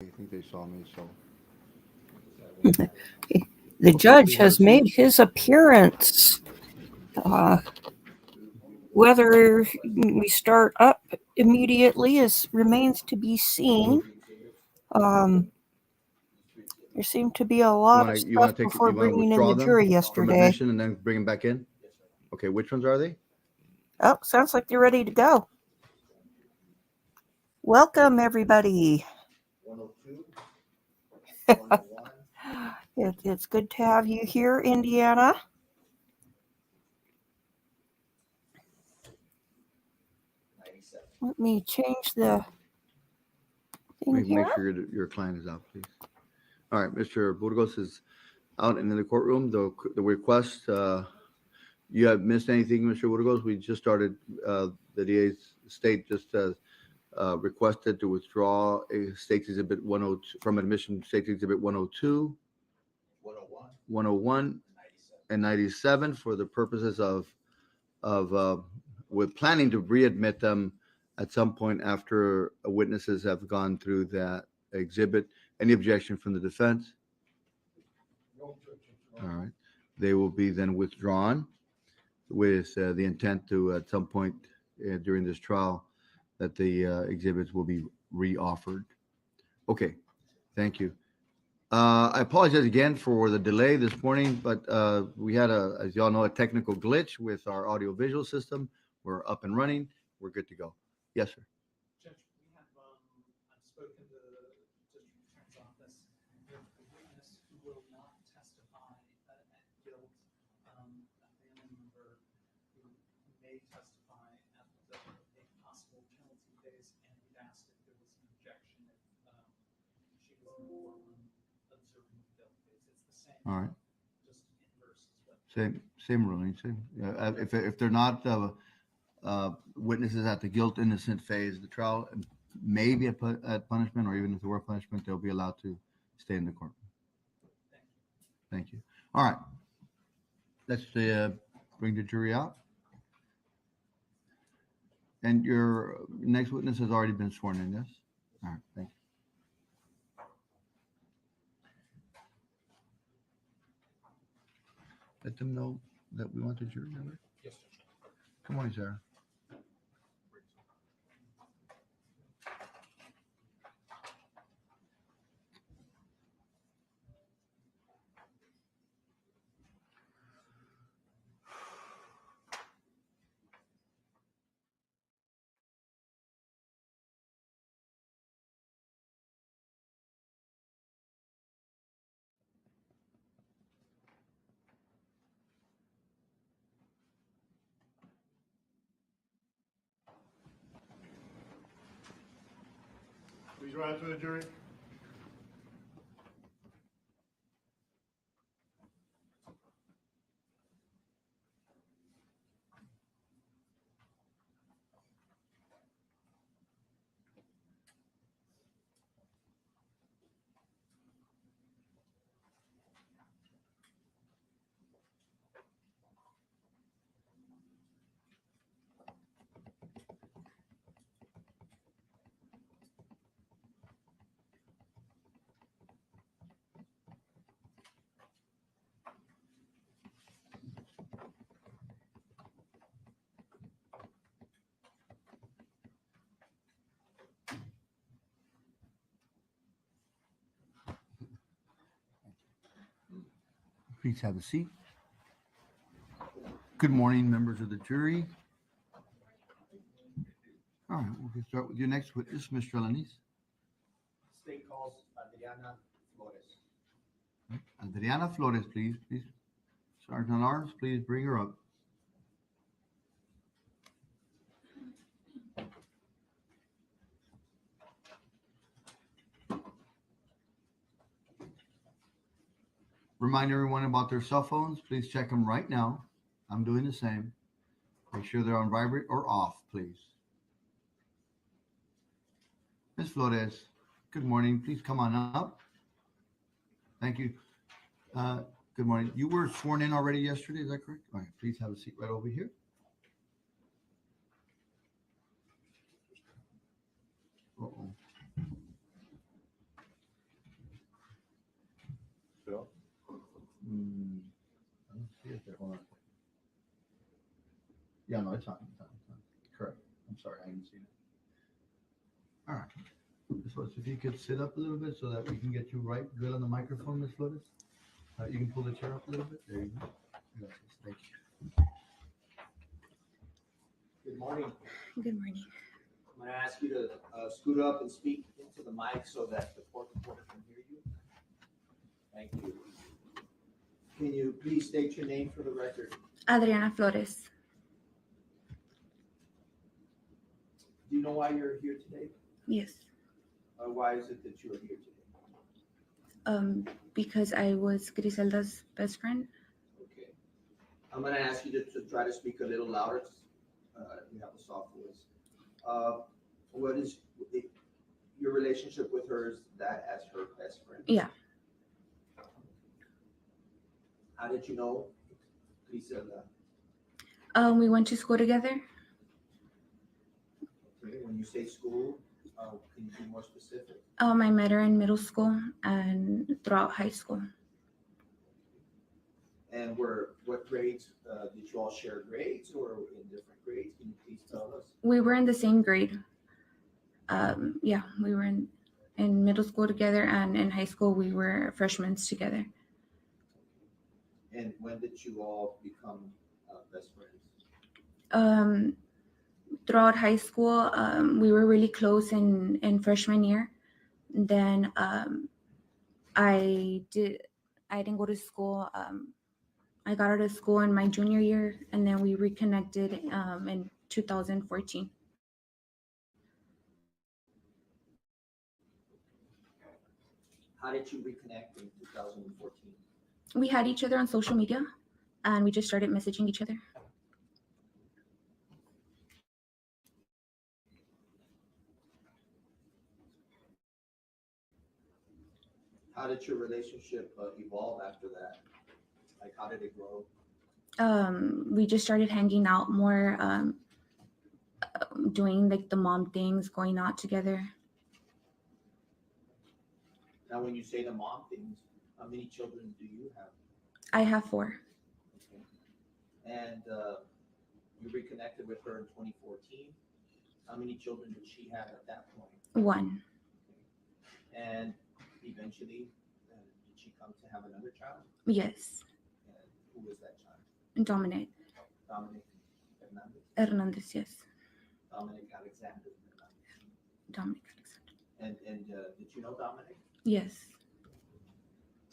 I think they saw me, so. The Okay, judge please have a has seat. made his appearance. Uh, whether we start up immediately remains to be seen. Um, there seemed to be a lot of stuff before You want to bringing in withdraw the them jury from yesterday. admission and then bring them back in? Okay, which ones are they? Oh, sounds like they're ready to go. Welcome, everybody. 102, It's good to have you here, Indiana. Let me change the thing here. Make sure your client is out, please. All right, Mr. Burgos is out and in the courtroom. The request, you have missed anything, Mr. Burgos? We just started, the DA's state just requested to withdraw a state exhibit 102 from admission, state exhibit 102, 101, and 97 for the purposes of we're planning to readmit them at some point after witnesses have gone through that exhibit. Any objection from the defense? All right. They will be then withdrawn with the intent to, at some point during this trial, that the exhibits will be reoffered. Okay. Thank you. I apologize again for the delay this morning, but we had, as y'all know, a technical glitch with our audio-visual system. We're up and running. We're good to go. Yes, sir. Judge, I've spoken to the district attorney's office. We have a witness who will not testify at guilt, a family member who may testify at a possible penalty phase, and we've asked if there was an objection if she was in the courtroom observing the guilt phase. It's the same. All right. Just inverse. Same ruling. Same. If they're not witnesses at the guilt innocent phase of the trial, maybe at punishment, or even if there were punishment, they'll be allowed to stay in the courtroom. Thank you. All right. Let's bring the jury out. And your next witness has already been sworn in, yes? All right, thank you. Let them know that we want the jury number. Yes, sir. Good morning, Sarah. Please rise for the jury. Please have a seat. Good morning, members of the jury. All right, we'll get start with your next witness, Mr. Alanis. State calls Adriana Flores. Adriana Flores, please. Sergeant Arms, please bring her up. Remind everyone about their cell phones. Please check them right now. I'm doing the same. Make sure they're on vibrate or off, please. Ms. Flores, good morning. Please come on up. Thank you. Good morning. You were sworn in already yesterday, is that correct? All right, please have a seat right over here. Uh-oh. still? I don't see it there. Hold on. Yeah, no, it's on. It's on. It's on. Correct. I'm sorry, I didn't see it. All right. Ms. Flores, if you could sit up a little bit so that we can get you right good on the microphone, Ms. Flores. You can pull the chair up a little bit. There you go. Gracias. Thank you. Good morning. Good morning. I'm gonna ask you to scoot up and speak into the mic so that the court reporter can hear you. Thank you. Can you please state your name for the record? Adriana Flores. Do you know why you're here today? Yes. Why is it that you are here today? Because I was Grizelda's best friend. Okay. I'm gonna ask you to try to speak a little louder. You have a soft voice. What is your relationship with her? Is that as her best friend? Yeah. How did you know Grizelda? We went to school together. Okay. When you say school, can you be more specific? I met her in middle school and throughout high school. And what grades, did you all share grades or in different grades? Can you please tell us? We were in the same grade. Yeah, we were in middle school together, and in high school we were freshmen together. And when did you all become best friends? Throughout high school, we were really close in freshman year. Then I didn't go to school. I got out of school in my junior year, and then we reconnected in 2014. How did you reconnect in 2014? We had each other on social media, and we just started messaging each other. How did your relationship evolve after that? Like, how did it grow? We just started hanging out more, doing like the mom things, going out together. Now, when you say the mom things, how many children do you have? I have 4. Okay. And you reconnected with her in 2014. How many children did she have at that point? 1. And eventually, did she come to have another child? Yes. And who was that child? Dominic Dominic Hernandez? Hernandez, yes. Dominic Alexander Hernandez. Dominic Alexander. And did you know Dominic? Yes.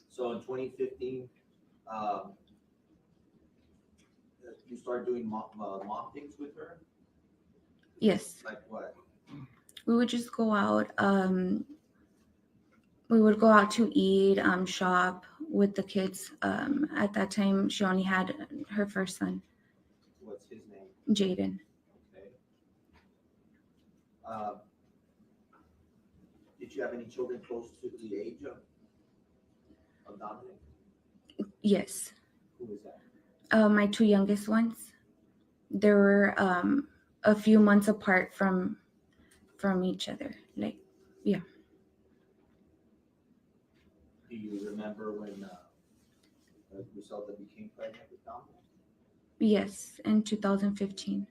So in 2015, you started doing mom things with her? Yes. Like what? We would just go out. We would go out to eat, shop with the kids. At that time, she only had her first son, What's his name? Jaden. Okay. Did you have any children close to the age of Dominic? Yes. Who is that? My 2 youngest ones. They were a few months apart from each other. Like, yeah. Do you remember when Grizelda became pregnant with Dominic? Yes, in 2015.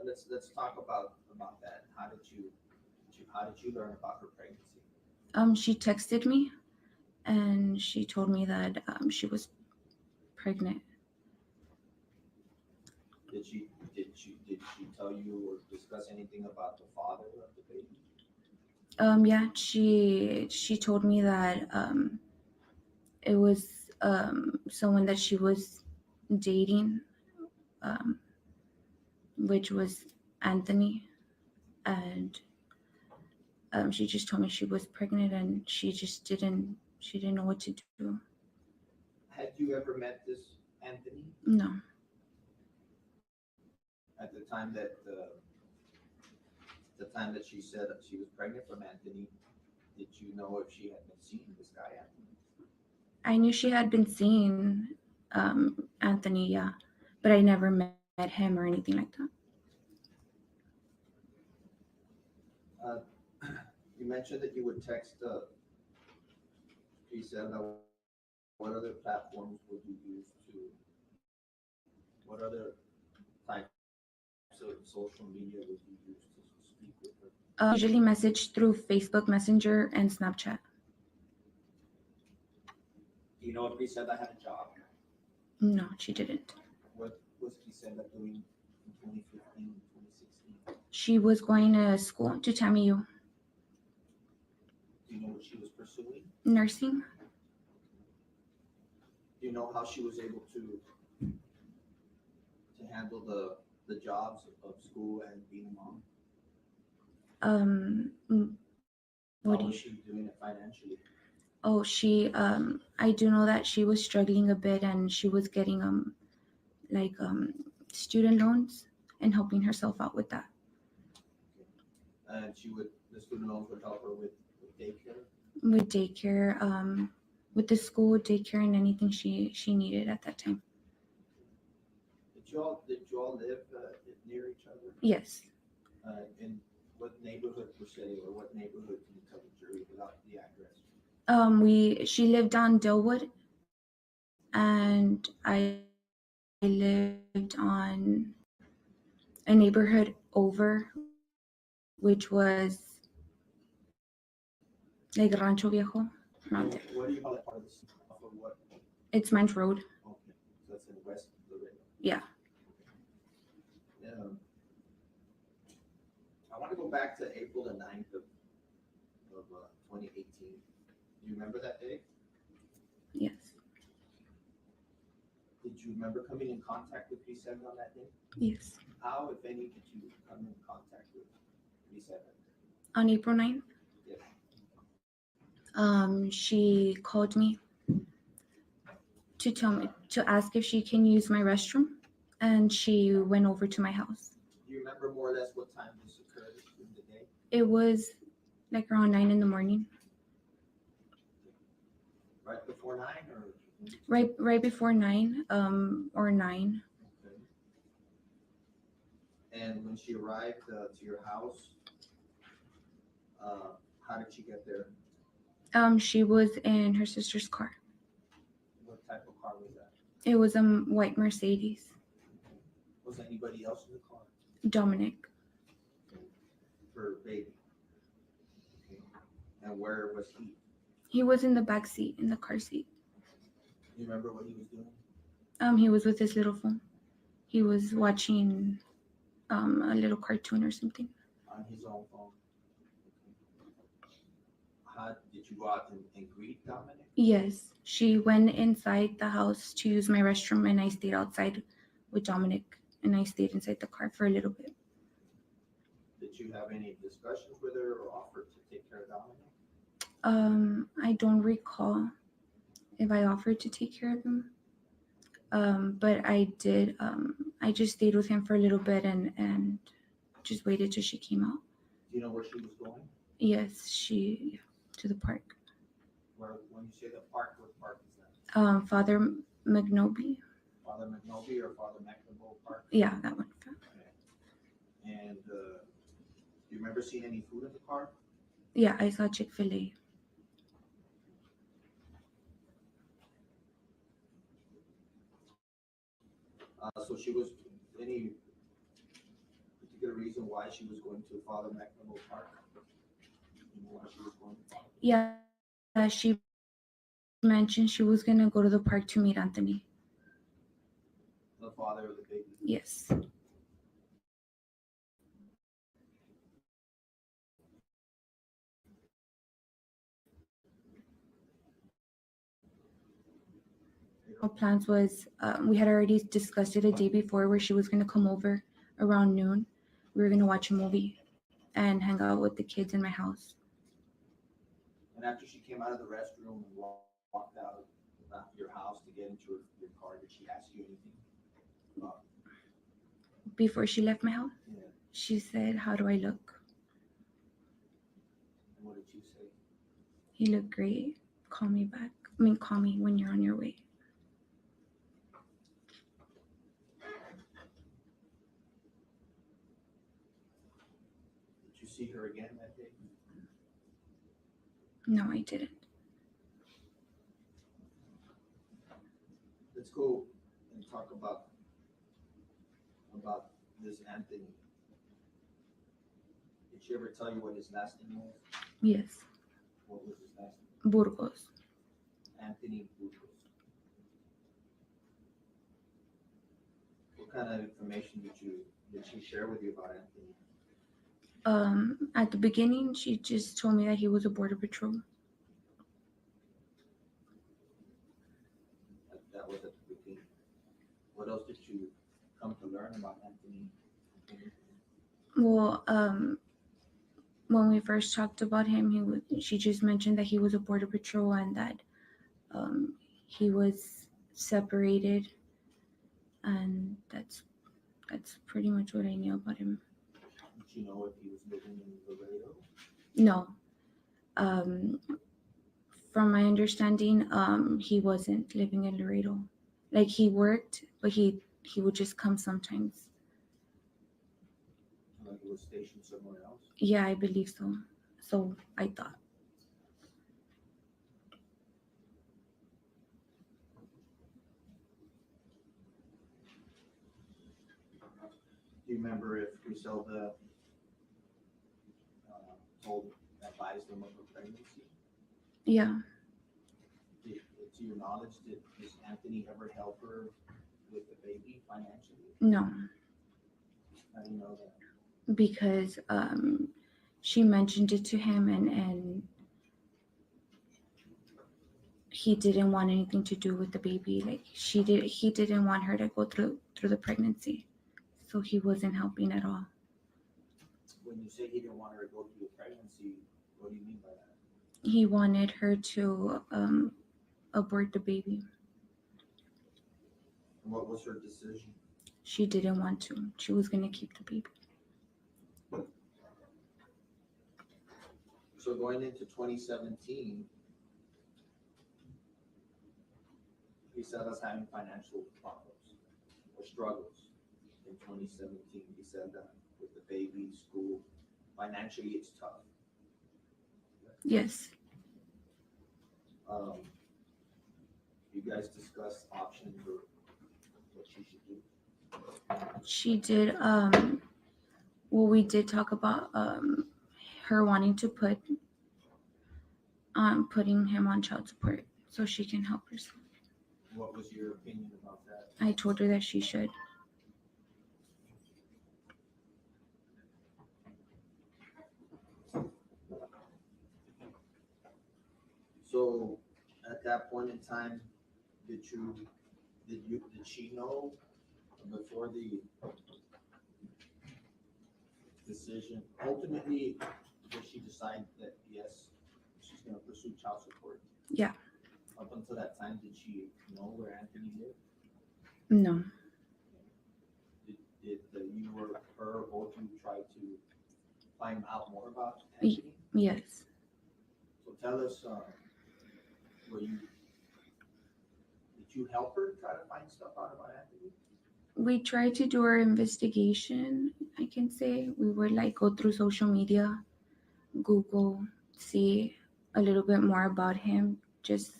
Let's talk about that. How did you learn about her pregnancy? She texted me, and she told me that she was pregnant. Did she tell you or discuss anything about the father of the baby? Yeah, she told me that it was someone that she was dating, which was Anthony, and she just told me she was pregnant, and she didn't know what to do. Had you ever met this Anthony No. at the time that she said that she was pregnant from Anthony? Did you know if she had been seeing this guy Anthony? I knew she had been seeing Anthony, yeah, but I never met him or anything like that. You mentioned that you would text Grizelda, what other platforms would you use to, what other types of social media would you use to speak with her? Usually message through Facebook Messenger and Snapchat. Do you know if Grizelda had a job? No, she didn't. What was Grizelda doing in 2015, 2016? She was going to school to TAMU, Do you know what she was pursuing? nursing. Do you know how she was able to handle the jobs of school and being a mom? What How do you? was she doing it financially? Oh, she. I do know that she was struggling a bit, and she was getting like student loans and helping herself out with that. And the student loans would help her with daycare? With daycare, with the school daycare and anything she needed at that time. Did you all live near each other? Yes. In what neighborhood per se, or what neighborhood can you tell the jury without the address? She lived on Dillwood, and I lived on a neighborhood over, which was like Rancho Viejo, around there. What do you call that part of the city? Off of what? It's Mines Road. Okay, so that's in west Laredo. Yeah. Yeah. I want to go back to April the 9th of 2018. Do you remember that day? Yes. Did you remember coming in contact with Grizelda on that day? Yes. How, if any, did you come in contact with Grizelda? On April 9th, Yes. she called me to ask if she can use my restroom, and she went over to my house. Do you remember more or less what time this occurred during the day? It was like around 9 in the morning. Right before 9 or? Right before 9, or 9. Okay. And when she arrived to your house, how did she get there? She was in her sister's car. What type of car was that? It was a white Mercedes. Was anybody else in the car? Dominic. Her baby. Okay. And where was he? He was in the back seat, in the car seat. Do you remember what he was doing? He was with his little phone. He was watching a little cartoon or something. On his own phone. How did you go out and greet Dominic? Yes, she went inside the house to use my restroom, and I stayed outside with Dominic, and I stayed inside the car for a little bit. Did you have any discussions with her or offer to take care of Dominic? I don't recall if I offered to take care of him, but I did. I just stayed with him for a little bit and just waited till she came out. Do you know where she was going? Yes, to the park. Where, when you say the park, what park is that? Father McNoby. Father McNoby or Father McNoble Park? Yeah, that one. Okay. And do you remember seeing any food in the car? Yeah, I saw Chick-fil-A. So she was, any particular reason why she was going to Father McNoble Park? You know why she was going? Yeah, she mentioned she was gonna go to the park to meet Anthony. The father of the baby? Yes. Our plans was we had already discussed it a day before where she was gonna come over around noon. We were gonna watch a movie and hang out with the kids in my house. And after she came out of the restroom and walked out of your house to get into your car, did she ask you anything? Before she left my house, Yeah. she said, "How do I look?" And what did you say? "You look great. Call me back. Call me when you're on your way." Did you see her again that day? No, I didn't. let's go and talk about this Anthony. Did she ever tell you what his last name was? Yes, What was his last name? Burgos. Anthony Bugos. What kind of information did she share with you about Anthony? At the beginning, she just told me that he was a border patrol. That was at the beginning. What else did you come to learn about Anthony? Well, when we first talked about him, she just mentioned that he was a border patrol and that he was separated, and that's pretty much what I knew about him. Did you know if he was living in Laredo? No. From my understanding, he wasn't living in Laredo. Like, he worked, but he would just come sometimes. Like he was stationed somewhere else? Yeah, I believe so. So I thought. Do you remember if Grizelda advised them of a pregnancy? Yeah. To your knowledge, does Anthony ever help her with the baby financially? No, How do you know that? because she mentioned it to him, and he didn't want anything to do with the baby. Like, he didn't want her to go through the pregnancy, so he wasn't helping at all. When you say he didn't want her to go through the pregnancy, what do you mean by that? He wanted her to abort the baby. And what was her decision? She didn't want to. She was going to keep the baby. So going into 2017, Grizelda's having financial problems or struggles in 2017. Grizelda with the baby, school, financially it's tough. Yes. You guys discussed options or what she should do? She did. Well, we did talk about her wanting to putting him on child support so she can help herself. What was your opinion about that? I told her that she should. So at that point in time, did she know before the decision? Ultimately, did she decide that yes, she's going to pursue child support? Yeah. Up until that time, did she know where Anthony lived? No. Did you or her both you try to find out more about Anthony? Yes. So tell us, did you help her try to find stuff out about Anthony? We tried to do our investigation, I can say. We would go through social media, Google, see a little bit more about him, just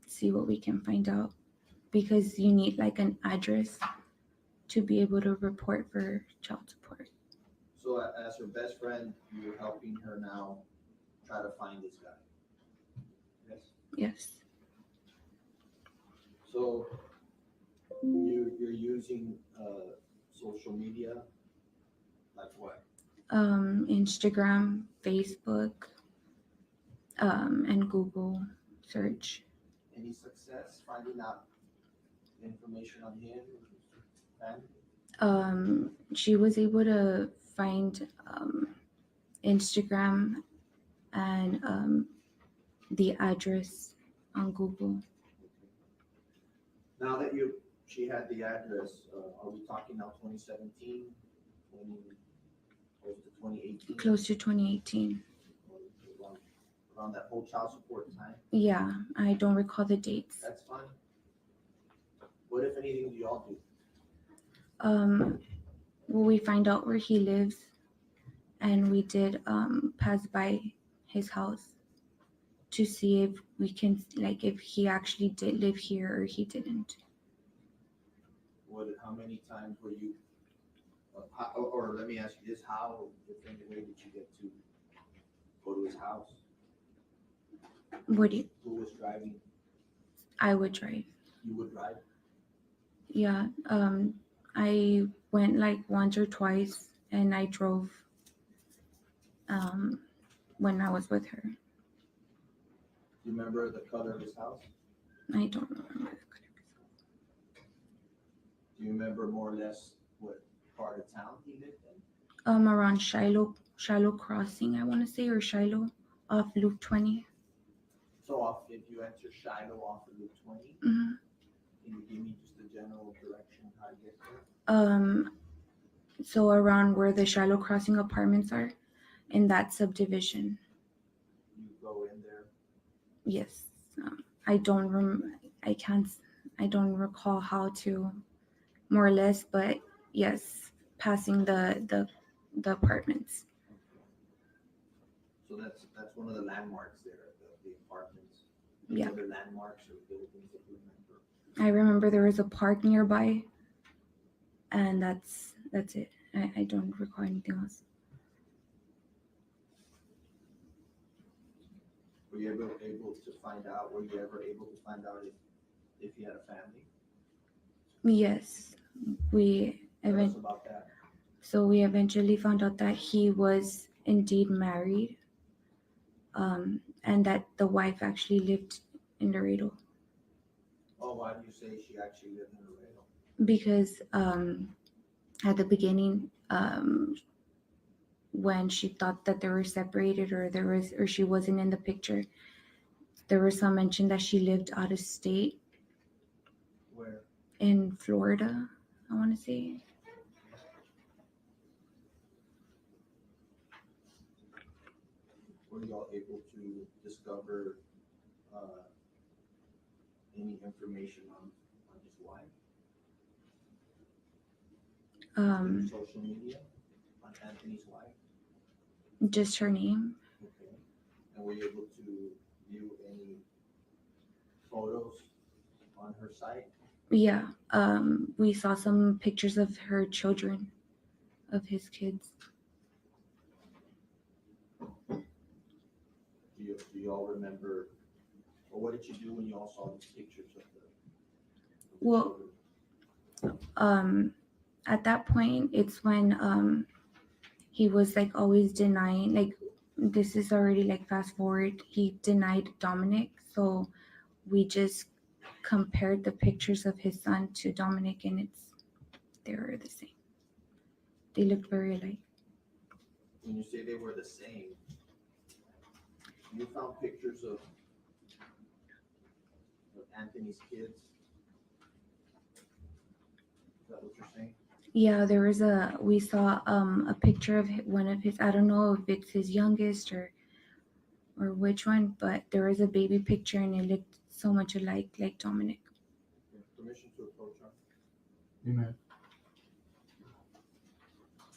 see what we can find out. Because you need an address to be able to report for child support. So as her best friend, you're helping her now try to find this guy. Yes. Yes. So you're using social media, like what? Instagram, Facebook, and Google search. Any success finding out information on him, family? She was able to find Instagram and the address on Google. Now that she had the address, are we talking now 2017, close to 2018? Close to 2018. Around that whole child support time? Yeah, I don't recall the dates. That's fine. What, if anything, do y'all do? Well, we find out where he lives, and we did pass by his house to see if we can, like, if he actually did live here or he didn't. How many times were you, or let me ask you this, how, if any way, did you get to go to his house? What do you, Who was driving? I would drive. You would drive? Yeah. I went like once or twice and I drove when I was with her. Do you remember the color of his house? I don't remember. Do you remember more or less what part of town he lived in? Around Shiloh Crossing, I want to say, or Shiloh, off Loop 20. So if you enter Shiloh off of Route 20, Hmm. can you give me just a general direction how to get there? So around where the Shiloh Crossing apartments are, in that subdivision. You go in there. Yes. I don't recall how to, more or less, but yes, passing the apartments. So that's one of the landmarks there, the apartments. Yeah. Other landmarks or buildings that you remember? I remember there was a park nearby, and that's it. I don't recall anything else. Were you ever able to find out if he had a family? Yes, Tell us about that. so we eventually found out that he was indeed married, and that the wife actually lived in Laredo. Oh, why do you say she actually lived in Laredo? Because at the beginning, when she thought that they were separated or she wasn't in the picture, there was some mention that she lived out of state Where? in Florida, I want to say. Were y'all able to discover any information on his wife? Social media on Anthony's wife? Just her name. Okay. And were you able to view any photos on her site? Yeah. We saw some pictures of her children, of his kids. Do you all remember, or what did you do when you all saw these pictures of the Well, children? At that point, it's when he was like always denying, like, this is already like fast forward, he denied Dominic, so we just compared the pictures of his son to Dominic, and they were the same. They looked very alike. When you say they were the same, you found pictures of Anthony's kids? Is that what you're saying? Yeah, we saw a picture of one of his, I don't know if it's his youngest or which one, but there was a baby picture and it looked so much alike, like Dominic. Permission to approach her. Amen.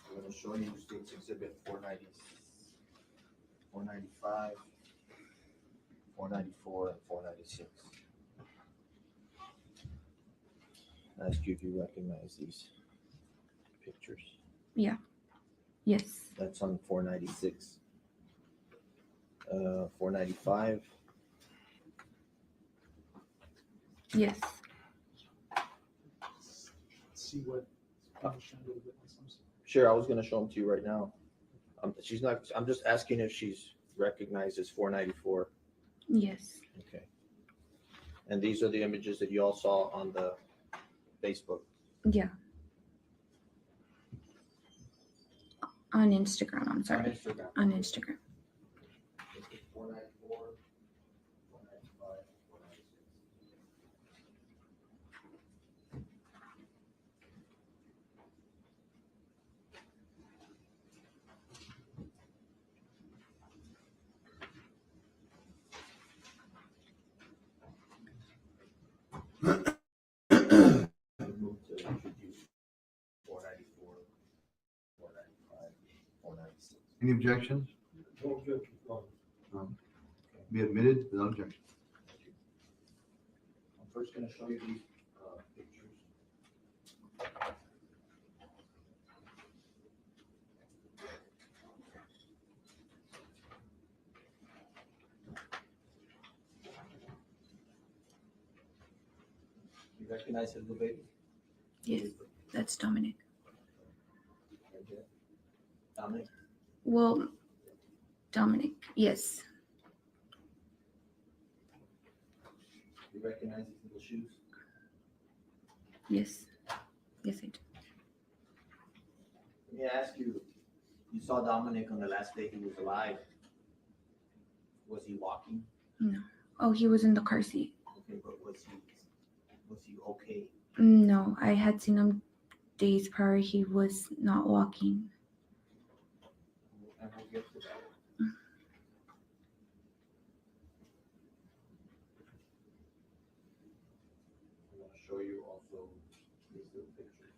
I'm going to show you State's Exhibit 495, 494, and 496. Ask you if you recognize these pictures. Yes. That's on 496. 495. Yes. See what condition of the witness, I'm sorry. Sure, I was going to show them to you right now. She's not. I'm just asking if she's recognized as 494. Yes. Okay. And these are the images that you all saw on the Facebook. Yeah. On Instagram, I'm On sorry. Instagram. On Instagram. 494, 495, 496. Move to introduce 494, 495, 496. Any objections? No objection, no. No. Okay. be admitted without objection. I'm first gonna show you these pictures. You recognize his little baby? Yes, that's Dominic. Right there. Dominic? Well, Dominic, yes. You recognize his little shoes? Yes. Yes, I do. Let me ask you, you saw Dominic on the last day he was alive. Was he walking? No. Oh, he was in the car seat. Okay, but was he okay? No, I had seen him days prior. He was not walking. And we'll get to that. I'm gonna show you also these little pictures.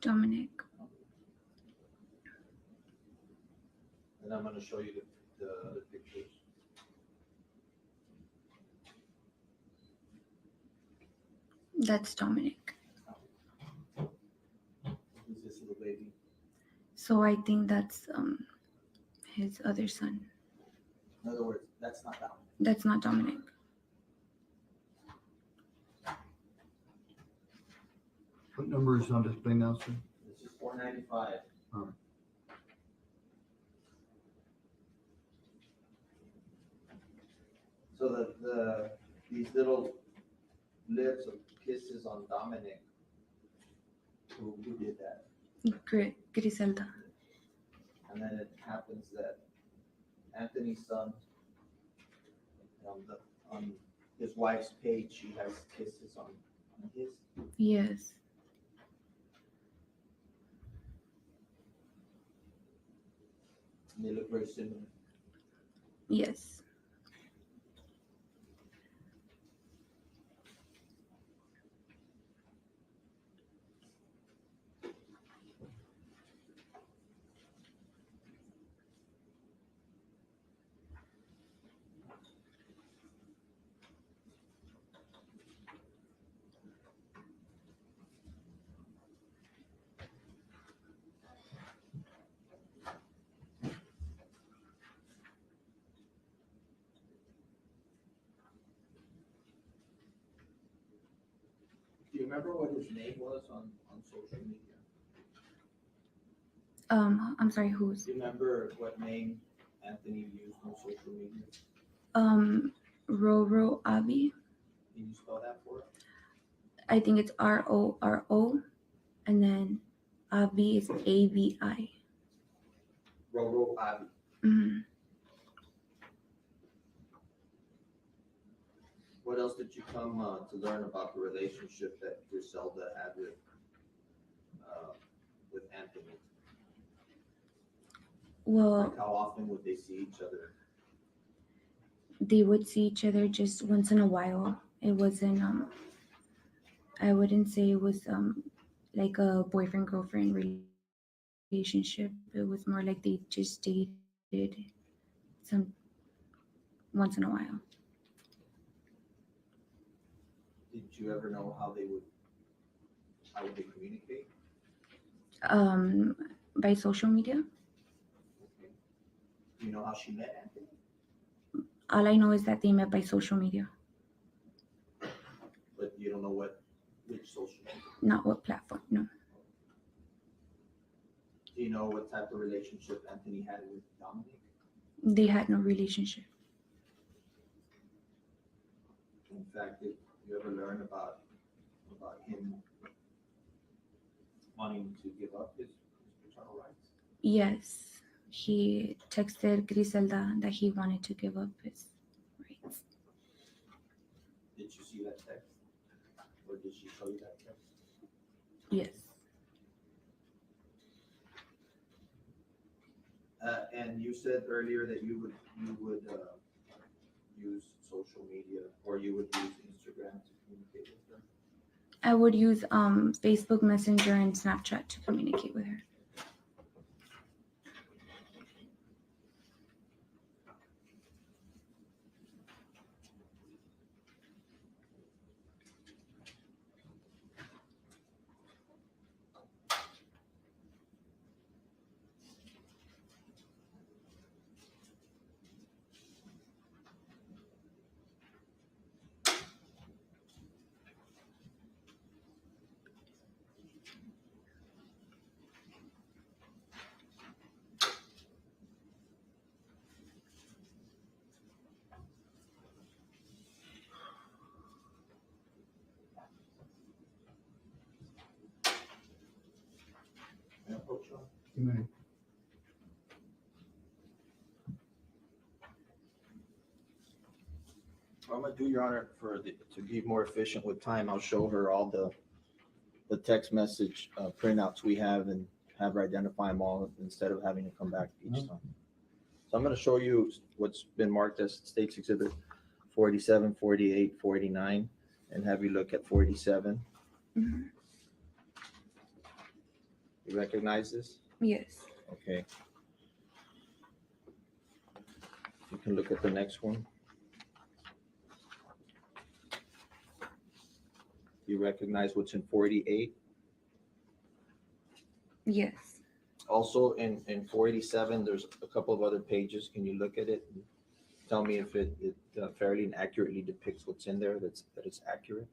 Dominic. And I'm gonna show you the other pictures. That's Dominic. Who's this little baby? So I think that's his other son. In other words, that's not Dominic. That's not Dominic. What number is on display now, sir? This is 495. All right. So these little lips of kisses on Dominic. Who did that? Grizelda. And then it happens that Anthony's son, on his wife's page, she has kisses on his. Yes. And they look very similar. Yes. Do you remember what his name was on social media? I'm sorry, who's? Do you remember what name Anthony used on social media? Roro-Avi. Can you spell that for us? I think it's Roro, and then Avi is Avi. Burgos-Aviles. Mm-hmm. What else did you come to learn about the relationship that Grizelda had with Anthony? Well, Like how often would they see each other? they would see each other just once in a while. It wasn't I wouldn't say it was like a boyfriend girlfriend relationship. It was more like they just dated some once in a while. Did you ever know how would they communicate? By social media. Okay. Do you know how she met Anthony? All I know is that they met by social media, But you don't know which social media. not what platform. No. Do you know what type of relationship Anthony had with Dominic? They had no relationship. In fact, did you ever learn about him wanting to give up his paternal rights? Yes, he texted Grizelda that he wanted to give up his rights. Did you see that text? Or did she show you that text? Yes. And you said earlier that you would use social media, or you would use Instagram to communicate with her. I would use Facebook Messenger and Snapchat to communicate with her. You may. I'm gonna do, Your Honor, to be more efficient with time, I'll show her all the text message printouts we have and have her identify them all instead of having to come back each time. So I'm gonna show you what's been marked as State's Exhibit 47, 48, 49, and have you look at 47. Mhm. You recognize this? Yes. Okay. You can look at the next one. You recognize what's in 48? Yes. Also in 47, there's a couple of other pages. Can you look at it and tell me if it fairly and accurately depicts what's in there, that it's accurate?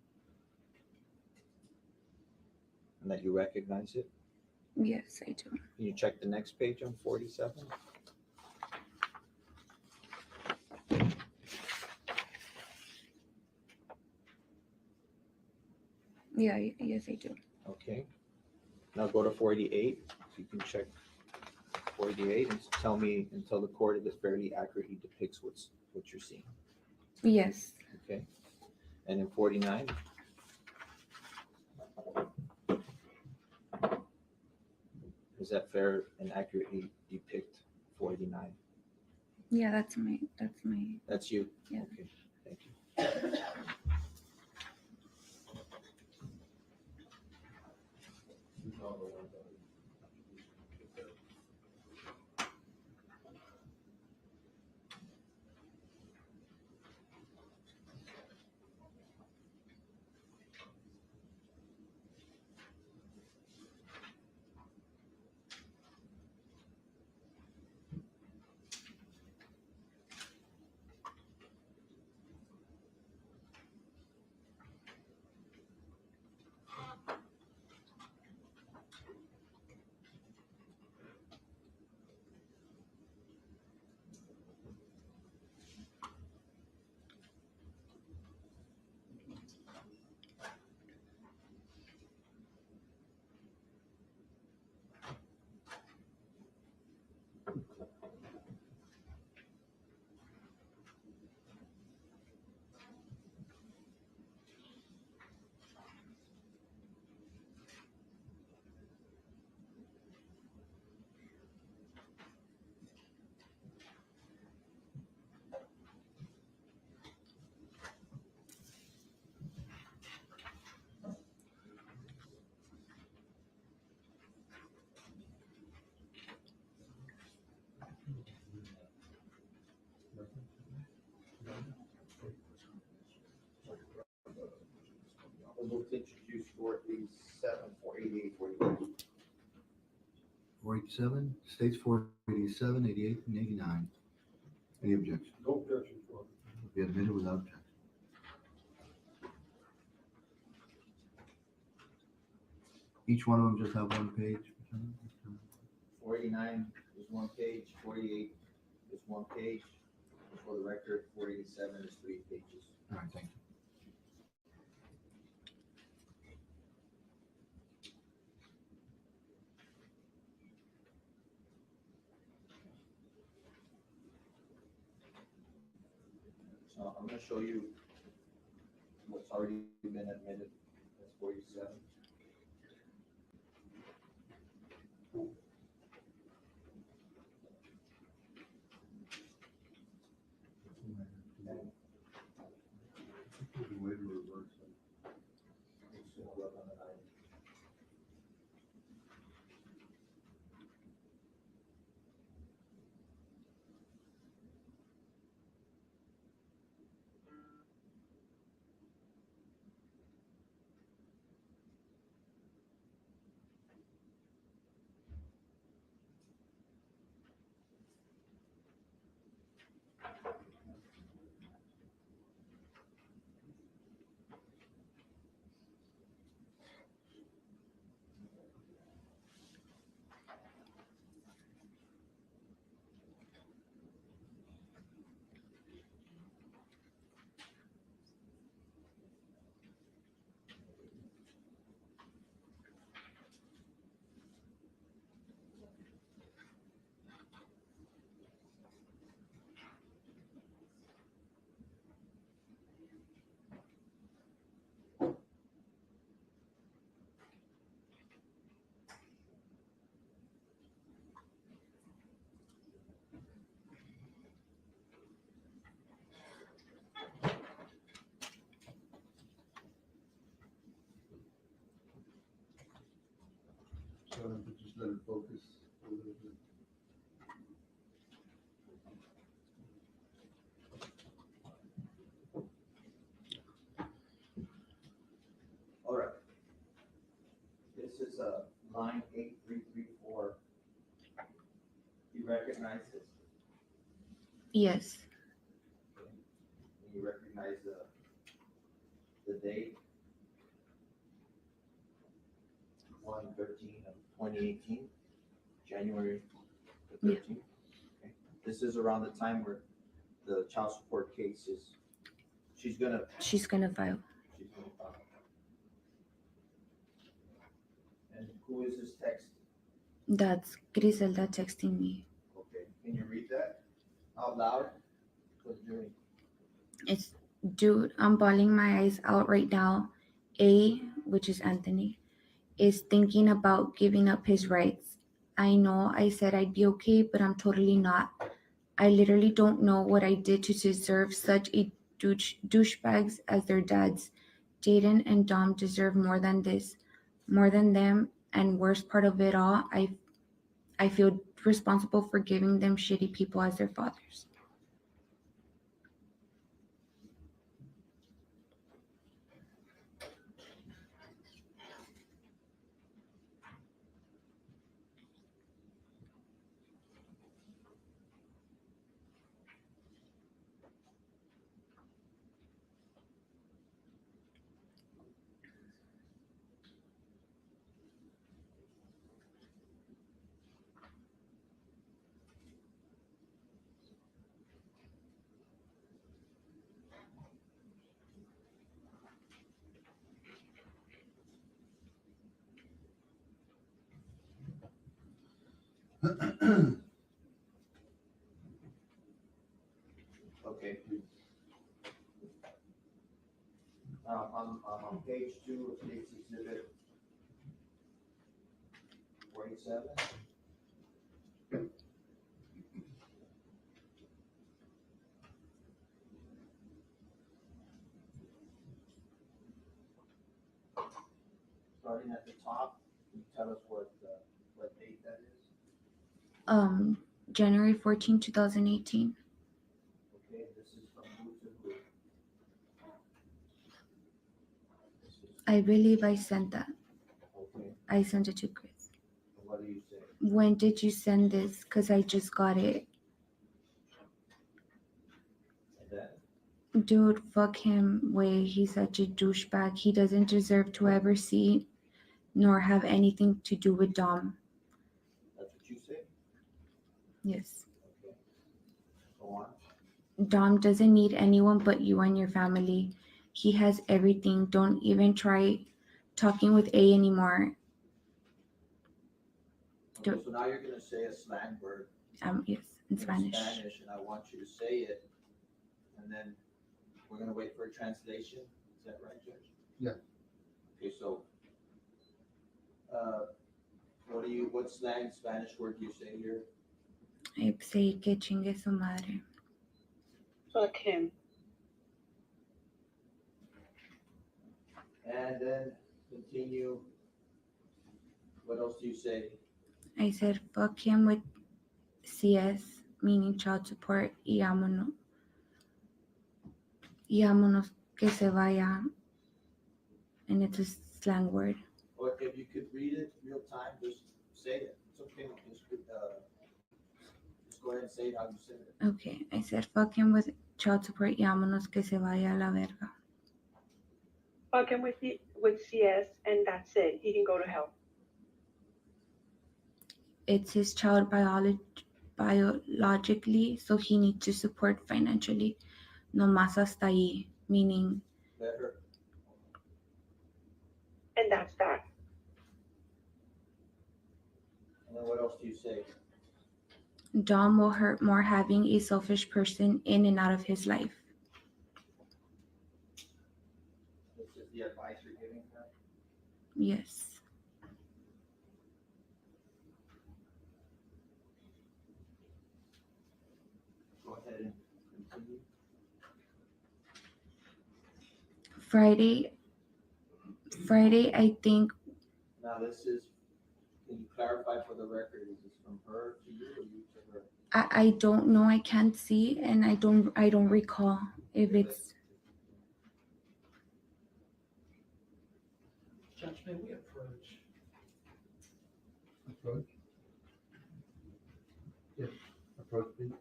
And that you recognize it? Yes, I do. Can you check the next page on 47? Yeah, yes, I do. Okay. Now go to 48. So you can check 48 and tell me and tell the court that it fairly accurately depicts what you're seeing. Yes. Okay. And in 49? Does that fair and accurately depict 49? Yeah, that's my. That's you? Yeah. Okay, thank you. I'll move to introduce 47, 488, 49. 487, states 487, 88, and 89. Any objection? No objection, Your Honor. Be admitted without objection. Each one of them just have one page. 49 is one page, 48 is one page. For the record, 487 is 3 pages. All right, thank you. So I'm gonna show you what's already been admitted. That's 47. Way to reverse it. It's gonna work on the 9. line 8334. You recognize this? Yes. And you recognize the date? 1/13 of 2018, January the 13th. Okay. This is around the time where the child support case is, she's gonna File. she's gonna file. And who is this text? That's Grizelda texting me. Okay, can you read that out loud? What are you doing? It's, dude, I'm bawling my eyes out right now. A, which is Anthony, is thinking about giving up his rights. I know I said I'd be okay, but I'm totally not. I literally don't know what I did to deserve such a douchebags as their dads. Jaden and Dom deserve more than this, more than them, and worst part of it all, I feel responsible for giving them shitty people as their fathers. Okay. I'm on page 2 of case exhibit 47. Starting at the top, can you tell us what date that is? January 14, 2018. Okay, this is from who to who? This is, I believe I sent that. okay, I sent it to Chris. and what do you say? When did you send this? Because I just got it. And then, Dude, fuck him. Way, he's such a douchebag. He doesn't deserve to ever see nor have anything to do with Dom. that's what you say? Yes. Okay. Go on. Dom doesn't need anyone but you and your family. He has everything. Don't even try talking with A anymore. Okay, so now you're gonna say a slang word Yes, in Spanish. and I want you to say it, and then we're gonna wait for a translation. Is that right, Judge? Yeah. Okay, so, what slang Spanish word do you say here? I say que chingue su madre. Fuck him. And then continue. What else do you say? I said fuck him with CS, meaning child support, y vámonos que se vaya. And it's a slang word. Or if you could read it real time, just say it. It's okay. Just go ahead and say it how you said it. Okay, I said fuck him with child support, y vámonos que se vaya a la verga. Fuck him with CS, and that's it. He can go to hell. It's his child biologically, so he needs to support financially. No más hasta ahí, meaning Let her. And that's that. And then what else do you say? Dom will hurt more having a selfish person in and out of his life. This is the advice you're giving her. Yes. Go ahead and continue. Friday, I think. Now this is, can you clarify for the record, is this from her to you or you to her? I don't know. I can't see, and I don't recall if it's. Judge, may we approach Approach. Yes, approach, please.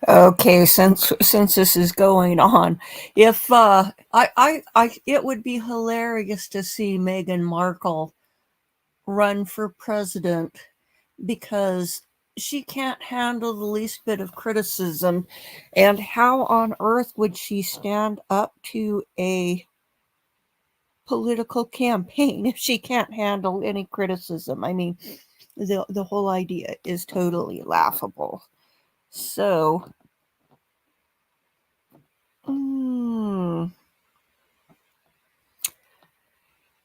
Okay, since this is going on, if it would be hilarious to see Meghan Markle run for president because she can't handle the least bit of criticism, and how on earth would she stand up to a political campaign if she can't handle any criticism? I mean, the whole idea is totally laughable. So,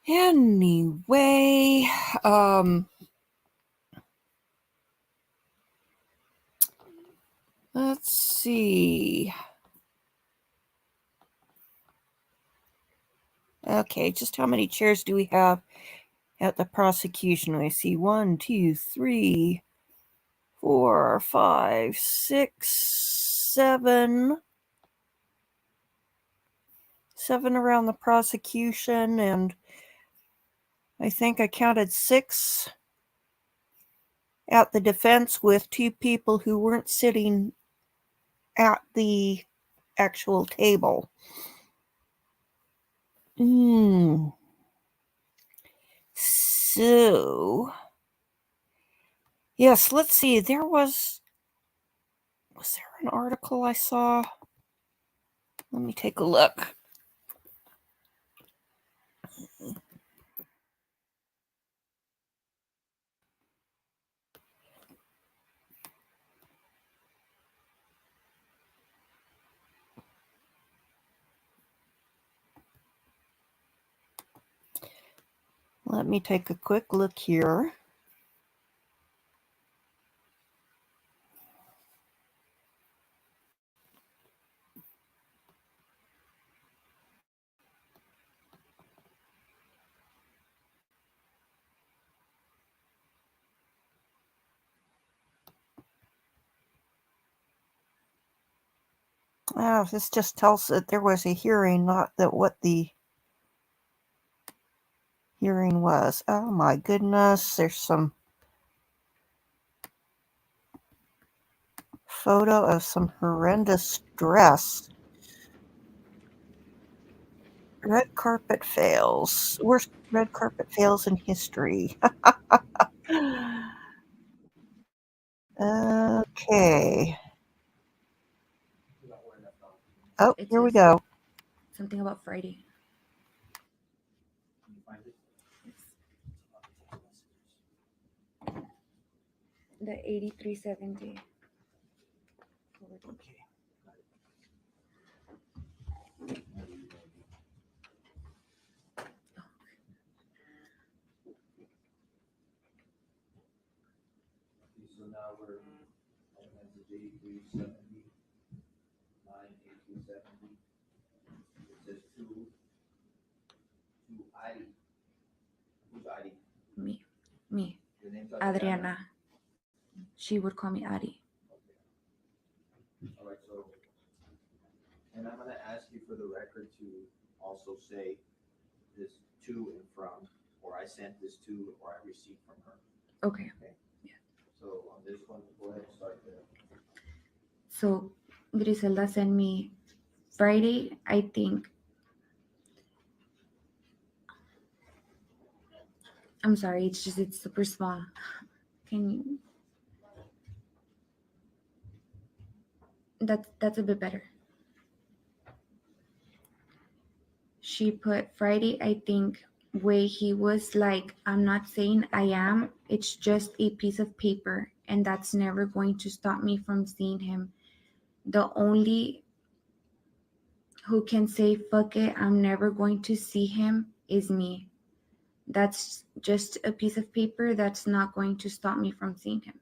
anyway, let's see. Okay, just how many chairs do we have at the prosecution? I see 1, 2, 3, 4, 5, 6, 7. 7 around the prosecution, and I think I counted 6 at the defense with 2 people who weren't sitting at the actual table. So, yes, let's see. Was there an article I saw? Let me take a look. Let me take a quick look here. Oh, this just tells that there was a hearing, not that what the hearing was. Oh my goodness, there's some photo of some horrendous dress. Red carpet fails. Worst red carpet fails in history. Okay. Oh, It here we says go. something about Friday. The 8370. So now we're at message 8370, 98370. It says to Adi. Who's Adi? Me, Your name's Adriana. She would call me Adi. All right, so, and I'm gonna ask you for the record to also say this to and from, or I sent this to, or I received from her. Okay. So on this one, go ahead and start there. So Grizelda sent me Friday, I think. I'm sorry, it's super small. Can you? That's a bit better. She put Friday, I think, where he was like, I'm not saying I am, it's just a piece of paper, and that's never going to stop me from seeing him. The only who can say, fuck it, I'm never going to see him is me. That's just a piece of paper that's not going to stop me from seeing him.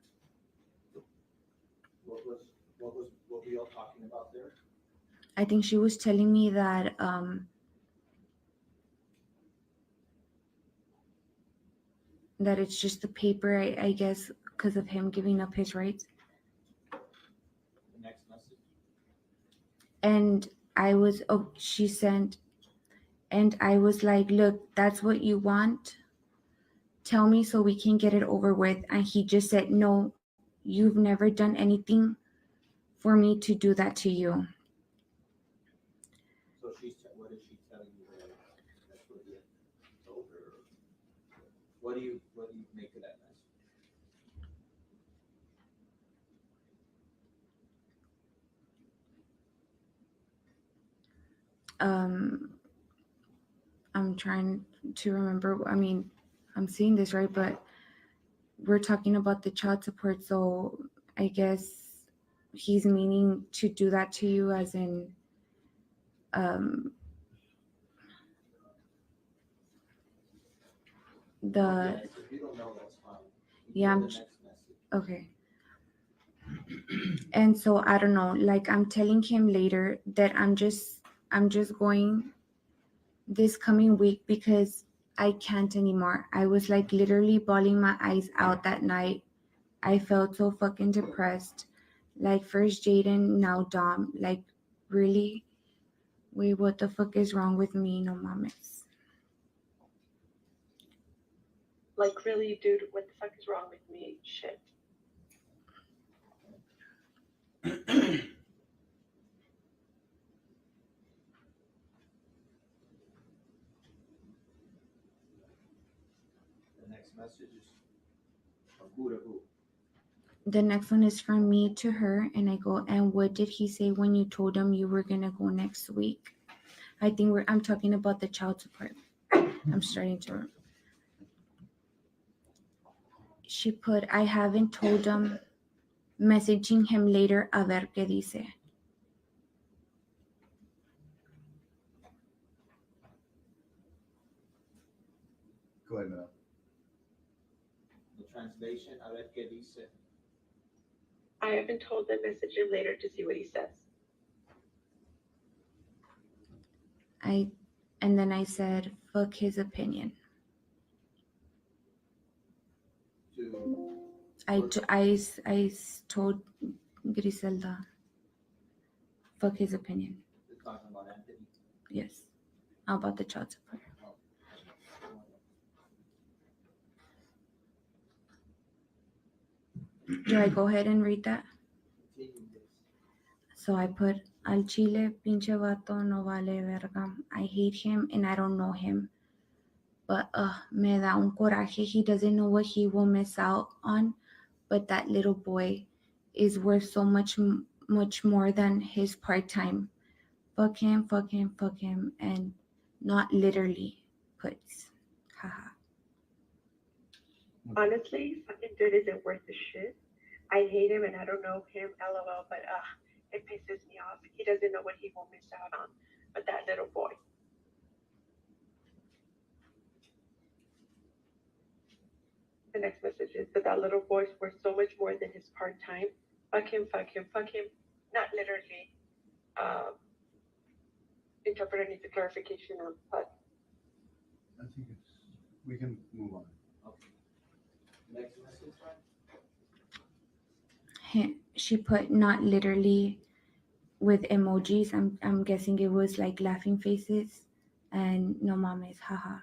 What were y'all talking about there? I think she was telling me that that it's just the paper, I guess, because of him giving up his rights. The next message. And she sent, and I was like, look, that's what you want? Tell me so we can get it over with. And he just said, no, you've never done anything for me to do that to you. So what is she telling you that that's what you told her? What do you make of that message? I'm trying to remember. I mean, I'm seeing this right, but we're talking about the child support, so I guess he's meaning to do that to you, as in, the Yes, if you don't know, that's fine. Yeah, Go I'm to the j- next message. okay. And so I don't know, like I'm telling him later that I'm just going this coming week because I can't anymore. I was like literally bawling my eyes out that night. I felt so fucking depressed. Like first Jaden, now Dom. Like really? Wait, what the fuck is wrong with me? No mames. Like, really, dude, what the fuck is wrong with me? Shit. The next message is from who to who. The next one is from me to her, and I go, and what did he say when you told him you were gonna go next week? I think I'm talking about the child support. I'm starting to. She put, I haven't told him, messaging him later a ver qué dice. Go ahead, Mel. The translation, a ver qué dice. I haven't told them, message him later to see what he says. And then I said, fuck his opinion. I told Grizelda, fuck his opinion. You're talking about Anthony. Yes, about the child support. Do I go ahead and read that? Continue this. So I put, al chile, pinche vato, no vale verga. I hate him and I don't know him. But me da un coraje. He doesn't know what he will miss out on. But that little boy is worth so much more than his part-time. Fuck him, fuck him, fuck him. And not literally puts. Haha. Honestly, fucking dude isn't worth the shit. I hate him and I don't know him, lol, but it pisses me off. He doesn't know what he will miss out on. But that little boy. The next message is that little boy's worth so much more than his part time. Fuck him, fuck him, fuck him. Not literally. Interpreter needs a clarification on but I think we can move on. Okay. Next message, right? She put not literally with emojis. I'm guessing it was like laughing faces and no mames, haha.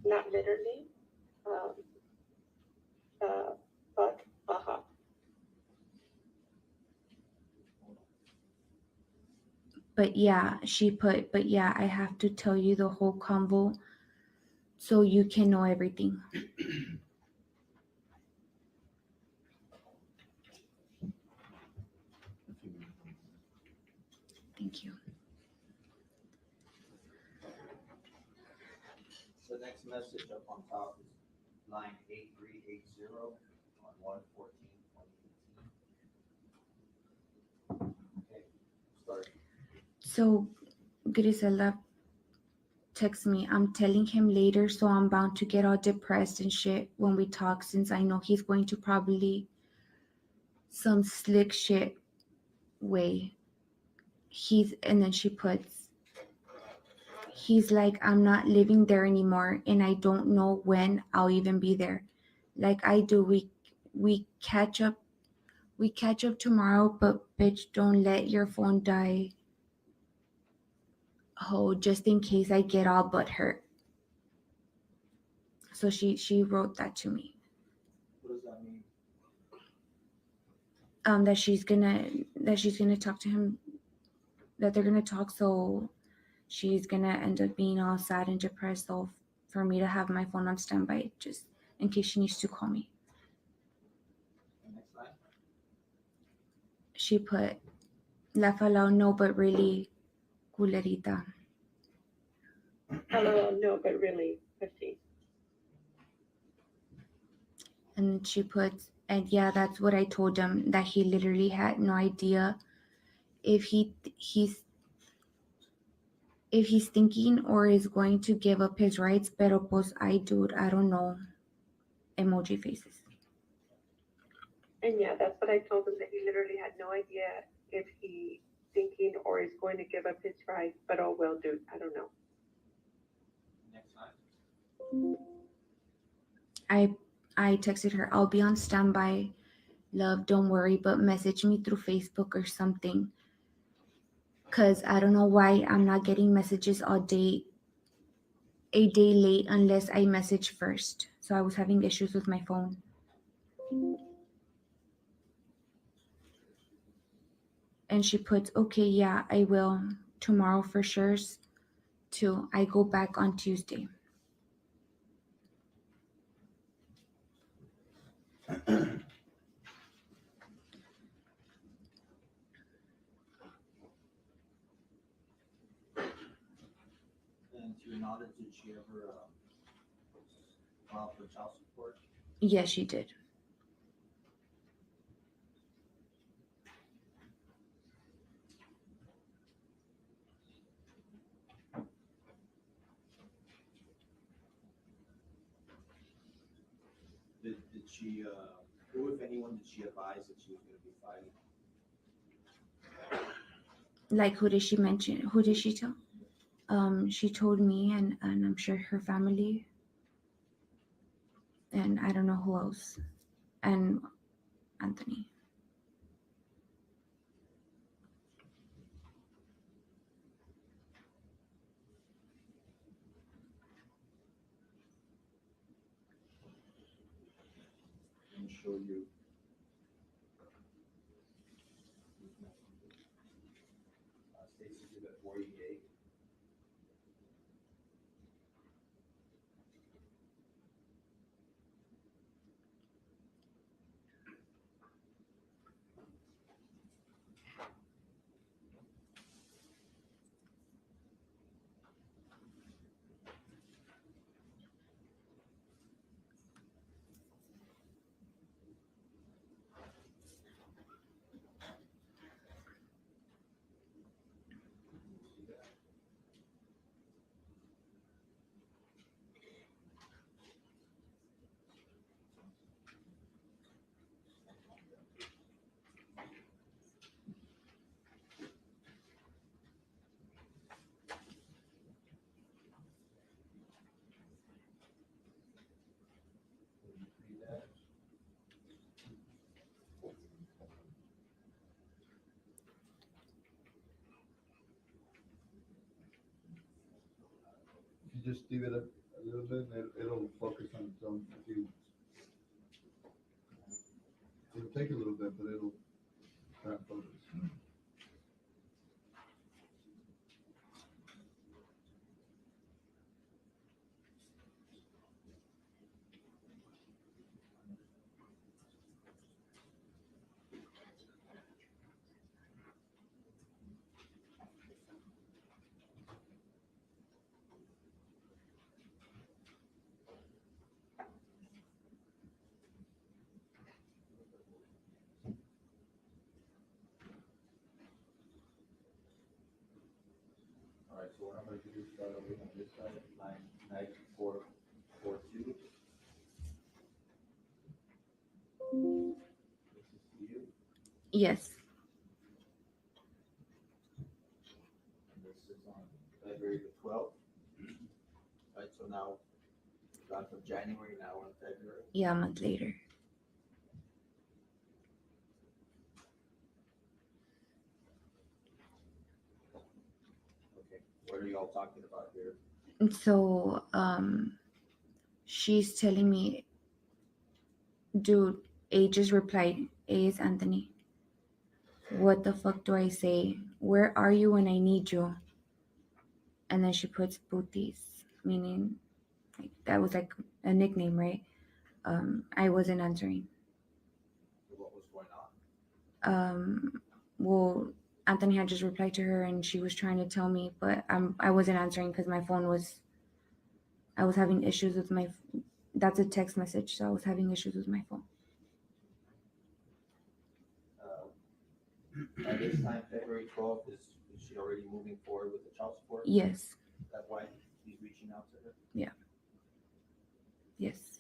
not literally. Fuck, haha. But yeah, she put, but yeah, I have to tell you the whole convo so you can know everything. Thank you. The next message up on top is line 8380 on 1/14/2018. Okay, start. So Griselda texts me, I'm telling him later, so I'm bound to get all depressed and shit when we talk, since I know he's going to probably some slick shit way. And then she puts, he's like, I'm not living there anymore and I don't know when I'll even be there. Like I do, we catch up tomorrow, but bitch, don't let your phone die. Oh, just in case I get all but hurt. So she wrote that to me. What does that mean? that she's gonna talk to him, that they're gonna talk, so she's gonna end up being all sad and depressed, so for me to have my phone on standby just in case she needs to call me. Next line. She put, laugh out loud, no, but really, culerita. LOL, no, but really, pussy. And she puts, and yeah, that's what I told him, that he literally had no idea if he's thinking or is going to give up his rights, pero pues I don't know. Emoji faces. And yeah, that's what I told him, that he literally had no idea if he thinking or is going to give up his rights, but oh well, dude, I don't know. Next line. I texted her, I'll be on standby, love, don't worry, but message me through Facebook or something. Because I don't know why I'm not getting messages a day late unless I message first. So I was having issues with my phone. And she puts, okay, yeah, I will. Tomorrow for sure. Too. I go back on Tuesday. And to your knowledge, did she ever file for child support? Yes, she did. Did she, who, if anyone, did she advise that she was going to be filing? Like, who did she mention? Who did she tell? She told me, and I'm sure her family. And I don't know who else. And Anthony. Let me show you. Stacy did at 48. You just leave it a little bit, and it'll focus on its own. It'll take a little bit, but it'll try and focus. All right, so what I'm going to do is start over on this side, line 9442. This is you, Yes. and this is on February the 12th. Right, so now, gone from January, now we're in February. Yeah, a month later. Okay, what are y'all talking about here? And so she's telling me, dude, A just replied. A is Anthony. what the fuck do I say? Where are you when I need you? And then she puts putis, meaning like, that was like a nickname, right? I wasn't answering. What was going on? Well, Anthony had just replied to her and she was trying to tell me, but I wasn't answering because my phone was, I was having issues with my, that's a text message, so I was having issues with my phone. At this time, February 12th, is she already moving forward with the child support? Yes, That's why he's reaching out to her? yes.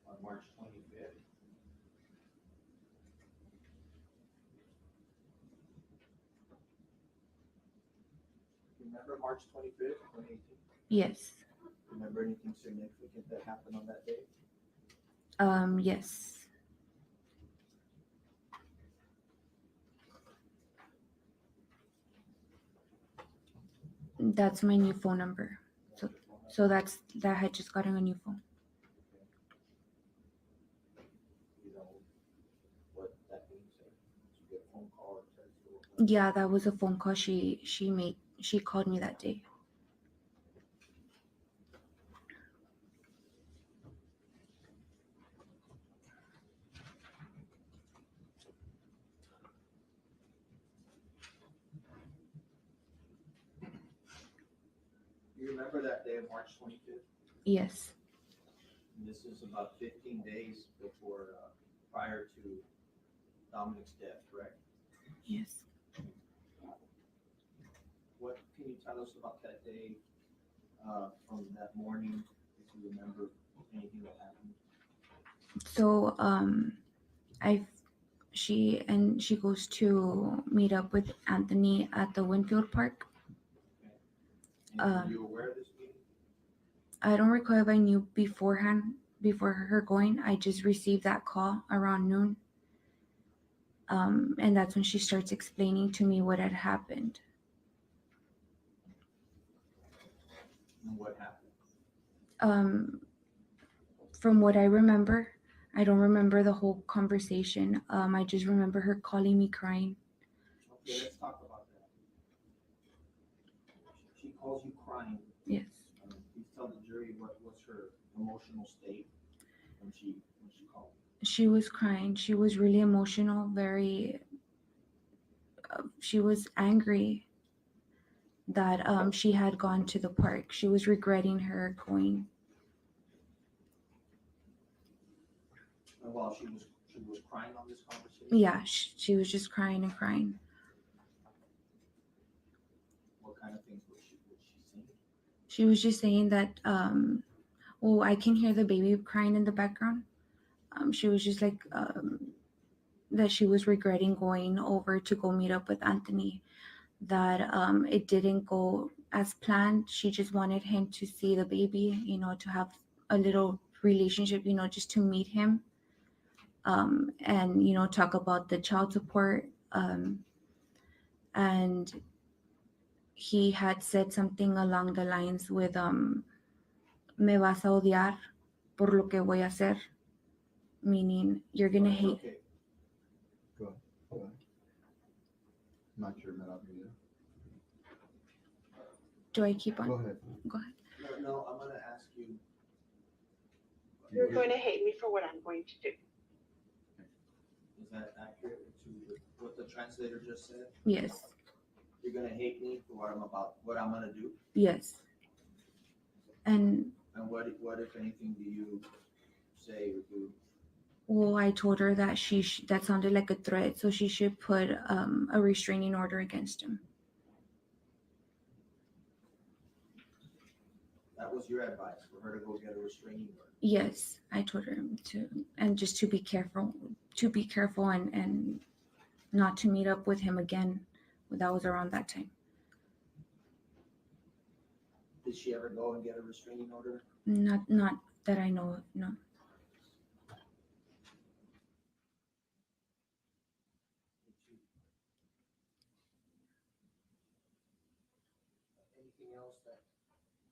On March 25th. Remember March 25th, 2018? Yes. Remember anything significant that happened on that day? Yes. That's my new phone number. So that had just gotten a new phone. You know what that means? Did you get a phone call or text or what? Yeah, that was a phone call she made. She called me that day. You remember that day of March 25th? Yes. And this is about 15 days before, prior to Dominic's death, correct? Yes. What can you tell us about that day, from that morning, if you remember anything that happened? So she goes to meet up with Anthony at the Winfield Park. And were you aware of this meeting? I don't recall if I knew beforehand, before her going. I just received that call around noon. And that's when she starts explaining to me what had happened. And what happened? From what I remember, I don't remember the whole conversation. I just remember her calling me crying. Okay, let's talk about that. She calls you crying. Yes. Please tell the jury what was her emotional state when she called. She was crying. She was really emotional, very, she was angry that she had gone to the park. She was regretting her going. And while she was crying on this conversation? Yeah, she was just crying and crying. What kind of things was she saying? She was just saying that, well, I can hear the baby crying in the background. She was just like, that she was regretting going over to go meet up with Anthony, that it didn't go as planned. She just wanted him to see the baby, to have a little relationship, just to meet him, and talk about the child support. And he had said something along the lines with me vas a odiar por lo que voy a hacer, meaning you're gonna hate. Okay. Go ahead. Not sure, man. Do I keep on? Go ahead. Go ahead. No, I'm gonna ask you. You're going to hate me for what I'm going to do. Is that accurate to what the translator just said? Yes. You're gonna hate me for what I'm gonna do? Yes. And And what if anything do you say or do? well, I told her that that sounded like a threat, so she should put a restraining order against him. That was your advice for her to go get a restraining order? Yes, I told her to, and just to be careful, and not to meet up with him again. That was around that time. Did she ever go and get a restraining order? Not that I know of, no. Anything else that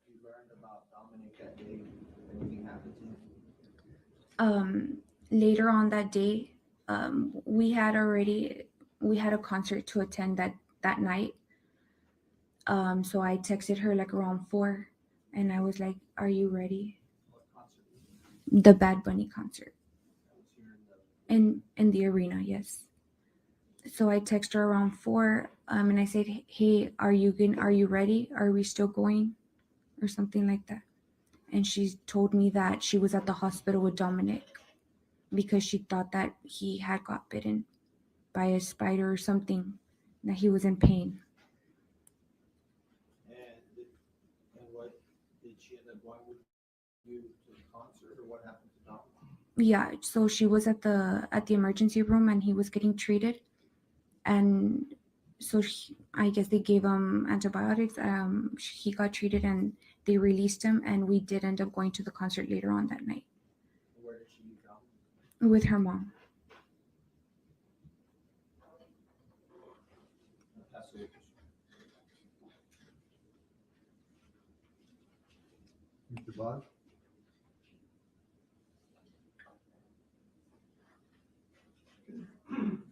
you learned about Dominic that day? Anything happened to him? Later on that day, we had a concert to attend that night. So I texted her like around 4, and I was like, "Are you ready?" What concert was it? The Bad Bunny concert That was here in the. in the arena, yes. So I texted her around 4, and I said, "Hey, are you ready? Are we still going?" Or something like that. And she told me that she was at the hospital with Dominic because she thought that he had got bitten by a spider or something, that he was in pain. And what did she end up going with you to the concert, or what happened to Dominic? Yeah, so she was at the emergency room and he was getting treated, and so I guess they gave him antibiotics. He got treated and they released him, and we did end up going to the concert later on that night Where did she leave Dominic? with her mom. Pass it over. Mr. Bosch?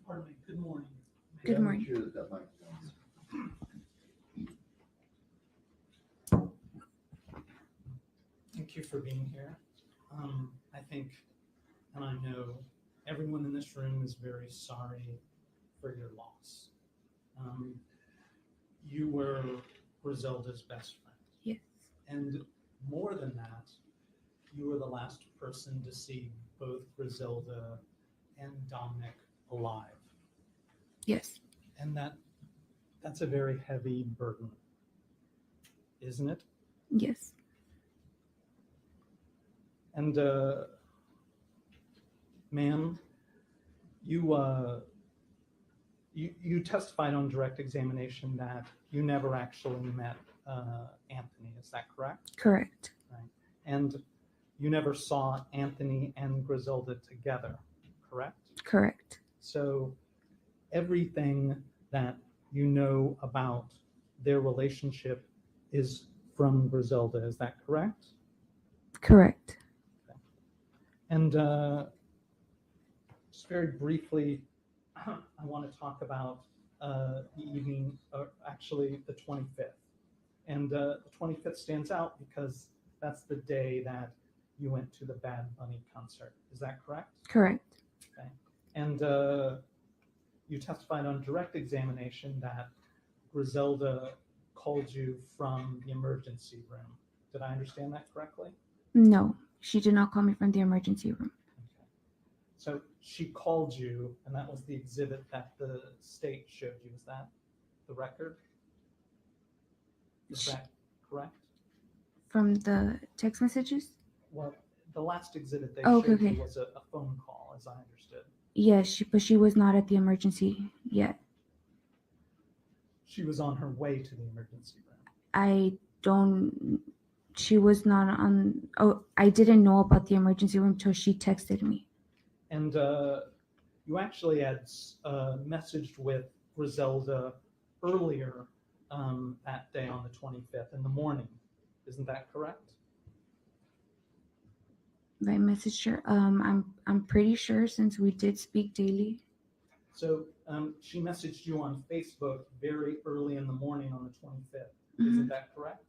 Pardon me, good morning. Good Yeah, make morning. sure that microphone's- Thank you for being here. I think, and I know everyone in this room is very sorry for your loss. You were Grizelda's best friend. Yes. And more than that, you were the last person to see both Grizelda and Dominic alive. Yes. And that's a very heavy burden, isn't it? Yes. And ma'am, you testified on direct examination that you never actually met Anthony. Is that correct? Correct. Right. And you never saw Anthony and Grizelda together, correct? Correct. So everything that you know about their relationship is from Grizelda. Is that correct? Correct. And just very briefly, I want to talk about the evening, or actually the 25th. And the 25th stands out because that's the day that you went to the Bad Bunny concert. Is that correct? Correct. Okay. And you testified on direct examination that Grizelda called you from the emergency room. Did I understand that correctly? No, she did not call me from the emergency room. Okay. So she called you, and that was the exhibit that the state showed you. Is that the record? Is that correct? From the text messages? Well, the last exhibit they Oh, showed okay. you was a phone call, as I understood. Yes, but she was not at the emergency yet. She was on her way to the emergency room. She was not on. Oh, I didn't know about the emergency room until she texted me. And you actually had messaged with Grizelda earlier that day on the 25th in the morning. Isn't that correct? I messaged her. I'm pretty sure, since we did speak daily. So she messaged you on Facebook very early in the morning on the 25th. Mhm. Isn't that correct?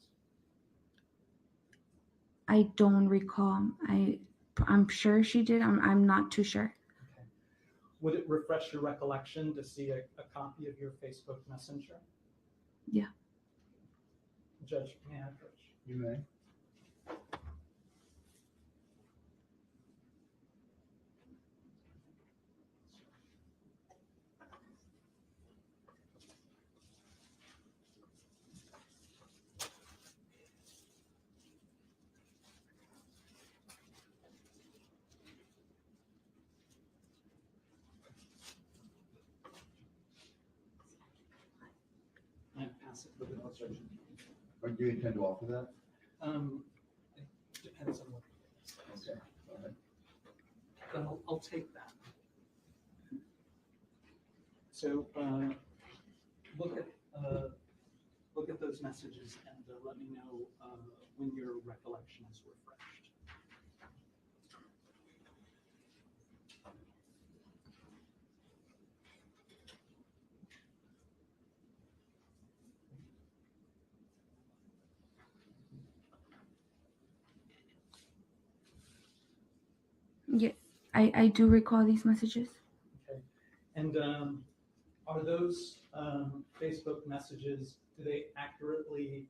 I don't recall. I'm sure she did. I'm not too sure. Okay. Would it refresh your recollection to see a copy of your Facebook Messenger? Yeah. Judge, may I approach? You may. I pass it for the observation. Or do you intend to offer that? It depends on what it is. Okay. All right. But I'll take that. So, look at those messages and let me know when your recollection is refreshed. Yeah, I do recall these messages. Okay. And are those Facebook messages, do they accurately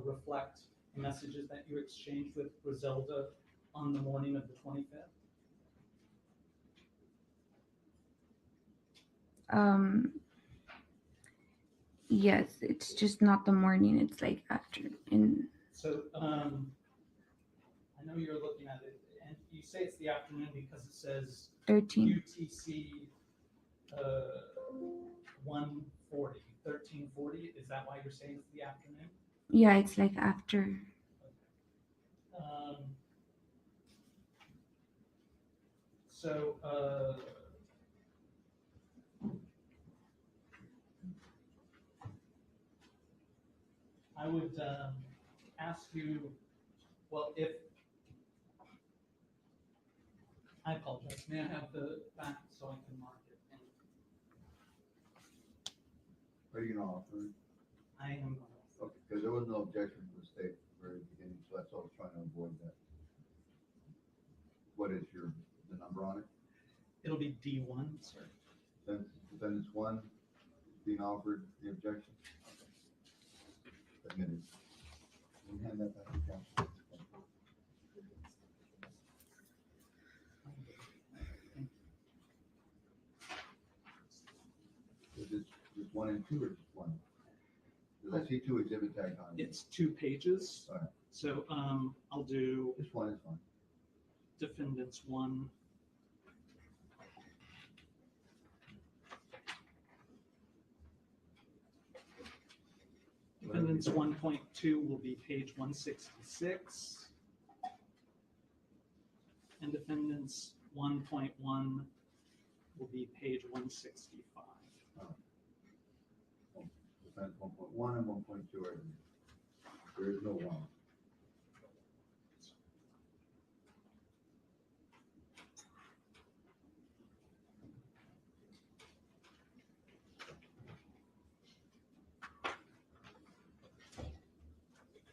reflect the messages that you exchanged with Grizelda on the morning of the 25th? Yes, it's just not the morning, it's like after. And So I know you're looking at it, and you say it's the afternoon because it says 13. UTC 1:40, 13:40. Is that why you're saying it's the afternoon? Yeah, it's like after. Um, so I would ask you, well, if I apologize, may I have the back so I can mark it? And Are you gonna offer it? I am going Okay, because there was no objection from the state at the very beginning, so that's all I was trying to avoid that. What is the number on it? it'll be D1, sir. Defendants one, being offered the objection. Admitted. Can you hand that back to counsel? Is it just one and two or just one? Because I see two exhibit tags on it. It's 2 pages. All right. So I'll do Just one is fine. defendants 1. Defendants 1.2 will be page 166. And defendants 1.1 will be page 165. Defendants 1.1 and 1.2 are, there is no one.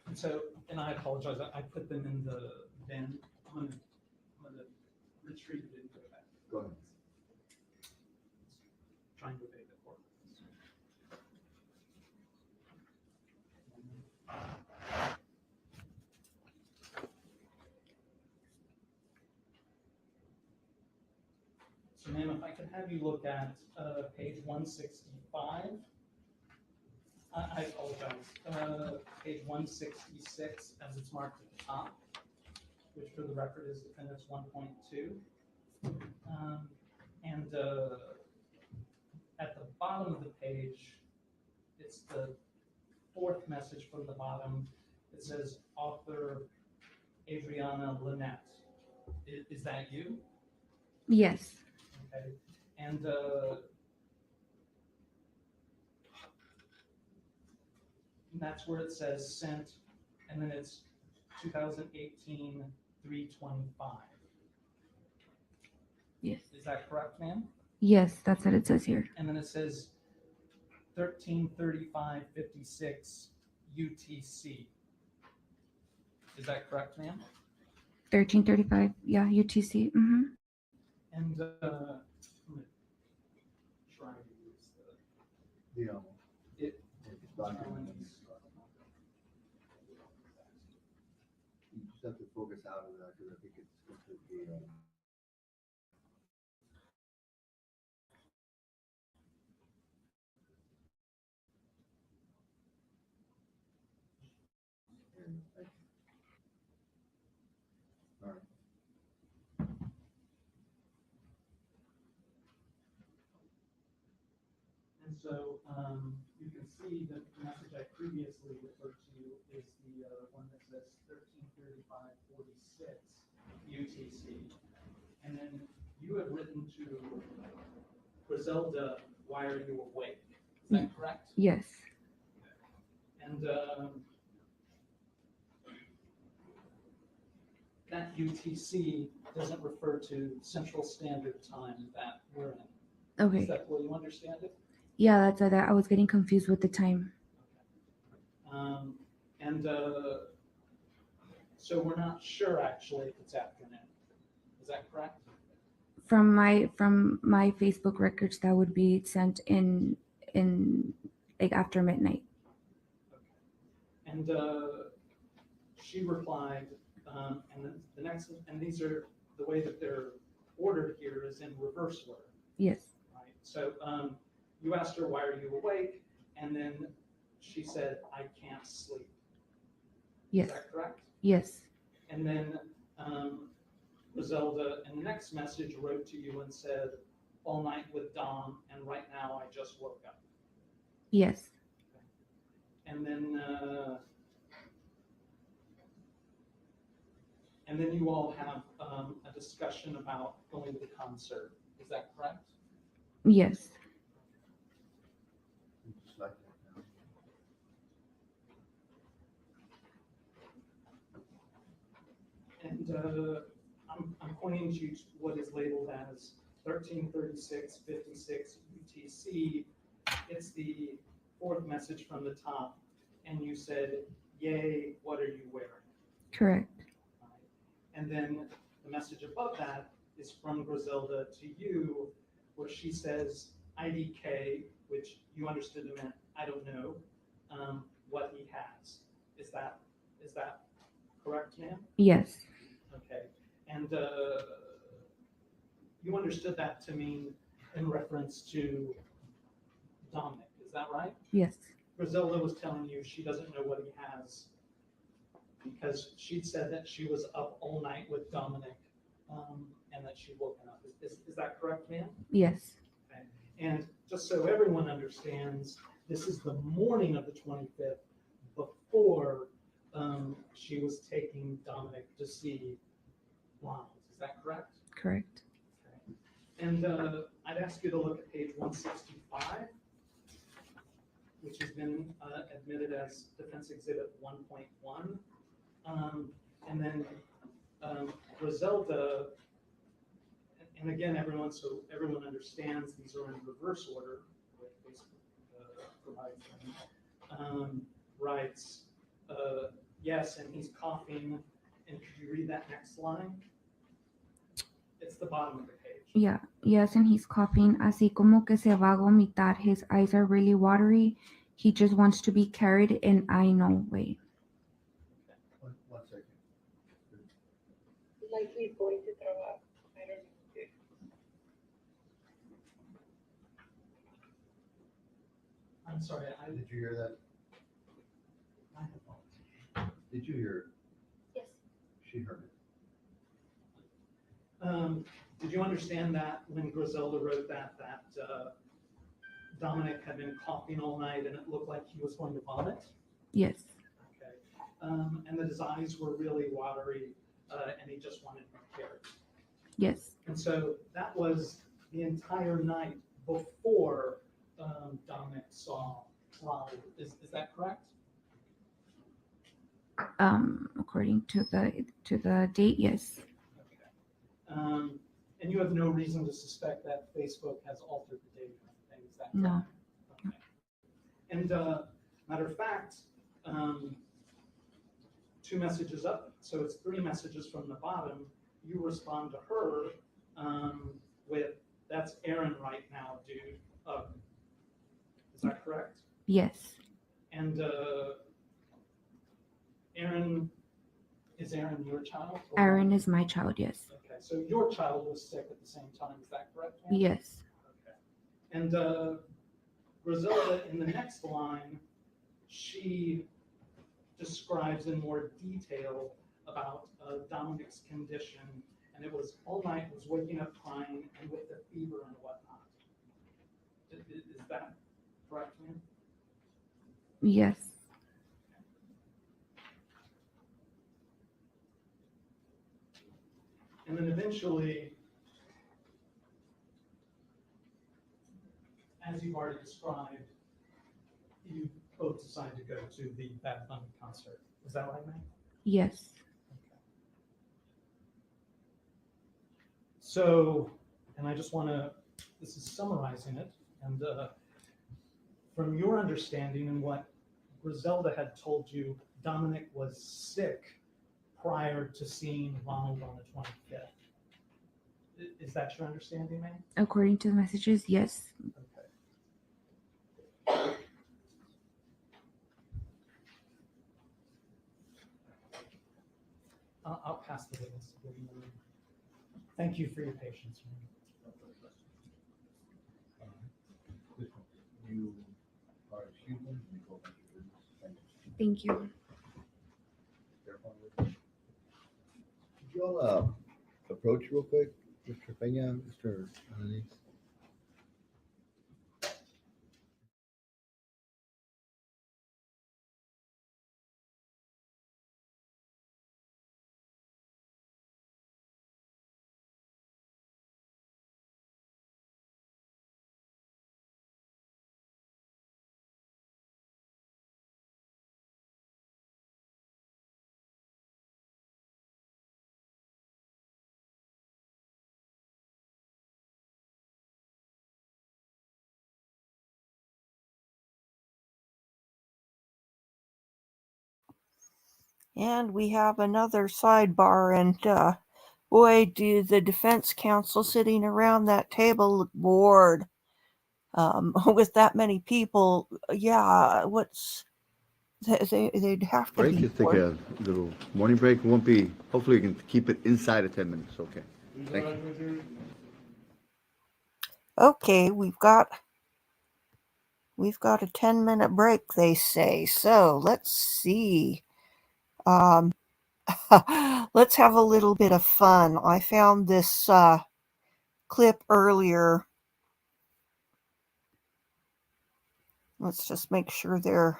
And so, and I apologize, I put them in the bin. I'm gonna retrieve it and go back. Go ahead. Trying to obey the court. So ma'am, if I could have you look at page 165. I apologize, page 166 as it's marked at the top, which for the record is defendants 1.2. And at the bottom of the page, it's the 4th message from the bottom. It says author Adriana Lynette. Is that you? Yes. Okay. And that's where it says sent, and then it's 2018 325. Yes. Is that correct, ma'am? Yes, that's what it says here. And then it says 133556 UTC. Is that correct, ma'am? 1335. Yeah, UTC. Mm-hmm. And I'm gonna try to use You know, it. document. You just have to focus out of that because I think it's completely. All right. And so you can see that the message I previously referred to is the one that says UTC. And then you have written to Grizelda, why are you awake? Is that correct? Yes. And that UTC doesn't refer to Central Standard Time that we're in. Is Okay. that the way you understand it? Yeah, that's that. I was getting confused with the time. And so we're not sure actually if it's afternoon. Is that correct? From my Facebook records, that would be sent in like after midnight. And she replied, and the next, and these are the way that they're ordered here is in reverse order, Yes. right? So you asked her, why are you awake? And then she said, I can't sleep. Yes. Is that correct? Yes. And then Grizelda, in the next message, wrote to you and said, all night with Dom, and right now I just woke up. Yes. And then you all have a discussion about going to the concert. Is that correct? Yes. Just like that now. And I'm pointing to what is labeled as 133656 UTC. It's the fourth message from the top, and you said, yay, what are you wearing? Correct. And then the message above that is from Grizelda to you, where she says IDK, which you understood it meant I don't know what he has. Is that correct, ma'am? Yes. Okay. And you understood that to mean in reference to Dominic. Is that right? Yes. Grizelda was telling you she doesn't know what he has because she'd said that she was up all night with Dominic and that she'd woken up. Is that correct, ma'am? Yes. Okay. And just so everyone understands, this is the morning of the 25th before she was taking Dominic to see Ronald. Is that correct? Correct. Okay. And I'd ask you to look at page 165, which has been admitted as Defense Exhibit 1.1. And then Grizelda, and again, everyone understands these are in reverse order, like Facebook provides, writes, yes, and he's coughing. And could you read that next line? It's the bottom of the page. Yeah. Yes, and he's coughing. Así como que se va a vomitar. His eyes are really watery. He just wants to be carried in I know way. One second. Like he's going to throw up. I don't know. I'm sorry, Did you hear that? Did you hear it? Yes. She heard it. Did you understand that when Grizelda wrote that Dominic had been coughing all night and it looked like he was going to vomit? Yes. Okay. And that his eyes were really watery and he just wanted to be carried. Yes. And so that was the entire night before Dominic saw Ronald. Is that correct? According to the date, yes. Okay. And you have no reason to suspect that Facebook has altered the date or anything, is that correct? No. Okay. And matter of fact, 2 messages up, so it's 3 messages from the bottom. You respond to her with, that's Aaron right now, dude. Is that correct? Yes. And is Aaron your child? or- Aaron is my child, yes. Okay, so your child was sick at the same time, is that correct? Aaron? Yes. Okay. And Grizelda, in the next line, she describes in more detail about Dominic's condition, and it was all night, was waking up crying and with the fever and whatnot. Is that correct, ma'am? Yes. And then eventually, as you've already described, you both decided to go to the Bad Bunny concert. Is that right, man? Yes. So, and I just want to, this is summarizing it, and from your understanding and what Grizelda had told you, Dominic was sick prior to seeing Ronald on the 25th. Is that your understanding, man? According to the messages, yes. Okay. I'll pass the witness. Thank you for your patience, man. You are excused. You go back to business. Thank you. Could you all approach real quick, Mr. Peña, Mr. Hernandez? And we have another sidebar, and boy, do the defense counsel sitting around that table look bored. With that many people, yeah, they'd have to Break, be let's take bored. a little morning break. It won't be, hopefully we can keep it inside of 10 minutes, okay? Thank you. Okay, we've got a 10-minute break, they say. So let's see. Let's have a little bit of fun. I found this clip earlier. Let's just make sure they're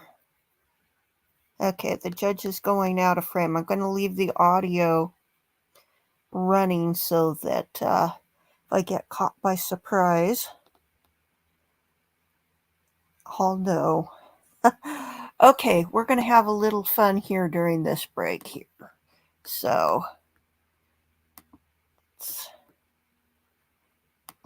okay. The judge is going out of frame. I'm going to leave the audio running so that if I get caught by surprise, I'll know. Okay, we're going to have a little fun here during this break here. So,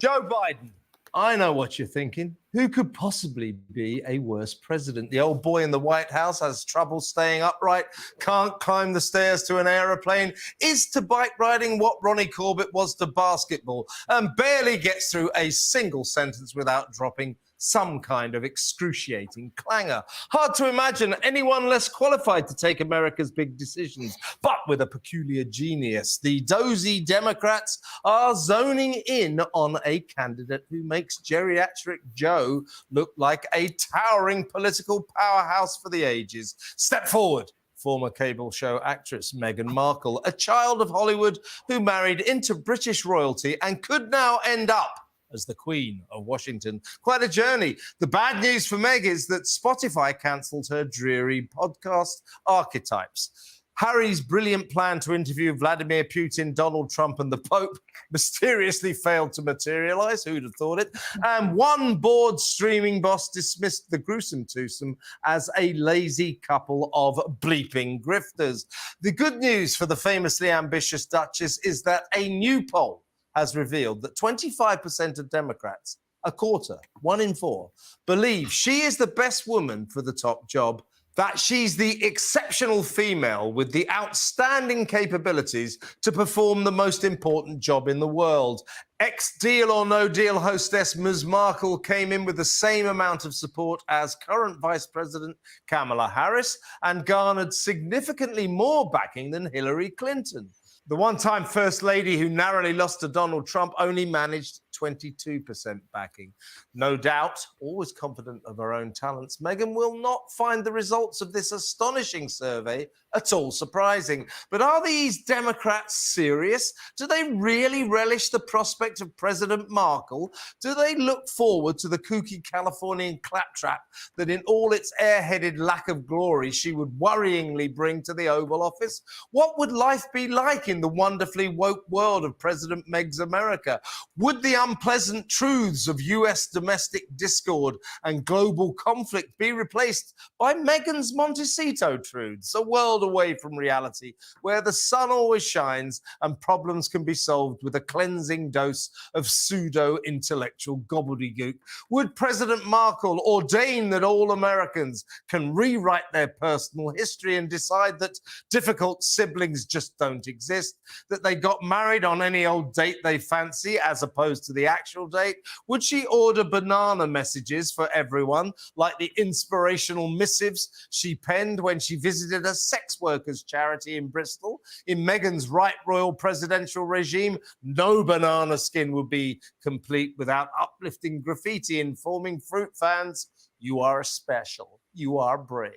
Joe Biden, I know what you're thinking. Who could possibly be a worse president? The old boy in the White House has trouble staying upright, can't climb the stairs to an aeroplane, is to bike riding what Ronnie Corbett was to basketball, and barely gets through a single sentence without dropping some kind of excruciating clangor. Hard to imagine anyone less qualified to take America's big decisions, but with a peculiar genius. The dozy Democrats are zoning in on a candidate who makes geriatric Joe look like a towering political powerhouse for the ages. Step forward. Former cable show actress Meghan Markle, a child of Hollywood who married into British royalty and could now end up as the Queen of Washington. Quite a journey. The bad news for Meg is that Spotify cancelled her dreary podcast, Archetypes. Harry's brilliant plan to interview Vladimir Putin, Donald Trump, and the Pope mysteriously failed to materialize. Who'd have thought it? And one bored streaming boss dismissed the gruesome twosome as a lazy couple of bleeping grifters. The good news for the famously ambitious Duchess is that a new poll has revealed that 25% of Democrats, a quarter, 1 in 4, believe she is the best woman for the top job, that she's the exceptional female with the outstanding capabilities to perform the most important job in the world. Ex-Deal or No Deal hostess Ms. Markle came in with the same amount of support as current Vice President Kamala Harris and garnered significantly more backing than Hillary Clinton. The one-time First Lady who narrowly lost to Donald Trump only managed 22% backing. No doubt, always confident of her own talents, Meghan will not find the results of this astonishing survey at all surprising. But are these Democrats serious? Do they really relish the prospect of President Markle? Do they look forward to the kooky Californian claptrap that in all its airheaded lack of glory she would worryingly bring to the Oval Office? What would life be like in the wonderfully woke world of President Meg's America? Would the unpleasant truths of US domestic discord and global conflict be replaced by Meghan's Montecito truths, a world away from reality, where the sun always shines and problems can be solved with a cleansing dose of pseudo-intellectual gobbledygook? Would President Markle ordain that all Americans can rewrite their personal history and decide that difficult siblings just don't exist, that they got married on any old date they fancy as opposed to the actual date? Would she order banana messages for everyone, like the inspirational missives she penned when she visited a sex workers charity in Bristol? In Meghan's right royal presidential regime, no banana skin would be complete without uplifting graffiti informing fruit fans, you are special, you are brave,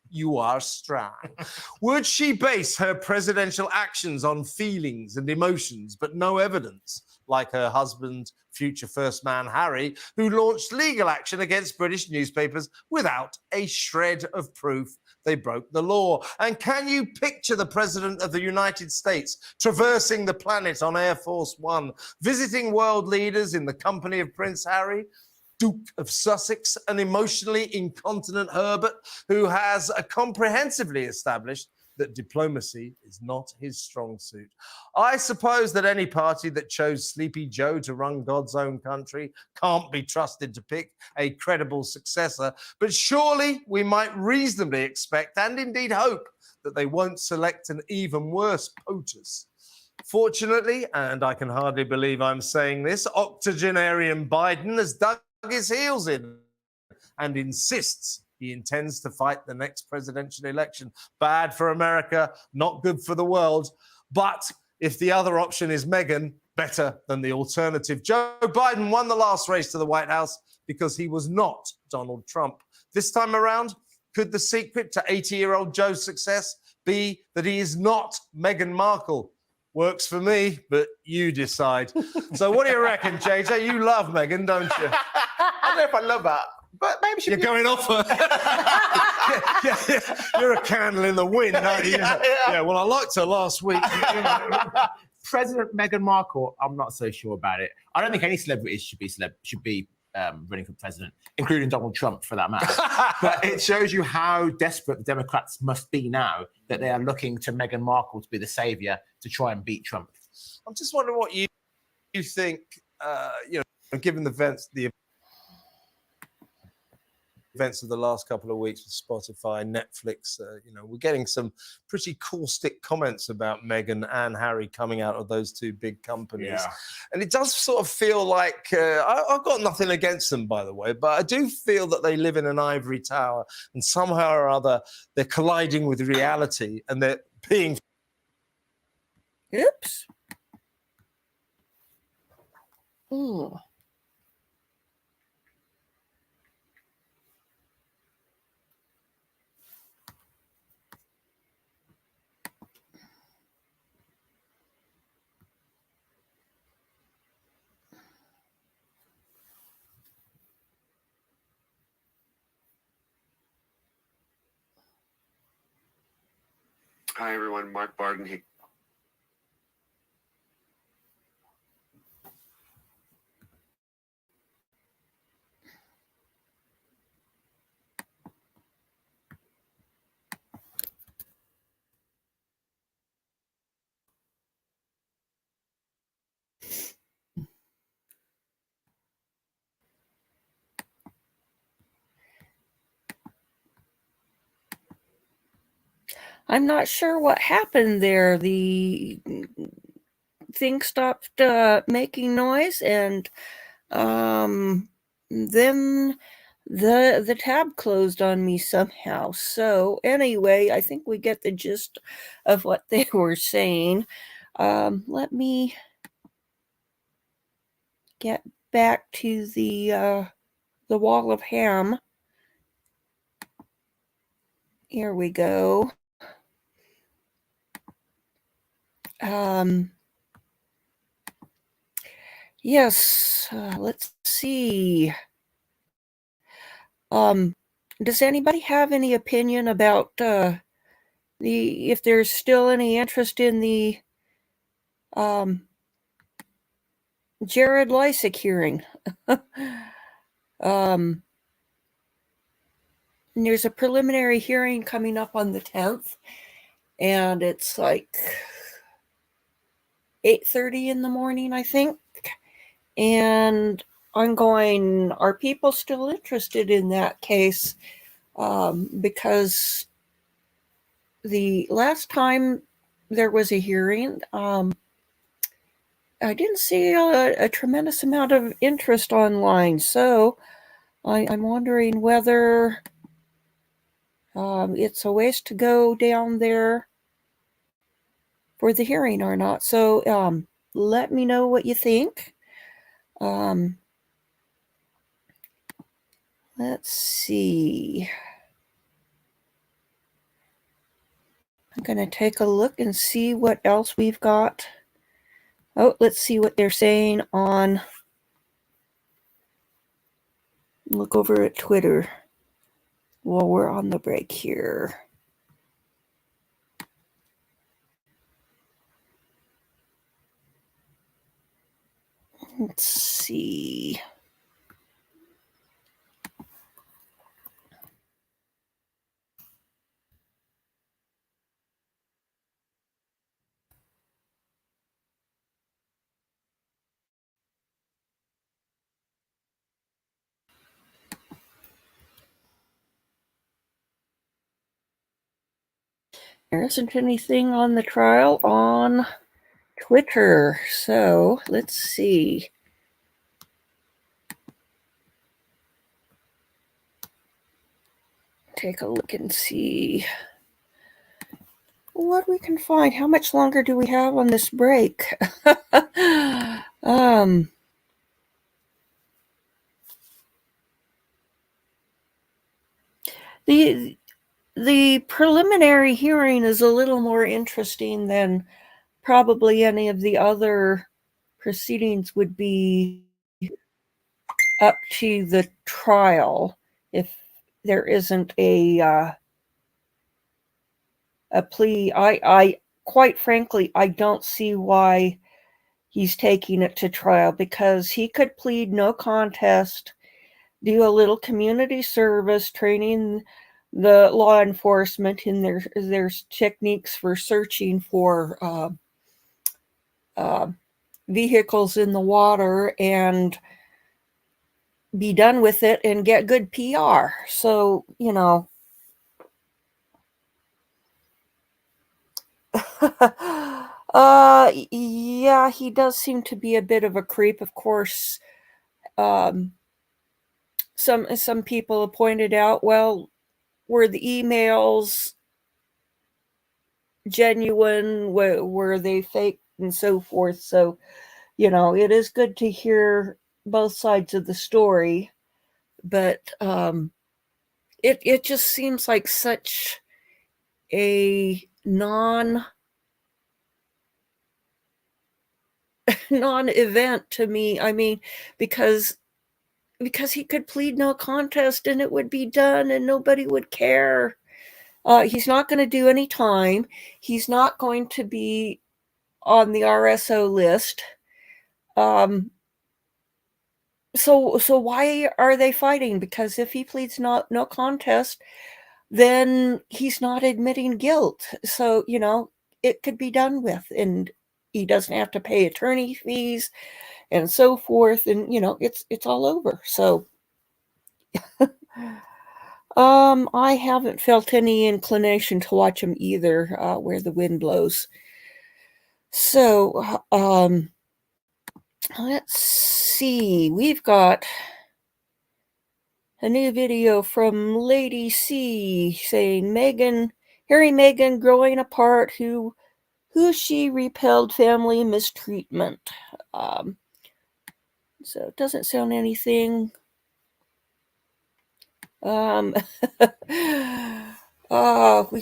you are strong. Would she base her presidential actions on feelings and emotions, but no evidence, like her husband, future First Man Harry, who launched legal action against British newspapers without a shred of proof they broke the law? And can you picture the President of the United States traversing the planet on Air Force One, visiting world leaders in the company of Prince Harry, Duke of Sussex, an emotionally incontinent Herbert who has comprehensively established that diplomacy is not his strong suit? I suppose that any party that chose Sleepy Joe to run God's own country can't be trusted to pick a credible successor, but surely we might reasonably expect and indeed hope that they won't select an even worse POTUS. Fortunately, and I can hardly believe I'm saying this, octogenarian Biden has dug his heels in and insists he intends to fight the next presidential election. Bad for America, not good for the world. But if the other option is Meghan, better than the alternative. Joe Biden won the last race to the White House because he was not Donald Trump. This time around, could the secret to 80-year-old Joe's success be that he is not Meghan Markle? Works for me, but you decide. So what do you reckon, JJ? You love Meghan, don't you? I don't know if I love that, but maybe she. You're going off her. Yeah. You're a candle in the wind, aren't you? Yeah, well, I liked her last week. President Meghan Markle, I'm not so sure about it. I don't think any celebrities should be running for president, including Donald Trump, for that matter. But it shows you how desperate the Democrats must be now that they are looking to Meghan Markle to be the savior to try and beat Trump. I'm just wondering what you think. Given the events of the last couple of weeks with Spotify, Netflix, we're getting some pretty caustic comments about Meghan and Harry coming out of those two big companies. Yeah. And it does sort of feel like, I've got nothing against them, by the way, but I do feel that they live in an ivory tower and somehow or other they're colliding with reality and they're being... Oops. Ooh. Hi, everyone. Mark Barden here. I'm not sure what happened there. The thing stopped making noise, and then the tab closed on me somehow. So anyway, I think we get the gist of what they were saying. Let me get back to the wall of ham. Here we go. Yes, let's see. Does anybody have any opinion about if there's still any interest in the Jared Lysick hearing? There's a preliminary hearing coming up on the 10th, and it's like 8:30 in the morning, I think. And I'm going, are people still interested in that case? Because the last time there was a hearing, I didn't see a tremendous amount of interest online. So I'm wondering whether it's a ways to go down there for the hearing or not. So let me know what you think. Let's see. I'm going to take a look and see what else we've got. Oh, let's see what they're saying on. Look over at Twitter while we're on the break here. Let's see. There isn't anything on the trial on Twitter, so let's see. Take a look and see what we can find. How much longer do we have on this break? The preliminary hearing is a little more interesting than probably any of the other proceedings would be up to the trial if there isn't a plea. I quite frankly, I don't see why he's taking it to trial, because he could plead no contest, do a little community service, training the law enforcement in their techniques for searching for vehicles in the water, and be done with it and get good PR. So, yeah, he does seem to be a bit of a creep. Of course, some people have pointed out, well, were the emails genuine? Were they fake, and so forth? So, it is good to hear both sides of the story, but it just seems like such a non-event to me. I mean, because he could plead no contest and it would be done and nobody would care. He's not going to do any time. He's not going to be on the RSO list. So why are they fighting? Because if he pleads no contest, then he's not admitting guilt. So, it could be done with, and he doesn't have to pay attorney fees and so forth. And, it's all over. So, I haven't felt any inclination to watch him either, where the wind blows. So, let's see. We've got a new video from Lady C saying hearing Megan growing apart who she repelled family mistreatment. So it doesn't sound anything. We've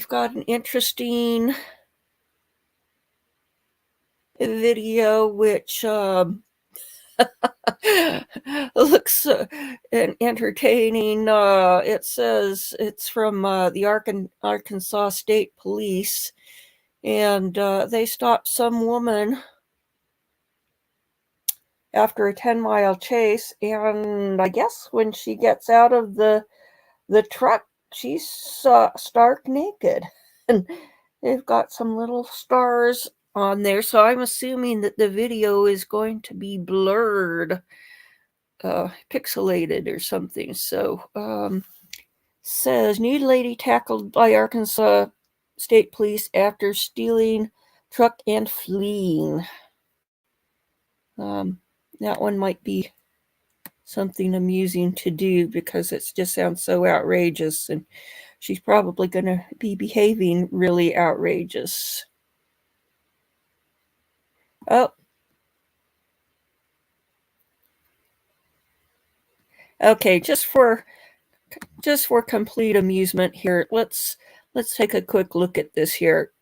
got an interesting video which looks entertaining. It says it's from the Arkansas State Police, and they stopped some woman after a 10-mile chase, and I guess when she gets out of the truck, she's stark naked, and they've got some little stars on there, so I'm assuming that the video is going to be blurred, pixelated or something. So says nude lady tackled by Arkansas State Police after stealing truck and fleeing. That one might be something amusing to do because it just sounds so outrageous, and she's probably going to be behaving really outrageous. Oh. Okay, just for complete amusement here, let's take a quick look at this here.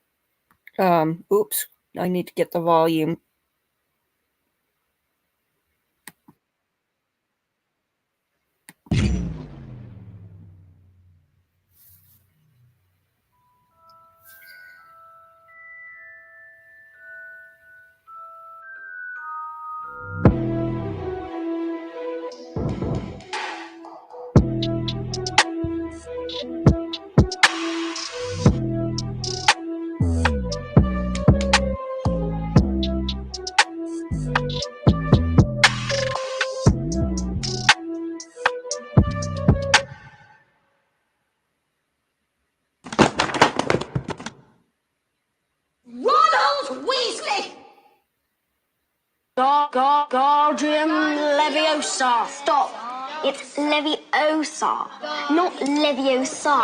Oops, I need to get the volume. Ronald Weasley! Guardian Leviosa. Stop. It's Leviosa, not Leviosa.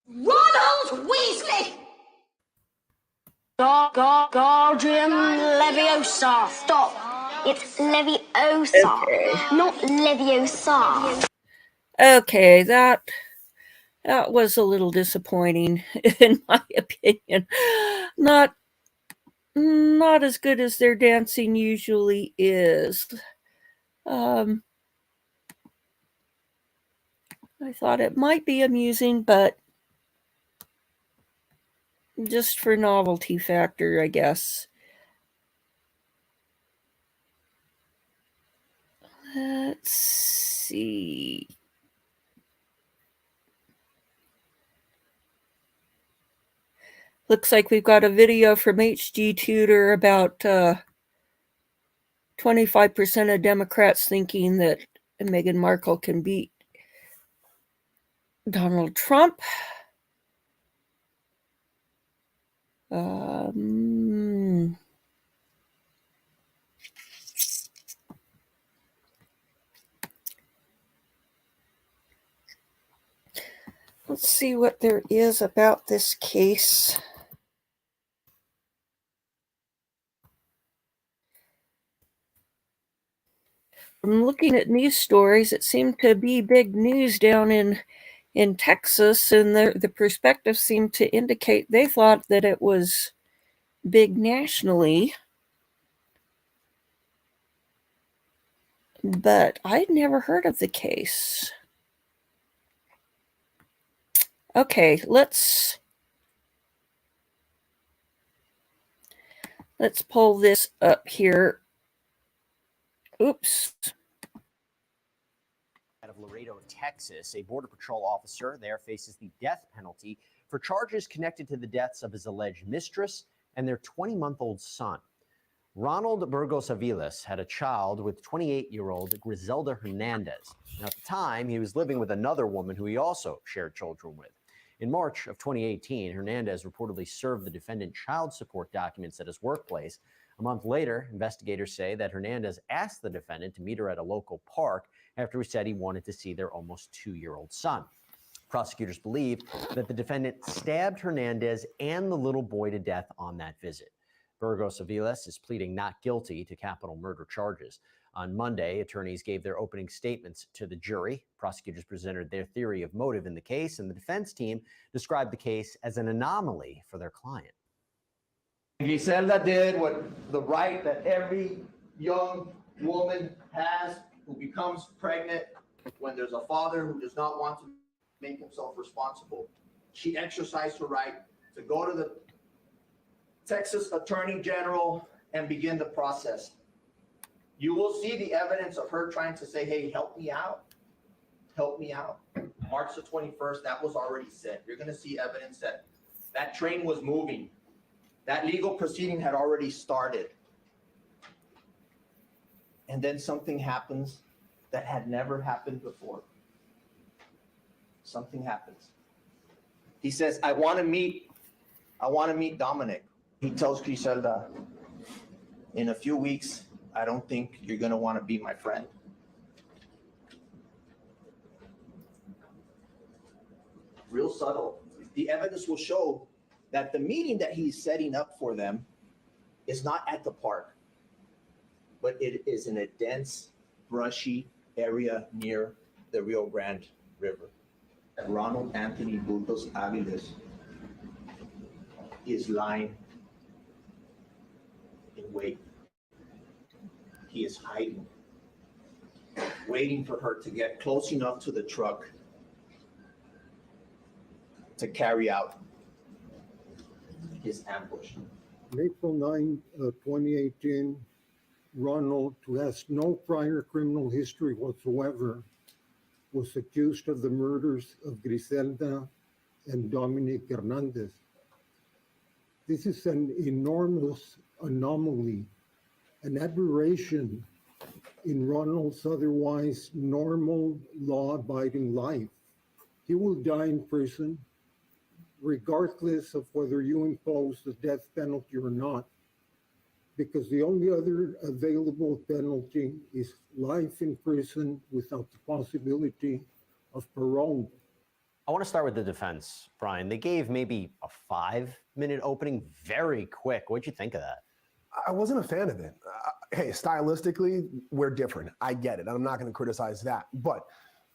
Ronald Weasley! Guardian Leviosa. Stop. It's Leviosa, not Leviosa. Okay, that was a little disappointing in my opinion. Not as good as their dancing usually is. I thought it might be amusing, but just for novelty factor, I guess. Let's see. Looks like we've got a video from HG Tutor about 25% of Democrats thinking that Meghan Markle can beat Donald Trump. Let's see what there is about this case. From looking at news stories, it seemed to be big news down in Texas, and the perspective seemed to indicate they thought that it was big nationally. But I'd never heard of the case. Okay, let's pull this up here. Oops. of Laredo, Texas. A Border Patrol officer there faces the death penalty for charges connected to the deaths of his alleged mistress and their 20-month-old son. Ronald Burgos-Aviles had a child with 28-year-old Grizelda Hernandez. Now, at the time, he was living with another woman who he also shared children with. In March of 2018, Hernandez reportedly served the defendant child support documents at his workplace. A month later, investigators say that Hernandez asked the defendant to meet her at a local park after he said he wanted to see their almost 2-year-old son. Prosecutors believe that the defendant stabbed Hernandez and the little boy to death on that visit. Burgos-Aviles is pleading not guilty to capital murder charges. On Monday, attorneys gave their opening statements to the jury. Prosecutors presented their theory of motive in the case, and the defense team described the case as an anomaly for their client. Grizelda did what the right that every young woman has who becomes pregnant when there's a father who does not want to make himself responsible. She exercised her right to go to the Texas Attorney General and begin the process. You will see the evidence of her trying to say, hey, help me out. Help me out. March the 21st, that was already said. You're going to see evidence that that train was moving. That legal proceeding had already started. And then something happens that had never happened before. Something happens. He says, I want to meet Dominic. He tells Grizelda, in a few weeks, I don't think you're going to want to be my friend. Real subtle. The evidence will show that the meeting that he's setting up for them is not at the park, but it is in a dense, brushy area near the Rio Grande River. Ronald Anthony Bugos-Aviles is lying in wait. He is hiding, waiting for her to get close enough to the truck to carry out his ambush. April 9, 2018, Ronald, who has no prior criminal history whatsoever, was accused of the murders of Grizelda and Dominic Hernandez. This is an enormous anomaly, an aberration in Ronald's otherwise normal, law-abiding life. He will die in prison, regardless of whether you impose the death penalty or not, because the only other available penalty is life in prison without the possibility of parole. I want to start with the defense, Brian. They gave maybe a 5-minute opening, very quick. What'd you think of that? I wasn't a fan of it. Hey, stylistically, we're different. I get it. I'm not going to criticize that. But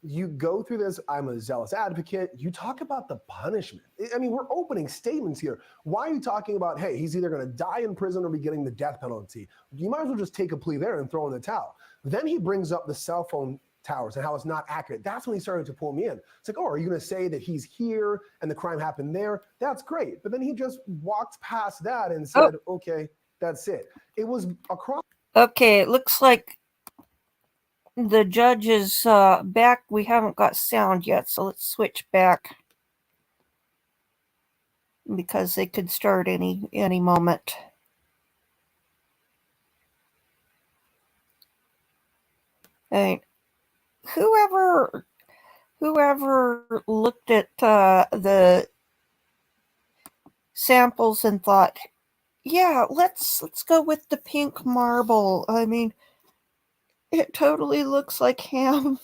you go through this, I'm a zealous advocate. You talk about the punishment. I mean, we're opening statements here. Why are you talking about, hey, he's either going to die in prison or be getting the death penalty? You might as well just take a plea there and throw in the towel. Then he brings up the cell phone towers and how it's not accurate. That's when he started to pull me in. It's like, oh, are you going to say that he's here and the crime happened there? That's great. But then he just walked past that and said, okay, that's it. It was across. Okay, it looks like the judge is back. We haven't got sound yet, so let's switch back because they could start any moment. And whoever looked at the samples and thought, yeah, let's go with the pink marble. I mean, it totally looks like ham.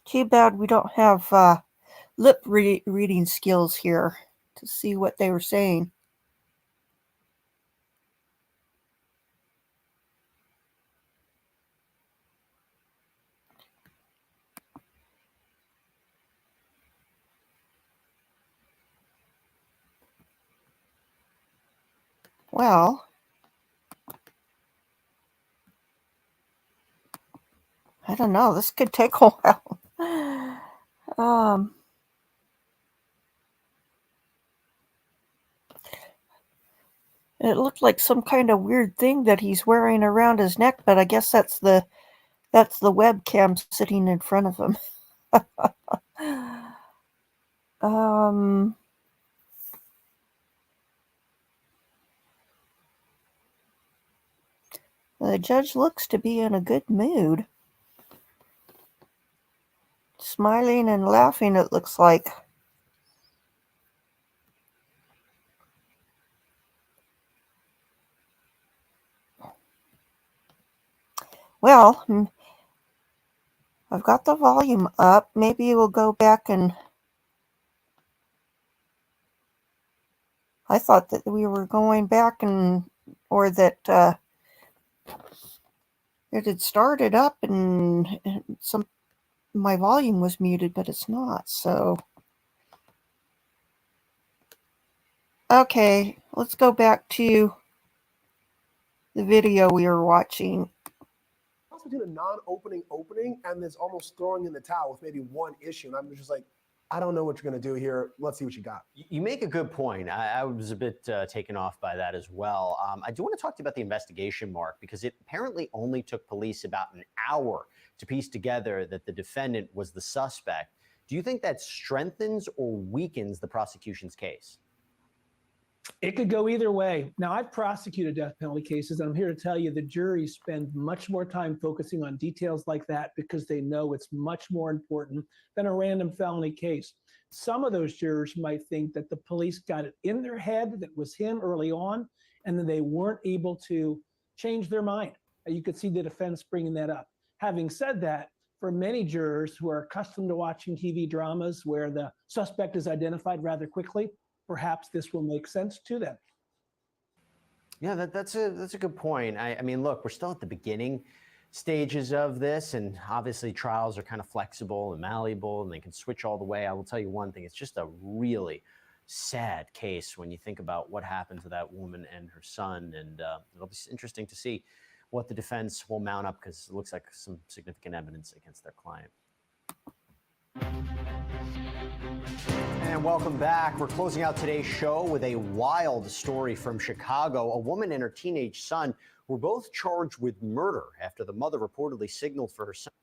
Too bad we don't have lip reading skills here to see what they were saying. Well, I don't know. This could take a while. It looked like some kind of weird thing that he's wearing around his neck, but I guess that's the webcam sitting in front of him. The judge looks to be in a good mood. Smiling and laughing, it looks like. Well, I've got the volume up. Maybe we'll go back and... I thought that we were going back or that it had started up and my volume was muted, but it's not, so... Okay, let's go back to the video we were watching. Also did a non-opening opening and there's almost throwing in the towel with maybe one issue. And I'm just like, I don't know what you're going to do here. Let's see what you got. You make a good point. I was a bit taken off by that as well. I do want to talk to you about the investigation, Mark, because it apparently only took police about an hour to piece together that the defendant was the suspect. Do you think that strengthens or weakens the prosecution's case? It could go either way. Now, I've prosecuted death penalty cases, and I'm here to tell you the juries spend much more time focusing on details like that because they know it's much more important than a random felony case. Some of those jurors might think that the police got it in their head that it was him early on, and then they weren't able to change their mind. You could see the defense bringing that up. Having said that, for many jurors who are accustomed to watching TV dramas where the suspect is identified rather quickly, perhaps this will make sense to them. Yeah, that's a good point. I mean, look, we're still at the beginning stages of this, and obviously trials are kind of flexible and malleable, and they can switch all the way. I will tell you one thing, it's just a really sad case when you think about what happened to that woman and her son, and it'll be interesting to see what the defense will mount up because it looks like some significant evidence against their client. And welcome back. We're closing out today's show with a wild story from Chicago. A woman and her teenage son were both charged with murder after the mother reportedly signaled for her son.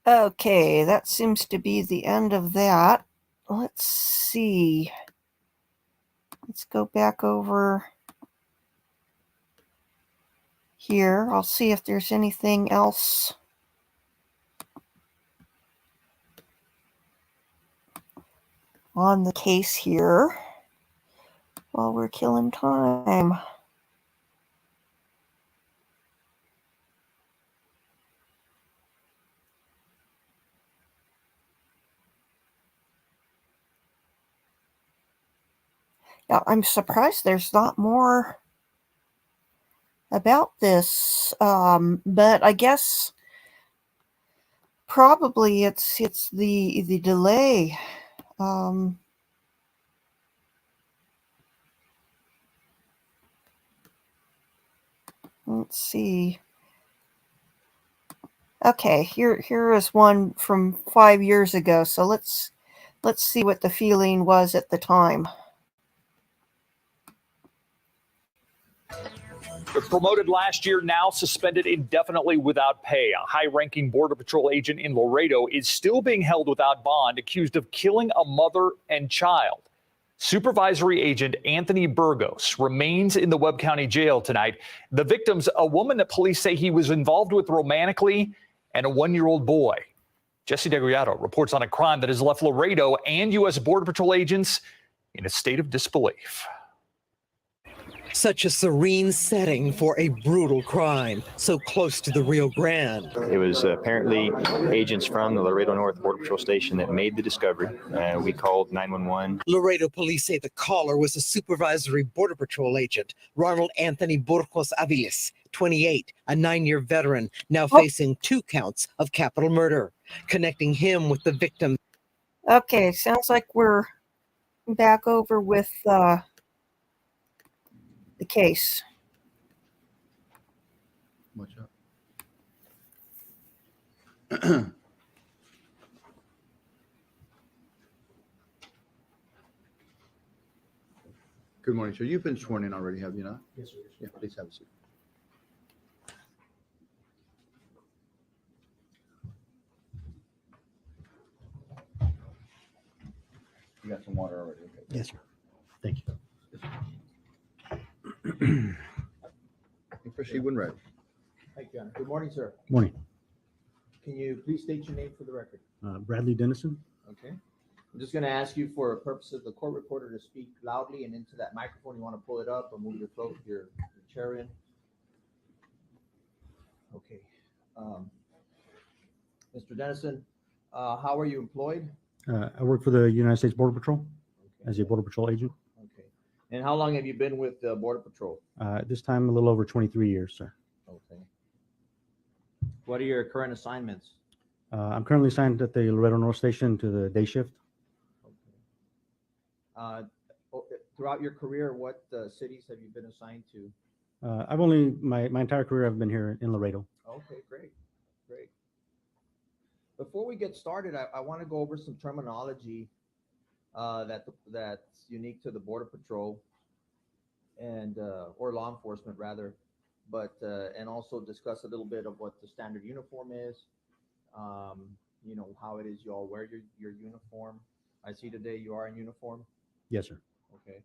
Okay, that seems to be the end of that. Let's see. Let's go back over here. I'll see if there's anything else on the case here while we're killing time. Yeah, I'm surprised there's not more about this, but I guess probably it's the delay. Let's see. Okay, here is one from 5 years ago. So let's see what the feeling was at the time. Promoted last year, now suspended indefinitely without pay. A high-ranking Border Patrol agent in Laredo is still being held without bond, accused of killing a mother and child. Supervisory agent Anthony Burgos remains in the Webb County Jail tonight. The victim's a woman that police say he was involved with romantically and a 1-year-old boy. Jesse DeGriato reports on a crime that has left Laredo and U.S. Border Patrol agents in a state of disbelief. Such a serene setting for a brutal crime, so close to the Rio Grande. It was apparently agents from the Laredo North Border Patrol Station that made the discovery. We called 911. Laredo police say the caller was a supervisory Border Patrol agent, Ronald Anthony Burgos-Aviles, 28, a 9-year veteran, now facing 2 counts of capital murder, connecting him with the victim. Okay, sounds like we're back over with the case. Watch out. Good morning, sir. You've been sworn in already, have you not? Yes, sir. Yeah, please have a seat. You got some water already, okay? Yes, sir. Thank you. You proceed when ready. Thank you, Honor. Good morning, sir. Morning. Can you please state your name for the record? Bradley Dennison. Okay. I'm just going to ask you for purposes of the court reporter to speak loudly and into that microphone. You want to pull it up or move your chair in? Okay. Mr. Dennison, how are you employed? I work for the United States Border Patrol as a Border Patrol agent. Okay. And how long have you been with the Border Patrol? This time, a little over 23 years, sir. Okay. What are your current assignments? I'm currently assigned at the Laredo North Station to the day shift. Throughout your career, what cities have you been assigned to? I've only, my entire career, I've been here in Laredo. Okay, great, great. Before we get started, I want to go over some terminology that's unique to the Border Patrol and or law enforcement rather, but and also discuss a little bit of what the standard uniform is. You know how it is you all wear your uniform. I see today you are in uniform. Yes, sir. Okay,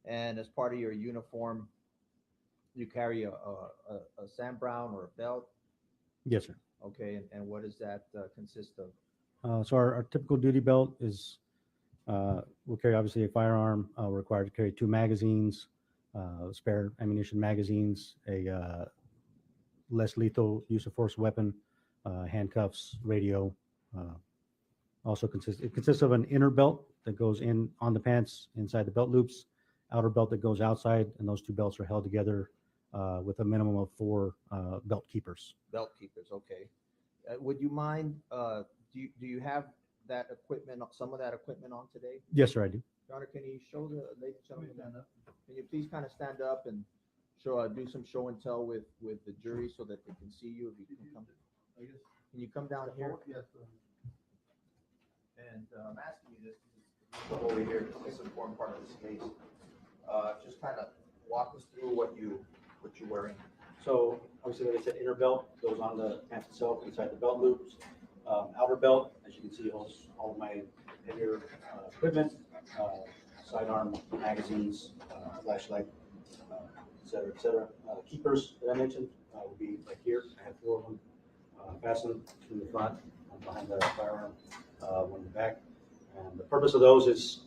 and as part of your uniform, you carry a Sam Brown or a belt. Yes, sir. Okay, and what does that consist of? So our typical duty belt is, we'll carry obviously a firearm. We're required to carry 2 magazines, spare ammunition magazines, a less lethal use of force weapon, handcuffs, radio. It consists of an inner belt that goes in on the pants inside the belt loops, outer belt that goes outside, and those 2 belts are held together with a minimum of 4 belt keepers. Belt keepers, okay. Would you mind? Do you have that equipment? Some of that equipment on today? Yes, sir, I do. Your Honor, can you show the ladies and gentlemen? Can you please kind of stand up and show do some show and tell with the jury so that they can see you? If you can come, can you come down here? Yes, And I'm asking you this because come over here. This is an important part of this case. Just kind of walk us through what you're wearing. So obviously, like I said, inner belt goes on the pants itself inside the belt loops. Outer belt, as you can see, holds all of my heavier equipment, sidearm, magazines, flashlight, et cetera, et cetera. Keepers that I mentioned will be like here. I have 4 of them fastened in the front, behind the firearm, one in the back. And the purpose of those is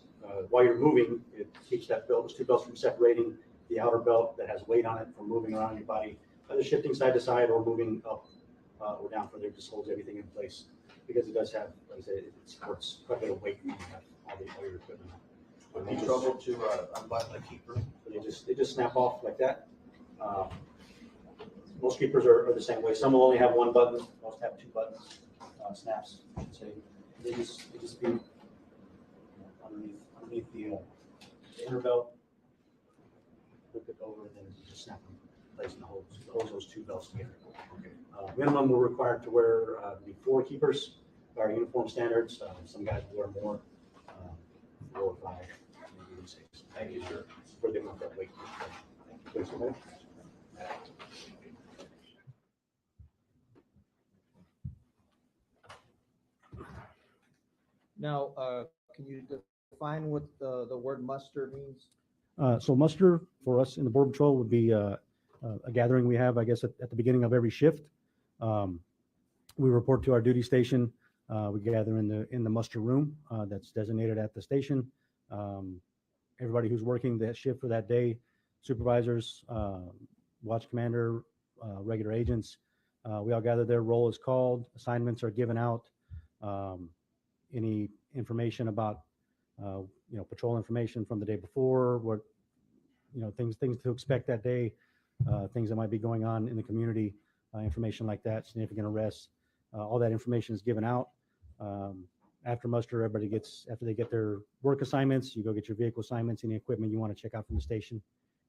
while you're moving, it keeps that belt, those 2 belts from separating the outer belt that has weight on it from moving around your body, either shifting side to side or moving up or down further. It just holds everything in place because it does have, like I said, it supports quite a bit of weight when you have all your equipment. Would it be trouble to unbutton the keeper? They just snap off like that. Most keepers are the same way. Some will only have 1 button. Most have 2 buttons. Snaps, I should say. They just be underneath the inner belt. Flip it over and then just snap them in place and holds those 2 belts together. Okay. Minimum we're required to wear be 4 keepers by our uniform standards. Some guys will wear more, 4 or 5, maybe even 6. Thank you, sir. For the amount of weight. Please, go ahead. Now, can you define what the word muster means? So muster for us in the Border Patrol would be a gathering we have, I guess, at the beginning of every shift. We report to our duty station. We gather in the muster room that's designated at the station. Everybody who's working that shift for that day, supervisors, watch commander, regular agents, we all gather there. Roll is called. Assignments are given out. Any information about patrol information from the day before, what things to expect that day, things that might be going on in the community, information like that, significant arrests, all that information is given out. After muster, everybody after they get their work assignments, you go get your vehicle assignments, any equipment you want to check out from the station,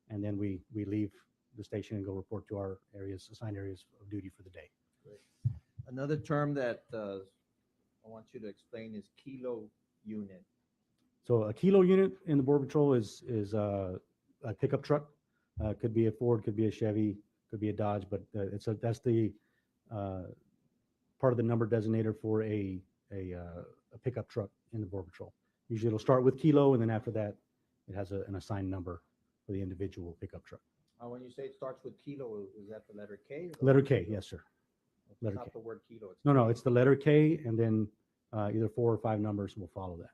and then we leave the station and go report to our assigned areas of duty for the day. Great. Another term that I want you to explain is kilo unit. So a kilo unit in the Border Patrol is a pickup truck. Could be a Ford, could be a Chevy, could be a Dodge, but that's the part of the number designator for a pickup truck in the Border Patrol. Usually it'll start with kilo, and then after that, it has an assigned number for the individual pickup truck. When you say it starts with kilo, is that the letter K? Or the Letter word K, kilo? yes, sir. It's Letter not K. the word kilo. It's No, K. it's the letter K, and then either 4 or 5 numbers will follow that.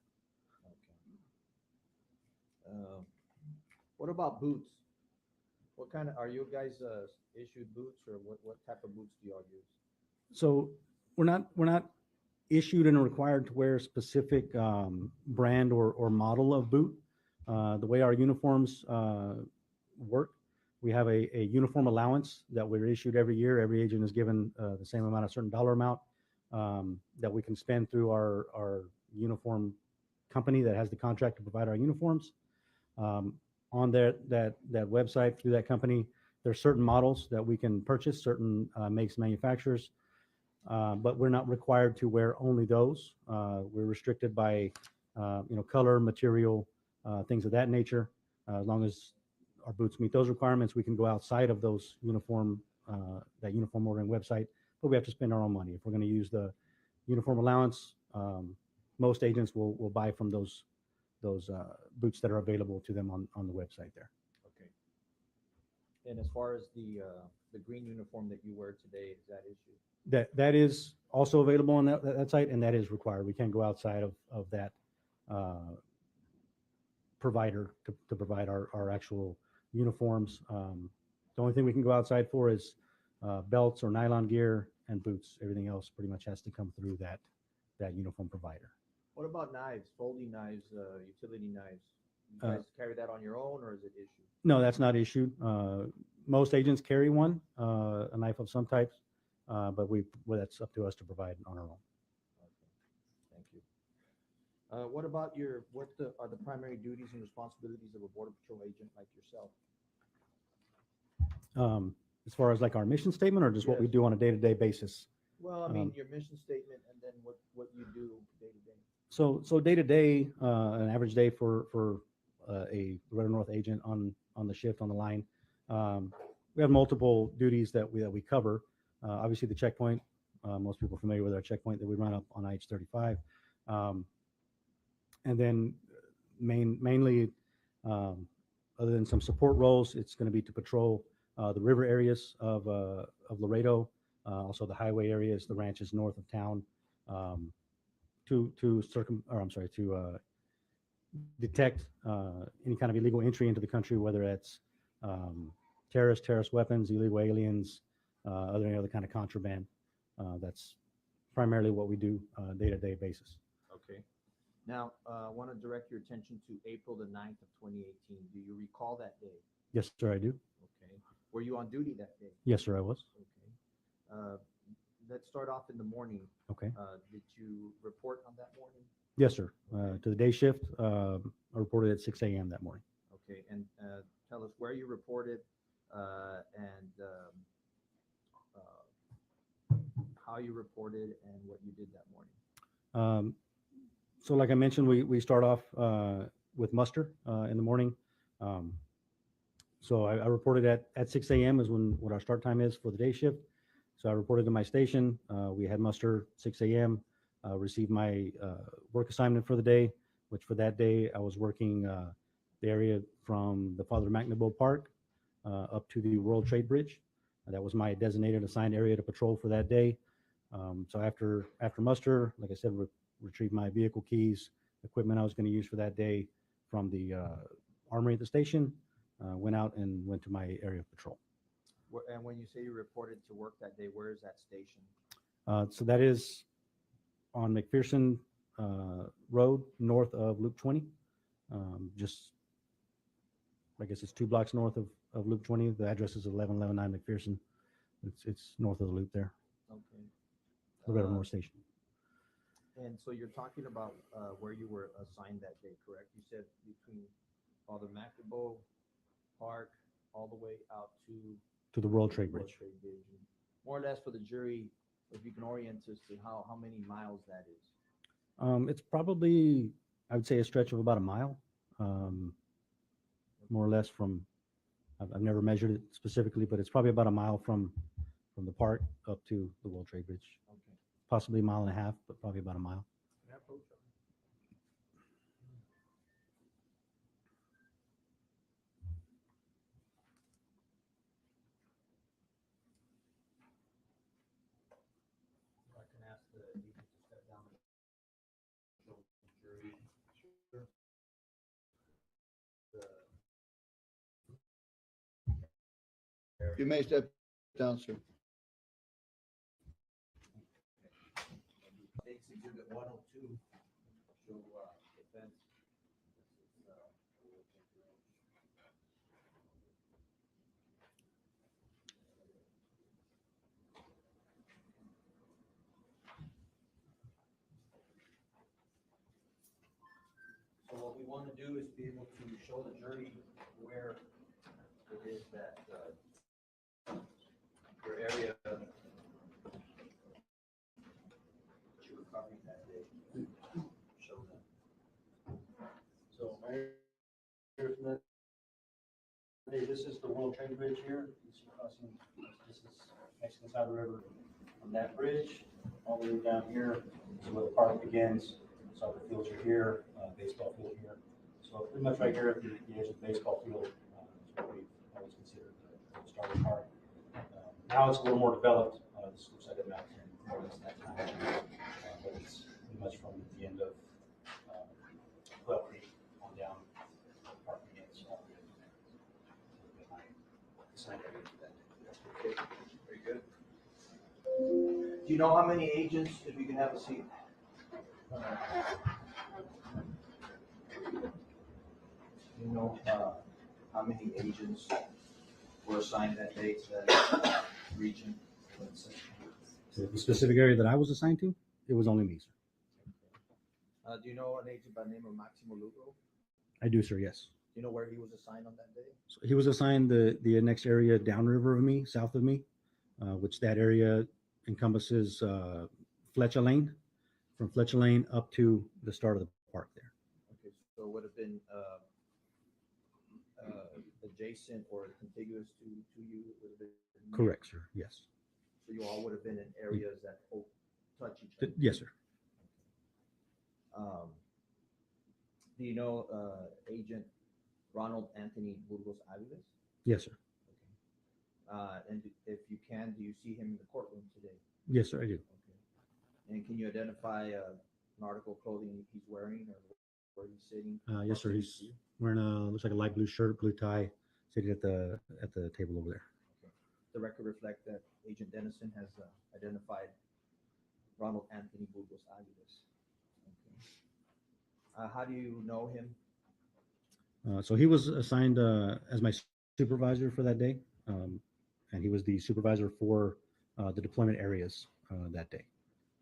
What about boots? What kind of, are you guys issued boots, or what type of boots do y'all use? So we're not issued and required to wear a specific brand or model of boot. The way our uniforms work, we have a uniform allowance that we're issued every year. Every agent is given the same amount, a certain dollar amount that we can spend through our uniform company that has the contract to provide our uniforms. On that website through that company, there's certain models that we can purchase, certain makes, manufacturers, but we're not required to wear only those. We're restricted by color, material, things of that nature. As long as our boots meet those requirements, we can go outside of those uniform ordering website, but we have to spend our own money. If we're going to use the uniform allowance, most agents will buy from those boots that are available to them on the website there. Okay. And as far as the green uniform that you wear today, is that issued? That is also available on that site, and that is required. We can't go outside of that provider to provide our actual uniforms. The only thing we can go outside for is belts or nylon gear and boots. Everything else pretty much has to come through that uniform provider. What about knives, folding knives, utility knives? You guys carry that on your own, or is it issued? No, that's not issued. Most agents carry one, a knife of some types, but that's up to us to provide on our own. Thank you. What about what are the primary duties and responsibilities of a Border Patrol agent like yourself? As far as like our mission statement, or just what we do on a day-to-day basis? Well, I mean, your mission statement, and then what you do day to day. So day to day, an average day for a Laredo North agent on the shift on the line, we have multiple duties that we cover. Obviously, the checkpoint. Most people are familiar with our checkpoint that we run up on IH-35, and then mainly, other than some support roles, it's going to be to patrol the river areas of Laredo, also the highway areas, the ranches north of town. To detect any kind of illegal entry into the country, whether it's terrorist weapons, illegal aliens, any other kind of contraband. That's primarily what we do day-to-day basis. Okay. Now, I want to direct your attention to April the 9th of 2018. Do you recall that day? Yes, sir, I do. Okay. Were you on duty that day? Yes, sir, I was. Okay. Let's start off in the morning. Okay. Did you report on that morning? Yes, sir. To the day shift, I reported at 6 a.m. that morning. Okay. And tell us where you reported and how you reported and what you did that morning. So like I mentioned, we start off with muster in the morning. So I reported at 6 a.m. is what our start time is for the day shift. So I reported to my station. We had muster 6 a.m. Received my work assignment for the day, which for that day I was working the area from the Father McNabb Park up to the World Trade Bridge. That was my designated assigned area to patrol for that day. So after muster, like I said, retrieved my vehicle keys, equipment I was going to use for that day from the armory at the station, went out and went to my area of patrol. And when you say you reported to work that day, where is that station? So that is on McPherson Road, north of Loop 20. Just, I guess it's 2 blocks north of Loop 20. The address is 1119 McPherson. It's north of the loop there. Okay. Laredo North Station. And so you're talking about where you were assigned that day, correct? You said between Father McNabb Park all the way out to the World Trade Bridge. More or less for the jury, if you can orient us to how many miles that is. It's probably, I would say, a stretch of about a mile. more or less from, I've never measured it specifically, but it's probably about a mile from the park up to the World Trade Bridge. Okay. Possibly a mile and a half, but probably about a mile. I can ask the agent to step down and show the jury. You may step down, sir. Takes exhibit 102, show defense. So what we want to do is be able to show the jury where it is that your area that you were covering that day. Show them. So this is the World Trade Bridge here. You see crossing, this is Mexican side of the river. From that bridge, all the way down here is where the park begins. Soccer fields are here, baseball field here. So pretty much right here at the edge of the baseball field is what we've always considered the start of the park. Now it's a little more developed. This looks like a mountain more or less that time. But it's pretty much from the end of Quail Creek on down. The park begins all the way to behind the side area to that. Okay, very good. Do you know how many agents, if you can have a seat? You know how many agents were assigned that day to that region? So the specific area that I was assigned to, it was only me, sir. Do you know an agent by the name of Maximo Lugo? I do, sir, yes. Do you know where he was assigned on that day? So he was assigned the next area downriver of me, south of me, which that area encompasses Fletcher Lane, from Fletcher Lane up to the start of the park there. Okay, so it would have been adjacent or contiguous to you? It would have been Correct, sir. Yes. So you all would have been in areas that touch each other? Yes, sir. Do you know Agent Ronald Anthony Burgos-Aviles? Yes, sir. And if you can, do you see him in the courtroom today? Yes, sir, I do. And can you identify an article of clothing he's wearing or where he's sitting? Yes, sir. He's wearing looks like a light blue shirt, blue tie, sitting at the table over there. Okay. The record reflect that Agent Dennison has identified Ronald Anthony Bugos-Aviles. Okay. How do you know him? So he was assigned as my supervisor for that day, and he was the supervisor for the deployment areas that day.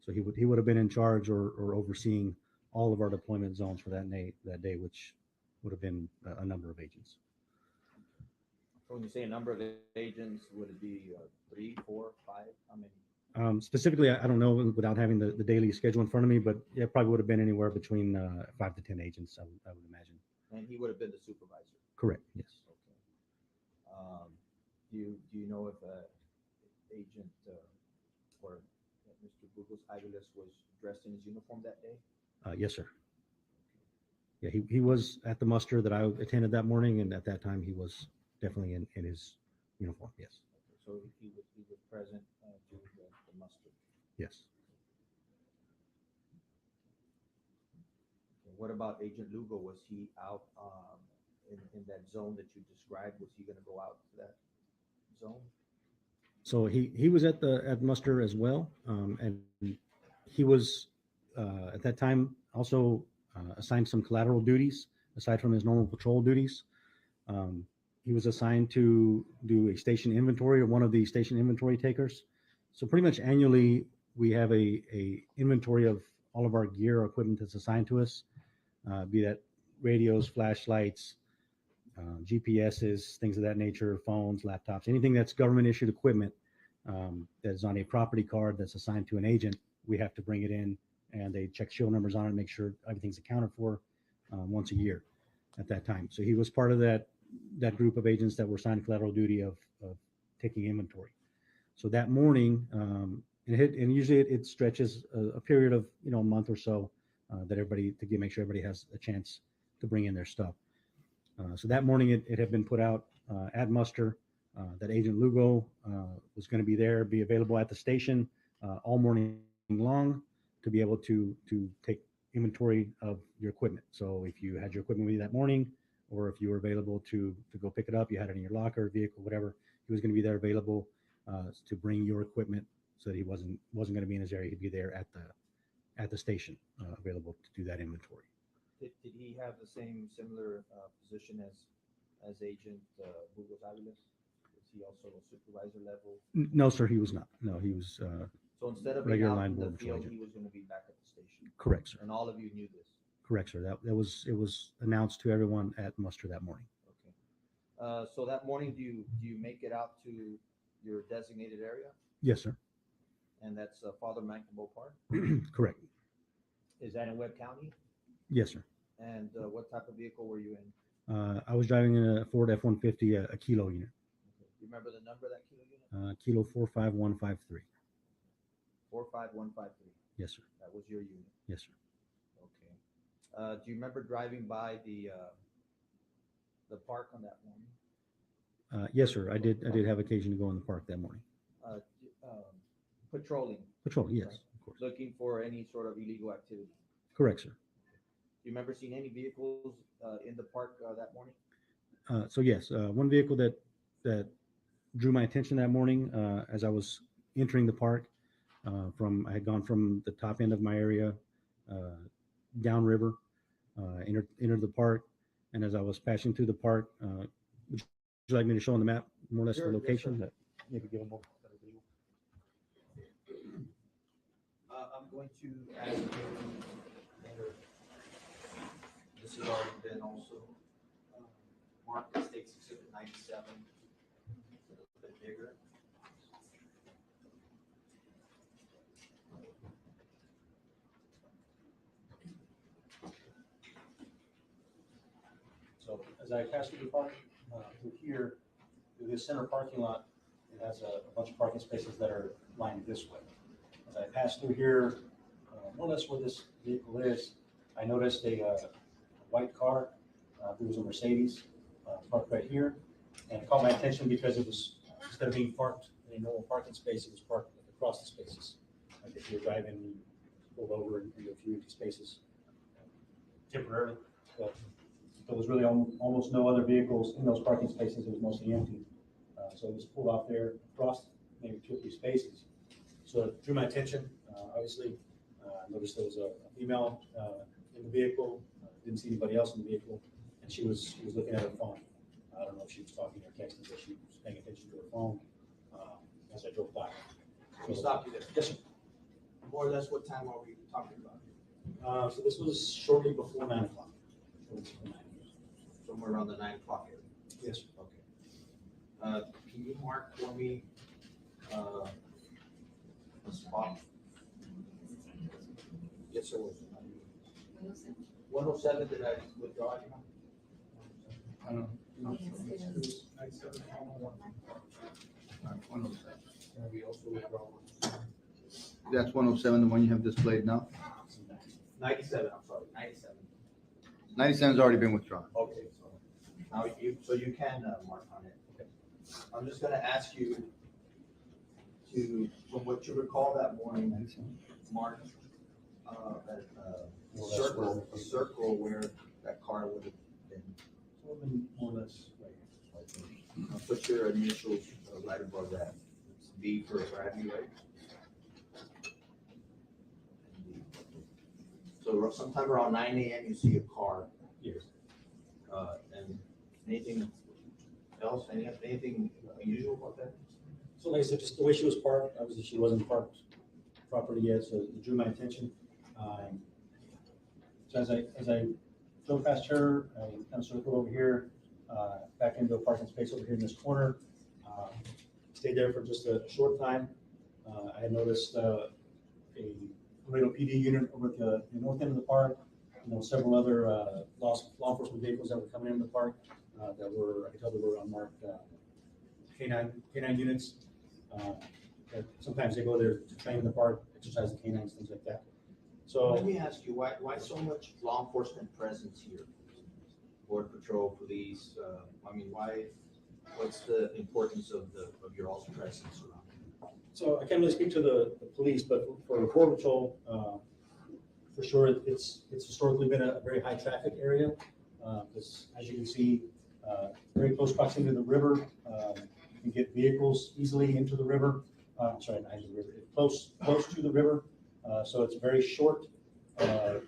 So he would have been in charge or overseeing all of our deployment zones for that day, which would have been a number of agents. So when you say a number of agents, would it be 3, 4, 5? How many? Specifically, I don't know without having the daily schedule in front of me, but yeah, probably would have been anywhere between 5 to 10 agents, I would imagine. And he would have been the supervisor. Correct. Yes. Okay. Do you know if Agent or Mr. Bugos-Aviles was dressed in his uniform that day? Yes, sir. Yeah, he was at the muster that I attended that morning, and at that time he was definitely in his uniform. Yes. Okay, so he was present during the muster. Yes. Okay, what about Agent Lugo? Was he out in that zone that you described? Was he going to go out to that zone? So he was at the muster as well, and he was at that time also assigned some collateral duties aside from his normal patrol duties. He was assigned to do a station inventory, or one of the station inventory takers. So pretty much annually we have a inventory of all of our gear or equipment that's assigned to us, be that radios, flashlights, GPSs, things of that nature, phones, laptops, anything that's government issued equipment that is on a property card that's assigned to an agent. We have to bring it in, and they check serial numbers on it, make sure everything's accounted for once a year at that time. So he was part of that that group of agents that were assigned collateral duty of taking inventory. So that morning, and usually it stretches a period of a month or so that everybody to make sure everybody has a chance to bring in their stuff. So that morning it had been put out at muster that Agent Lugo was going to be there, be available at the station all morning long to be able to take inventory of your equipment. So if you had your equipment with you that morning, or if you were available to go pick it up, you had it in your locker, vehicle, whatever, he was going to be there available to bring your equipment, so that he wasn't going to be in his area. He'd be there at the station available to do that inventory. Did he have the similar position as Agent Bugos-Aviles? Was he also a supervisor level? No, sir, he was not. No, he was so instead of being regular out line in the border patrol field, agent. he was going to be back at the station. Correct, sir. And all of you knew this. Correct, sir. It was announced to everyone at muster that morning. Okay. So that morning, do you make it out to your designated area? Yes, sir. And that's Father Mancabo Park? Correct. Is that in Webb County? Yes, sir. And what type of vehicle were you in? I was driving in a Ford F-150, a kilo unit. Okay. Do you remember the number of that kilo unit? Kilo 45153. 45153. Yes, sir. That was your unit. Yes, sir. Okay. Do you remember driving by the park on that morning? Yes, sir. I did have occasion to go in the park that morning. Patrolling. Patrolling, yes, right? of course. Looking for any sort of illegal activity. Correct, sir. Do you remember seeing any vehicles in the park that morning? So yes, one vehicle that drew my attention that morning as I was entering the park. I had gone from the top end of my area downriver, entered the park, and as I was passing through the park, would you like me to show on the map more or less Sure, the yes, location? sir. That maybe give them more. I'm going to ask you, this has already been also marked as State's Exhibit 97. It's a little bit bigger. So as I pass through the park, through here, through this center parking lot, it has a bunch of parking spaces that are lined this way. As I pass through here, more or less where this vehicle is, I noticed a white car. It was a Mercedes parked right here, and it caught my attention because it was, instead of being parked in a normal parking space, it was parked across the spaces. Like if you're driving, you pull over into a few empty spaces temporarily. But there was really almost no other vehicles in those parking spaces. It was mostly empty. So it was pulled off there across maybe 2 or 3 spaces. So it drew my attention. Obviously, I noticed there was a female in the vehicle. Didn't see anybody else in the vehicle, and she was looking at her phone. I don't know if she was talking or texting, but she was paying attention to her phone as I drove by. We stopped you there. Yes, sir. More or less, what time are we talking about? So this was shortly before 9 o'clock. Somewhere around the 9 o'clock area. Yes, sir. Okay. Can you mark for me the spot? Yes, sir. 107, did I withdraw it? I don't know. That's 107, the one you have displayed now? 97, I'm sorry, 97. 97's already been withdrawn. Okay, so now you can mark on it. Okay. I'm just gonna ask you to, from what you recall that morning, mark a circle where that car would have been. More or less. Put your initials right above that. It's B for Bradley, right? So sometime around 9 a.m. you see a car. Yes. And anything else? Anything unusual about that? So like I said, just the way she was parked, obviously she wasn't parked properly yet, so it drew my attention. So as I drove past her, I kind of circled over here, back into a parking space over here in this corner. Stayed there for just a short time. I had noticed a Laredo PD unit over at the north end of the park. several other law enforcement vehicles that were coming into the park that were, I can tell they were unmarked canine units. That sometimes they go there to train in the park, exercise the canines, things like that. So let me ask you, why so much law enforcement presence here? Border Patrol, police, what's the importance of your all's presence around? So I can't really speak to the police, but for Border Patrol, for sure, it's historically been a very high traffic area. As you can see, very close proximity to the river. You can get vehicles easily into the river. Sorry, not into the river, close to the river. So it's a very short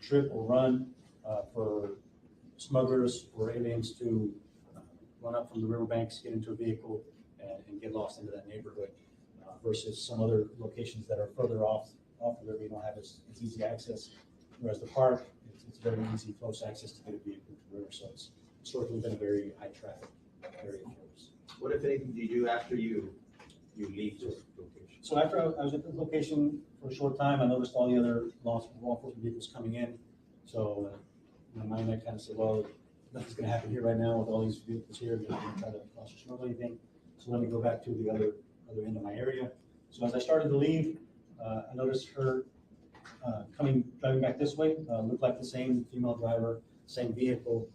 trip or run for smugglers or aliens to run up from the riverbanks, get into a vehicle, and get lost into that neighborhood. Versus some other locations that are further off the river, you don't have as easy access. Whereas the park, it's very easy, close access to get a vehicle to the river. So it's historically been a very high traffic area for us. What, if anything, do you do after you leave this location? So after I was at the location for a short time, I noticed all the other law enforcement vehicles coming in. So in my mind, I kind of said, well, nothing's going to happen here right now with all these vehicles here. They're not going to try to cross or smuggle anything. So let me go back to the other end of my area. So as I started to leave, I noticed her driving back this way. Looked like the same female driver, same vehicle,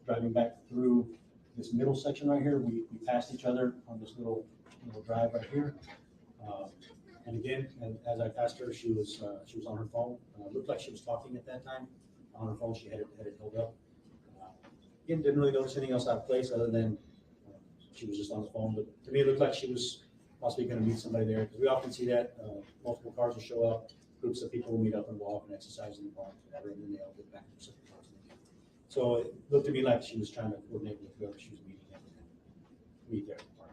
driving back through this middle section right here. We passed each other on this little drive right here. And again, as I passed her, she was on her phone. Looked like she was talking at that time. On her phone, she had it held up. Again, didn't really notice anything else out of place other than she was just on the phone. But to me, it looked like she was possibly going to meet somebody there, because we often see that multiple cars will show up, groups of people will meet up and walk and exercise in the park, whatever, and then they all get back to separate cars. So it looked to me like she was trying to coordinate with whoever she was meeting at meet there at the park.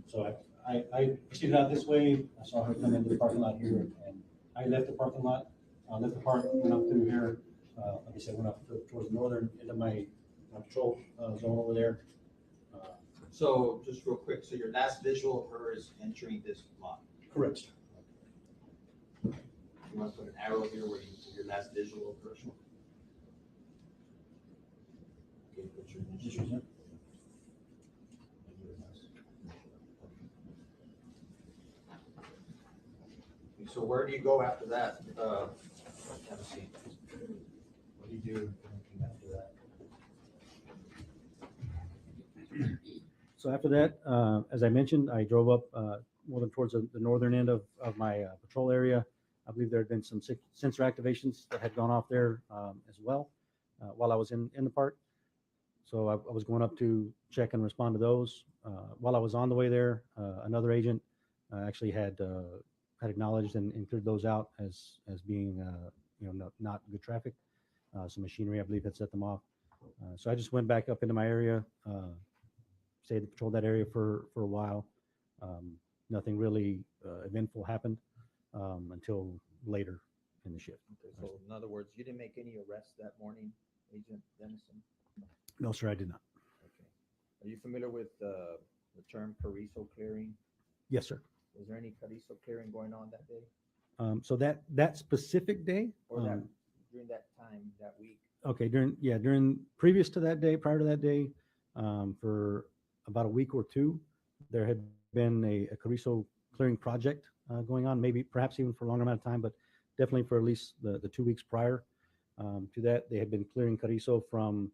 So I proceeded out this way. I saw her come into the parking lot here, and I left the parking lot, left the park, went up through here. Like I said, went up towards the northern end of my patrol zone over there. So just real quick, so your last visual of her is entering this lot? Correct. You want to put an arrow here where your last visual of her? Okay, put your initials here. So where do you go after that? Have a seat. What do you do after that? So after that, as I mentioned, I drove up more than towards the northern end of my patrol area. I believe there had been some sensor activations that had gone off there as well while I was in the park. So I was going up to check and respond to those. While I was on the way there, another agent actually had acknowledged and cleared those out as being not good traffic. Some machinery, I believe, had set them off. So I just went back up into my area. Stayed to patrol that area for a while. Nothing really eventful happened until later in the shift. Okay, so in other words, you didn't make any arrests that morning, Agent Dennison? No, sir, I did not. Okay. Are you familiar with the term Carrizo clearing? Yes, sir. Was there any Carrizo clearing going on that day? So that specific day, Or that during that time, that week? okay, during previous to that day, prior to that day, for about a week or two, there had been a Carrizo clearing project going on, maybe perhaps even for a longer amount of time, but definitely for at least the 2 weeks prior to that. They had been clearing Carrizo from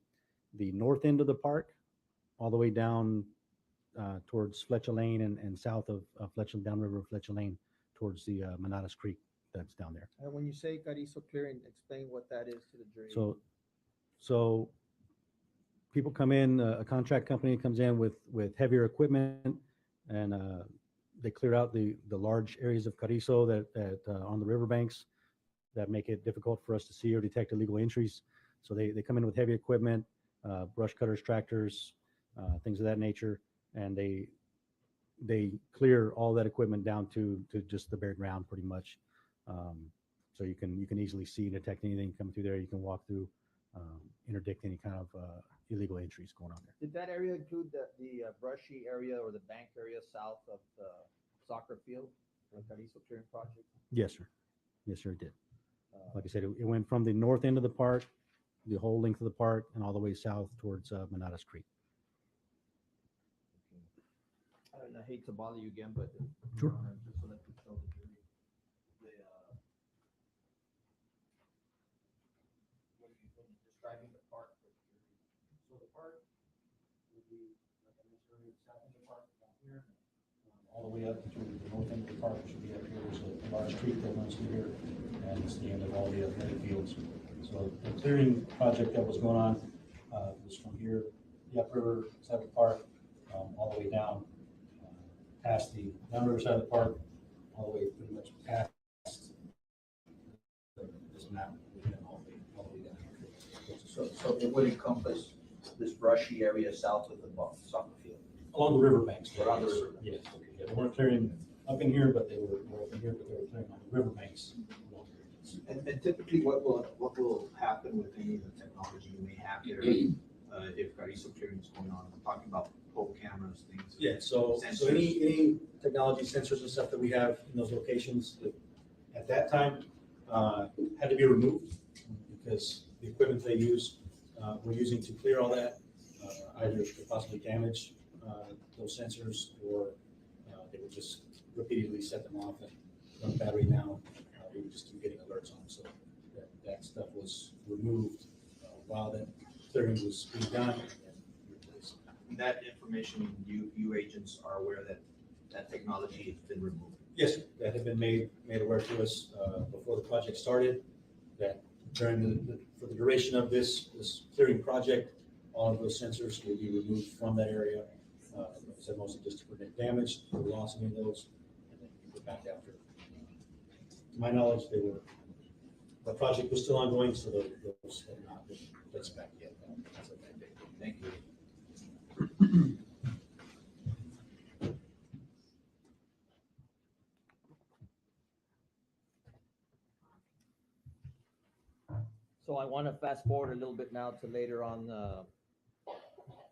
the north end of the park all the way down towards Fletcher Lane and south of Fletcher, downriver of Fletcher Lane towards the Manadas Creek that's down there. And when you say Carrizo clearing, explain what that is to the jury. So people come in, a contract company comes in with heavier equipment, and they clear out the large areas of Carrizo that on the riverbanks that make it difficult for us to see or detect illegal entries. So they come in with heavy equipment, brush cutters, tractors, things of that nature, and they clear all that equipment down to just the bare ground pretty much. So you can easily see, detect anything coming through there. You can walk through, interdict any kind of illegal entries going on there. Did that area include the brushy area or the bank area south of the soccer field, the Carrizo clearing project? Yes, sir. Yes, sir, it did. Like I said, it went from the north end of the park, the whole length of the park, and all the way south towards Manadas Creek. And I hate to bother you again, but Sure. just so that you tell the jury, when you're describing the park for the jury. So the park would be, like I mentioned earlier, south end of the park down here. All the way up to the north end of the park, which should be up here. There's a large creek that runs through here, and it's the end of all the athletic fields. So the clearing project that was going on was from here, the upriver side of the park, all the way down past the downriver side of the park, all the way pretty much past this map, all the way down here. So it would encompass this brushy area south of the soccer field. Along the riverbanks. Around the river. Yes. Yeah, they weren't clearing up in here, but they were up in here, but they were clearing on the riverbanks. And typically, what will happen with any of the technology you may have here, if Carizo clearing is going on? I'm talking about pole cameras, things. Yeah, so sensors. any technology, sensors and stuff that we have in those locations at that time had to be removed because the equipment they use, we're using to clear all that, either could possibly damage those sensors, or they would just repeatedly set them off and run battery down. We would just keep getting alerts on. So that stuff was removed while that clearing was being done. And that information, you agents are aware that that technology has been removed. Yes, that had been made aware to us before the project started. That during for the duration of this clearing project, all of those sensors will be removed from that area. Like I said, mostly just to prevent damage or loss of any of those, and then go back after. To my knowledge, the project was still ongoing, so those had not been placed back yet. As of that date. Thank you. So I want to fast forward a little bit now to later on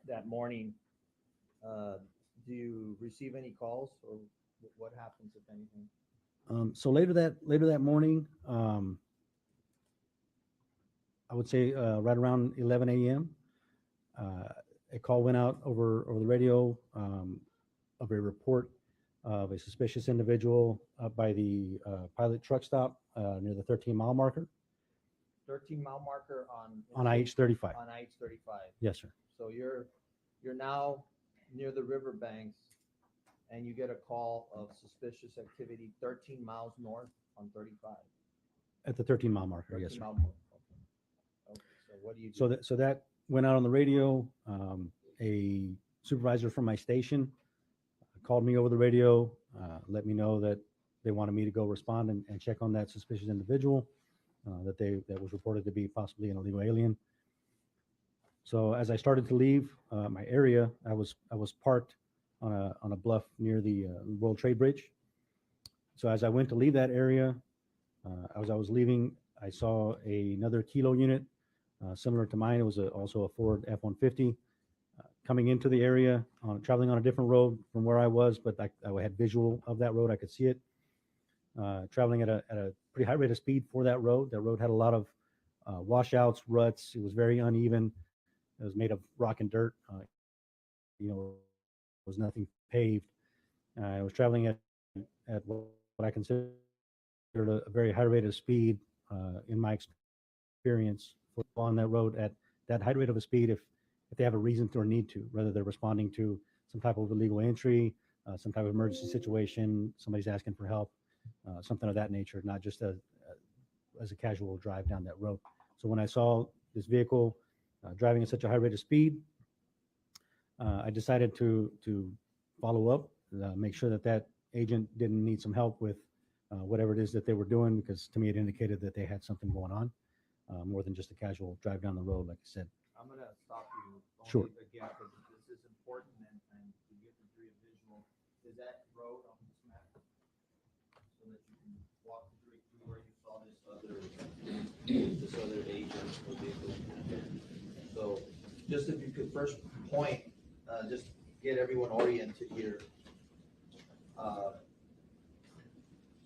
that morning. Do you receive any calls, or what happens if anything? So later that morning, I would say right around 11 a.m., a call went out over the radio of a report of a suspicious individual by the pilot truck stop near the 13-mile marker. 13-mile marker On IH-35. On IH-35. Yes, sir. So you're now near the riverbanks, and you get a call of suspicious activity 13 miles north on 35. At the 13-mile marker, yes, sir. 13-mile marker. Okay. So what do you do? So that went out on the radio. A supervisor from my station called me over the radio, let me know that they wanted me to go respond and check on that suspicious individual that was reported to be possibly an illegal alien. So as I started to leave my area, I was parked on a bluff near the World Trade Bridge. So as I went to leave that area, as I was leaving, I saw another Kilo unit similar to mine. It was also a Ford F-150 coming into the area, traveling on a different road from where I was, but I had visual of that road. I could see it traveling at a pretty high rate of speed for that road. That road had a lot of washouts, ruts. It was very uneven. It was made of rock and dirt. There was nothing paved. I was traveling at what I consider a very high rate of speed in my experience on that road at that high rate of a speed if they have a reason to or need to, whether they're responding to some type of illegal entry, some type of emergency situation, somebody's asking for help, something of that nature, not just as a casual drive down that road. So when I saw this vehicle driving at such a high rate of speed, I decided to follow up, make sure that agent didn't need some help with whatever it is that they were doing, because to me it indicated that they had something going on, more than just a casual drive down the road, like I said. I'm going to stop you. Sure. Again, because this is important and to give the jury a visual. Is that road on this map? So that you can walk the jury through where you saw this other agent or vehicle. So just if you could first point, just get everyone oriented here.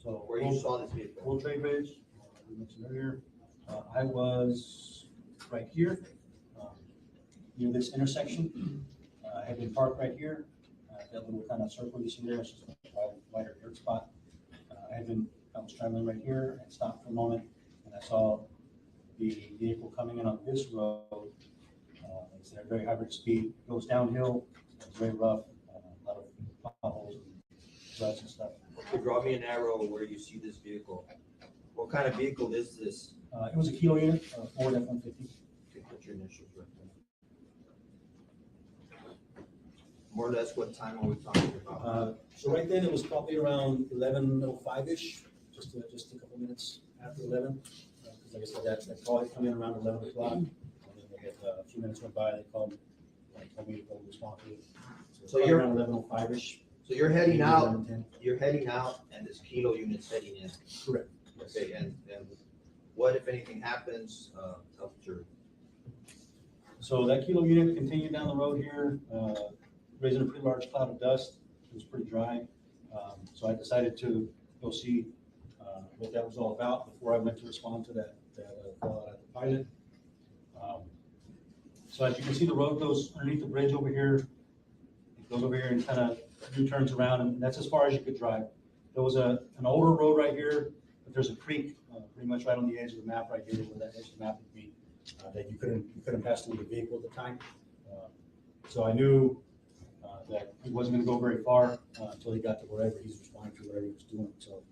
So where you saw this vehicle. World Trade Bridge, we mentioned earlier. I was right here near this intersection. I had been parked right here. That little kind of circle you see there, it's just a wider dirt spot. I was traveling right here and stopped for a moment, and I saw the vehicle coming in on this road. It's at a very high rate of speed, goes downhill, it's very rough, a lot of potholes and ruts and stuff. Okay, draw me an arrow where you see this vehicle. What kind of vehicle is this? It was a kilo unit, Ford F-150. Okay, put your initials right there. More or less, what time are we talking about? So right then, it was probably around 11:05-ish, just a couple minutes after 11. Because like I said, that call had come in around 11 o'clock. And then they had, a few minutes went by, they told me to go respond to it. So you're around 11:05-ish. So you're heading out, 11:10. you're heading out, and this kilo unit's heading in. Correct. Okay, and what, if anything, happens, tell the jury? So that kilo unit continued down the road here, raising a pretty large cloud of dust. It was pretty dry. So I decided to go see what that was all about before I went to respond to that call out at the pilot. So as you can see, the road goes underneath the bridge over here. It goes over here and kind of U-turns around, and that's as far as you could drive. There was an older road right here, but there's a creek pretty much right on the edge of the map right here, where that edge of the map would be, that you couldn't pass through the vehicle at the time. So I knew that he wasn't going to go very far until he got to wherever he's responding to, whatever he was doing. So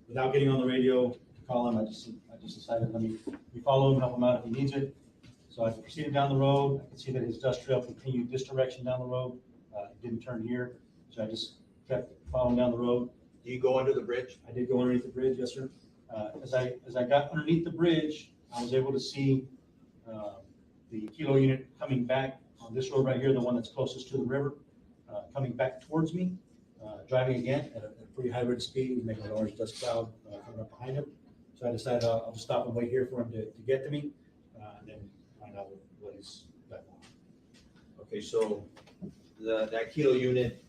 without getting on the radio to call him, I just decided, let me follow him, help him out if he needs it. So I proceeded down the road. I could see that his dust trail continued this direction down the road. It didn't turn here, so I just kept following down the road. Do you go under the bridge? I did go underneath the bridge, yes, sir. As I got underneath the bridge, I was able to see the kilo unit coming back on this road right here, the one that's closest to the river, coming back towards me, driving again at a pretty high rate of speed, making a large dust cloud coming up behind him. So I decided I'll just stop and wait here for him to get to me, and then find out what he's back on. Okay, so that kilo unit,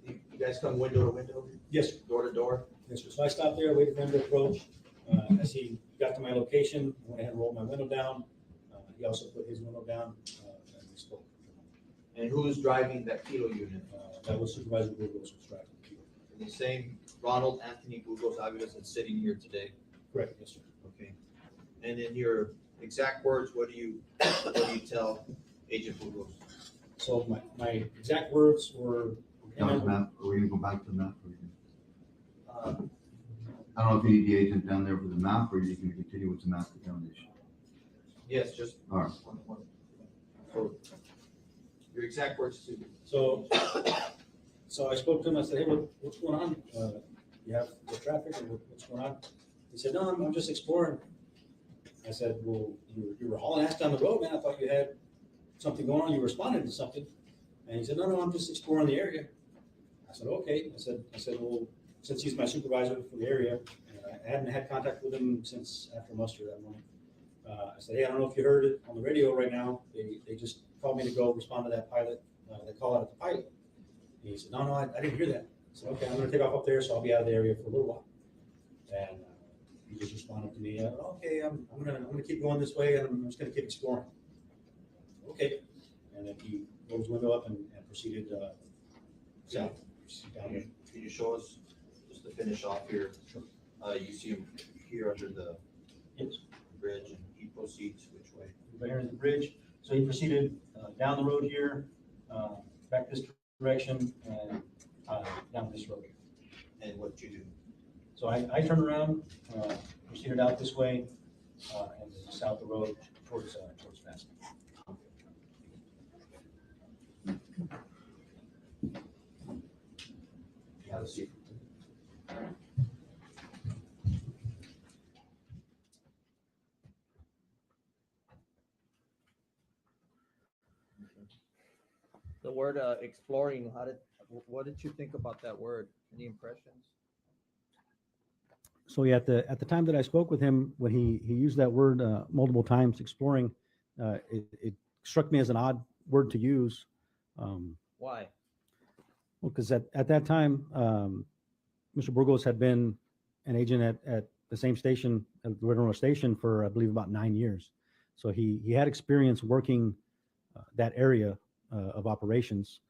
you guys come window to window? Yes. Door to door? Yes, sir. So I stopped there, waited for him to approach. As he got to my location, I went ahead and rolled my window down. He also put his window down, and we spoke. And who's driving that kilo unit? That was Supervisor Burgos was driving the kilo. The same Ronald Anthony Bugos-Aviles that's sitting here today? Correct, yes, sir. Okay. And in your exact words, what do you tell Agent Bugos? So my exact words were. That was map. Are we gonna go back to the map? I don't know if you need the agent down there for the map, or you can continue with the map examination. Yes, just All right. one. So your exact words to. So I spoke to him. I said, "Hey, what's going on? You have the traffic, or what's going on?" He said, "No, I'm just exploring." I said, "Well, you were hauling ass down the road, man. I thought you had something going on. You responded to something." And he said, "No, I'm just exploring the area." I said, "Okay." I said, "Well, since he's my supervisor for the area, and I hadn't had contact with him since after muster that morning." I said, "Hey, I don't know if you heard it on the radio right now. They just called me to go respond to that pilot. They call out at the pilot." And he said, "No, I didn't hear that." I said, "Okay, I'm going to take off up there, so I'll be out of the area for a little while." And he just responded to me, "Okay, I'm gonna keep going this way, and I'm just gonna keep exploring." Okay. And then he rolled his window up and proceeded south. Can you show us, just to finish off here? Sure. You see him here under the Yes. bridge, and he proceeds which way? Right here is the bridge. So he proceeded down the road here, back this direction, and down this road. And what did you do? So I turned around, proceeded out this way, and then south the road towards Fast. Have a seat. The word exploring, what did you think about that word? Any impressions? So yeah, at the time that I spoke with him, when he used that word multiple times, exploring, it struck me as an odd word to use. Why? Well, because at that time, Mr. Burgos had been an agent at the same station, the Red station, for I believe about 9 years. So he had experience working that area of operations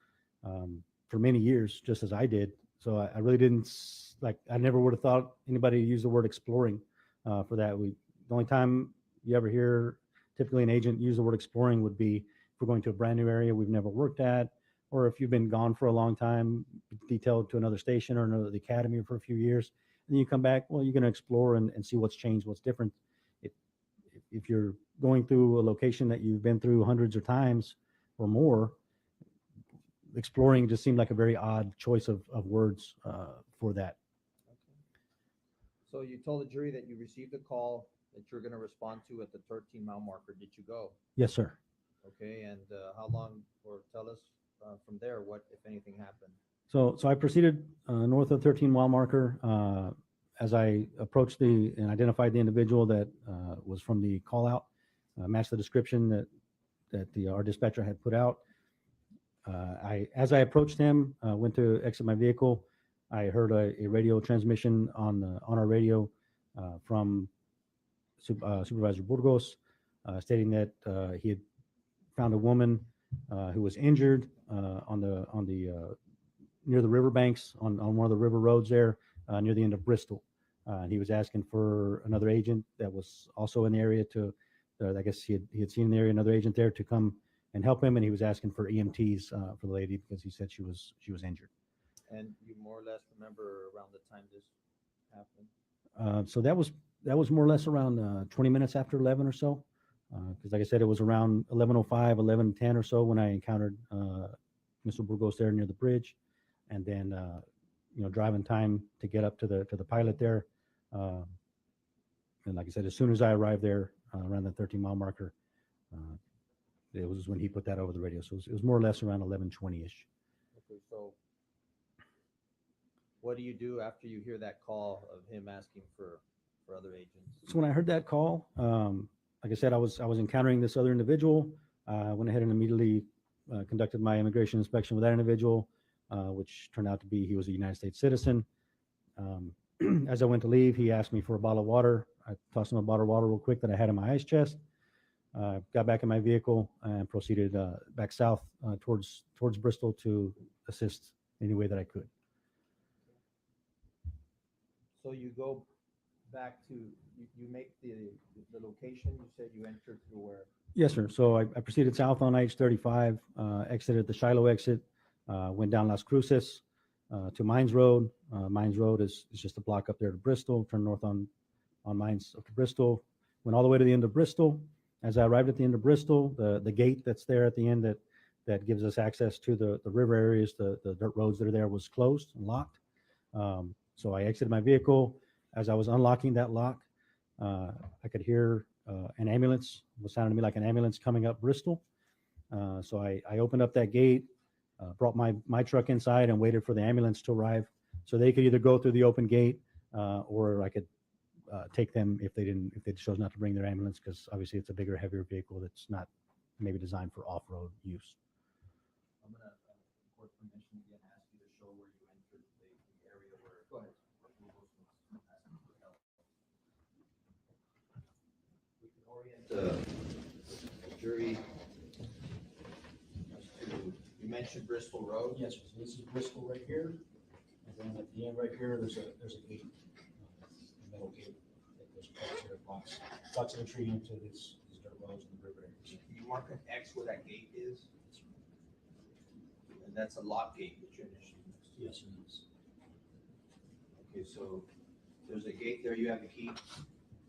for many years, just as I did. So I really didn't I never would have thought anybody used the word exploring for that. The only time you ever hear typically an agent use the word exploring would be if we're going to a brand new area we've never worked at, or if you've been gone for a long time, detailed to another station or another academy for a few years, and then you come back, well, you're going to explore and see what's changed, what's different. If you're going through a location that you've been through hundreds of times or more, exploring just seemed like a very odd choice of words for that. So you told the jury that you received a call that you're going to respond to at the 13-mile marker. Did you go? Yes, sir. Okay, and how long, or tell us from there what, if anything, happened? So I proceeded north of 13-mile marker. As I approached and identified the individual that was from the call out, matched the description that our dispatcher had put out. As I approached him, went to exit my vehicle, I heard a radio transmission on our radio from Supervisor Burgos, stating that he had found a woman who was injured near the riverbanks on one of the river roads there near the end of Bristol. He was asking for another agent that was also in the area I guess he had seen in the area another agent there to come and help him, and he was asking for EMTs for the lady because he said she was injured. And you more or less remember around the time this happened? So that was more or less around 20 minutes after 11 or so, because like I said, it was around 11:05, 11:10 or so when I encountered Mr. Burgos there near the bridge, and then driving time to get up to the pilot there, and like I said, as soon as I arrived there around the 13-mile marker, it was when he put that over the radio. So it was more or less around 11:20ish. Okay, so what do you do after you hear that call of him asking for other agents? So when I heard that call, like I said, I was encountering this other individual. I went ahead and immediately conducted my immigration inspection with that individual, which turned out to be he was a United States citizen. As I went to leave, he asked me for a bottle of water. I tossed him a bottle of water real quick that I had in my ice chest. Got back in my vehicle and proceeded back south towards Bristol to assist any way that I could. So you go back to, you make the location, you said you entered through where? Yes, sir. So I proceeded south on IH-35, exited the Shiloh exit, went down Las Cruces to Mines Road. Mines Road is just a block up there to Bristol, turned north on Mines up to Bristol, went all the way to the end of Bristol. As I arrived at the end of Bristol, the gate that's there at the end that gives us access to the river areas, the dirt roads that are there, was closed and locked. So I exited my vehicle. As I was unlocking that lock, I could hear an ambulance. It was sounding to me like an ambulance coming up Bristol. So I opened up that gate, brought my truck inside and waited for the ambulance to arrive. So they could either go through the open gate or I could take them if they chose not to bring their ambulance, because obviously it's a bigger, heavier vehicle that's not maybe designed for off-road use. I'm going to, court permission again, ask you to show where you entered the area where. Go ahead. We can orient the jury. You mentioned Bristol Road. Yes, so this is Bristol right here, and then at the end right here, there's a gate, a metal gate that goes across here, blocks entry into these dirt roads and the river areas. Can you mark an X where that gate is? And that's a lock gate that you initially used. Yes, it is. Okay, so there's a gate there. You have the key.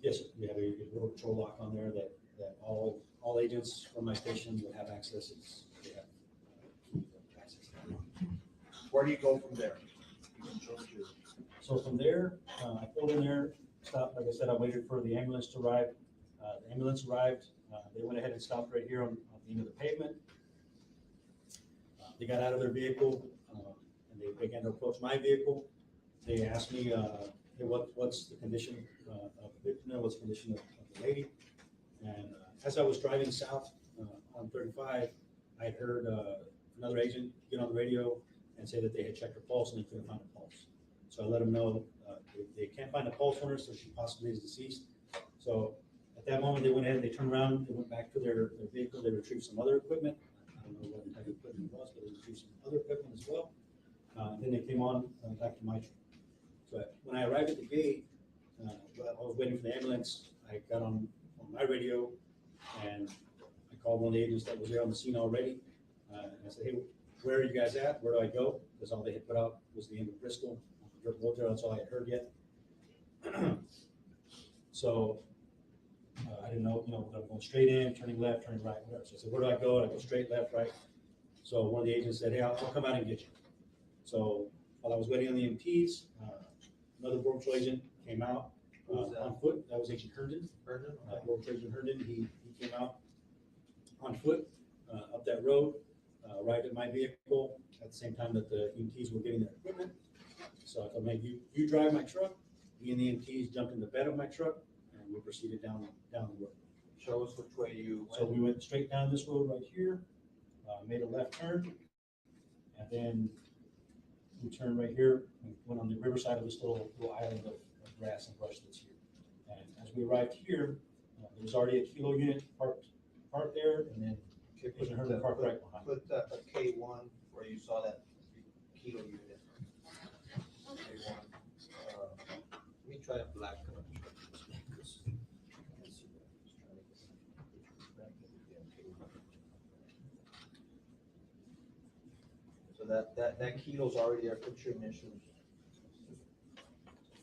Yes, sir. We have a road patrol lock on there that all agents from my station would have access. They have access to that lock. Where do you go from there? You can show your. So from there, I pulled in there, stopped. Like I said, I waited for the ambulance to arrive. The ambulance arrived. They went ahead and stopped right here on the end of the pavement. They got out of their vehicle and they began to approach my vehicle. They asked me, hey, what's the condition of the victim? What's the condition of the lady? And as I was driving south on 35, I heard another agent get on the radio and say that they had checked her pulse and they couldn't find a pulse. So I let them know they can't find a pulse on her, so she possibly is deceased. So at that moment, they went ahead, they turned around, they went back to their vehicle, they retrieved some other equipment. I don't know what type of equipment it was, but they retrieved some other equipment as well. Then they came on back to my truck. So when I arrived at the gate, I was waiting for the ambulance. I got on my radio and I called one of the agents that was there on the scene already. And I said, hey, where are you guys at? Where do I go? Because all they had put out was the end of Bristol. That's all I had heard yet. So I didn't know, I'm going straight in, turning left, turning right, whatever. So I said, where do I go? And I go straight, left, right. So one of the agents said, hey, I'll come out and get you. So while I was waiting on the EMTs, another Border Patrol agent came out on foot. That was Agent Herndon. Border Patrol Agent Herndon. He came out on foot up that road, arrived at my vehicle at the same time that the EMTs were getting their equipment. So I told him, hey, you drive my truck. Me and the EMTs jumped in the bed of my truck and we proceeded down the road. Show us which way you went. So we went straight down this road right here, made a left turn, and then we turned right here and went on the riverside of this little island of grass and brush that's here. And as we arrived here, there was already a kilo unit parked there, and then Agent Herndon parked right behind. Put a K1 where you saw that kilo unit. K1. Let me try a black color. So that kilo's already there. Put your initials.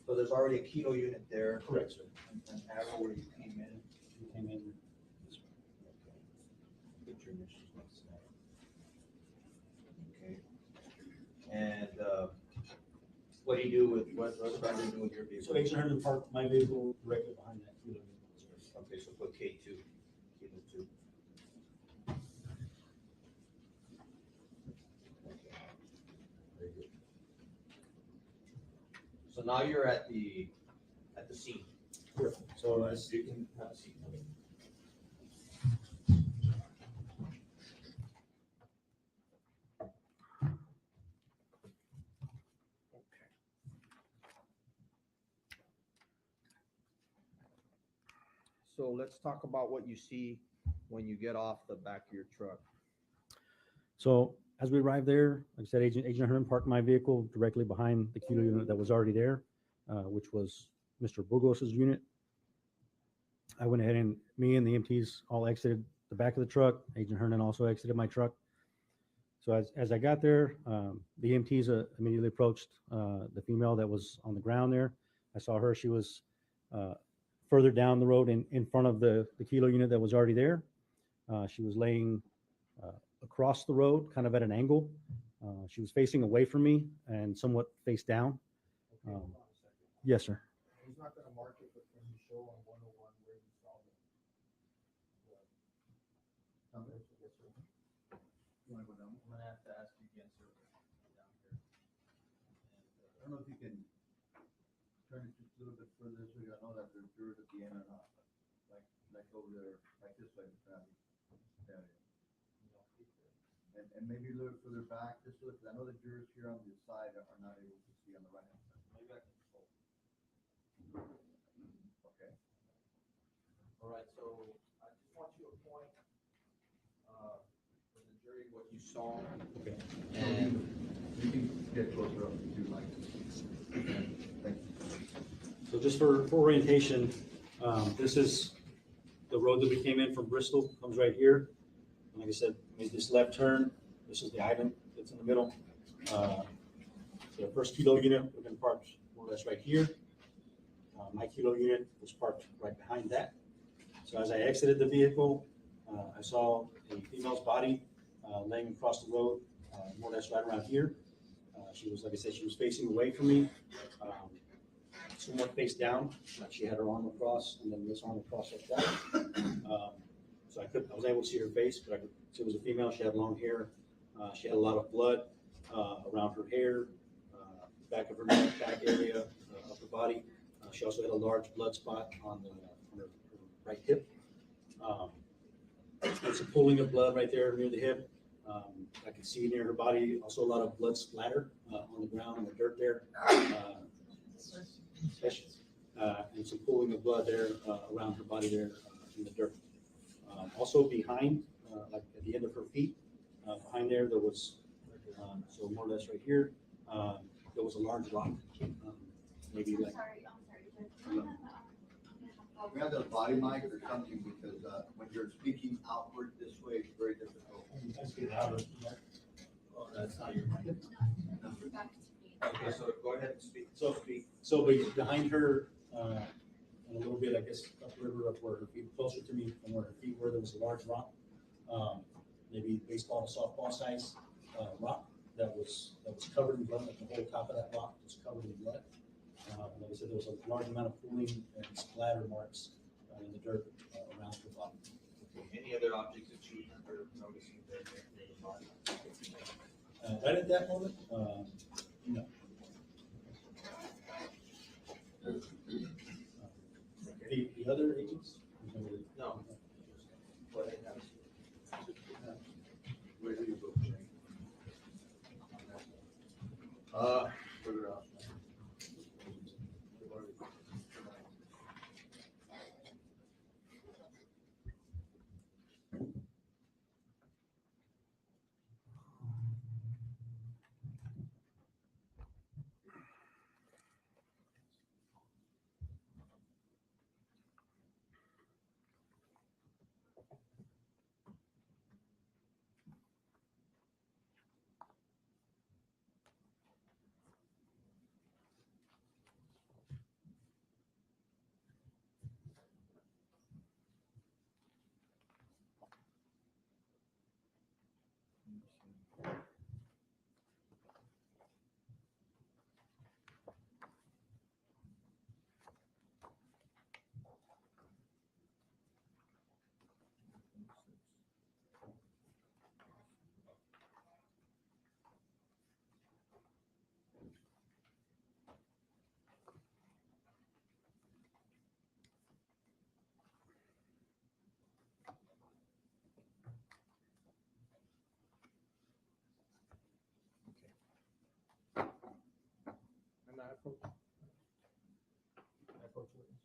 So there's already a kilo unit there. Correct, sir. And arrow where you came in. We came in. Put your initials next to that. Okay. And what do you do with what's Brandon do with your vehicle? So Agent Herndon parked my vehicle directly behind that kilo unit. Okay, so put K2, kilo 2. Very good. So now you're at the scene. Correct. So as you can have a seat. So let's talk about what you see when you get off the back of your truck. So as we arrived there, like I said, Agent Herndon parked my vehicle directly behind the kilo unit that was already there, which was Mr. Bugos' unit. I went ahead and me and the EMTs all exited the back of the truck. Agent Herndon also exited my truck. So as I got there, the EMTs immediately approached the female that was on the ground there. I saw her. She was further down the road in front of the kilo unit that was already there. She was laying across the road, kind of at an angle. She was facing away from me and somewhat face down. Yes, sir. He's not going to mark it, but can you show on 101 where you saw the number? Yes, sir. You want to go down? I'm gonna have to ask you again, sir. Down here. I don't know if you can turn it just a little bit further so you know that there's jurors at the end or not. Like over there, like this way, probably. And maybe a little further back, just so that I know the jurors here on the side are not able to see on the right hand side. Maybe I can hold. Okay. All right, so I just want you to point for the jury what you saw. Okay. And you can get closer up if you like. Thank you. So just for orientation, this is the road that we came in from Bristol, comes right here. Like I said, made this left turn. This is the island that's in the middle. The first kilo unit, we're going to park more or less right here. My kilo unit was parked right behind that. So as I exited the vehicle, I saw a female's body laying across the road, more or less right around here. She was, like I said, she was facing away from me, somewhat face down. She had her arm across and then this arm across like that. So I was able to see her face, but I could see it was a female. She had long hair. She had a lot of blood around her hair, back of her neck, back area of her body. She also had a large blood spot on her right hip. There's some pooling of blood right there near the hip. I could see near her body, also a lot of blood splatter on the ground and the dirt there. And some pooling of blood there around her body there in the dirt. Also behind, like at the end of her feet, behind there was, so more or less right here, there was a large rock, maybe like. We have the body mic or something because when you're speaking outward this way, it's very difficult. Oh, that's not your mic. Okay, so go ahead and speak. So behind her, and a little bit, I guess, upriver up where her feet, closer to me from where her feet were, there was a large rock, maybe baseball to softball size rock that was covered in blood. Like the whole top of that rock was covered in blood. Like I said, there was a large amount of pooling and splatter marks in the dirt around her body. Okay. Any other objects that you are noticing there in the body? Right at that moment, no. The other agents? No. Go ahead and have a seat. Where do you go, Jay? Further out.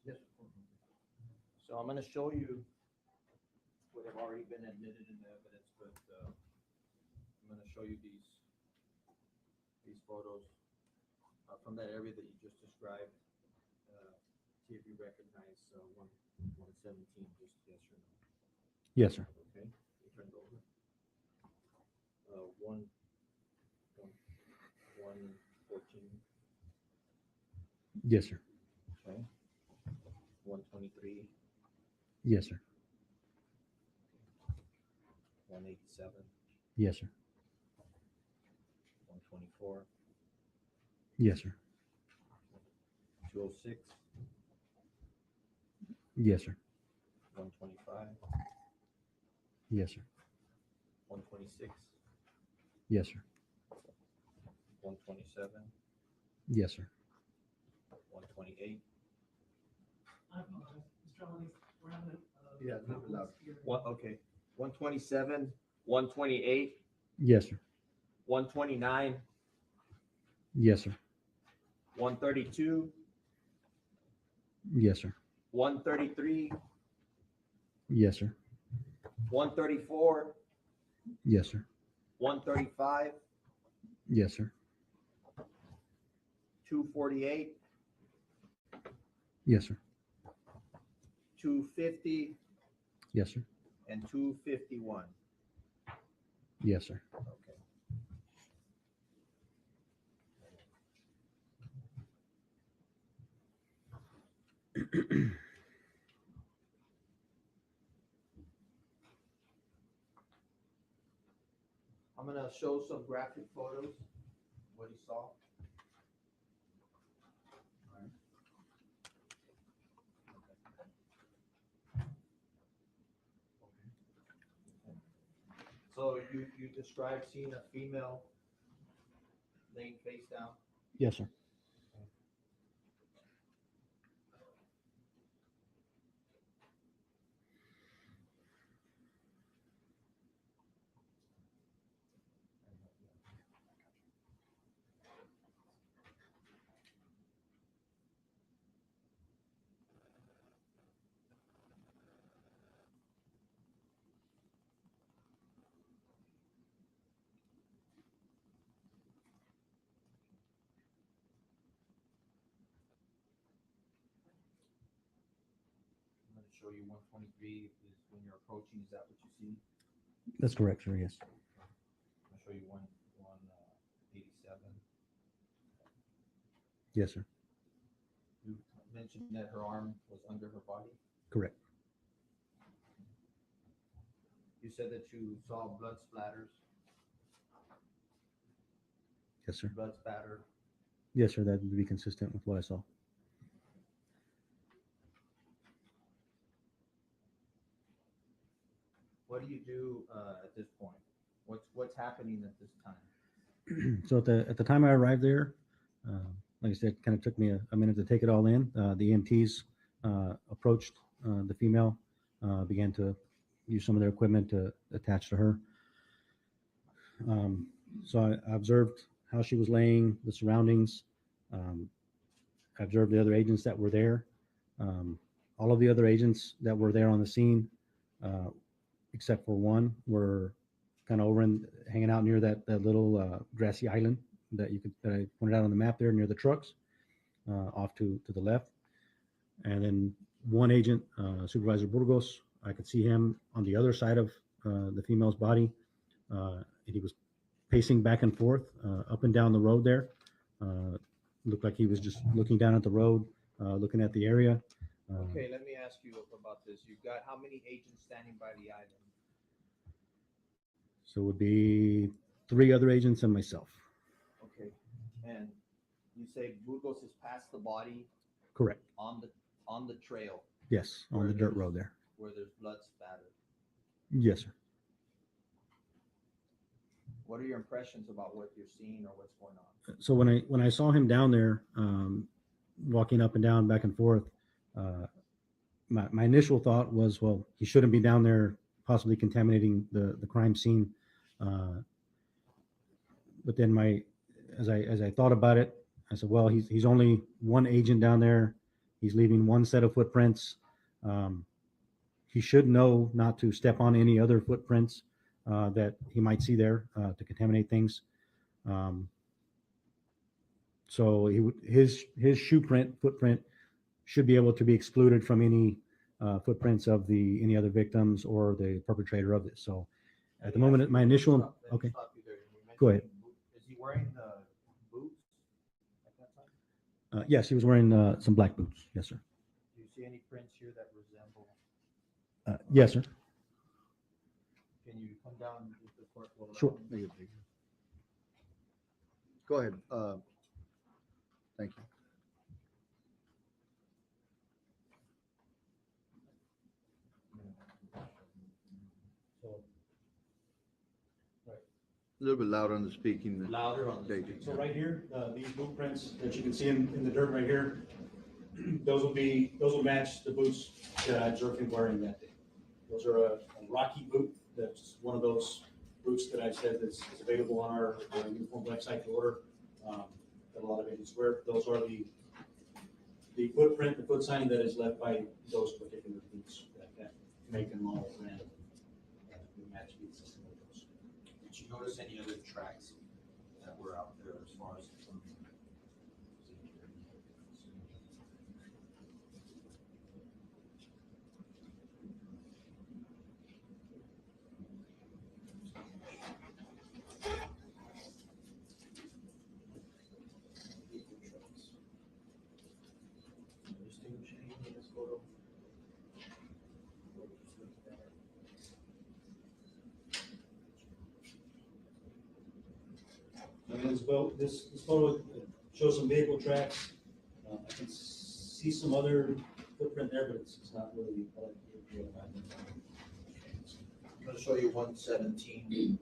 Yes. So I'm going to show you what have already been admitted in the evidence, but I'm going to show you these photos from that area that you just described. See if you recognize 117, just yes or no. Yes, sir. Okay, you turn it over. 114. Yes, sir. Okay. 123. Yes, sir. 187. Yes, sir. 124. Yes, sir. 206. Yes, sir. 125. Yes, sir. 126. Yes, sir. 127. Yes, sir. 128. Yeah, not allowed. Okay. 127. 128. Yes, sir. 129. Yes, sir. 132. Yes, sir. 133. Yes, sir. 134. Yes, sir. 135. Yes, sir. 248. Yes, sir. 250. Yes, sir. And 251. Yes, sir. Okay. I'm going to show some graphic photos, what he saw. So you described seeing a female laying face down. Yes, sir. show you 123 is when you're approaching. Is that what you see? That's correct, sir. Yes. I'll show you 187. Yes, sir. You mentioned that her arm was under her body. Correct. You said that you saw blood splatters. Yes, sir. Blood spatter. Yes, sir. That would be consistent with what I saw. What do you do at this point? What's happening at this time? So at the time I arrived there, like I said, it kind of took me a minute to take it all in. The EMTs approached the female, began to use some of their equipment to attach to her. So I observed how she was laying, the surroundings. I observed the other agents that were there. All of the other agents that were there on the scene, except for one, were kind of over and hanging out near that little grassy island that I pointed out on the map there near the trucks, off to the left. And then one agent, Supervisor Burgos, I could see him on the other side of the female's body. And he was pacing back and forth, up and down the road there. Looked like he was just looking down at the road, looking at the area. Okay, let me ask you about this. You've got how many agents standing by the island? So it would be 3 other agents and myself. Okay, and you say Burgos has passed the body Correct. on the trail. Yes, on the dirt road there. Where there's blood spatter. Yes, sir. What are your impressions about what you're seeing or what's going on? So when I saw him down there, walking up and down, back and forth, my initial thought was, well, he shouldn't be down there, possibly contaminating the crime scene. But then as I thought about it, I said, well, he's only one agent down there. He's leaving one set of footprints. He should know not to step on any other footprints that he might see there to contaminate things. So his shoe footprint should be able to be excluded from any footprints of any other victims or the perpetrator of this. So at the moment, my initial, okay, go ahead. Is he wearing the boots at that time? Yes, he was wearing some black boots. Yes, sir. Do you see any prints here that resemble? Yes, sir. Can you come down with the court? Sure. Make it bigger. Go ahead. Thank you. A little bit louder on the speaking. Louder on the Dave. speaking. So right here, these blueprints that you can see in the dirt right here, those will match the boots that I observed him wearing that day. Those are a Rocky boot. That's one of those boots that I said is available on our uniform website to order. That a lot of agents wear. Those are the footprint, the foot sign that is left by those particular boots that make and model brand. Match the system of those. Did you notice any other tracks that were out there as far as? And this photo shows some vehicle tracks. I can see some other footprint there, but it's not really. I'm going to show you 117.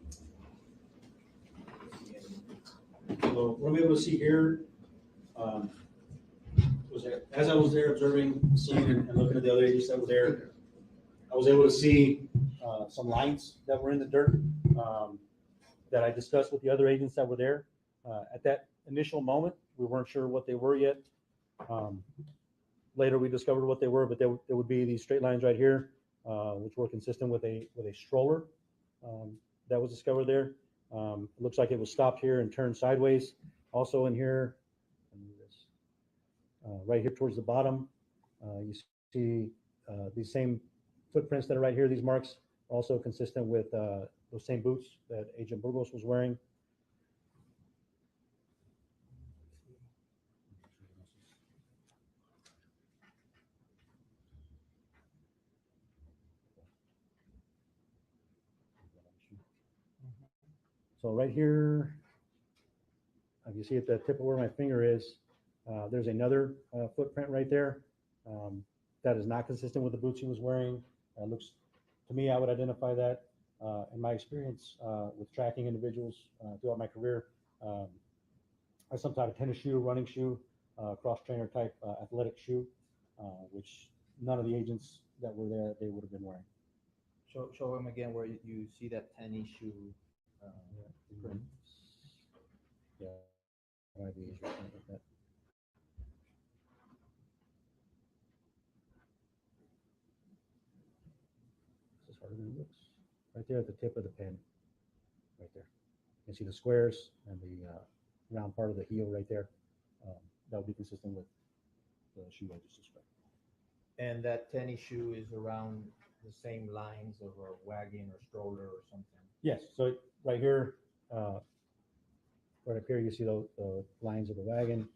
So what I'm able to see here, as I was there observing, seeing and looking at the other agents that were there, I was able to see some lines that were in the dirt that I discussed with the other agents that were there. At that initial moment, we weren't sure what they were yet. Later, we discovered what they were, but there would be these straight lines right here, which were consistent with a stroller that was discovered there. It looks like it was stopped here and turned sideways. Also in here, right here towards the bottom, you see these same footprints that are right here, these marks, are also consistent with those same boots that Agent Burgos was wearing. So right here, you see at the tip of where my finger is, there's another footprint right there that is not consistent with the boots he was wearing. Looks to me, I would identify that. In my experience with tracking individuals throughout my career, as some type of tennis shoe, running shoe, cross trainer type athletic shoe, which none of the agents that were there, they would have been wearing. Show him again where you see that tennis shoe. Print. Yeah, might be easier to look at. This is harder than it looks. Right there at the tip of the pen, right there. You can see the squares and the round part of the heel right there. That would be consistent with the shoe I just described. And that tennis shoe is around the same lines of a wagon or stroller or something. Yes, so right here, right up here, you see the lines of the wagon.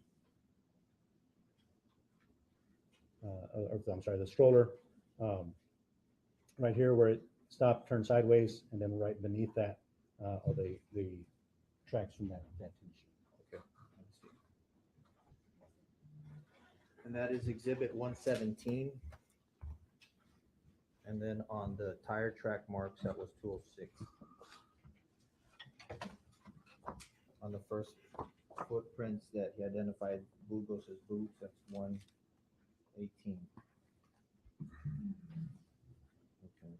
I'm sorry, the stroller. Right here where it stopped, turned sideways, and then right beneath that are the tracks from that tennis shoe. Okay. And that is exhibit 117. And then on the tire track marks, that was 206. On the first footprints that he identified Bugos as boots, that's 118. Okay.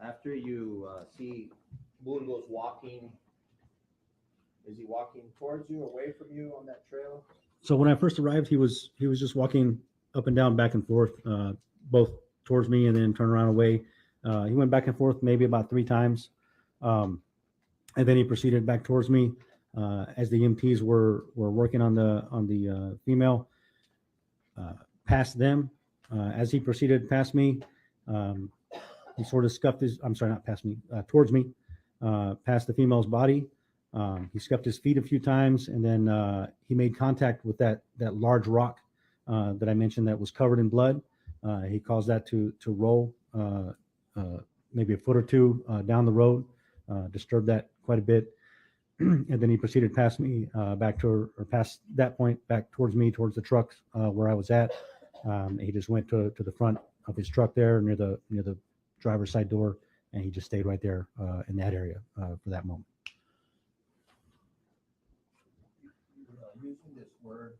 After you see Burgos walking, is he walking towards you, away from you on that trail? So when I first arrived, he was just walking up and down, back and forth, both towards me and then turn around away. He went back and forth maybe about 3 times. And then he proceeded back towards me as the EMTs were working on the female. Past them, as he proceeded past me, he sort of scuffed his. I'm sorry, not past me, towards me, past the female's body. He scuffed his feet a few times, and then he made contact with that large rock that I mentioned that was covered in blood. He caused that to roll maybe a foot or two down the road, disturbed that quite a bit. And then he proceeded past me, past that point, back towards me, towards the truck where I was at. He just went to the front of his truck there near the driver's side door, and he just stayed right there in that area for that moment. Using this word,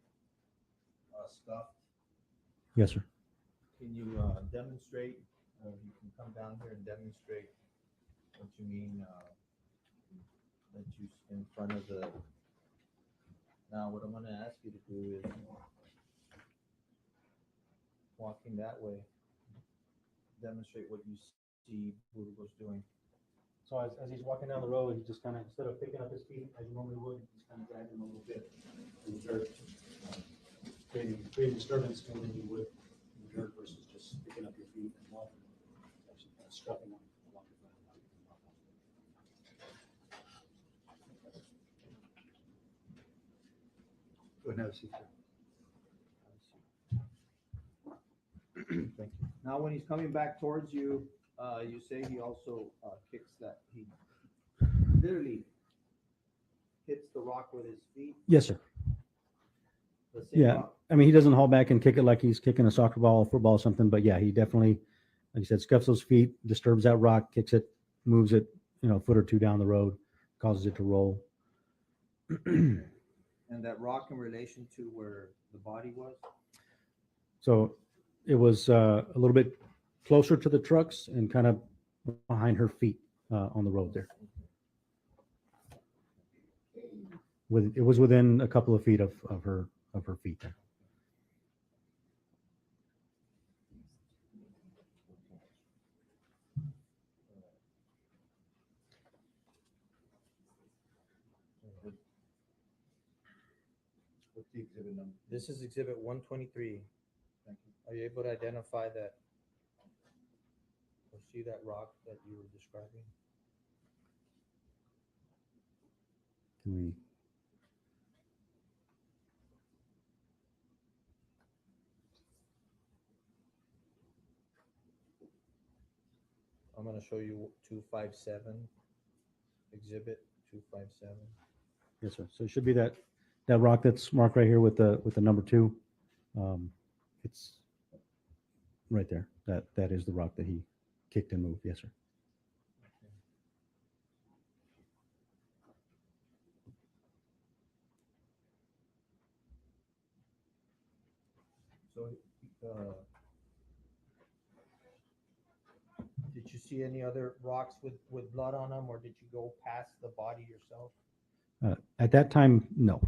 scuffed. Yes, sir. Can you demonstrate? You can come down here and demonstrate what you mean. That you in front of the. Now, what I'm going to ask you to do is walking that way. Demonstrate what you see Burgos doing. So as he's walking down the road, he just kind of, instead of picking up his feet as you normally would, just kind of dragging him a little bit in the dirt, creating disturbance more than you would in the dirt versus just picking up your feet and walking, actually kind of scuffing them along the ground. Go ahead and have a seat, sir. Thank you. Now, when he's coming back towards you, you say he also kicks that. He literally hits the rock with his feet. Yes, sir. The same Yeah, rock. I mean, he doesn't haul back and kick it like he's kicking a soccer ball, football, or something. But yeah, he definitely, like you said, scuffs those feet, disturbs that rock, kicks it, moves it, a foot or two down the road, causes it to roll. And that rock in relation to where the body was? So it was a little bit closer to the trucks and kind of behind her feet on the road there. It was within a couple of feet of her feet there. What's the exhibit number? This is exhibit 123. Thank you. Are you able to identify that or see that rock that you were describing? Can we? I'm gonna show you 257, exhibit 257. Yes, sir. So it should be that rock that's marked right here with the number 2. It's right there. That is the rock that he kicked and moved. Yes, sir. So, did you see any other rocks with blood on them, or did you go past the body yourself? At that time, no.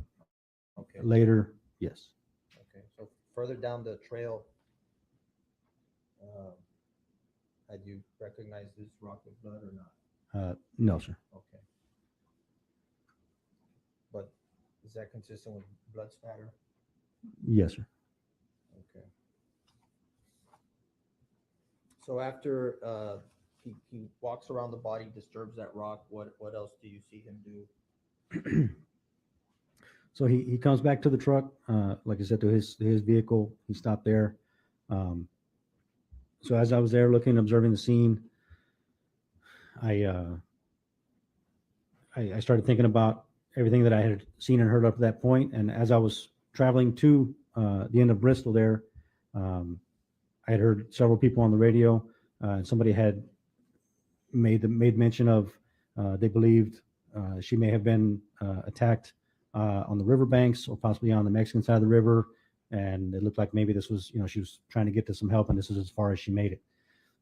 Okay. Later, yes. Okay, so further down the trail, had you recognized this rock with blood or not? No, sir. Okay. But is that consistent with blood spatter? Yes, sir. Okay. So after he walks around the body, disturbs that rock, what else do you see him do? So he comes back to the truck, like I said, to his vehicle. He stopped there. So as I was there looking, observing the scene, I started thinking about everything that I had seen and heard up to that point. And as I was traveling to the end of Bristol there, I had heard several people on the radio, and somebody had made mention of they believed she may have been attacked on the riverbanks or possibly on the Mexican side of the river. And it looked like maybe this was, she was trying to get to some help, and this is as far as she made it.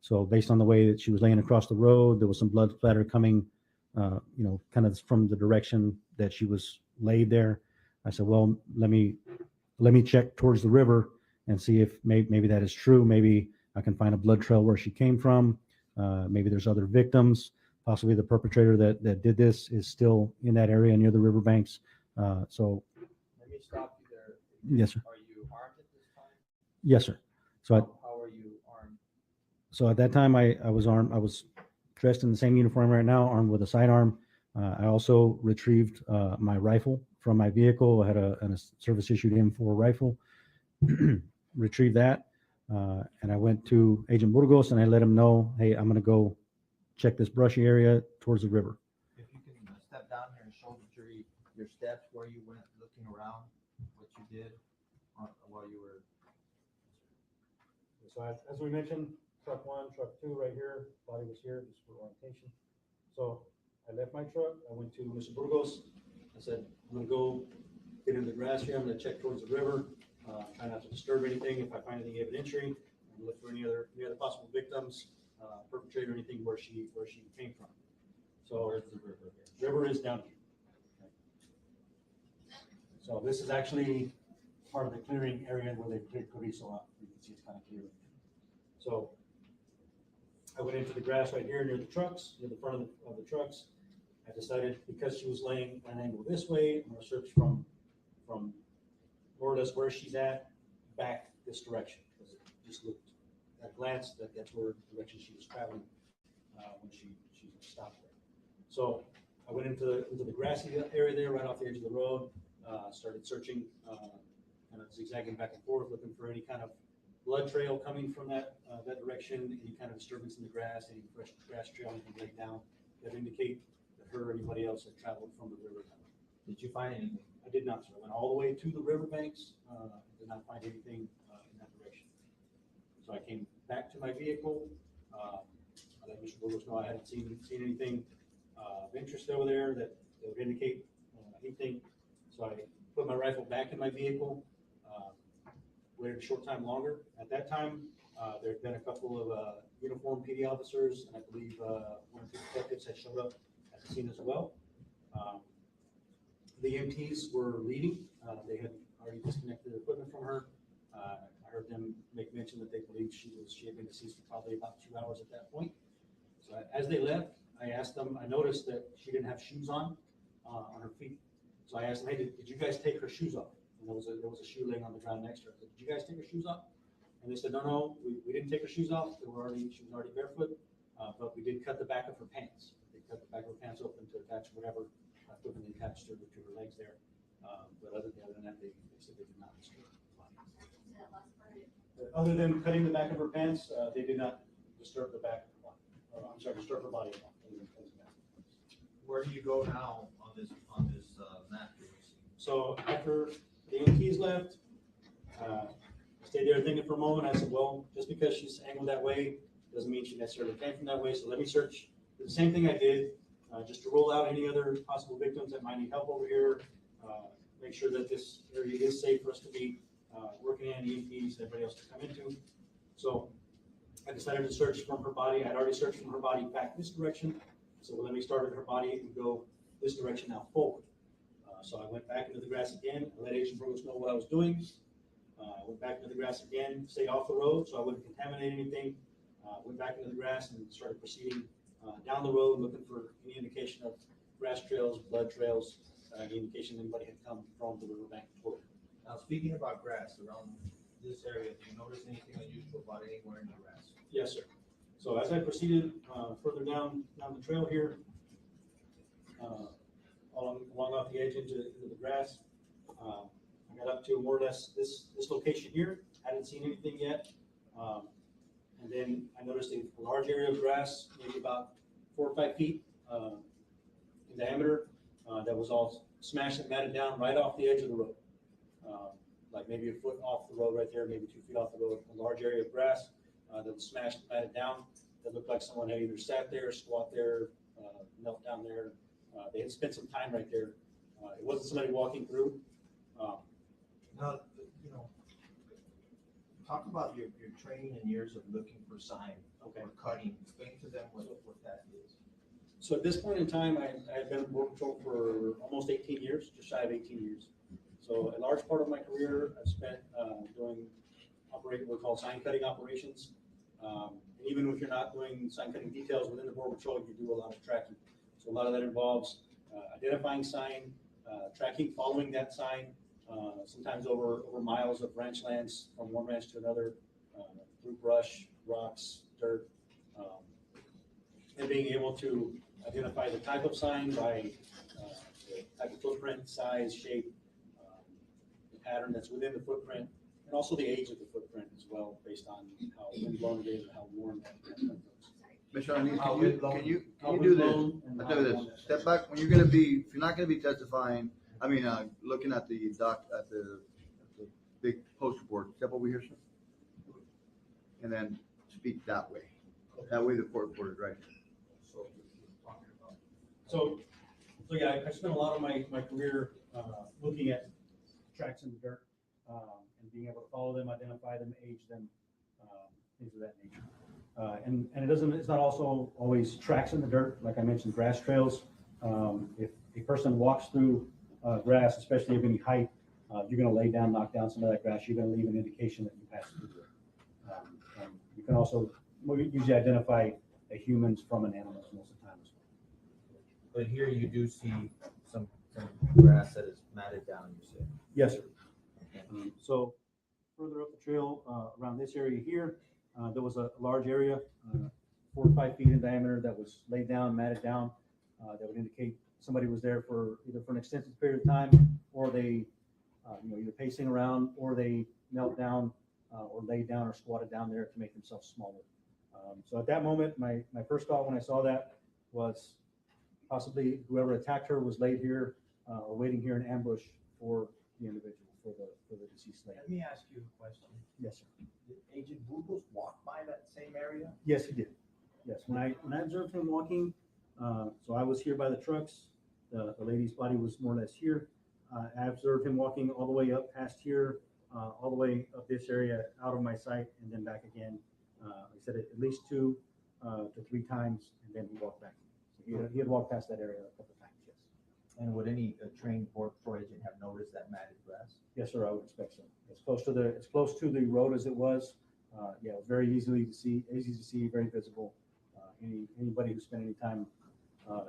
So based on the way that she was laying across the road, there was some blood splatter coming, kind of from the direction that she was laid there. I said, well, let me check towards the river and see if maybe that is true. Maybe I can find a blood trail where she came from. Maybe there's other victims. Possibly the perpetrator that did this is still in that area near the riverbanks. So Let me stop you there. Yes, sir. Are you armed at this time? Yes, sir. So How are you armed? So at that time, I was armed. I was dressed in the same uniform right now, armed with a sidearm. I also retrieved my rifle from my vehicle. I had a service issued M4 rifle. Retrieved that, and I went to Agent Burgos and I let him know, hey, I'm going to go check this brushy area towards the river. If you can step down here and show the jury your steps, where you went looking around, what you did while you were. So as we mentioned, truck 1, truck 2 right here, body was here, just for orientation. So I left my truck, I went to Mr. Burgos. I said, I'm gonna go get in the grass here, I'm gonna check towards the river, try not to disturb anything. If I find anything evidentiary, and look for any other possible victims, perpetrator, anything where she came from. So Where's the river? river is down here. So this is actually part of the clearing area where they cleared Carrizo out. You can see it's kind of clear. So I went into the grass right here near the trucks, near the front of the trucks. I decided, because she was laying at an angle this way, I'm going to search from more or less where she's at back this direction, because it just looked at a glance that's where the direction she was traveling when she stopped there. So I went into the grassy area there, right off the edge of the road. Started searching, kind of zigzagging back and forth, looking for any kind of blood trail coming from that direction, any kind of disturbance in the grass, any fresh grass trail, anything laid down that indicate that her or anybody else had traveled from the river. Did you find anything? I did not, sir. I went all the way to the riverbanks, did not find anything in that direction. So I came back to my vehicle. I let Mr. Burgos know I hadn't seen anything of interest over there that would indicate anything. So I put my rifle back in my vehicle, waited a short time longer. At that time, there had been a couple of uniformed PD officers, and I believe one of the detectives had showed up at the scene as well. The EMTs were leaving. They had already disconnected their equipment from her. I heard them make mention that they believed she had been deceased for probably about 2 hours at that point. So as they left, I asked them, I noticed that she didn't have shoes on her feet. So I asked them, hey, did you guys take her shoes off? And there was a shoe laying on the ground next to her. I said, did you guys take her shoes off? And they said, no, we didn't take her shoes off. She was already barefoot, but we did cut the back of her pants. They cut the back of her pants open to attach whatever equipment they attached to her legs there. But other than that, they said they did not disturb the body. Other than cutting the back of her pants, they did not disturb the back of her body. I'm sorry, disturb her body at all. Where do you go now on this map that you see? So after the EMTs left, I stayed there thinking for a moment. I said, well, just because she's angled that way doesn't mean she necessarily came from that way. So let me search. The same thing I did, just to rule out any other possible victims that might need help over here. Make sure that this area is safe for us to be working in, EMTs, everybody else to come into. So I decided to search from her body. I'd already searched from her body back this direction. So let me start at her body and go this direction now forward. So I went back into the grass again. I let Agent Burgos know what I was doing. I went back into the grass again, stayed off the road so I wouldn't contaminate anything. Went back into the grass and started proceeding down the road, looking for any indication of grass trails, blood trails, any indication anybody had come from the riverbank toward. Now, speaking about grass around this area, do you notice anything unusual about anywhere in the grass? Yes, sir. So as I proceeded further down the trail here, along off the edge into the grass, I got up to more or less this location here. Hadn't seen anything yet. And then I noticed a large area of grass, maybe about 4 or 5 feet in diameter, that was all smashed and matted down right off the edge of the road. Like maybe a foot off the road right there, maybe 2 feet off the road, a large area of grass that was smashed and matted down. That looked like someone had either sat there, squat there, knelt down there. They had spent some time right there. It wasn't somebody walking through. Now, talk about your training and years of looking for sign or cutting. Explain to them what that is. So at this point in time, I've been in Border Patrol for almost 18 years, just shy of 18 years. So a large part of my career I've spent doing what we call sign cutting operations. And even if you're not doing sign cutting details within the Border Patrol, you do a lot of tracking. So a lot of that involves identifying sign, tracking, following that sign, sometimes over miles of ranch lands from one ranch to another, through brush, rocks, dirt, and being able to identify the type of sign by the type of footprint, size, shape, the pattern that's within the footprint, and also the age of the footprint as well, based on how windblown it is and how worn that footprint is. Mr. Hernandez, can you do this? I'll tell you this. Step back when you're going to be, if you're not going to be testifying, looking at the big poster board, step over here, sir. And then speak that way. That way the court reporter is right. So yeah, I spent a lot of my career looking at tracks in the dirt and being able to follow them, identify them, age them, things of that nature. And it's not also always tracks in the dirt. Like I mentioned, grass trails. If a person walks through grass, especially of any height, you're going to lay down, knock down some of that grass. You're going to leave an indication that you passed through there. And you can also usually identify humans from an animal most of the time as well. But here you do see some grass that is matted down, you said. Yes, sir. Okay. So further up the trail, around this area here, there was a large area, 4 or 5 feet in diameter, that was laid down, matted down. That would indicate somebody was there for either for an extensive period of time, or they, either pacing around, or they knelt down, or laid down, or squatted down there to make themselves smaller. So at that moment, my first thought when I saw that was possibly whoever attacked her was laid here or waiting here in ambush for the individual, for the deceased lady. Let me ask you a question. Yes, sir. Did Agent Bugos walk by that same area? Yes, he did. Yes, when I observed him walking, so I was here by the trucks. The lady's body was more or less here. I observed him walking all the way up past here, all the way up this area, out of my sight, and then back again. Like I said, at least 2 to 3 times, and then he walked back. So he had walked past that area a couple of times, yes. And would any trained Border Patrol agent have noticed that matted grass? Yes, sir, I would expect so. It's close to the road as it was. Yeah, it was very easy to see, very visible. Anybody who spent any time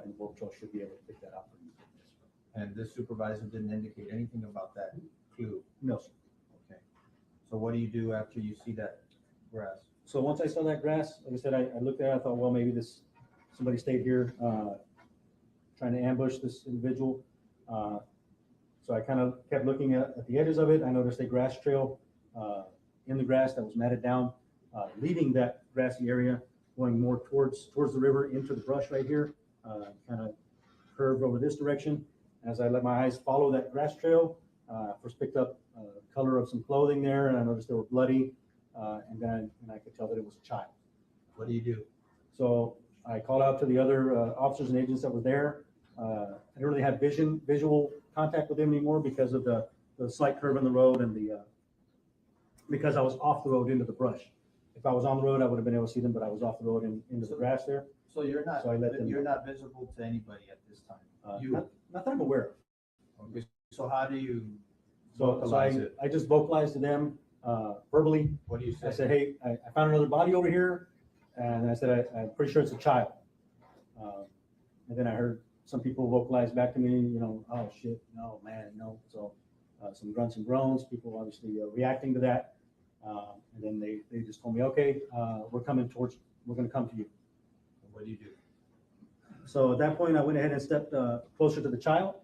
in Border Patrol should be able to pick that up. And this supervisor didn't indicate anything about that clue? No, sir. Okay. So what do you do after you see that grass? So once I saw that grass, like I said, I looked at it, I thought, well, maybe somebody stayed here trying to ambush this individual. So I kind of kept looking at the edges of it. I noticed a grass trail in the grass that was matted down, leaving that grassy area, going more towards the river into the brush right here, kind of curved over this direction. As I let my eyes follow that grass trail, first picked up color of some clothing there, and I noticed they were bloody, and then I could tell that it was a child. What do you do? So I called out to the other officers and agents that were there. I didn't really have visual contact with them anymore because of the slight curve in the road and because I was off the road into the brush. If I was on the road, I would have been able to see them, but I was off the road into the grass there. So you're not So I let them you're not visible to anybody at this time. Not that I'm aware of. Okay. So how do you So vocalize it? I just vocalized to them verbally. What do you say? I said, hey, I found another body over here, and I said, I'm pretty sure it's a child. And then I heard some people vocalize back to me, oh shit, no, man, no. So some grunts and groans, people obviously reacting to that. And then they just told me, okay, we're going to come to you. What do you do? So at that point, I went ahead and stepped closer to the child.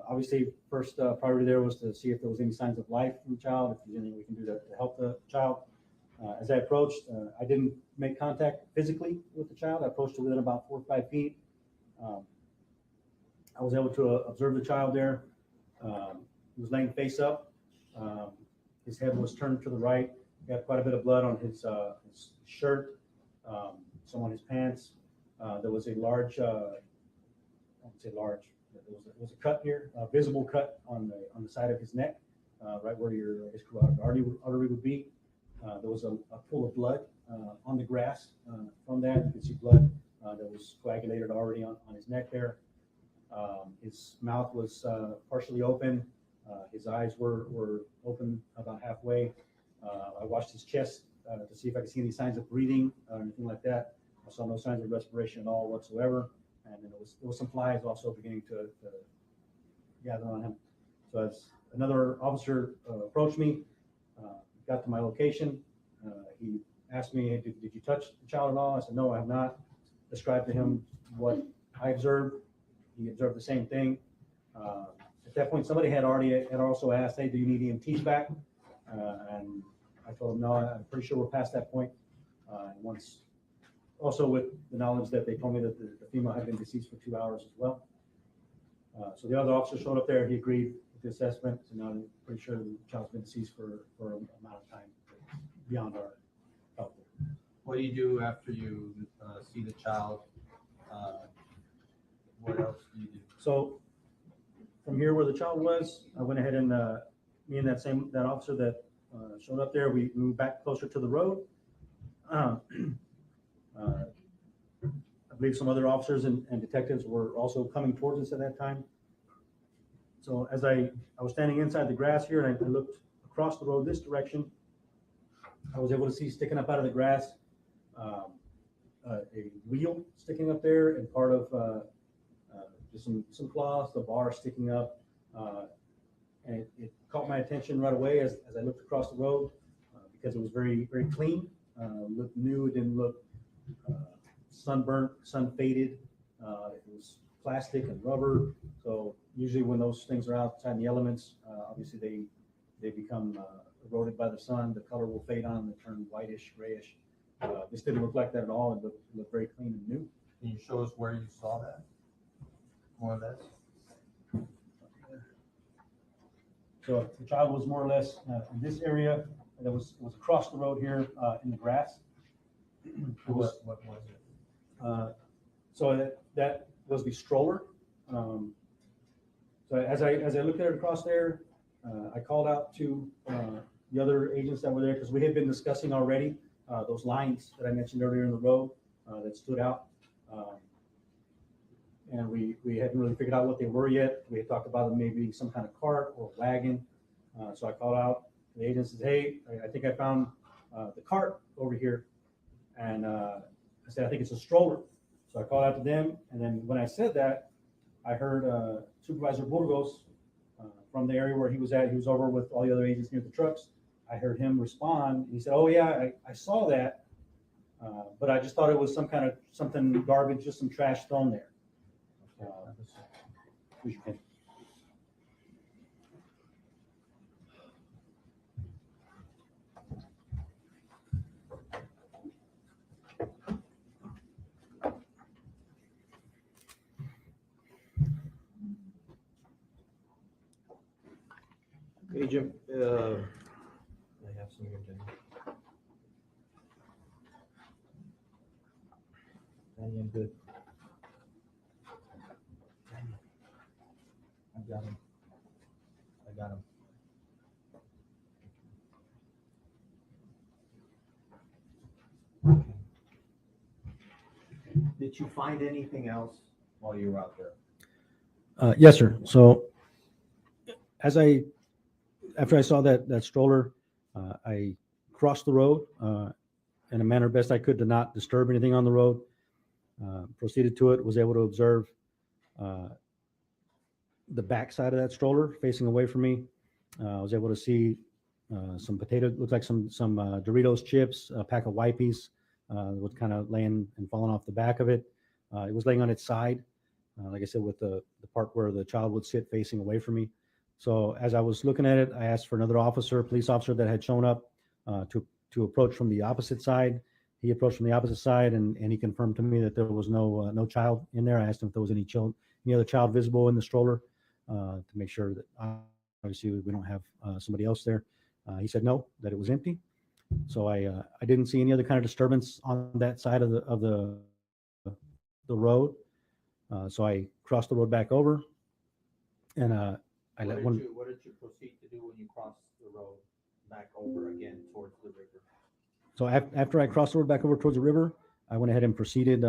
Obviously, first priority there was to see if there was any signs of life in the child, if there's anything we can do to help the child. As I approached, I didn't make contact physically with the child. I approached it within about 4 or 5 feet. I was able to observe the child there. He was laying face up. His head was turned to the right. He had quite a bit of blood on his shirt, some on his pants. There was a large, I won't say large, there was a cut here, a visible cut on the side of his neck, right where your carotid artery would be. There was a pool of blood on the grass from that. You could see blood that was coagulated already on his neck there. His mouth was partially open. His eyes were open about halfway. I watched his chest to see if I could see any signs of breathing or anything like that. I saw no signs of respiration at all whatsoever. And then there was some flies also beginning to gather on him. So as another officer approached me, got to my location, he asked me, did you touch the child at all? I said, no, I have not. Described to him what I observed. He observed the same thing. At that point, somebody had also asked, hey, do you need EMTs back? And I told him, no, I'm pretty sure we're past that point. Once, also with the knowledge that they told me that the female had been deceased for 2 hours as well. So the other officer showed up there. He agreed with the assessment. So now I'm pretty sure the child's been deceased for an amount of time beyond our help. What do you do after you see the child? What else do you do? So from here where the child was, I went ahead and me and that officer that showed up there, we moved back closer to the road. I believe some other officers and detectives were also coming towards us at that time. So as I was standing inside the grass here and I looked across the road this direction, I was able to see sticking up out of the grass a wheel sticking up there and part of just some claws, the bar sticking up. And it caught my attention right away as I looked across the road because it was very, very clean. Looked new, it didn't look sunburnt, sun faded. It was plastic and rubber. So usually when those things are outside in the elements, obviously they become eroded by the sun. The color will fade on and turn whitish, grayish. This didn't look like that at all. It looked very clean and new. Can you show us where you saw that? More or less. So the child was more or less in this area. That was across the road here in the grass. What was it? So that was the stroller. So as I looked at it across there, I called out to the other agents that were there because we had been discussing already those lines that I mentioned earlier in the road that stood out. And we hadn't really figured out what they were yet. We had talked about them maybe some kind of cart or wagon. So I called out to the agent and said, hey, I think I found the cart over here. And I said, I think it's a stroller. So I called out to them. And then when I said that, I heard Supervisor Burgos from the area where he was at. He was over with all the other agents near the trucks. I heard him respond. He said, "Oh yeah, I saw that, but I just thought it was something garbage, just some trash thrown there." Which you can- Agent, I have some here, Jenny. Danny, I'm good. Danny, I got him. I got him. Did you find anything else while you were out there? Yes, sir. So after I saw that stroller, I crossed the road in a manner best I could to not disturb anything on the road. Proceeded to it, was able to observe the back side of that stroller facing away from me. I was able to see some potato, looked like some Doritos chips, a pack of Wipes was kind of laying and falling off the back of it. It was laying on its side, like I said, with the part where the child would sit facing away from me. So as I was looking at it, I asked for another police officer that had shown up to approach from the opposite side. He approached from the opposite side, and he confirmed to me that there was no child in there. I asked him if there was any other child visible in the stroller to make sure that obviously we don't have somebody else there. He said no, that it was empty. So I didn't see any other kind of disturbance on that side of the road. So I crossed the road back over, and I let one. What did you proceed to do when you crossed the road back over again towards the river? So after I crossed the road back over towards the river, I went ahead and proceeded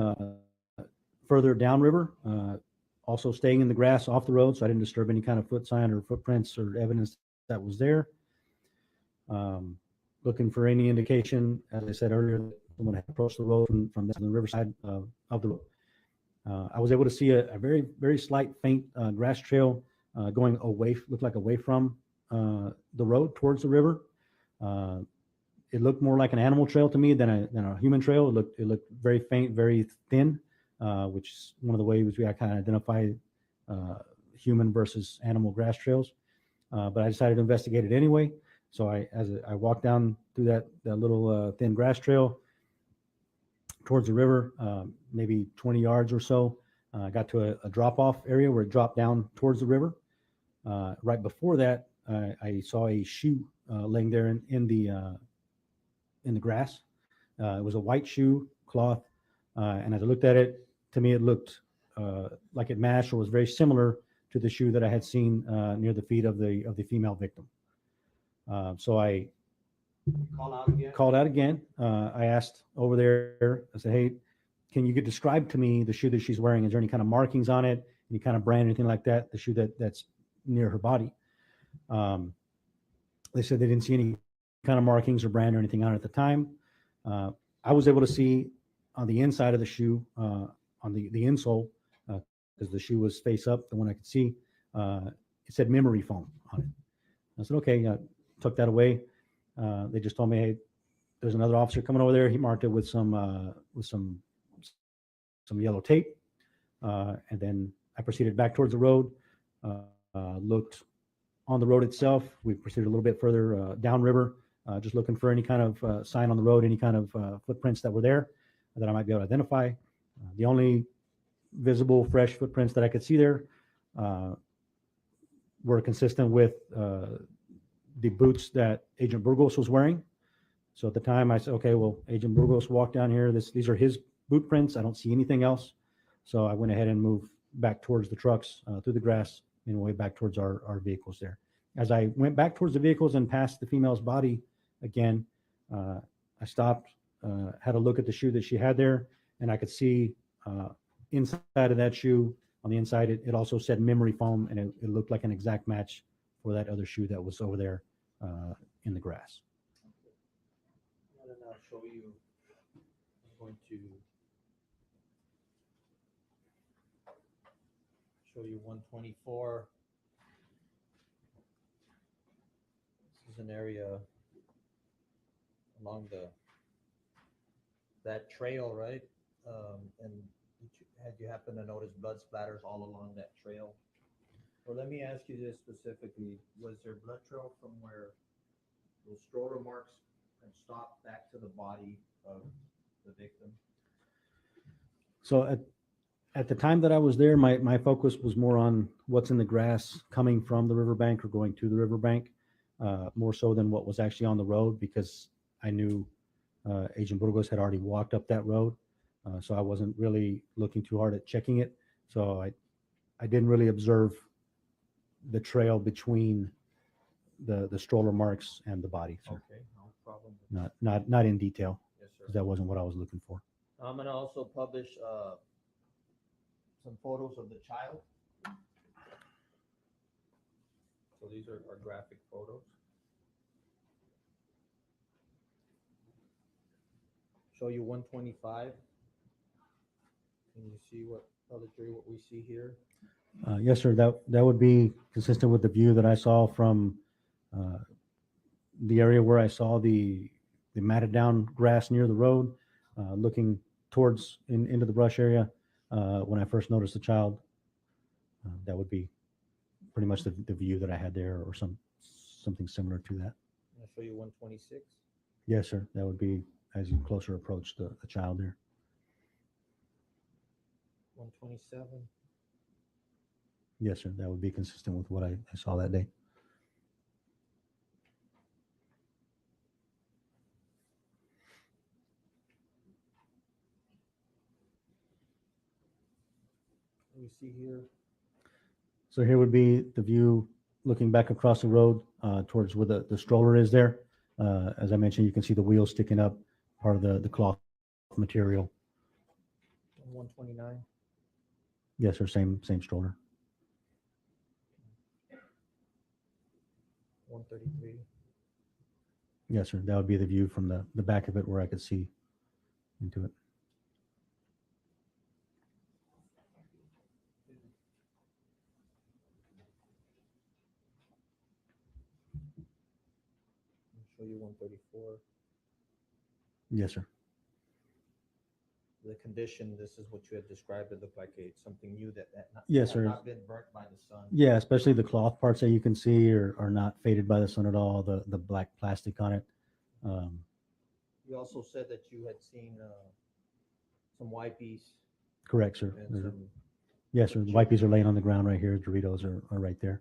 further downriver, also staying in the grass off the road, so I didn't disturb any kind of foot sign or footprints or evidence that was there. Looking for any indication, as I said earlier, that someone had approached the road from the riverside of the road. I was able to see a very, very slight, faint grass trail going away, looked like away from the road towards the river. It looked more like an animal trail to me than a human trail. It looked very faint, very thin, which is one of the ways we kind of identify human versus animal grass trails. But I decided to investigate it anyway. So as I walked down through that little thin grass trail towards the river, maybe 20 yards or so, I got to a drop-off area where it dropped down towards the river. Right before that, I saw a shoe laying there in the grass. It was a white shoe, cloth, and as I looked at it, to me it looked like it matched or was very similar to the shoe that I had seen near the feet of the female victim. So I called out again. I asked over there, I said, "Hey, can you describe to me the shoe that she's wearing? Is there any kind of markings on it? Any kind of brand, anything like that? The shoe that's near her body?" They said they didn't see any kind of markings or brand or anything on it at the time. I was able to see on the inside of the shoe, on the insole, because the shoe was face up, the one I could see, it said memory foam on it. I said, okay, took that away. They just told me, hey, there's another officer coming over there. He marked it with some yellow tape. And then I proceeded back towards the road, looked on the road itself. We proceeded a little bit further downriver, just looking for any kind of sign on the road, any kind of footprints that were there that I might be able to identify. The only visible fresh footprints that I could see there were consistent with the boots that Agent Burgos was wearing. So at the time I said, okay, well, Agent Burgos walked down here. These are his boot prints. I don't see anything else. So I went ahead and moved back towards the trucks, through the grass, and way back towards our vehicles there. As I went back towards the vehicles and passed the female's body again, I stopped, had a look at the shoe that she had there, and I could see inside of that shoe, on the inside, it also said memory foam, and it looked like an exact match for that other shoe that was over there in the grass. I'm going to now show you, I'm going to show you 124 is an area along that trail, right? And had you happen to notice blood splatters all along that trail? Or let me ask you this specifically: was there blood trail from where those stroller marks and stop back to the body of the victim? So at the time that I was there, my focus was more on what's in the grass coming from the riverbank or going to the riverbank, more so than what was actually on the road, because I knew Agent Burgos had already walked up that road. So I wasn't really looking too hard at checking it. So I didn't really observe the trail between the stroller marks and the body. Sir. Okay, no problem. Not in detail. Yes, sir. 'Cause that wasn't what I was looking for. I'm gonna also publish some photos of the child. So these are graphic photos. Show you 125. Can you see what we see here? Yes, sir. That would be consistent with the view that I saw from the area where I saw the matted down grass near the road, looking towards into the brush area. When I first noticed the child, that would be pretty much the view that I had there, or something similar to that. I'll show you 126. Yes, sir. That would be as you closer approach the child there. 127. Yes, sir. That would be consistent with what I saw that day. We see here. So here would be the view looking back across the road towards where the stroller is there. As I mentioned, you can see the wheels sticking up, part of the cloth material. 129. Yes, sir. Same stroller. 133. Yes, sir. That would be the view from the back of it where I could see into it. I'll show you 134. Yes, sir. The condition, this is what you had described. It looked like something new that Yes, had sir. not been burnt by the sun. Yeah, especially the cloth parts that you can see are not faded by the sun at all. The black plastic on it. You also said that you had seen some wipies. Correct, sir. And some, Yes, sir. The wipies are laying on the ground right here. Doritos are right there.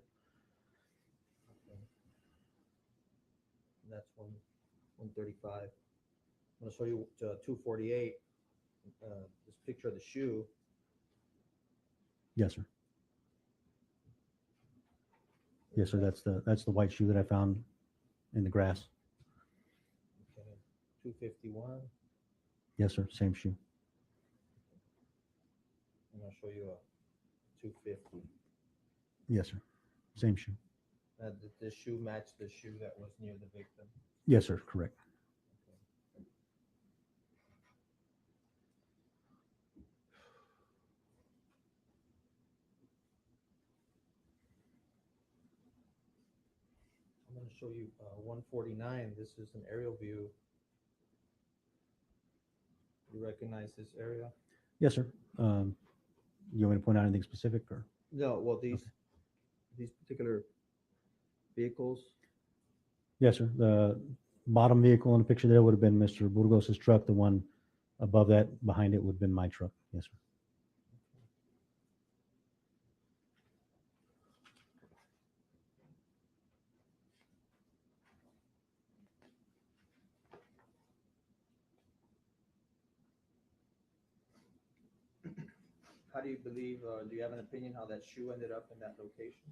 that's 135. I'm going to show you 248. This picture of the shoe. Yes, sir. Yes, sir. That's the white shoe that I found in the grass. Okay. 251. Yes, sir. Same shoe. I'm going to show you a 250. Yes, sir. Same shoe. The shoe matched the shoe that was near the victim. Yes, sir. Correct. I'm going to show you 149. This is an aerial view. You recognize this area? Yes, sir. You want me to point out anything specific, or? No. Well, these particular vehicles. Yes, sir. The bottom vehicle in the picture there would have been Mr. Burgos's truck. The one above that, behind it, would have been my truck. Yes, sir. How do you believe, do you have an opinion how that shoe ended up in that location?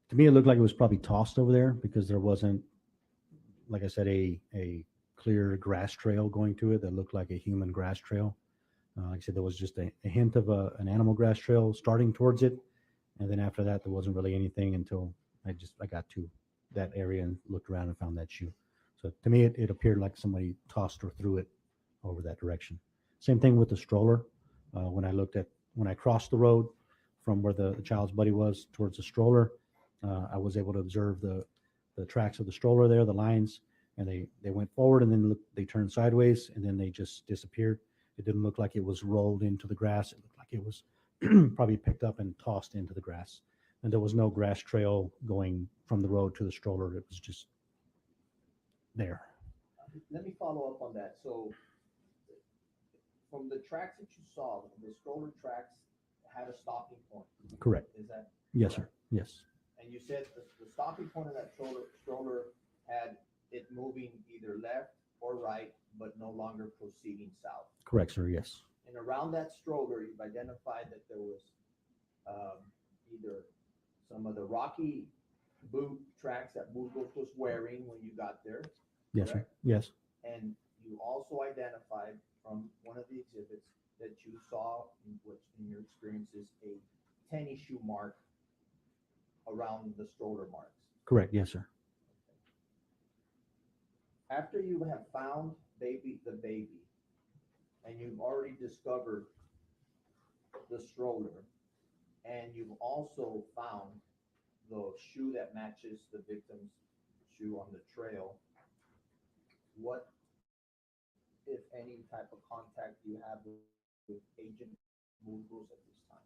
To me, it looked like it was probably tossed over there because there wasn't, like I said, a clear grass trail going to it that looked like a human grass trail. Like I said, there was just a hint of an animal grass trail starting towards it. And then after that, there wasn't really anything until I got to that area and looked around and found that shoe. So to me, it appeared like somebody tossed or threw it over that direction. Same thing with the stroller. When I crossed the road from where the child's buddy was towards the stroller, I was able to observe the tracks of the stroller there, the lines, and they went forward and then they turned sideways and then they just disappeared. It didn't look like it was rolled into the grass. It looked like it was probably picked up and tossed into the grass. And there was no grass trail going from the road to the stroller. It was just there. Let me follow up on that. So from the tracks that you saw, the stroller tracks had a stopping point. Correct. Is that? Yes, correct? sir. Yes. And you said the stopping point of that stroller had it moving either left or right, but no longer proceeding south. Correct, sir. Yes. And around that stroller, you've identified that there was either some of the rocky boot tracks that Burgos was wearing when you got there. Yes, sir. correct? Yes. And you also identified from one of the exhibits that you saw, which in your experience is a tennis shoe mark around the stroller marks. Correct. Yes, sir. After you have found the baby, and you've already discovered the stroller, and you've also found the shoe that matches the victim's shoe on the trail, what, if any, type of contact do you have with Agent Bugos at this time?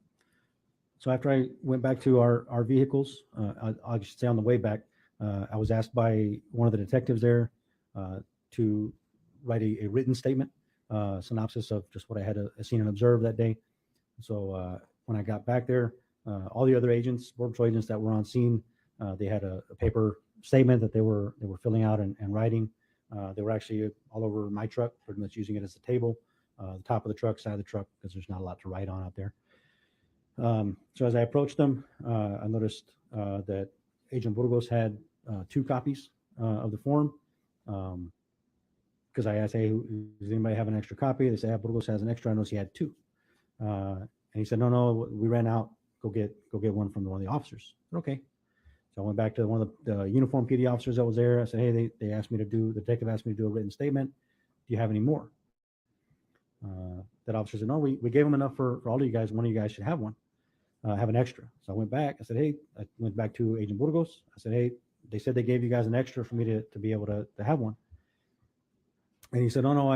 So after I went back to our vehicles, I should say on the way back, I was asked by one of the detectives there to write a written statement, synopsis of just what I had seen and observed that day. So when I got back there, all the other agents, Border Patrol agents that were on scene, they had a paper statement that they were filling out and writing. They were actually all over my truck, pretty much using it as a table, the top of the truck, side of the truck, because there's not a lot to write on out there. So as I approached them, I noticed that Agent Burgos had 2 copies of the form. Because I asked, hey, does anybody have an extra copy? They said, yeah, Burgos has an extra. I noticed he had 2. And he said, no, we ran out. Go get one from one of the officers. Okay. So I went back to one of the uniformed PD officers that was there. I said, hey, they asked me the detective asked me to do a written statement. Do you have any more? That officer said, no, we gave him enough for all of you guys. One of you guys should have one, have an extra. So I went back. I said, hey, I went back to Agent Burgos. I said, hey, they said they gave you guys an extra for me to be able to have one. And he said, no,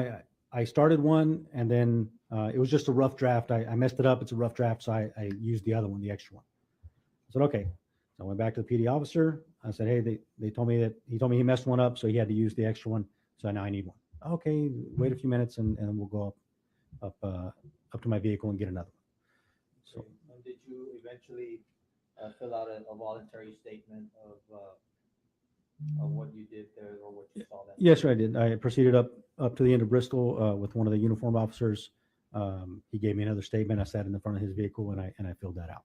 I started one and then it was just a rough draft. I messed it up. It's a rough draft. So I used the other one, the extra one. I said, okay. So I went back to the PD officer. I said, hey, he told me he messed one up. So he had to use the extra one. So now I need one. Okay. Wait a few minutes and we'll go up to my vehicle and get another one. So. And did you eventually fill out a voluntary statement of what you did there or what you saw that? Yes, sir, I did. I proceeded up to the end of Bristol with one of the uniformed officers. He gave me another statement. I sat in the front of his vehicle and I filled that out.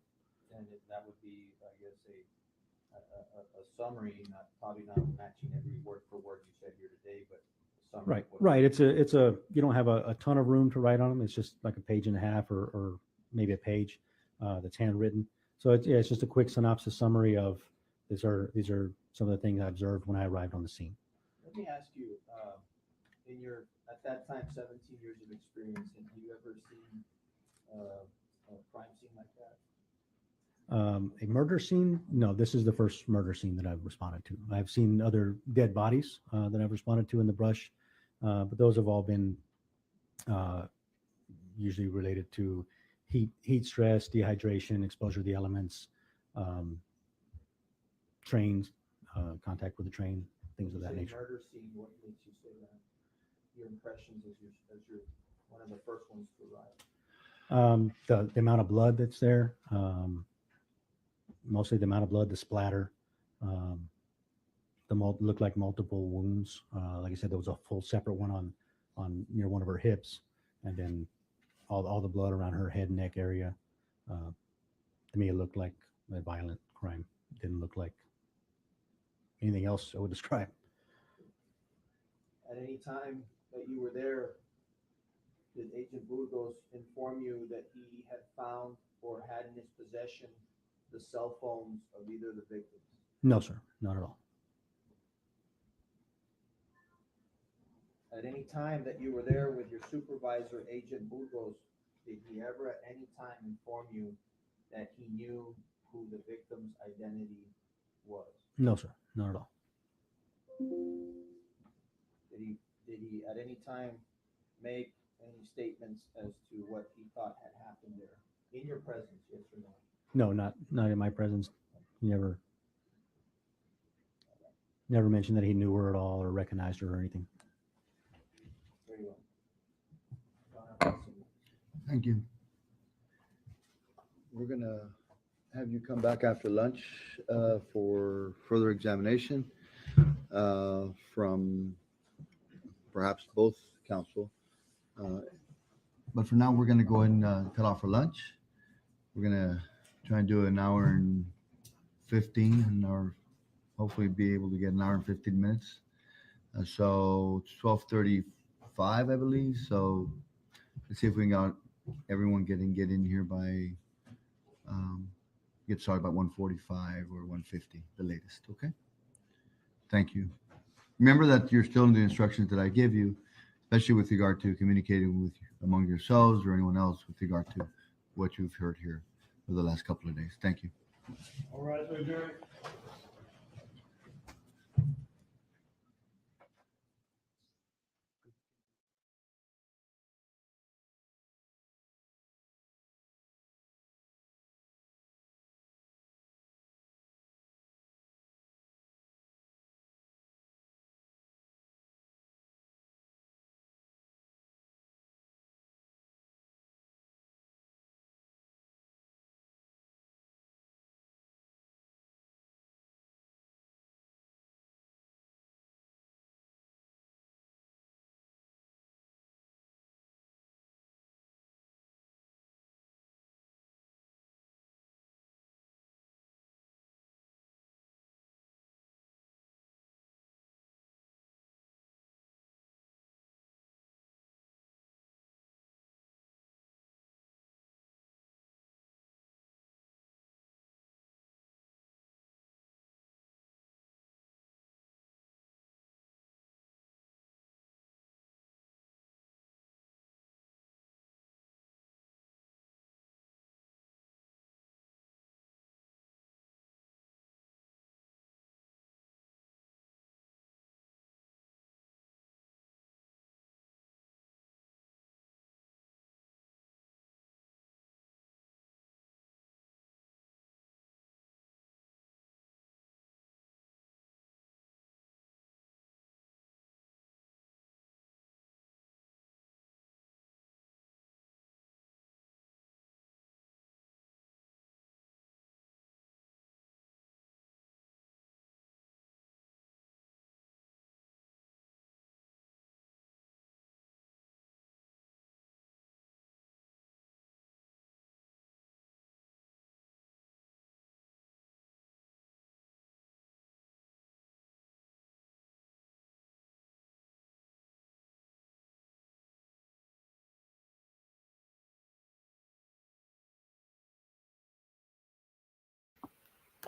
And that would be, I guess, a summary, probably not matching every word for word you said here today, but a summary. Right. It's a you don't have a ton of room to write on them. It's just like a page and a half or maybe a page that's handwritten. So it's just a quick synopsis summary of these are some of the things I observed when I arrived on the scene. Let me ask you, in your, at that time, 17 years of experience, have you ever seen a crime scene like that? A murder scene? No, this is the first murder scene that I've responded to. I've seen other dead bodies that I've responded to in the brush, but those have all been usually related to heat stress, dehydration, exposure to the elements, trains, contact with the train, things of that nature. Murder scene, what makes you say that? Your impressions as you're one of the first ones to arrive. The amount of blood that's there, mostly the amount of blood, the splatter, looked like multiple wounds. Like I said, there was a full separate one on near one of her hips, and then all the blood around her head and neck area. To me, it looked like a violent crime. It didn't look like anything else I would describe. At any time that you were there, did Agent Burgos inform you that he had found or had in his possession the cell phones of either of the victims? No, sir, not at all. At any time that you were there with your supervisor, Agent Burgos, did he ever at any time inform you that he knew who the victim's identity was? No, sir, not at all. Did he at any time make any statements as to what he thought had happened there in your presence, yes or no? No, not in my presence. He never mentioned that he knew her at all or recognized her or anything. Very well. Thank you. We're gonna have you come back after lunch for further examination from perhaps both counsel. But for now, we're gonna go ahead and cut off for lunch. We're gonna try and do an hour and 15, and or hopefully be able to get an hour and 15 minutes. So it's 12:35, I believe. So let's see if we can get everyone get in here by get started by 1:45 or 1:50, the latest. Okay. Thank you. Remember that you're still in the instructions that I give you, especially with regard to communicating with among yourselves or anyone else with regard to what you've heard here for the last couple of days. Thank you. All right, so Jerry.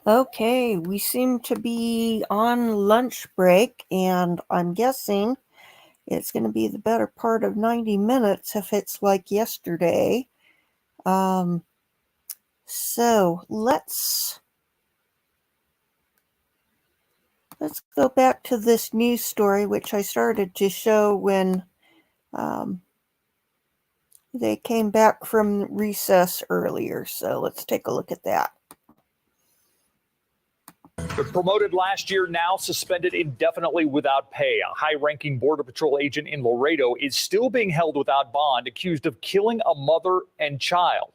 Okay, we seem to be on lunch break, and I'm guessing it's going to be the better part of 90 minutes if it's like yesterday. So let's go back to this news story, which I started to show when they came back from recess earlier. So let's take a look at that. Promoted last year, now suspended indefinitely without pay. A high-ranking Border Patrol agent in Laredo is still being held without bond, accused of killing a mother and child.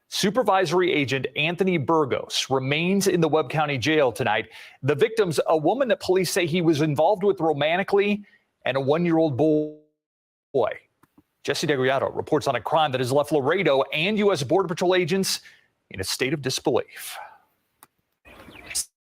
Supervisory agent Anthony Burgos remains in the Webb County Jail tonight. The victim's a woman that police say he was involved with romantically and a one-year-old boy. Jesse DeGuiato reports on a crime that has left Laredo and U.S. Border Patrol agents in a state of disbelief.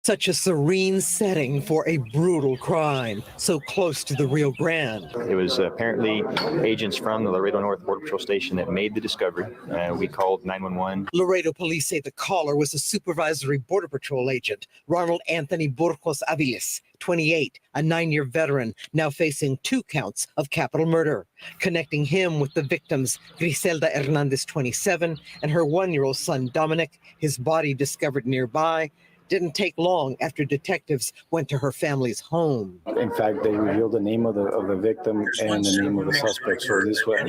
Such a serene setting for a brutal crime, so close to the Rio Grande. It was apparently agents from the Laredo North Border Patrol Station that made the discovery. We called 911. Laredo police say the caller was a supervisory Border Patrol agent, Ronald Anthony Burgos-Aviles, 28, a 9-year veteran, now facing 2 counts of capital murder, connecting him with the victims, Grizelda Hernandez, 27, and her 1-year-old son, Dominic, his body discovered nearby, didn't take long after detectives went to her family's home. In fact, they revealed the name of the victim and the name of the suspect. So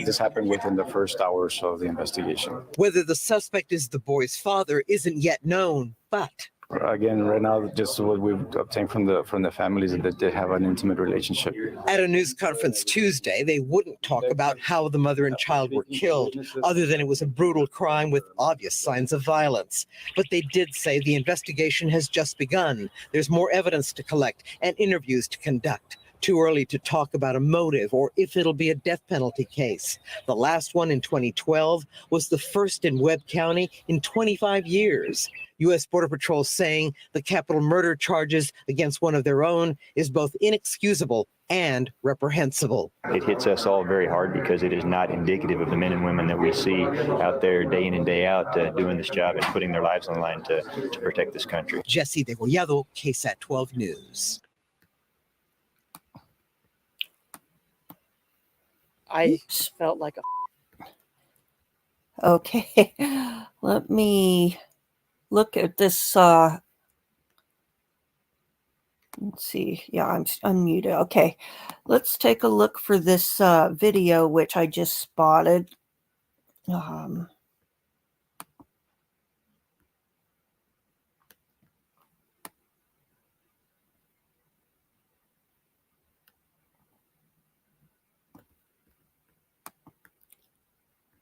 this happened within the first hours of the investigation. Whether the suspect is the boy's father isn't yet known, but Again, right now, just what we've obtained from the families is that they have an intimate relationship. at a news conference Tuesday, they wouldn't talk about how the mother and child were killed, other than it was a brutal crime with obvious signs of violence. But they did say the investigation has just begun. There's more evidence to collect and interviews to conduct. Too early to talk about a motive or if it'll be a death penalty case. The last one in 2012 was the first in Webb County in 25 years. U.S. Border Patrol saying the capital murder charges against one of their own is both inexcusable and reprehensible. It hits us all very hard because it is not indicative of the men and women that we see out there day in and day out doing this job and putting their lives on the line to protect this country. Jesse Degollado, KSAT 12 News. I felt like a. Okay, let me look at this. Let's see. Yeah, I'm unmuted. Okay, let's take a look for this video, which I just spotted.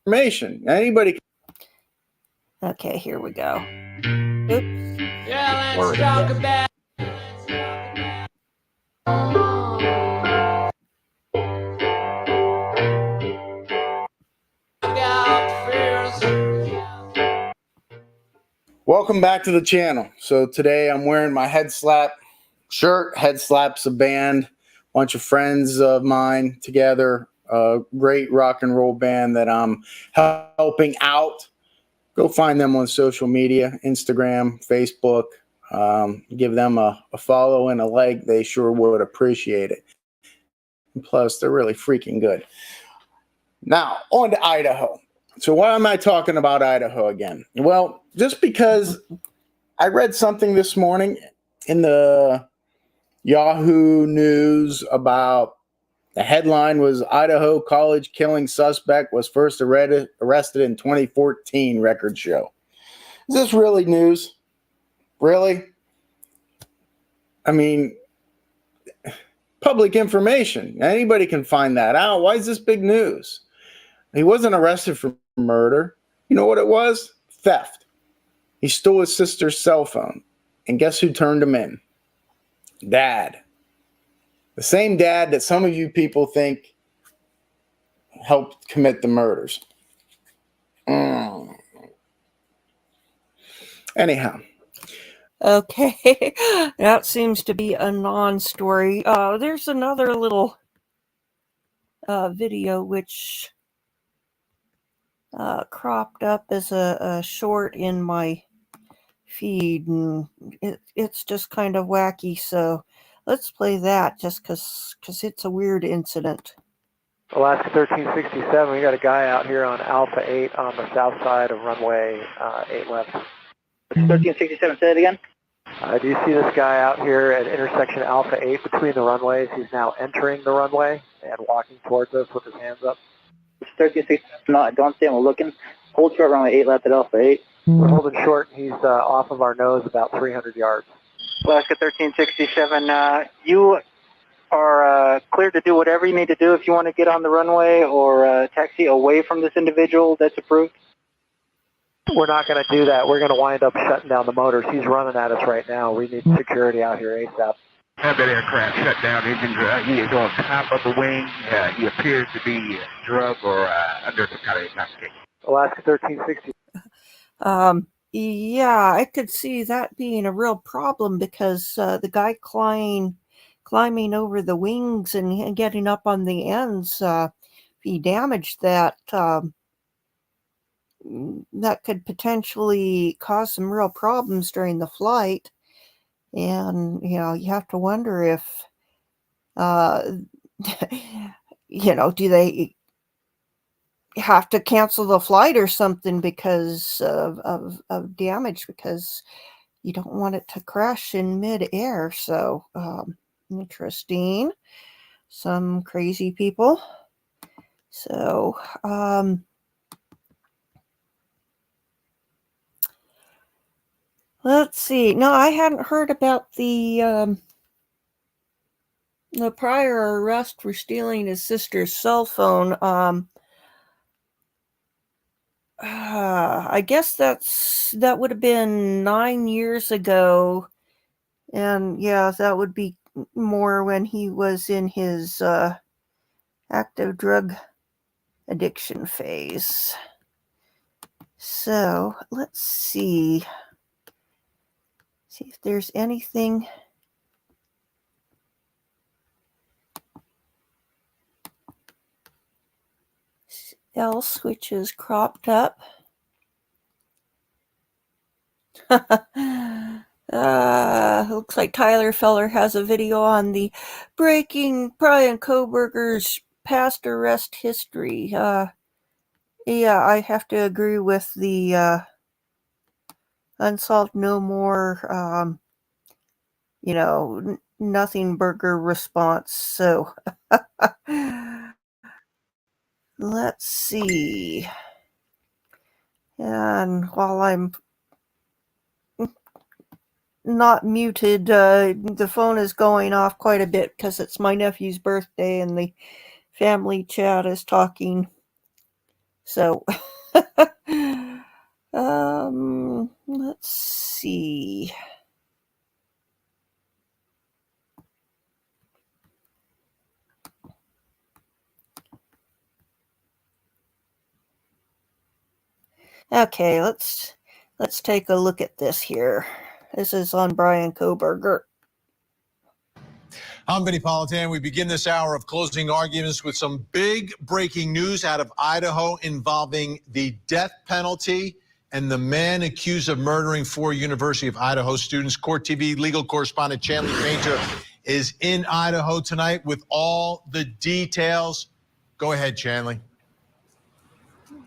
Information. Anybody. Okay, here we go. Oops. Yeah, let's talk about. Welcome back to the channel. So today I'm wearing my Head Slap shirt. Head Slap's a band, bunch of friends of mine together. A great rock and roll band that I'm helping out. Go find them on social media, Instagram, Facebook. Give them a follow and a like. They sure would appreciate it. And plus, they're really freaking good. Now, on to Idaho. So why am I talking about Idaho again? Well, just because I read something this morning in the Yahoo News about the headline was Idaho college killing suspect was first arrested in 2014 record show. Is this really news? Really? I mean, public information. Anybody can find that out. Why is this big news? He wasn't arrested for murder. You know what it was? Theft. He stole his sister's cell phone. And guess who turned him in? Dad. The same dad that some of you people think helped commit the murders. Anyhow. Okay, that seems to be a non-story. There's another little video which cropped up as a short in my feed, and it's just kind of wacky, so let's play that just because it's a weird incident. Alaska 1367, we got a guy out here on Alpha 8 on the south side of runway 8 left. 1367, say it again. Do you see this guy out here at intersection Alpha 8 between the runways? He's now entering the runway and walking towards us with his hands up. 1367, no, I don't see him. We're looking. Hold short runway 8 left at Alpha 8. We're holding short. He's off of our nose about 300 yards. Alaska 1367, you are cleared to do whatever you need to do if you want to get on the runway or taxi away from this individual that's approved. We're not going to do that. We're going to wind up shutting down the motors. He's running at us right now. We need security out here ASAP. Have that aircraft shut down engine. He is on top of the wing. He appears to be drug or under some kind of intoxication. Alaska 1360. Yeah, I could see that being a real problem because the guy climbing over the wings and getting up on the ends, if he damaged that, that could potentially cause some real problems during the flight. And, you know, you have to wonder if, you know, do they have to cancel the flight or something because of damage? Because, you don't want it to crash in midair. So interesting. Some crazy people. So let's see. No, I hadn't heard about the prior arrest for stealing his sister's cell phone. I guess that would have been 9 years ago, and yeah, that would be more when he was in his active drug addiction phase. So let's see if there's anything else which is cropped up. Looks like Tyler Feller has a video on the breaking Brian Kohberger's past arrest history. Yeah, I have to agree with the Unsolved No More, nothing burger response. So let's see. And while I'm not muted, the phone is going off quite a bit because it's my nephew's birthday and the family chat is talking. So let's see. Okay, let's take a look at this here. This is on Brian Kohberger. I'm Vinny Politan. We begin this hour of closing arguments with some big breaking news out of Idaho involving the death penalty and the man accused of murdering 4 University of Idaho students. Court TV legal correspondent Chanley Painter is in Idaho tonight with all the details. Go ahead, Chanley.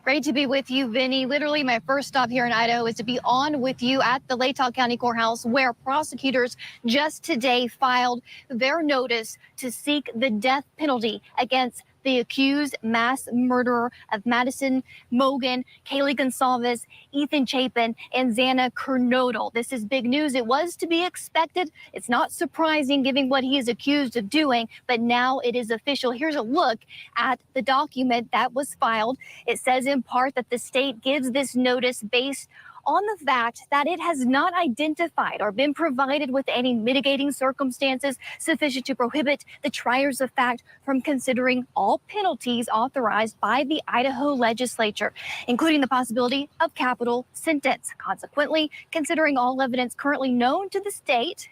Great to be with you, Vinny. Literally, my first stop here in Idaho is to be on with you at the Latah County Courthouse, where prosecutors just today filed their notice to seek the death penalty against the accused mass murderer of Madison Mogen, Kaylee Gonsalves, Ethan Chapin, and Xana Kernodle. This is big news. It was to be expected. It's not surprising given what he is accused of doing, but now it is official. Here's a look at the document that was filed. It says in part that the state gives this notice based on the fact that it has not identified or been provided with any mitigating circumstances sufficient to prohibit the triers of fact from considering all penalties authorized by the Idaho legislature, including the possibility of capital sentence. Consequently, considering all evidence currently known to the state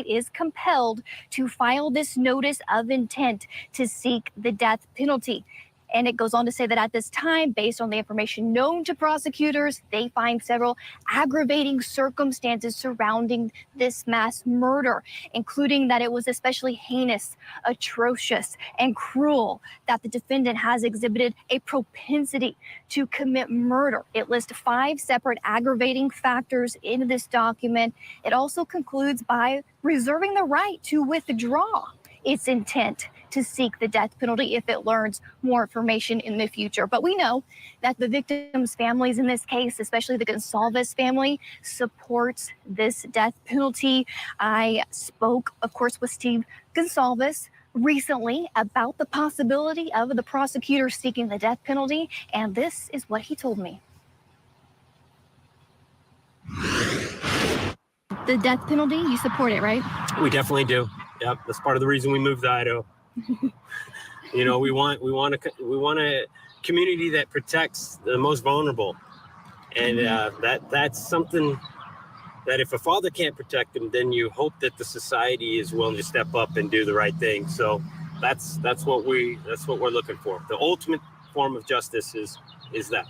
is compelled to file this notice of intent to seek the death penalty. And it goes on to say that at this time, based on the information known to prosecutors, they find several aggravating circumstances surrounding this mass murder, including that it was especially heinous, atrocious, and cruel, that the defendant has exhibited a propensity to commit murder. It lists 5 separate aggravating factors in this document. It also concludes by reserving the right to withdraw its intent to seek the death penalty if it learns more information in the future. But we know that the victims' families in this case, especially the Gonsalves family, supports this death penalty. I spoke, of course, with Steve Gonsalves recently about the possibility of the prosecutor seeking the death penalty, and this is what he told me. The death penalty, you support it, right? We definitely do. Yep, that's part of the reason we moved to Idaho. You know, we want a community that protects the most vulnerable, and that's something that if a father can't protect them, then you hope that the society is willing to step up and do the right thing. So that's what we're looking for. The ultimate form of justice is that.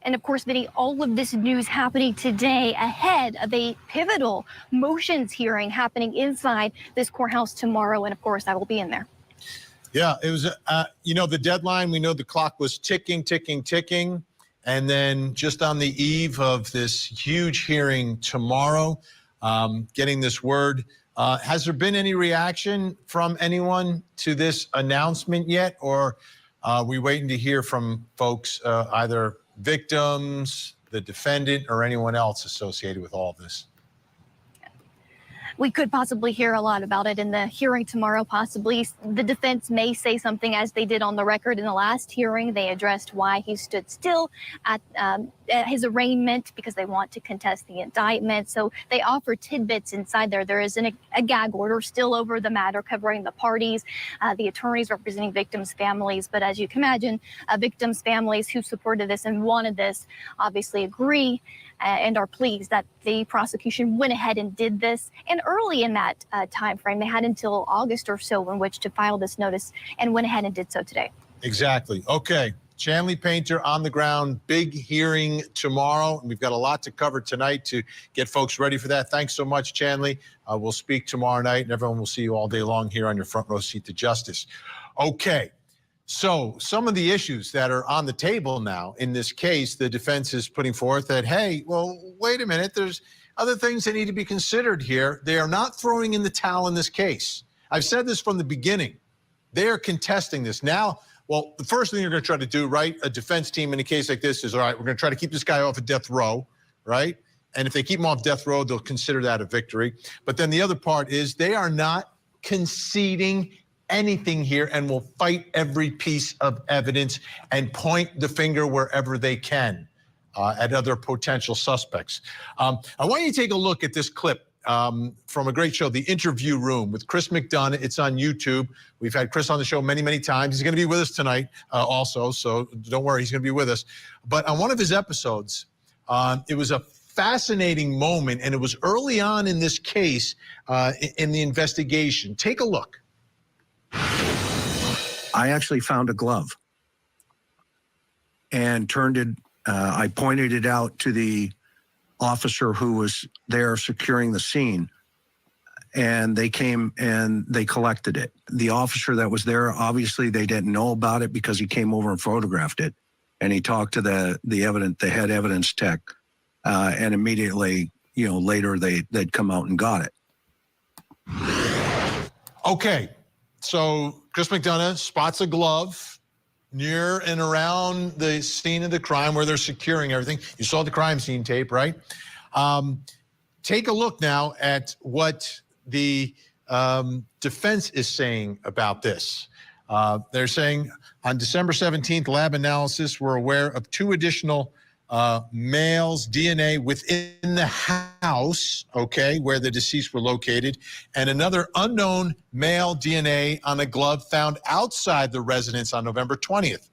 And of course, Vinny, all of this news happening today ahead of a pivotal motions hearing happening inside this courthouse tomorrow. And of course, I will be in there. Yeah, it was, the deadline, we know the clock was ticking. And then just on the eve of this huge hearing tomorrow, getting this word, has there been any reaction from anyone to this announcement yet? Or are we waiting to hear from folks, either victims, the defendant, or anyone else associated with all of this? We could possibly hear a lot about it in the hearing tomorrow, possibly. The defense may say something as they did on the record in the last hearing. They addressed why he stood still at his arraignment because they want to contest the indictment. So they offer tidbits inside there. There is a gag order still over the matter covering the parties, the attorneys representing victims' families. But as you can imagine, victims' families who supported this and wanted this obviously agree and are pleased that the prosecution went ahead and did this. And early in that time frame, they had until August or so in which to file this notice and went ahead and did so today. Exactly. Okay. Chanley Painter on the ground, big hearing tomorrow. We've got a lot to cover tonight to get folks ready for that. Thanks so much, Chanley. We'll speak tomorrow night, and everyone will see you all day long here on your front row seat to justice. Okay. So some of the issues that are on the table now in this case, the defense is putting forth that, hey, well, wait a minute, there's other things that need to be considered here. They are not throwing in the towel in this case. I've said this from the beginning. They are contesting this. Now, well, the first thing you're going to try to do, right, a defense team in a case like this is, all right, we're going to try to keep this guy off of death row, right? And if they keep him off death row, they'll consider that a victory. But then the other part is they are not conceding anything here and will fight every piece of evidence and point the finger wherever they can at other potential suspects. I want you to take a look at this clip from a great show, The Interview Room with Chris McDonough. It's on YouTube. We've had Chris on the show many, many times. He's going to be with us tonight also, so don't worry, he's going to be with us. But on one of his episodes, it was a fascinating moment, and it was early on in this case in the investigation. Take a look. I actually found a glove and turned it, I pointed it out to the officer who was there securing the scene, and they came and they collected it. The officer that was there, obviously they didn't know about it because he came over and photographed it, and he talked to the head evidence tech, and immediately, you know, later they'd come out and got it. Okay. So Chris McDonough spots a glove near and around the scene of the crime where they're securing everything. You saw the crime scene tape, right? Take a look now at what the defense is saying about this. They're saying on December 17th, lab analysis, we're aware of 2 additional males' DNA within the house, okay, where the deceased were located, and another unknown male DNA on a glove found outside the residence on November 20th.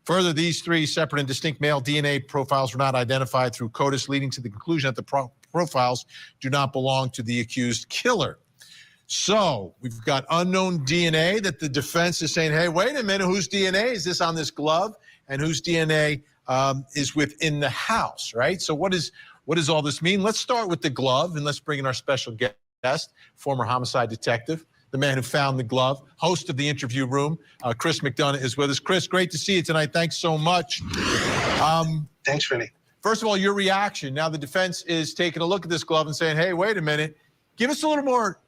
Further, these 3 separate and distinct male DNA profiles were not identified through CODIS, leading to the conclusion that the profiles do not belong to the accused killer. So we've got unknown DNA that the defense is saying, hey, wait a minute, whose DNA is this on this glove, and whose DNA is within the house, right? So what does all this mean? Let's start with the glove, and let's bring in our special guest, former homicide detective, the man who found the glove, host of The Interview Room. Chris McDonough is with us. Chris, great to see you tonight. Thanks so much. Thanks, Vinny. First of all, your reaction. Now the defense is taking a look at this glove and saying, hey, wait a minute. Give us a little more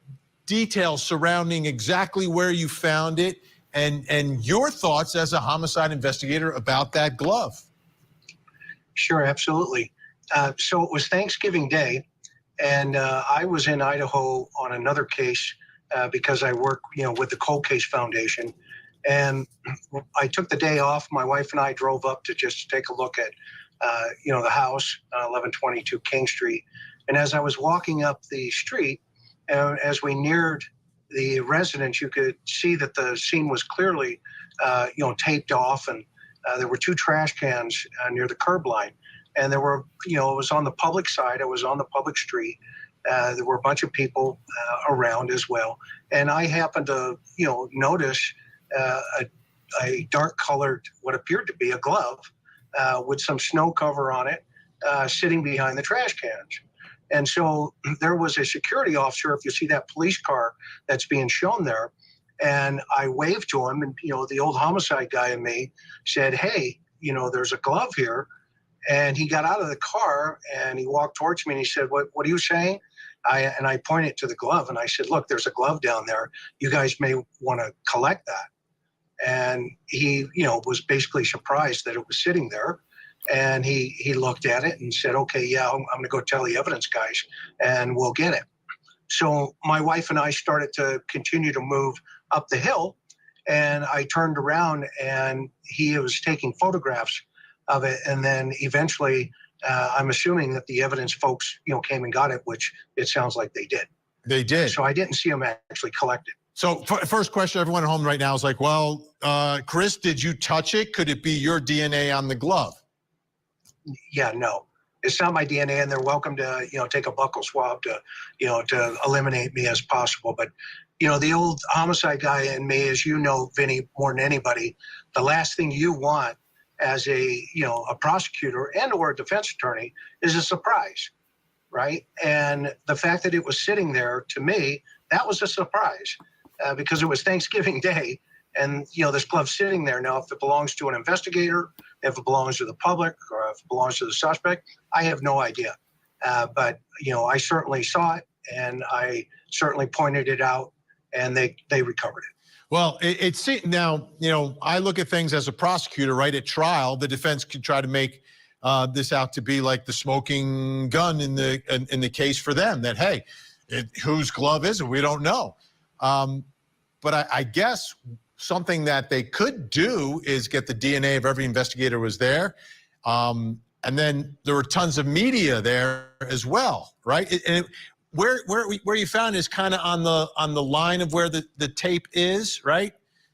details surrounding exactly where you found it and your thoughts as a homicide investigator about that glove. Sure, absolutely. So it was Thanksgiving Day, and I was in Idaho on another case because I work, with the Cold Case Foundation. And I took the day off. My wife and I drove up to just take a look at, the house, 1122 King Street. And as I was walking up the street, as we neared the residence, you could see that the scene was clearly, taped off, and there were 2 trash cans near the curb line. And there were, it was on the public side. I was on the public street. There were a bunch of people around as well. And I happened to, notice a dark colored, what appeared to be a glove with some snow cover on it, sitting behind the trash cans. And so there was a security officer, if you see that police car that's being shown there, and I waved to him, and, the old homicide guy in me said, hey, there's a glove here. And he got out of the car and he walked towards me and he said, what are you saying? I pointed to the glove and I said, look, there's a glove down there. You guys may want to collect that. And he, was basically surprised that it was sitting there. And he looked at it and said, okay, yeah, I'm going to go tell the evidence guys and we'll get it. So my wife and I started to continue to move up the hill. And I turned around and he was taking photographs of it. And then eventually, I'm assuming that the evidence folks, came and got it, which it sounds like they did. They did. So I didn't see them actually collect it. So first question, everyone at home right now is like, well, Chris, did you touch it? Could it be your DNA on the glove? Yeah, no. It's not my DNA, and they're welcome to, take a buccal swab to, to eliminate me as possible. But, the old homicide guy in me, as you know, Vinny, more than anybody, the last thing you want as a prosecutor and or a defense attorney is a surprise, right? And the fact that it was sitting there, to me, that was a surprise because it was Thanksgiving Day. And, this glove's sitting there. Now, if it belongs to an investigator, if it belongs to the public, or if it belongs to the suspect, I have no idea. But, I certainly saw it, and I certainly pointed it out, and they recovered it. Well, it's now, I look at things as a prosecutor, right? At trial, the defense could try to make this out to be like the smoking gun in the case for them, that, hey, whose glove is it? We don't know. But I guess something that they could do is get the DNA of every investigator who was there. And then there were tons of media there as well, right? And where you found is kind of on the line of where the tape is, right?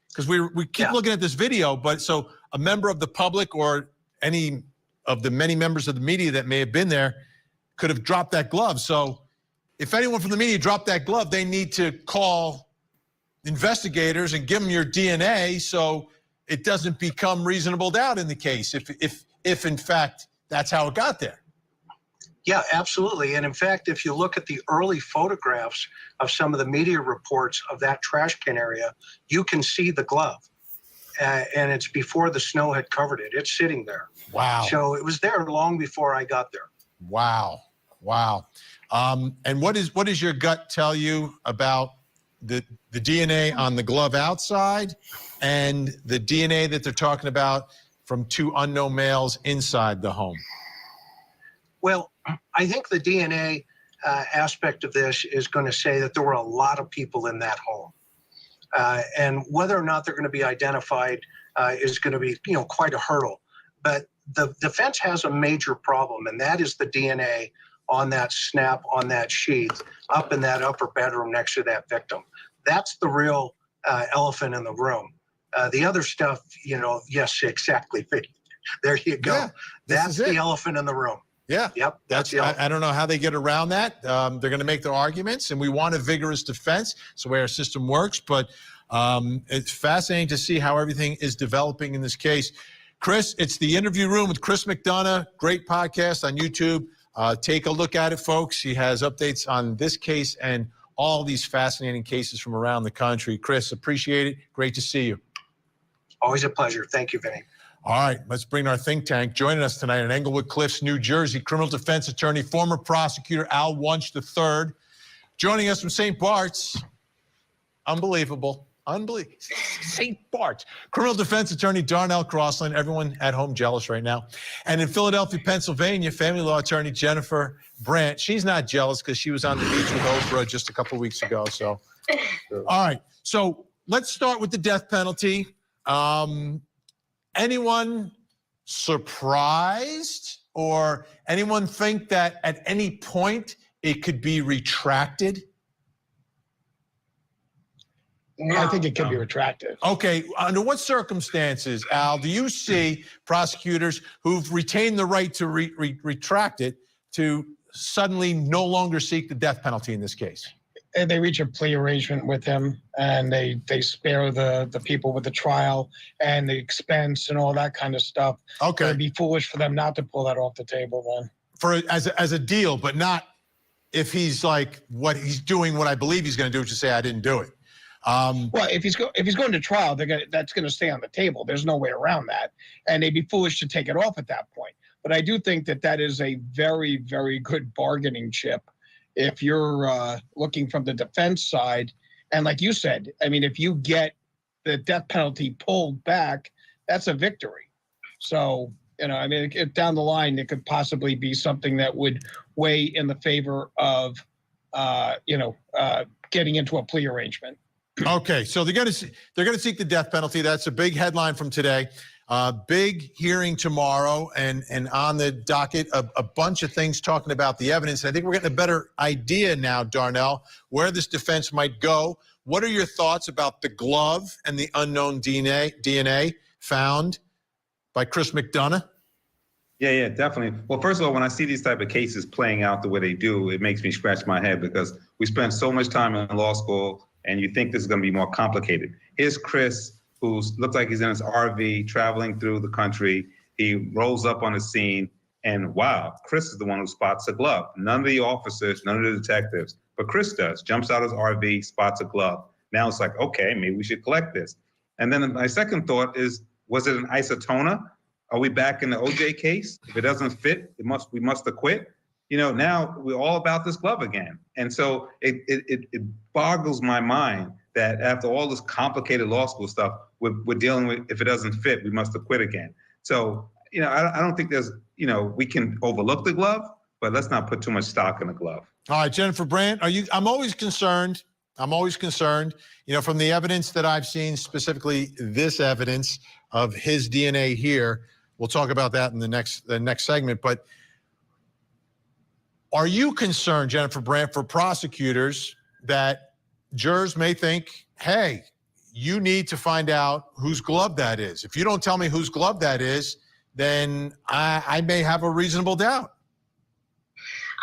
Because we keep looking at this video, but so a member of the public or any of the many members of the media that may have been there could have dropped that glove. So if anyone from the media dropped that glove, they need to call investigators and give them your DNA so it doesn't become reasonable doubt in the case if in fact that's how it got there. Yeah, absolutely. And in fact, if you look at the early photographs of some of the media reports of that trash can area, you can see the glove. And it's before the snow had covered it. It's sitting there. Wow. So it was there long before I got there. Wow. And what does your gut tell you about the DNA on the glove outside and the DNA that they're talking about from two unknown males inside the home? Well, I think the DNA aspect of this is going to say that there were a lot of people in that home. And whether or not they're going to be identified is going to be, quite a hurdle. But the defense has a major problem, and that is the DNA on that snap, on that sheath, up in that upper bedroom next to that victim. That's the real elephant in the room. The other stuff, yes, exactly. There you go. Yeah, that's the elephant in the room. Yeah. Yep. I don't know how they get around that. They're going to make their arguments, and we want a vigorous defense. It's the way our system works. But it's fascinating to see how everything is developing in this case. Chris, it's The Interview Room with Chris McDonough. Great podcast on YouTube. Take a look at it, folks. He has updates on this case and all these fascinating cases from around the country. Chris, appreciate it. Great to see you. Always a pleasure. Thank you, Vinny. All right, let's bring our think tank. Joining us tonight in Englewood Cliffs, New Jersey, criminal defense attorney, former prosecutor Al Wunsch III. Joining us from St. Bart's, unbelievable. St. Bart's. Criminal defense attorney Darnell Crossland. Everyone at home jealous right now. And in Philadelphia, Pennsylvania, family law attorney Jennifer Brandt. She's not jealous because she was on the beach with Oprah just a couple weeks ago. So, all right. So let's start with the death penalty. Anyone surprised or anyone think that at any point it could be retracted? I think it could be retracted. Okay. Under what circumstances, Al, do you see prosecutors who've retained the right to retract it to suddenly no longer seek the death penalty in this case? They reach a plea arrangement with him, and they spare the people with the trial and the expense and all that kind of stuff. Okay. It'd be foolish for them not to pull that off the table then. As a deal, but not if he's like what he's doing, what I believe he's going to do, which is say I didn't do it. Well, if he's going to trial, that's going to stay on the table. There's no way around that, and they'd be foolish to take it off at that point. But I do think that that is a very, very good bargaining chip if you're looking from the defense side. And like you said, I mean, if you get the death penalty pulled back, that's a victory. So, you know, I mean, if down the line, it could possibly be something that would weigh in the favor of, getting into a plea arrangement. Okay, so they're going to seek the death penalty. That's a big headline from today. Big hearing tomorrow, and on the docket, a bunch of things talking about the evidence. I think we're getting a better idea now, Darnell, where this defense might go. What are your thoughts about the glove and the unknown DNA found by Chris McDonough? Yeah, definitely. Well, first of all, when I see these type of cases playing out the way they do, it makes me scratch my head because we spent so much time in law school, and you think this is going to be more complicated. Here's Chris, who looks like he's in his RV traveling through the country. He rolls up on the scene, and wow, Chris is the one who spots a glove. None of the officers, none of the detectives, but Chris does. Jumps out of his RV, spots a glove. Now it's like, okay, maybe we should collect this. And then my second thought is, was it an isotona? Are we back in the OJ case? If it doesn't fit, we must acquit. You know, now we're all about this glove again. And so it boggles my mind that after all this complicated law school stuff, we're dealing with, if it doesn't fit, we must acquit again. So, you know, I don't think there's, you know, we can overlook the glove, but let's not put too much stock in the glove. All right, Jennifer Brandt, I'm always concerned, you know, from the evidence that I've seen, specifically this evidence of his DNA here. We'll talk about that in the next segment, but are you concerned, Jennifer Brandt, for prosecutors that jurors may think, hey, you need to find out whose glove that is. If you don't tell me whose glove that is, then I may have a reasonable doubt.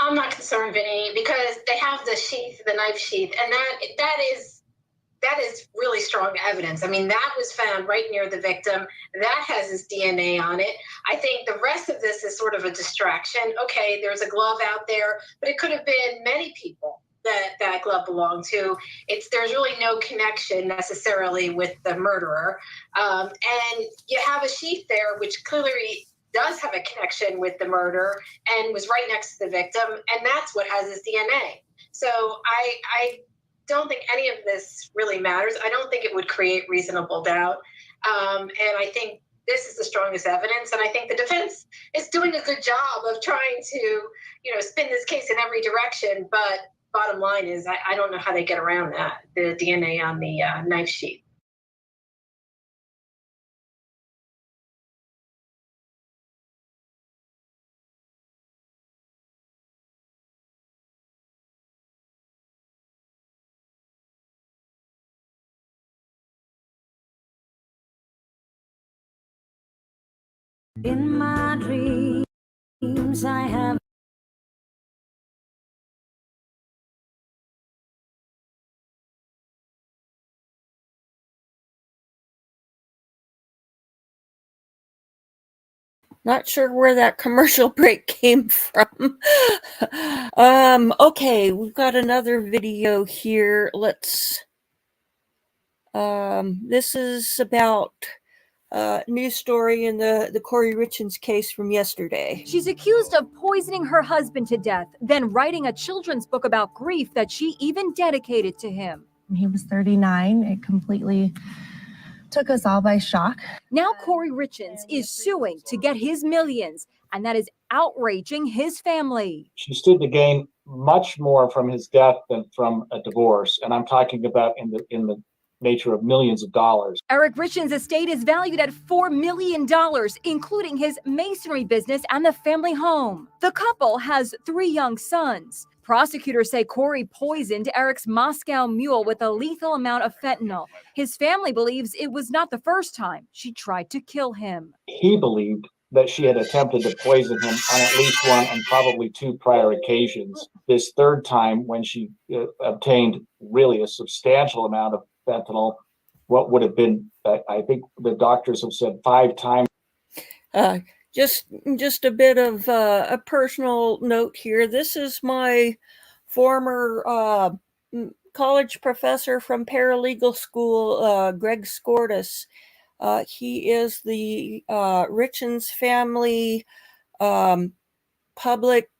I'm not concerned, Vinny, because they have the sheath, the knife sheath, and that is really strong evidence. I mean, that was found right near the victim. That has his DNA on it. I think the rest of this is sort of a distraction. Okay, there's a glove out there, but it could have been many people that glove belonged to. There's really no connection necessarily with the murderer. And you have a sheath there, which clearly does have a connection with the murder and was right next to the victim. And that's what has his DNA. So I don't think any of this really matters. I don't think it would create reasonable doubt. And I think this is the strongest evidence. And I think the defense is doing a good job of trying to, you know, spin this case in every direction. But bottom line is, I don't know how they get around that, the DNA on the knife sheath. In my dreams, I have Not sure where that commercial break came from. Okay, we've got another video here. This is about news story in the Corey Richens case from yesterday. She's accused of poisoning her husband to death, then writing a children's book about grief that she even dedicated to him. He was 39. It completely took us all by shock. Now Corey Richens is suing to get his millions, and that is outraging his family. She stood to gain much more from his death than from a divorce, and I'm talking about in the nature of millions of dollars. Eric Richens' estate is valued at $4 million, including his masonry business and the family home. The couple has 3 young sons. Prosecutors say Corey poisoned Eric's Moscow Mule with a lethal amount of fentanyl. His family believes it was not the first time she tried to kill him. He believed that she had attempted to poison him on at least 1 and probably 2 prior occasions. This third time, when she obtained really a substantial amount of fentanyl, what would have been, I think the doctors have said 5 times. Just a bit of a personal note here. This is my former college professor from paralegal school, Greg Skordas. He is the Richens family public,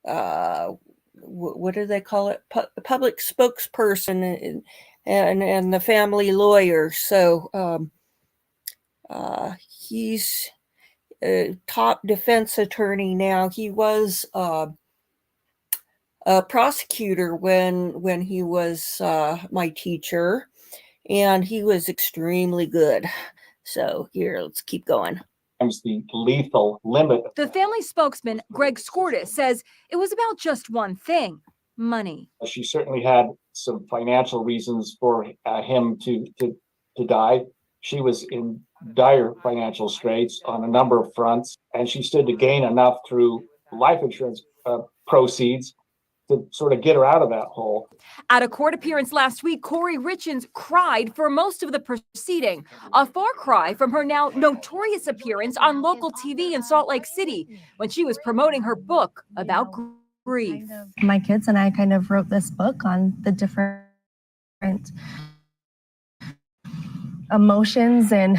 what do they call it? Public spokesperson and the family lawyer. So he's a top defense attorney now. He was a prosecutor when he was my teacher, and he was extremely good. So here, let's keep going. The lethal limit. The family spokesman, Greg Skortis, says it was about just one thing: money. She certainly had some financial reasons for him to die. She was in dire financial straits on a number of fronts, and she stood to gain enough through life insurance proceeds to sort of get her out of that hole. At a court appearance last week, Corey Richens cried for most of the proceeding, a far cry from her now notorious appearance on local TV in Salt Lake City when she was promoting her book about grief. My kids and I kind of wrote this book on the different emotions and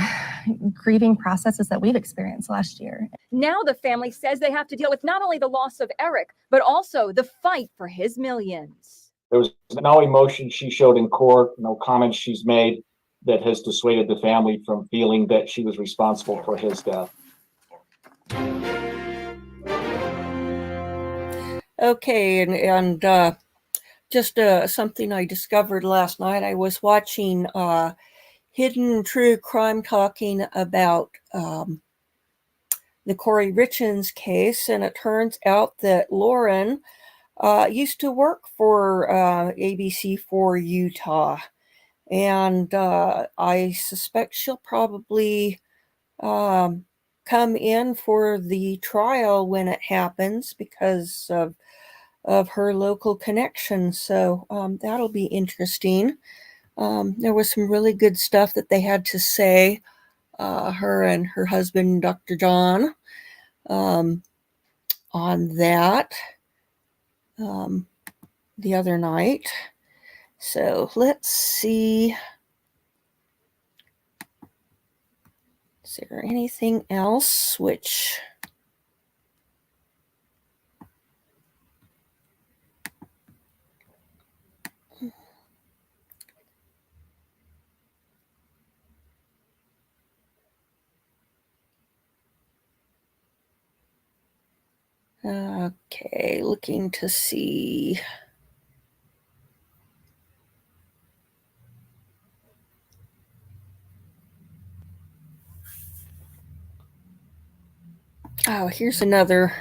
grieving processes that we've experienced last year. Now the family says they have to deal with not only the loss of Eric, but also the fight for his millions. There was no emotion she showed in court, no comments she's made that has dissuaded the family from feeling that she was responsible for his death. Okay, and just something I discovered last night. I was watching Hidden True Crime talking about the Corey Richens case, and it turns out that Lauren used to work for ABC4 Utah, and I suspect she'll probably come in for the trial when it happens because of her local connection. So that'll be interesting. There was some really good stuff that they had to say, her and her husband, Dr. John, on that the other night. So let's see. Is there anything else which... Okay, looking to see. Oh, here's another.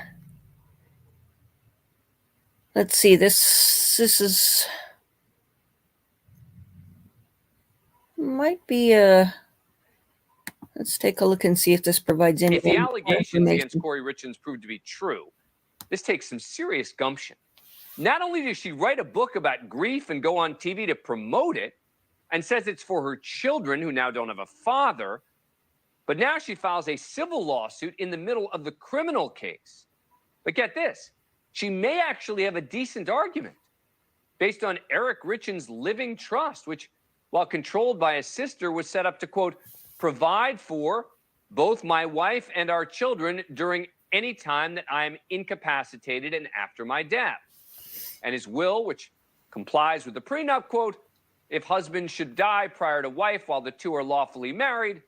Let's see, this is might be a. Let's take a look and see if this provides any. If the allegations against Corey Richens prove to be true, this takes some serious gumption. Not only does she write a book about grief and go on TV to promote it, and says it's for her children who now don't have a father, but now she files a civil lawsuit in the middle of the criminal case. But get this, she may actually have a decent argument based on Eric Richens' living trust, which, while controlled by his sister, was set up to, quote, provide for both my wife and our children during any time that I'm incapacitated and after my death. And his will, which complies with the prenup, quote, if husband should die prior to wife while the two are lawfully married,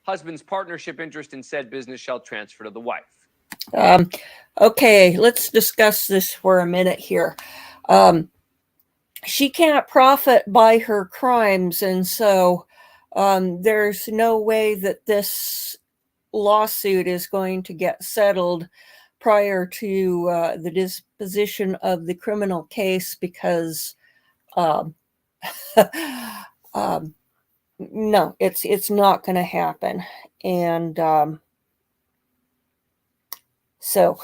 husband's partnership interest in said business shall transfer to the wife. Okay, let's discuss this for a minute here. She can't profit by her crimes, and so there's no way that this lawsuit is going to get settled prior to the disposition of the criminal case, because no, it's not going to happen. And so,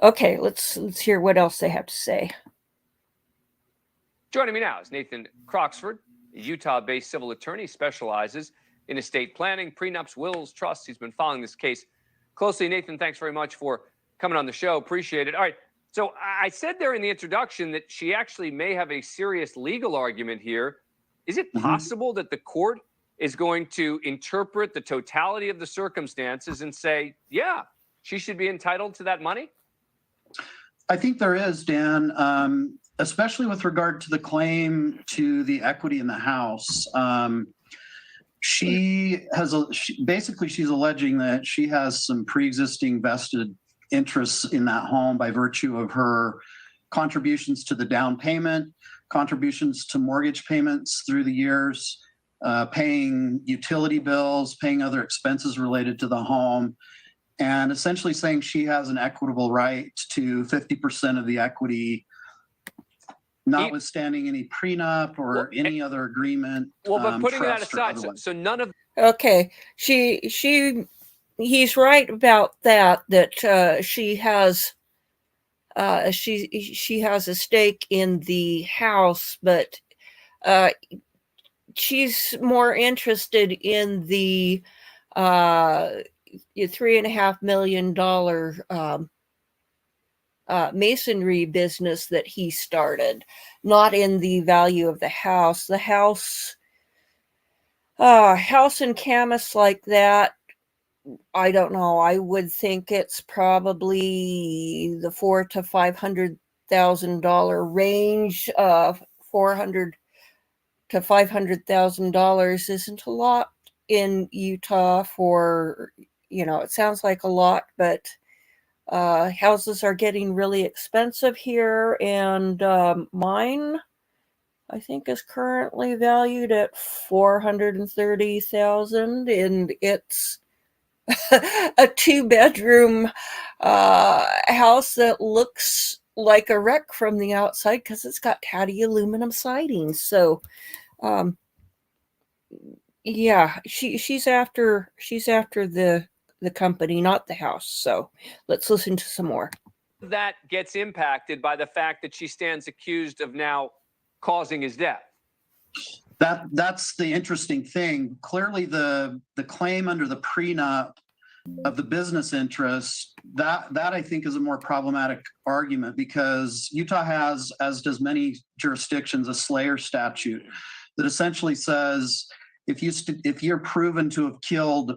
okay, let's hear what else they have to say. Joining me now is Nathan Croxford, a Utah-based civil attorney, specializes in estate planning, prenups, wills, trusts. He's been following this case closely. Nathan, thanks very much for coming on the show. Appreciate it. All right. So I said there in the introduction that she actually may have a serious legal argument here. Is it possible that the court is going to interpret the totality of the circumstances and say, yeah, she should be entitled to that money? I think there is, Dan, especially with regard to the claim to the equity in the house. Basically she's alleging that she has some pre-existing vested interests in that home by virtue of her contributions to the down payment, contributions to mortgage payments through the years, paying utility bills, paying other expenses related to the home, and essentially saying she has an equitable right to 50% of the equity, notwithstanding any prenup or any other agreement. Well, but putting that trust or aside, otherwise. so none of Okay, he's right about that. She has she has a stake in the house, but she's more interested in the $3.5 million masonry business that he started, not in the value of the house. The house in Camas like that, I don't know. I would think it's probably the $400,000 to $500,000 range. $400,000 to $500,000 isn't a lot in Utah for, it sounds like a lot, but houses are getting really expensive here, and mine, I think, is currently valued at $430,000, and it's a 2-bedroom house that looks like a wreck from the outside because it's got tatty aluminum siding. So, yeah, she's after the company, not the house. So let's listen to some more. that gets impacted by the fact that she stands accused of now causing his death. That's the interesting thing. Clearly, the claim under the prenup of the business interest, that I think is a more problematic argument, because Utah has, as does many jurisdictions, a slayer statute that essentially says if you're proven to have killed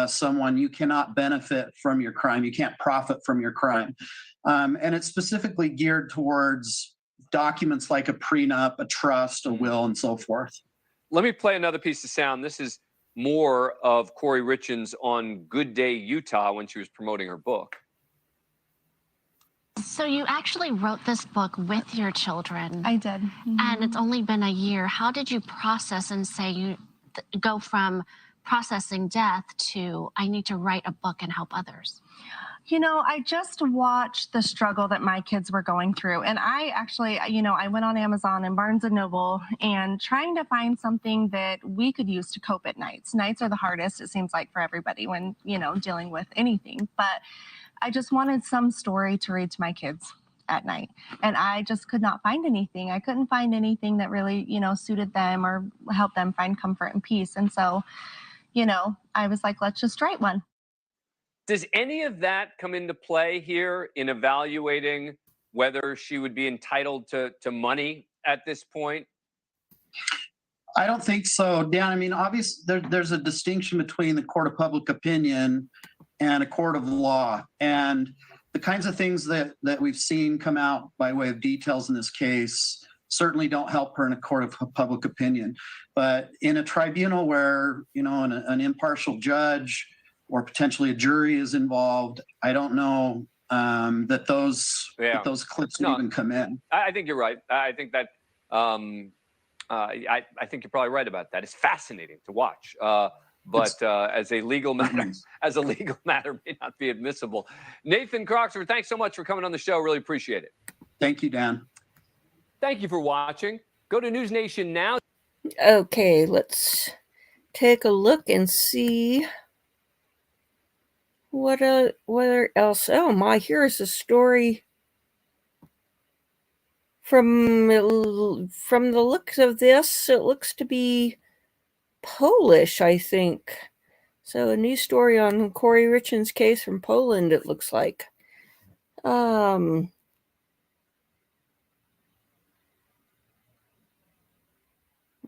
someone, you cannot benefit from your crime. You can't profit from your crime. And it's specifically geared towards documents like a prenup, a trust, a will, and so forth. Let me play another piece of sound. This is more of Corey Richins on Good Day Utah when she was promoting her book. So you actually wrote this book with your children. I did. And it's only been a year. How did you process and say you go from processing death to I need to write a book and help others? You know, I just watched the struggle that my kids were going through. And I actually, I went on Amazon and Barnes and Noble and trying to find something that we could use to cope at nights. Nights are the hardest, it seems like, for everybody when, dealing with anything. But I just wanted some story to read to my kids at night. And I just could not find anything. I couldn't find anything that really, suited them or helped them find comfort and peace. And so, I was like, let's just write one. Does any of that come into play here in evaluating whether she would be entitled to money at this point? I don't think so, Dan. I mean, obviously, there's a distinction between the court of public opinion and a court of law. And the kinds of things that we've seen come out by way of details in this case certainly don't help her in a court of public opinion. But in a tribunal where, an impartial judge or potentially a jury is involved, I don't know that those clips would even come in. I think you're right. I think that I think you're probably right about that. It's fascinating to watch, but as a legal matter, may not be admissible. Nathan Croxford, thanks so much for coming on the show. Really appreciate it. Thank you, Dan. Thank you for watching. Go to News Nation now. Okay, let's take a look and see what else. Oh my, here's a story from the looks of this. It looks to be Polish, I think. So a new story on Corey Richins' case from Poland, it looks like.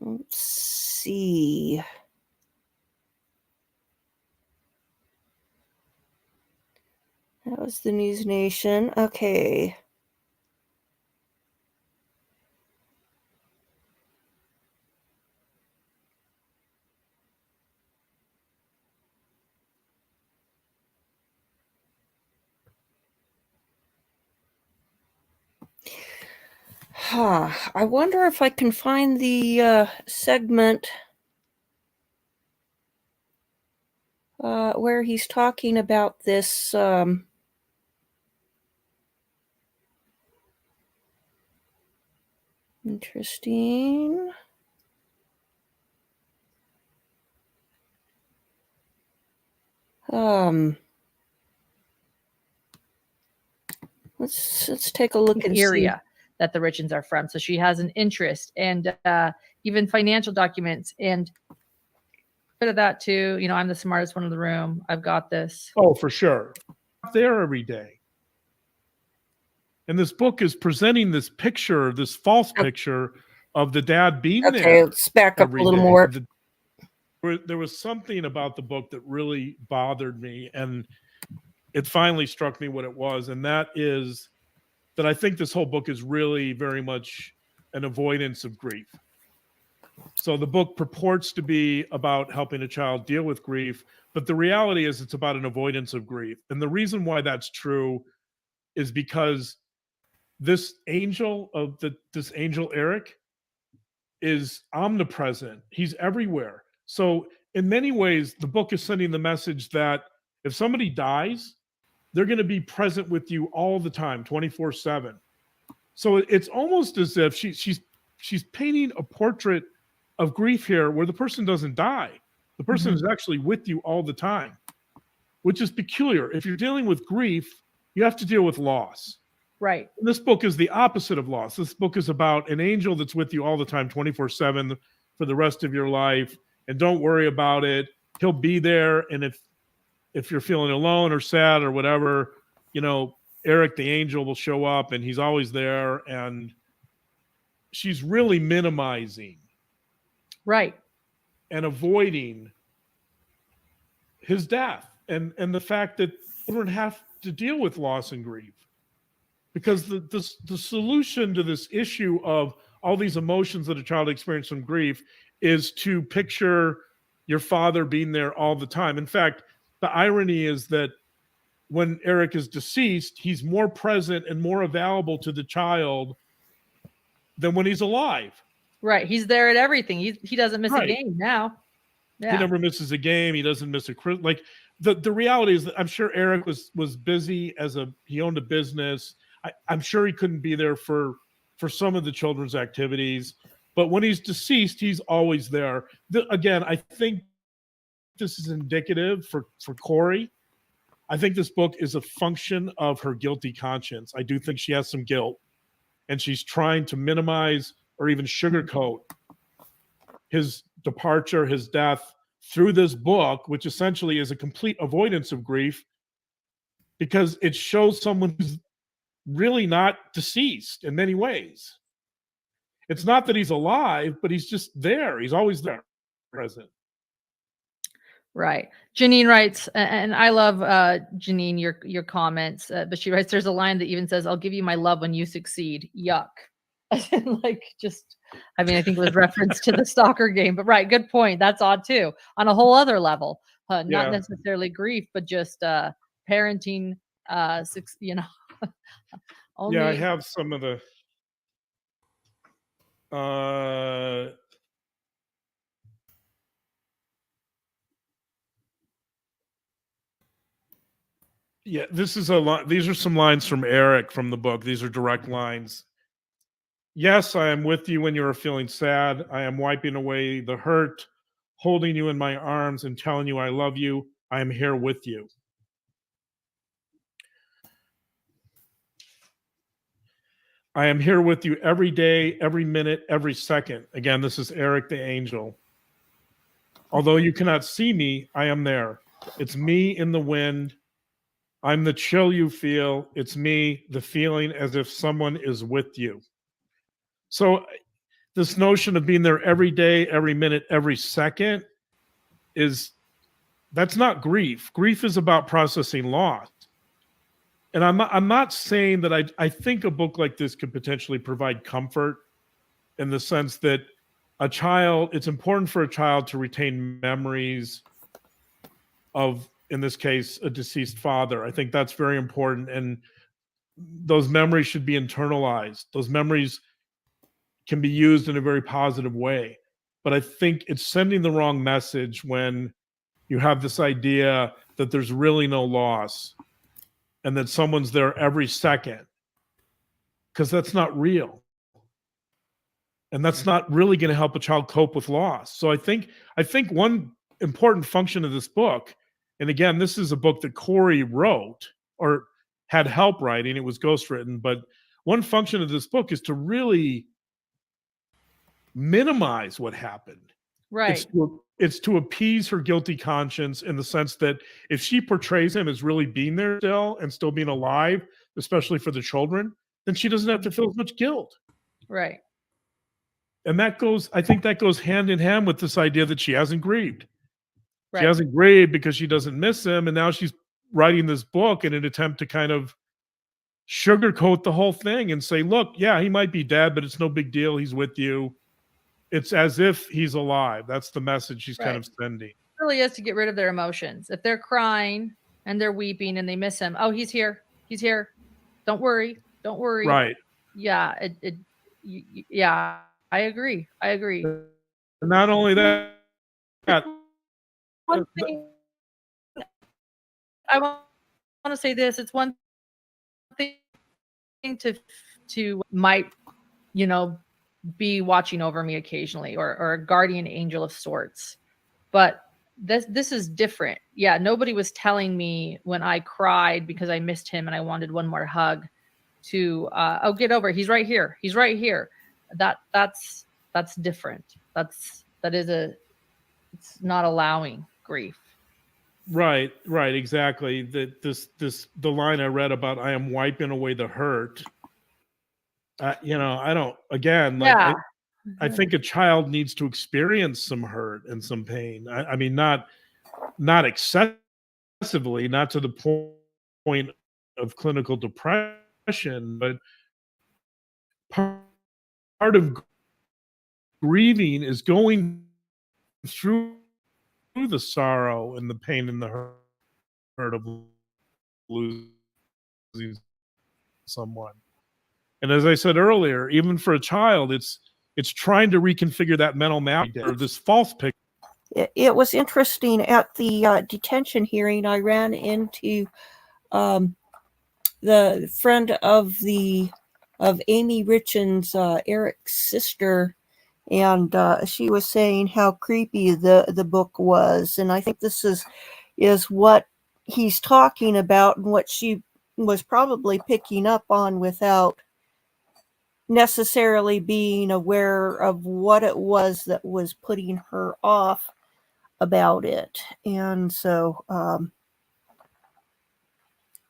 Let's see. That was the News Nation. Okay. I wonder if I can find the segment where he's talking about this. Interesting. Let's take a look and area that the Richens are from. So she has an interest and even financial documents and bit of that too. You know, I'm the smartest one in the room. I've got this. Oh, for sure. There every day. And this book is presenting this picture, this false picture of the dad being there. Okay, let's back up a little more. There was something about the book that really bothered me, and it finally struck me what it was, and that is that I think this whole book is really very much an avoidance of grief. So the book purports to be about helping a child deal with grief, but the reality is it's about an avoidance of grief. And the reason why that's true is because this angel Eric is omnipresent. He's everywhere. So in many ways, the book is sending the message that if somebody dies, they're going to be present with you all the time, 24/7. So it's almost as if she's painting a portrait of grief here where the person doesn't die. The person is actually with you all the time, which is peculiar. If you're dealing with grief, you have to deal with loss. Right. And this book is the opposite of loss. This book is about an angel that's with you all the time, 24/7 for the rest of your life. And don't worry about it. He'll be there. And if you're feeling alone or sad or whatever, you know, Eric the angel will show up and he's always there. And she's really minimizing. Right. And avoiding his death and the fact that children have to deal with loss and grief. Because the solution to this issue of all these emotions that a child experiences from grief is to picture your father being there all the time. In fact, the irony is that when Eric is deceased, he's more present and more available to the child than when he's alive. Right. He's there at everything. He doesn't miss a game now. Yeah. He never misses a game. He doesn't miss a like the reality is that I'm sure Eric was busy he owned a business. I'm sure he couldn't be there for some of the children's activities, but when he's deceased, he's always there. Again, I think this is indicative for Corey. I think this book is a function of her guilty conscience. I do think she has some guilt, and she's trying to minimize or even sugarcoat his departure, his death through this book, which essentially is a complete avoidance of grief because it shows someone who's really not deceased in many ways. It's not that he's alive, but he's just there. He's always there, present. Right. Janine writes, and I love Janine, your comments, but she writes, there's a line that even says, I'll give you my love when you succeed. Yuck. Like just, I mean, I think it was reference to the soccer game, but right. Good point. That's odd too. On a whole other level, not necessarily grief, but just parenting, you know. Only... Yeah, I have some of the yeah, this is a lot. These are some lines from Eric from the book. These are direct lines. Yes, I am with you when you are feeling sad. I am wiping away the hurt, holding you in my arms and telling you I love you. I am here with you. I am here with you every day, every minute, every second. Again, this is Eric the angel. Although you cannot see me, I am there. It's me in the wind. I'm the chill you feel. It's me, the feeling as if someone is with you. So this notion of being there every day, every minute, every second that's not grief. Grief is about processing loss. and I'm not saying that I think a book like this could potentially provide comfort in the sense that it's important for a child to retain memories of, in this case, a deceased father. I think that's very important. And those memories should be internalized. Those memories can be used in a very positive way. But I think it's sending the wrong message when you have this idea that there's really no loss and that someone's there every second, because that's not real. And that's not really going to help a child cope with loss. So I think one important function of this book, and again, this is a book that Corey wrote or had help writing, it was ghostwritten, but one function of this book is to really minimize what happened. Right. It's to appease her guilty conscience, in the sense that if she portrays him as really being there still and still being alive, especially for the children, then she doesn't have to feel as much guilt. Right. And I think that goes hand in hand with this idea that she hasn't grieved. Right. She hasn't grieved because she doesn't miss him. And now she's writing this book in an attempt to kind of sugarcoat the whole thing and say, look, yeah, he might be dead, but it's no big deal. He's with you. It's as if he's alive. That's the message she's kind of sending. It really is to get rid of their emotions. If they're crying and they're weeping and they miss him, oh, he's here. He's here. Don't worry. Don't worry. Right. Yeah. Yeah. I agree. Not only that, one thing I want to say this. It's one thing to might, be watching over me occasionally, or a guardian angel of sorts. But this is different. Yeah, nobody was telling me when I cried because I missed him and I wanted one more hug to get over it. He's right here. He's right here. That's different. It's not allowing grief. Right, exactly. The line I read about I am wiping away the hurt. I don't. Again, like I think a child needs to experience some hurt and some pain. I mean, not excessively, not to the point of clinical depression, but part of grieving is going through the sorrow and the pain and the hurt of losing someone. And as I said earlier, even for a child, it's trying to reconfigure that mental map or this false picture. It was interesting at the detention hearing. I ran into the friend of Amy Richens, Eric's sister, and she was saying how creepy the book was. And I think this is what he's talking about, and what she was probably picking up on without necessarily being aware of what it was that was putting her off about it. And so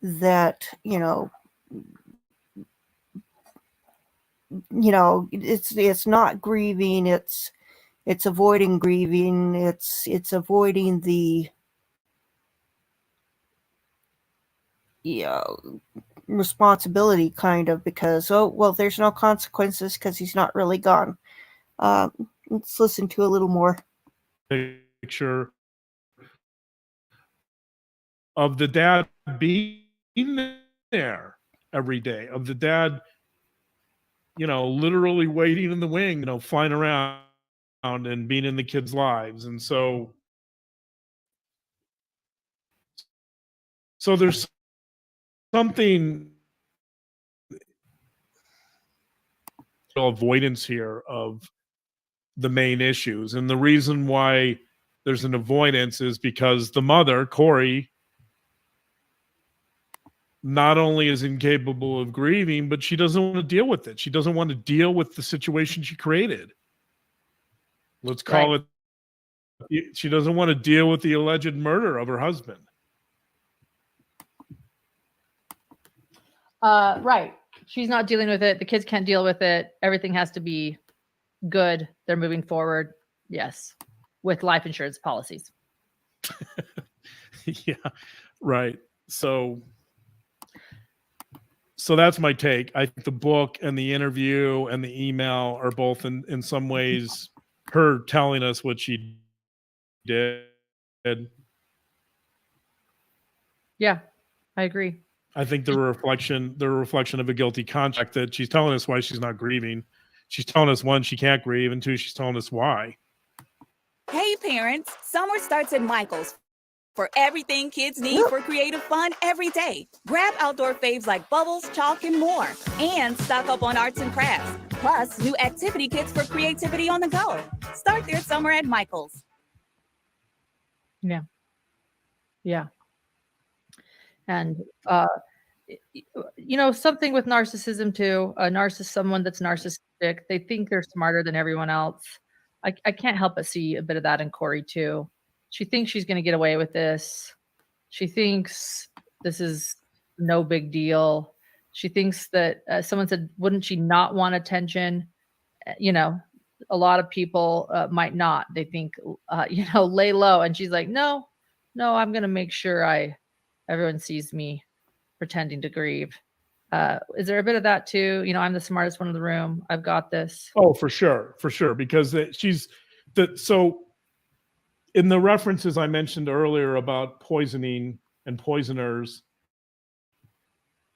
that it's not grieving, it's avoiding grieving, it's avoiding the responsibility, kind of, because there's no consequences because he's not really gone. Let's listen to a little more. Picture of the dad being there every day, of the dad literally waiting in the wing, flying around and being in the kids' lives. And so there's something avoidance here of the main issues. And the reason why there's an avoidance is because the mother, Corey, not only is incapable of grieving, but she doesn't want to deal with it. She doesn't want to deal with the situation she created. Let's call it. She doesn't want to deal with the alleged murder of her husband. Right. She's not dealing with it. The kids can't deal with it. Everything has to be good. They're moving forward. Yes. With life insurance policies. Yeah. Right. So so that's my take. I think the book and the interview and the email are both in some ways her telling us what she did. Yeah, I agree. I think they're a reflection of a guilty conscience, that she's telling us why she's not grieving. She's telling us, one, she can't grieve, and two, she's telling us why. Hey parents, summer starts at Michael's for everything kids need for creative fun every day. Grab outdoor faves like bubbles, chalk, and more. And stock up on arts and crafts. Plus, new activity kits for creativity on the go. Start their summer at Michael's. Yeah. Yeah. And, something with narcissism too, someone that's narcissistic, they think they're smarter than everyone else. I can't help but see a bit of that in Corey too. She thinks she's going to get away with this. She thinks this is no big deal. She thinks that someone said, wouldn't she not want attention? A lot of people might not. They think, lay low. And she's like, no, I'm going to make sure everyone sees me pretending to grieve. Is there a bit of that too? I'm the smartest one in the room. I've got this. Oh, for sure. Because so in the references I mentioned earlier about poisoning and poisoners,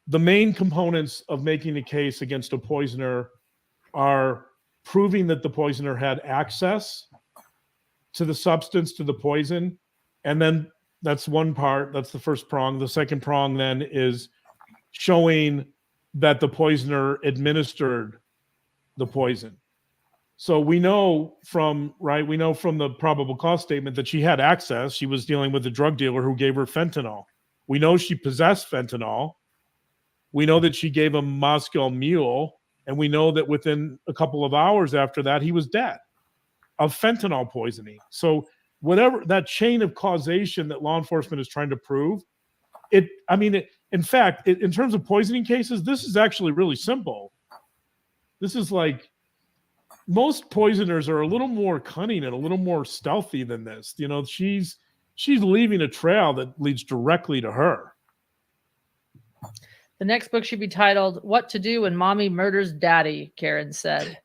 the main components of making a case against a poisoner are proving that the poisoner had access to the substance, to the poison. And then that's one part. That's the first prong. The second prong then is showing that the poisoner administered the poison. So we know from the probable cause statement that she had access. She was dealing with a drug dealer who gave her fentanyl. We know she possessed fentanyl. We know that she gave him Moscow Mule, and we know that within a couple of hours after that, he was dead of fentanyl poisoning. So whatever that chain of causation that law enforcement is trying to prove, in terms of poisoning cases, this is actually really simple. This is like, most poisoners are a little more cunning and a little more stealthy than this. She's leaving a trail that leads directly to her. The next book should be titled "What to Do When Mommy Murders Daddy," Karen said.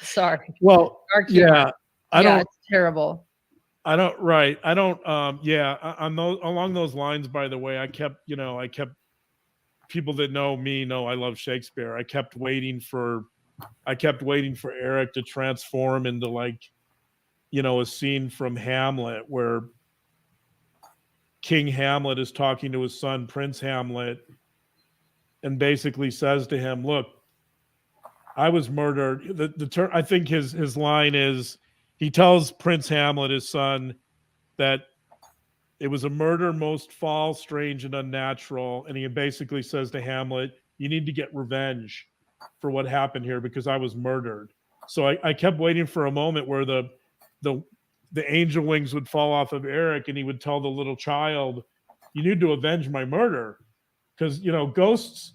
Sorry. Well, yeah, it's terrible. Along those lines, by the way, I kept people that know me know I love Shakespeare. I kept waiting for Eric to transform into a scene from Hamlet where King Hamlet is talking to his son, Prince Hamlet, and basically says to him, look, I was murdered. I think his line is, he tells Prince Hamlet, his son, that it was a murder most foul, strange, and unnatural. And he basically says to Hamlet, you need to get revenge for what happened here because I was murdered. So I kept waiting for a moment where the angel wings would fall off of Eric and he would tell the little child, you need to avenge my murder. Because, ghosts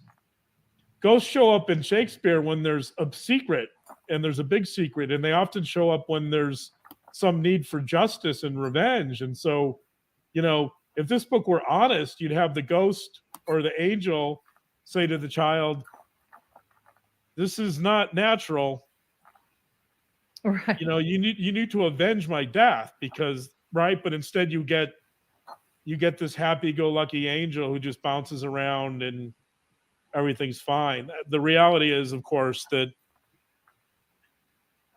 show up in Shakespeare when there's a secret, and there's a big secret, and they often show up when there's some need for justice and revenge. And so, if this book were honest, you'd have the ghost or the angel say to the child, this is not natural. Right. You need to avenge my death but instead you get this happy-go-lucky angel who just bounces around and everything's fine. The reality is, of course, that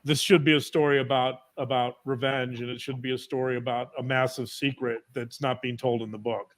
this should be a story about revenge, and it should be a story about a massive secret that's not being told in the book.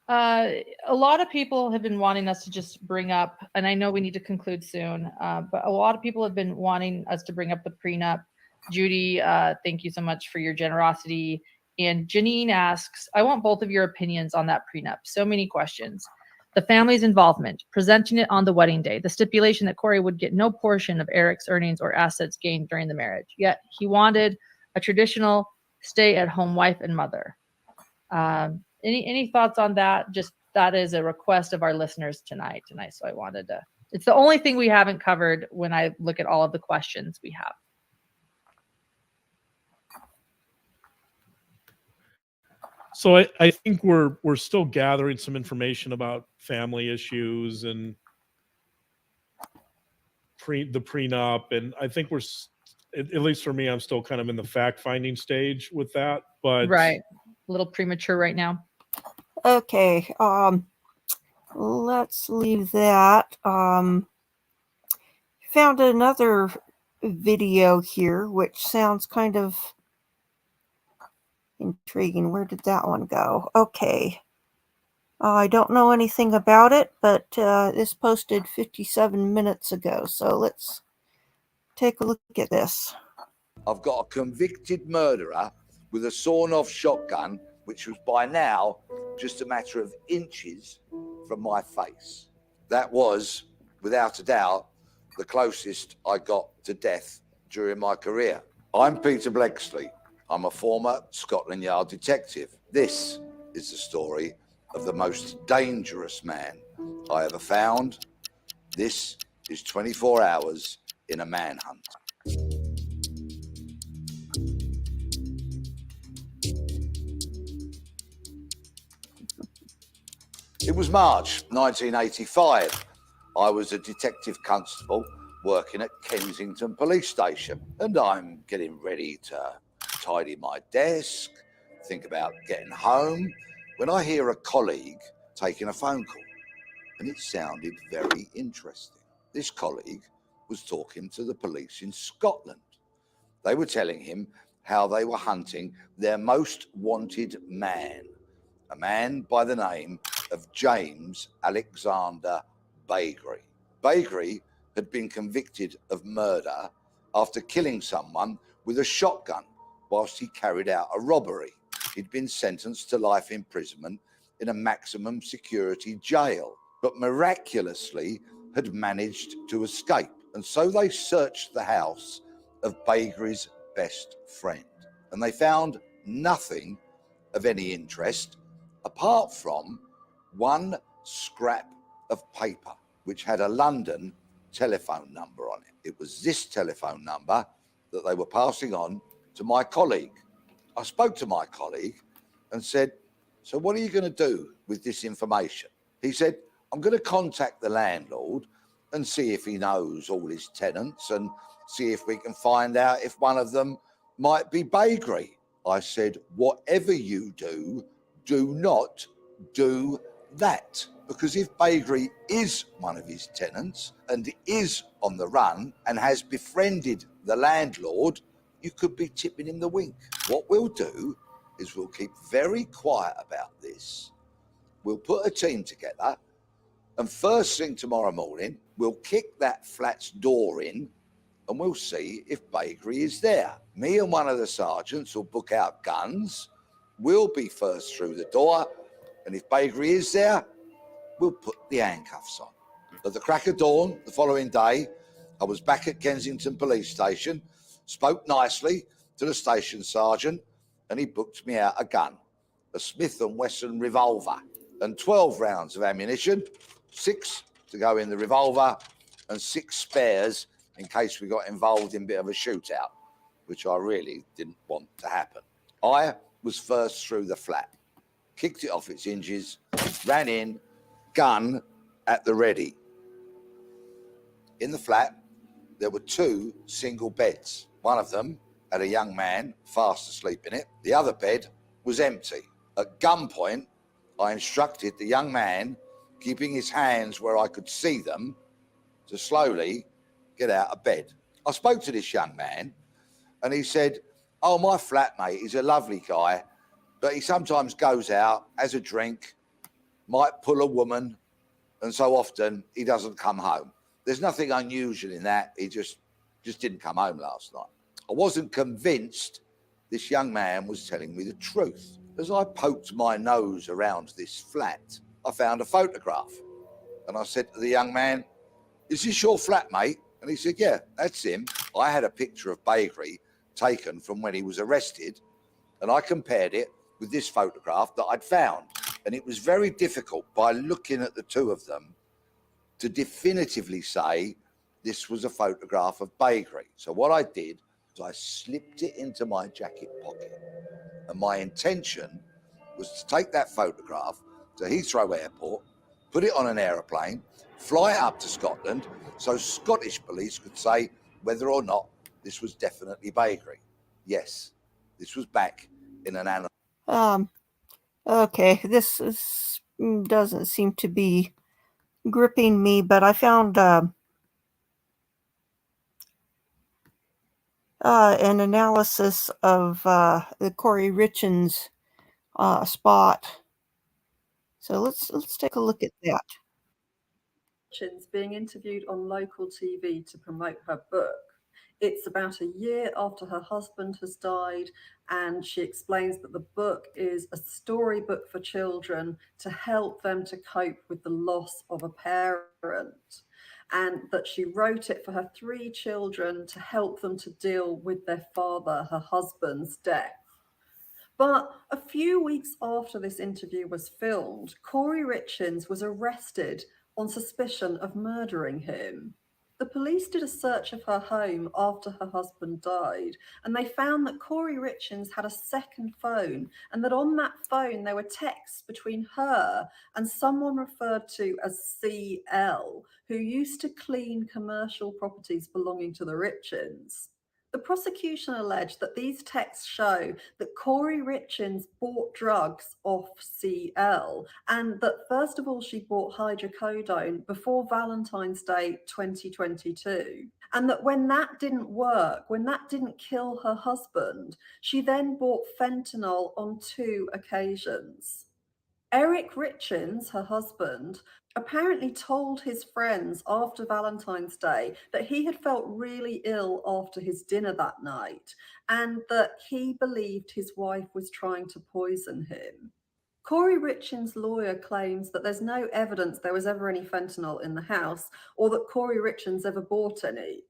A lot of people have been wanting us to just bring up, and I know we need to conclude soon, but a lot of people have been wanting us to bring up the prenup. Judy, thank you so much for your generosity. And Janine asks, I want both of your opinions on that prenup. So many questions. The family's involvement, presenting it on the wedding day, the stipulation that Corey would get no portion of Eric's earnings or assets gained during the marriage. Yet he wanted a traditional stay-at-home wife and mother. Any thoughts on that? Just that is a request of our listeners tonight. So I wanted to, it's the only thing we haven't covered when I look at all of the questions we have. So I think we're still gathering some information about family issues and the prenup, and I think at least for me, I'm still kind of in the fact-finding stage with that. But Right. A little premature right now. Okay. Let's leave that. Found another video here, which sounds kind of intriguing. Where did that one go? Okay. I don't know anything about it, but this posted 57 minutes ago. So let's take a look at this. I've got a convicted murderer with a sawn-off shotgun, which was by now just a matter of inches from my face. That was, without a doubt, the closest I got to death during my career. I'm Peter Bleksley. I'm a former Scotland Yard detective. This is the story of the most dangerous man I ever found. This is 24 hours in a manhunt. It was March 1985. I was a detective constable working at Kensington Police Station, and I'm getting ready to tidy my desk, think about getting home, when I hear a colleague taking a phone call, and it sounded very interesting. This colleague was talking to the police in Scotland. They were telling him how they were hunting their most wanted man, a man by the name of James Alexander Bagri. Bagri had been convicted of murder after killing someone with a shotgun whilst he carried out a robbery. He'd been sentenced to life imprisonment in a maximum security jail, but miraculously had managed to escape. And so they searched the house of Bagri's best friend, and they found nothing of any interest apart from one scrap of paper which had a London telephone number on it. It was this telephone number that they were passing on to my colleague. I spoke to my colleague and said, "So what are you going to do with this information?" He said, "I'm going to contact the landlord and see if he knows all his tenants and see if we can find out if one of them might be Bagri." I said, "Whatever you do, do not do that. Because if Bagri is one of his tenants and is on the run and has befriended the landlord, you could be tipping him the wink. What we'll do is we'll keep very quiet about this. We'll put a team together, and first thing tomorrow morning, we'll kick that flat's door in and we'll see if Bagri is there. Me and one of the sergeants will book out guns. We'll be first through the door, and if Bagri is there, we'll put the handcuffs on." At the crack of dawn the following day, I was back at Kensington Police Station, spoke nicely to the station sergeant, and he booked me out a gun, a Smith & Wesson revolver, and 12 rounds of ammunition, 6 to go in the revolver, and 6 spares in case we got involved in a bit of a shootout, which I really didn't want to happen. I was first through the flat, kicked it off its hinges, ran in, gun at the ready. In the flat, there were 2 single beds. One of them had a young man fast asleep in it. The other bed was empty. At gunpoint, I instructed the young man, keeping his hands where I could see them, to slowly get out of bed. I spoke to this young man, and he said, "Oh, my flatmate is a lovely guy, but he sometimes goes out, has a drink, might pull a woman, and so often he doesn't come home. There's nothing unusual in that. He just didn't come home last night." I wasn't convinced this young man was telling me the truth. As I poked my nose around this flat, I found a photograph. And I said to the young man, "Is this your flatmate?" And he said, "Yeah, that's him." I had a picture of Bagri taken from when he was arrested, and I compared it with this photograph that I'd found. And it was very difficult, by looking at the two of them, to definitively say this was a photograph of Bagri. So what I did was I slipped it into my jacket pocket. And my intention was to take that photograph to Heathrow Airport, put it on an aeroplane, fly it up to Scotland, so Scottish police could say whether or not this was definitely bakery. Yes, this was back in an animal. Okay, doesn't seem to be gripping me, but I found an analysis of the Corey Richins spot. So let's take a look at that. Being interviewed on local TV to promote her book. It's about a year after her husband has died, and she explains that the book is a storybook for children to help them to cope with the loss of a parent, and that she wrote it for her 3 children to help them to deal with their father, her husband's death. But a few weeks after this interview was filmed, Corey Richins was arrested on suspicion of murdering him. The police did a search of her home after her husband died, and they found that Corey Richins had a second phone, and that on that phone there were texts between her and someone referred to as CL, who used to clean commercial properties belonging to the Richins. The prosecution alleged that these texts show that Corey Richins bought drugs off CL, and that first of all she bought hydrocodone before Valentine's Day 2022, and that when that didn't work, when that didn't kill her husband, she then bought fentanyl on 2 occasions. Eric Richins, her husband, apparently told his friends after Valentine's Day that he had felt really ill after his dinner that night, and that he believed his wife was trying to poison him. Corey Richins' lawyer claims that there's no evidence there was ever any fentanyl in the house, or that Corey Richins ever bought any.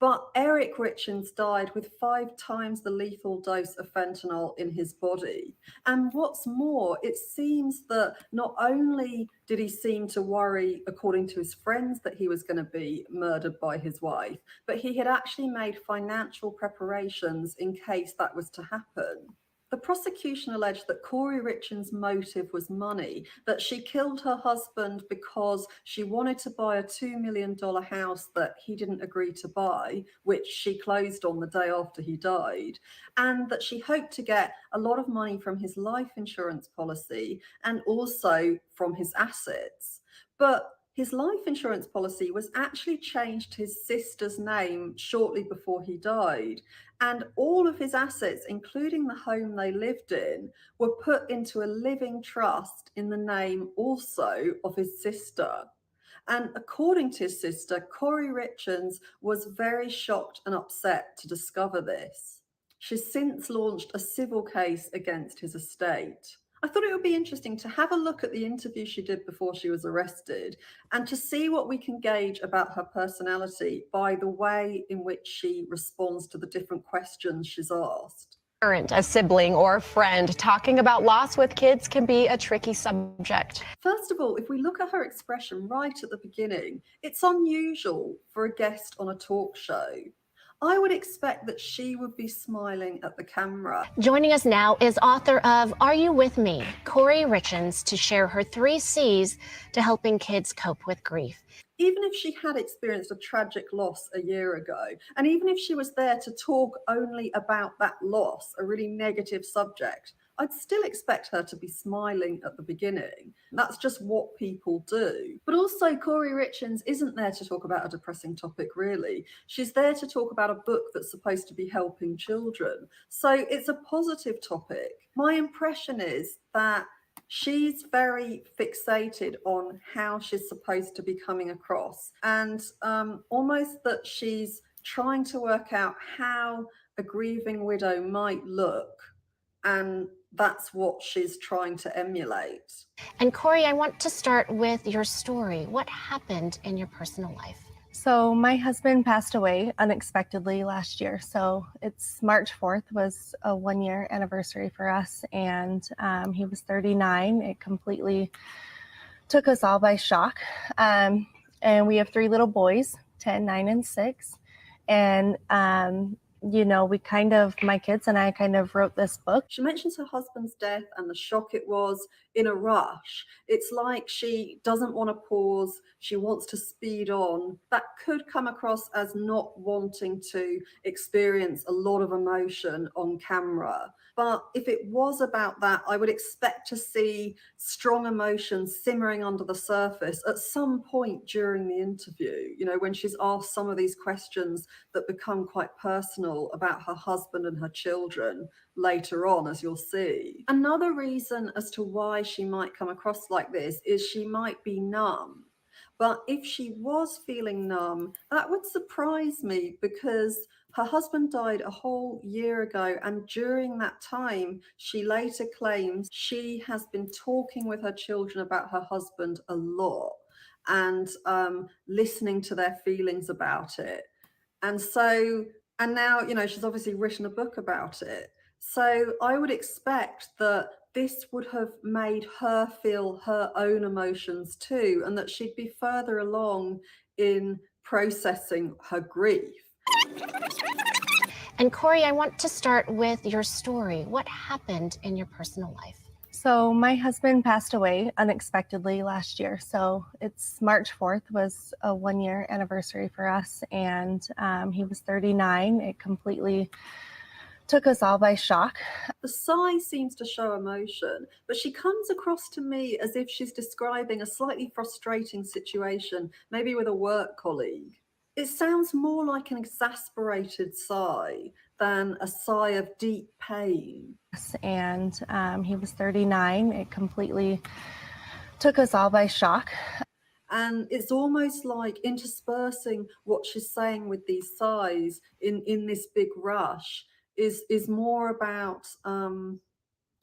But Eric Richins died with 5 times the lethal dose of fentanyl in his body. And what's more, it seems that not only did he seem to worry, according to his friends, that he was going to be murdered by his wife, but he had actually made financial preparations in case that was to happen. The prosecution alleged that Corey Richins' motive was money, that she killed her husband because she wanted to buy a $2 million house that he didn't agree to buy, which she closed on the day after he died, and that she hoped to get a lot of money from his life insurance policy and also from his assets. But his life insurance policy was actually changed to his sister's name shortly before he died. And all of his assets, including the home they lived in, were put into a living trust in the name also of his sister. And according to his sister, Corey Richins was very shocked and upset to discover this. She's since launched a civil case against his estate. I thought it would be interesting to have a look at the interview she did before she was arrested and to see what we can gauge about her personality by the way in which she responds to the different questions she's asked. A sibling or a friend talking about loss with kids can be a tricky subject. First of all, if we look at her expression right at the beginning, it's unusual for a guest on a talk show. I would expect that she would be smiling at the camera. Joining us now is author of Are You With Me? Corey Richins, to share her 3 C's to helping kids cope with grief. Even if she had experienced a tragic loss a year ago, and even if she was there to talk only about that loss, a really negative subject, I'd still expect her to be smiling at the beginning. That's just what people do. But also, Corey Richins isn't there to talk about a depressing topic, really. She's there to talk about a book that's supposed to be helping children. So it's a positive topic. My impression is that she's very fixated on how she's supposed to be coming across, and almost that she's trying to work out how a grieving widow might look, and that's what she's trying to emulate. And Corey, I want to start with your story. What happened in your personal life? So my husband passed away unexpectedly last year. So it's March 4th was a 1-year anniversary for us. And he was 39. It completely took us all by shock. And we have 3 little boys, 10, 9, and 6. And my kids and I kind of wrote this book. She mentions her husband's death and the shock it was in a rush. It's like she doesn't want to pause. She wants to speed on. That could come across as not wanting to experience a lot of emotion on camera. But if it was about that, I would expect to see strong emotions simmering under the surface at some point during the interview, when she's asked some of these questions that become quite personal about her husband and her children later on, as you'll see. Another reason as to why she might come across like this is she might be numb. But if she was feeling numb, that would surprise me because her husband died a whole year ago, and during that time, she later claims she has been talking with her children about her husband a lot and listening to their feelings about it. And now, she's obviously written a book about it. So I would expect that this would have made her feel her own emotions too, and that she'd be further along in processing her grief. And Corey, I want to start with your story. What happened in your personal life? So my husband passed away unexpectedly last year. So it's March 4th was a 1-year anniversary for us. And he was 39. It completely took us all by shock. The sigh seems to show emotion, but she comes across to me as if she's describing a slightly frustrating situation, maybe with a work colleague. It sounds more like an exasperated sigh than a sigh of deep pain. And he was 39. It completely took us all by shock. And it's almost like interspersing what she's saying with these sighs in this big rush is more about,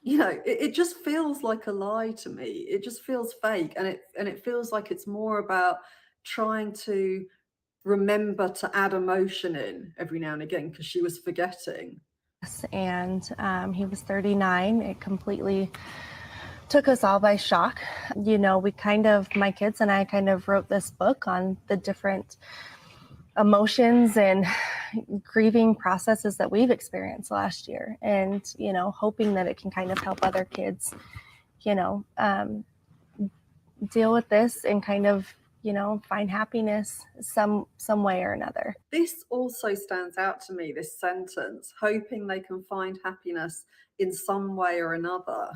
it just feels like a lie to me. It just feels fake. And it feels like it's more about trying to remember to add emotion in every now and again because she was forgetting. And he was 39. It completely took us all by shock. My kids and I kind of wrote this book on the different emotions and grieving processes that we've experienced last year, and hoping that it can kind of help other kids deal with this and kind of find happiness some way or another. This also stands out to me, this sentence, hoping they can find happiness in some way or another.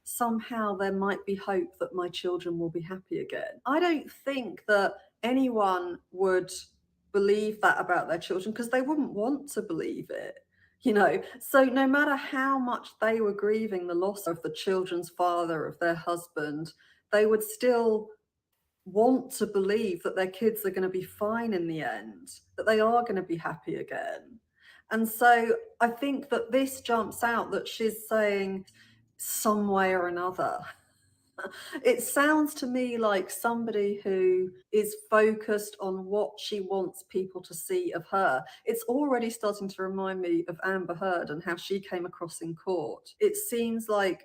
Somehow there might be hope that my children will be happy again. I don't think that anyone would believe that about their children because they wouldn't want to believe it. So no matter how much they were grieving the loss of the children's father, of their husband, they would still want to believe that their kids are going to be fine in the end, that they are going to be happy again. And so I think that this jumps out, that she's saying some way or another. It sounds to me like somebody who is focused on what she wants people to see of her. It's already starting to remind me of Amber Heard and how she came across in court. It seems like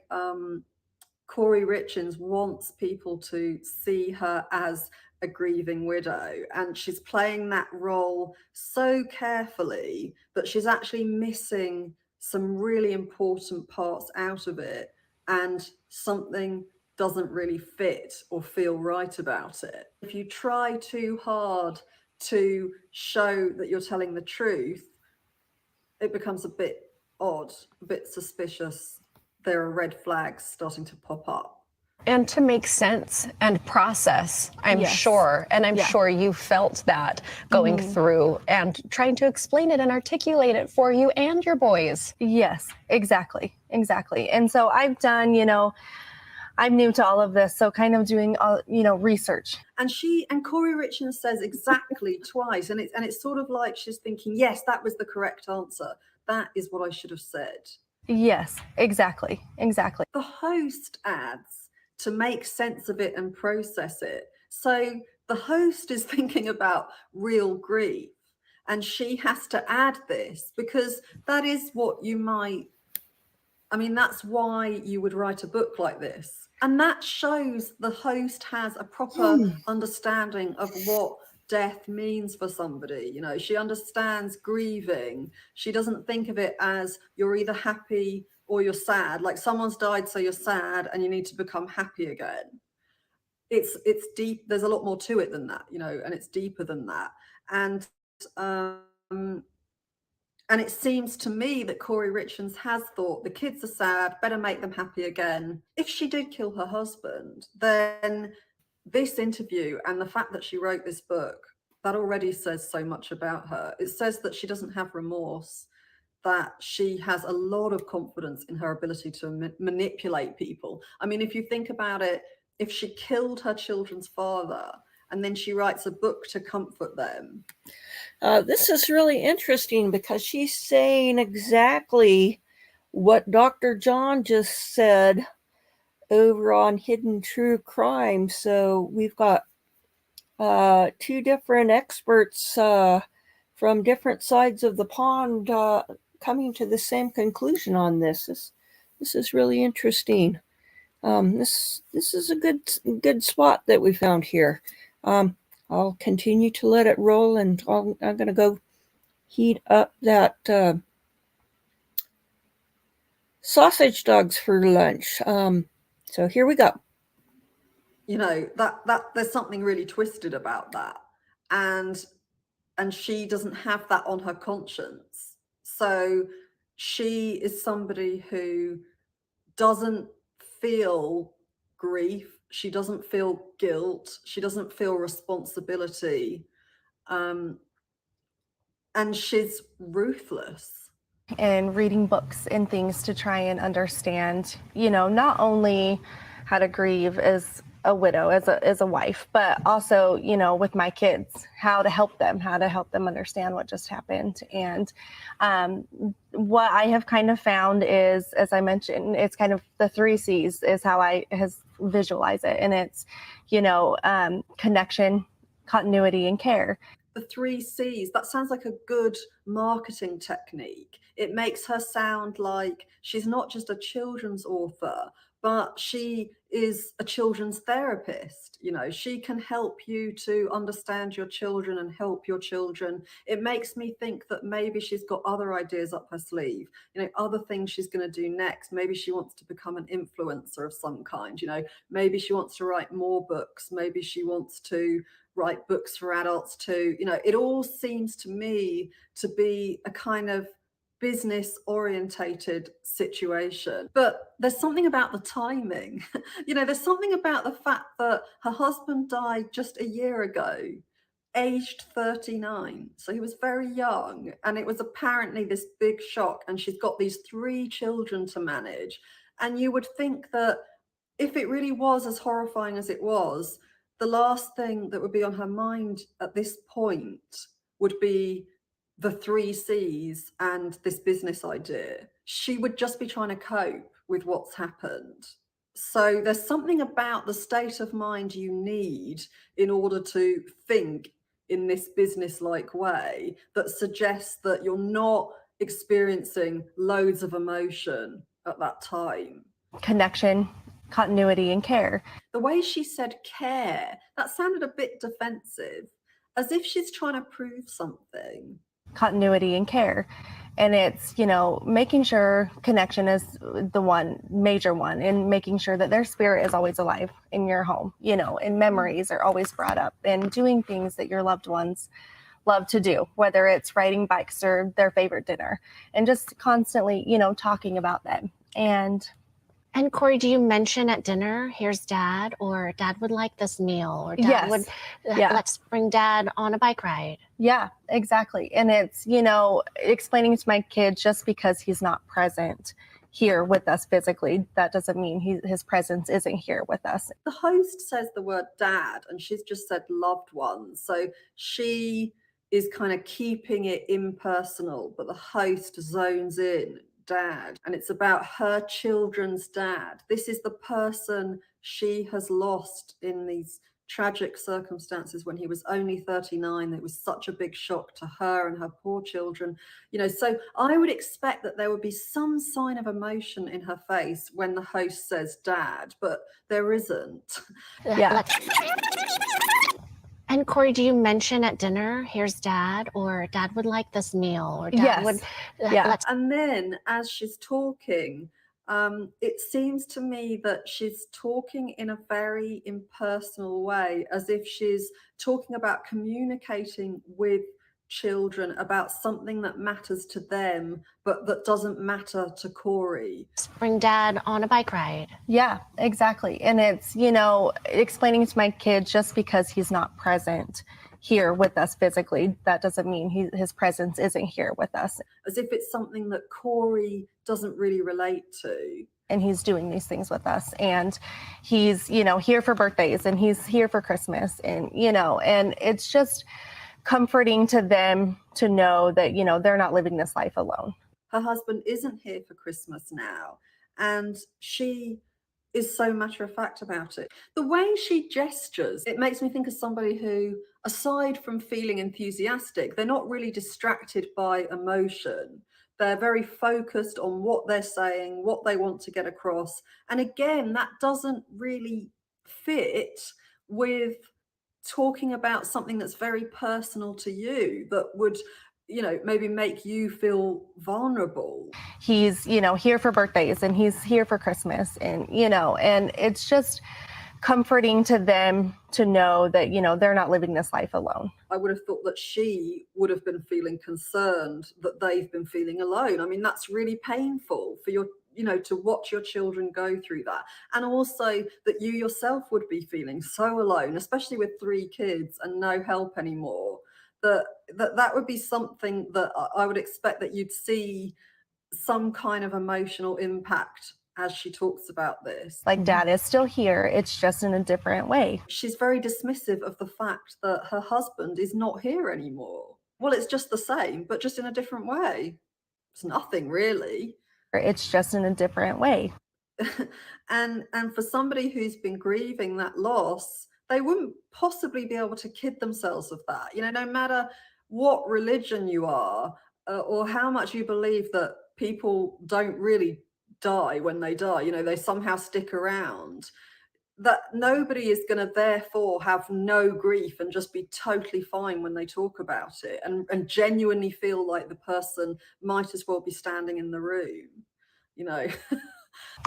Corey Richins wants people to see her as a grieving widow, and she's playing that role so carefully that she's actually missing some really important parts out of it, and something doesn't really fit or feel right about it. If you try too hard to show that you're telling the truth, it becomes a bit odd, a bit suspicious. There are red flags starting to pop up. And to make sense and process, I'm Yes. sure. And I'm Yeah. sure you felt that going through and trying to explain it and articulate it for you and your boys. Yes, exactly. And so I've done, I'm new to all of this, so kind of doing all, research. And Corey Richins says exactly twice, and it's sort of like she's thinking, yes, that was the correct answer. That is what I should have said. Yes, exactly. The host adds to make sense of it and process it. So the host is thinking about real grief, and she has to add this because that is what you might, that's why you would write a book like this. And that shows the host has a proper understanding of what death means for somebody. You know, she understands grieving. She doesn't think of it as you're either happy or you're sad, like someone's died, so you're sad and you need to become happy again. It's deep. There's a lot more to it than that, you know, and it's deeper than that. And it seems to me that Corey Richards has thought the kids are sad, better make them happy again. If she did kill her husband, then this interview and the fact that she wrote this book, that already says so much about her. It says that she doesn't have remorse, that she has a lot of confidence in her ability to manipulate people. I mean, if you think about it, if she killed her children's father and then she writes a book to comfort them. This is really interesting because she's saying exactly what Dr. John just said over on Hidden True Crime. So we've got two different experts from different sides of the pond coming to the same conclusion on this. This is really interesting. This is a good spot that we found here. I'll continue to let it roll, and I'm going to go heat up that sausage dogs for lunch. So here we go. You know, that there's something really twisted about that. And she doesn't have that on her conscience. So she is somebody who doesn't feel grief. She doesn't feel guilt. She doesn't feel responsibility. And she's ruthless. And reading books and things to try and understand, you know, not only how to grieve as a widow, as a wife, but also, you know, with my kids, how to help them understand what just happened. And what I have kind of found is, as I mentioned, it's kind of the 3 C's is how I visualize it. And it's, you know, connection, continuity, and care. The 3 C's, that sounds like a good marketing technique. It makes her sound like she's not just a children's author, but she is a children's therapist. You know, she can help you to understand your children and help your children. It makes me think that maybe she's got other ideas up her sleeve, you know, other things she's going to do next. Maybe she wants to become an influencer of some kind, you know, maybe she wants to write more books. Maybe she wants to write books for adults too. You know, it all seems to me to be a kind of business orientated situation. But there's something about the timing. You know, there's something about the fact that her husband died just a year ago, aged 39. So he was very young, and it was apparently this big shock, and she's got these 3 children to manage. And you would think that if it really was as horrifying as it was, the last thing that would be on her mind at this point would be the 3 C's and this business idea. She would just be trying to cope with what's happened. So there's something about the state of mind you need in order to think in this business-like way that suggests that you're not experiencing loads of emotion at that time. Connection, continuity, and care. The way she said care, that sounded a bit defensive, as if she's trying to prove something. Continuity and care. And it's, you know, making sure connection is the major one, and making sure that their spirit is always alive in your home, you know, and memories are always brought up, and doing things that your loved ones love to do, whether it's riding bikes or their favorite dinner, and just constantly, you know, talking about them. And Corey, do you mention at dinner, here's Dad, or Dad would like this meal, or Dad would, let's bring Dad on a bike ride? Yeah, exactly. And it's, you know, explaining to my kid, just because he's not present here with us physically, that doesn't mean his presence isn't here with us. The host says the word dad, and she's just said loved ones. So she is kind of keeping it impersonal, but the host zones in. Dad, and it's about her children's dad. This is the person she has lost in these tragic circumstances when he was only 39. It was such a big shock to her and her poor children, you know. So I would expect that there would be some sign of emotion in her face when the host says dad, but there isn't. Yeah. And Corey, do you mention at dinner, here's dad, or dad would like this meal, or dad Yes. would, Yeah. let's And then as she's talking, it seems to me that she's talking in a very impersonal way, as if she's talking about communicating with children about something that matters to them, but that doesn't matter to Corey. bring dad on a bike ride. Yeah, exactly. And it's, explaining to my kid, just because he's not present here with us physically, that doesn't mean his presence isn't here with us. As if it's something that Corey doesn't really relate to. And he's doing these things with us, and he's, here for birthdays, and he's here for Christmas, and, and it's just comforting to them to know that, they're not living this life alone. Her husband isn't here for Christmas now, and she is so matter of fact about it. The way she gestures, it makes me think of somebody who, aside from feeling enthusiastic, they're not really distracted by emotion. They're very focused on what they're saying, what they want to get across. And again, that doesn't really fit with talking about something that's very personal to you, that would, maybe make you feel vulnerable. He's, here for birthdays, and he's here for Christmas, and, and it's just comforting to them to know that, they're not living this life alone. I would have thought that she would have been feeling concerned that they've been feeling alone. I mean, that's really painful for your, to watch your children go through that. And also that you yourself would be feeling so alone, especially with 3 kids and no help anymore, that would be something that I would expect that you'd see some kind of emotional impact as she talks about this. Like, dad is still here, it's just in a different way. She's very dismissive of the fact that her husband is not here anymore. Well, it's just the same, but just in a different way. It's nothing really. It's just in a different way. And for somebody who's been grieving that loss, they wouldn't possibly be able to kid themselves of that. No matter what religion you are, or how much you believe that people don't really die when they die, they somehow stick around, that nobody is going to therefore have no grief and just be totally fine when they talk about it, and genuinely feel like the person might as well be standing in the room.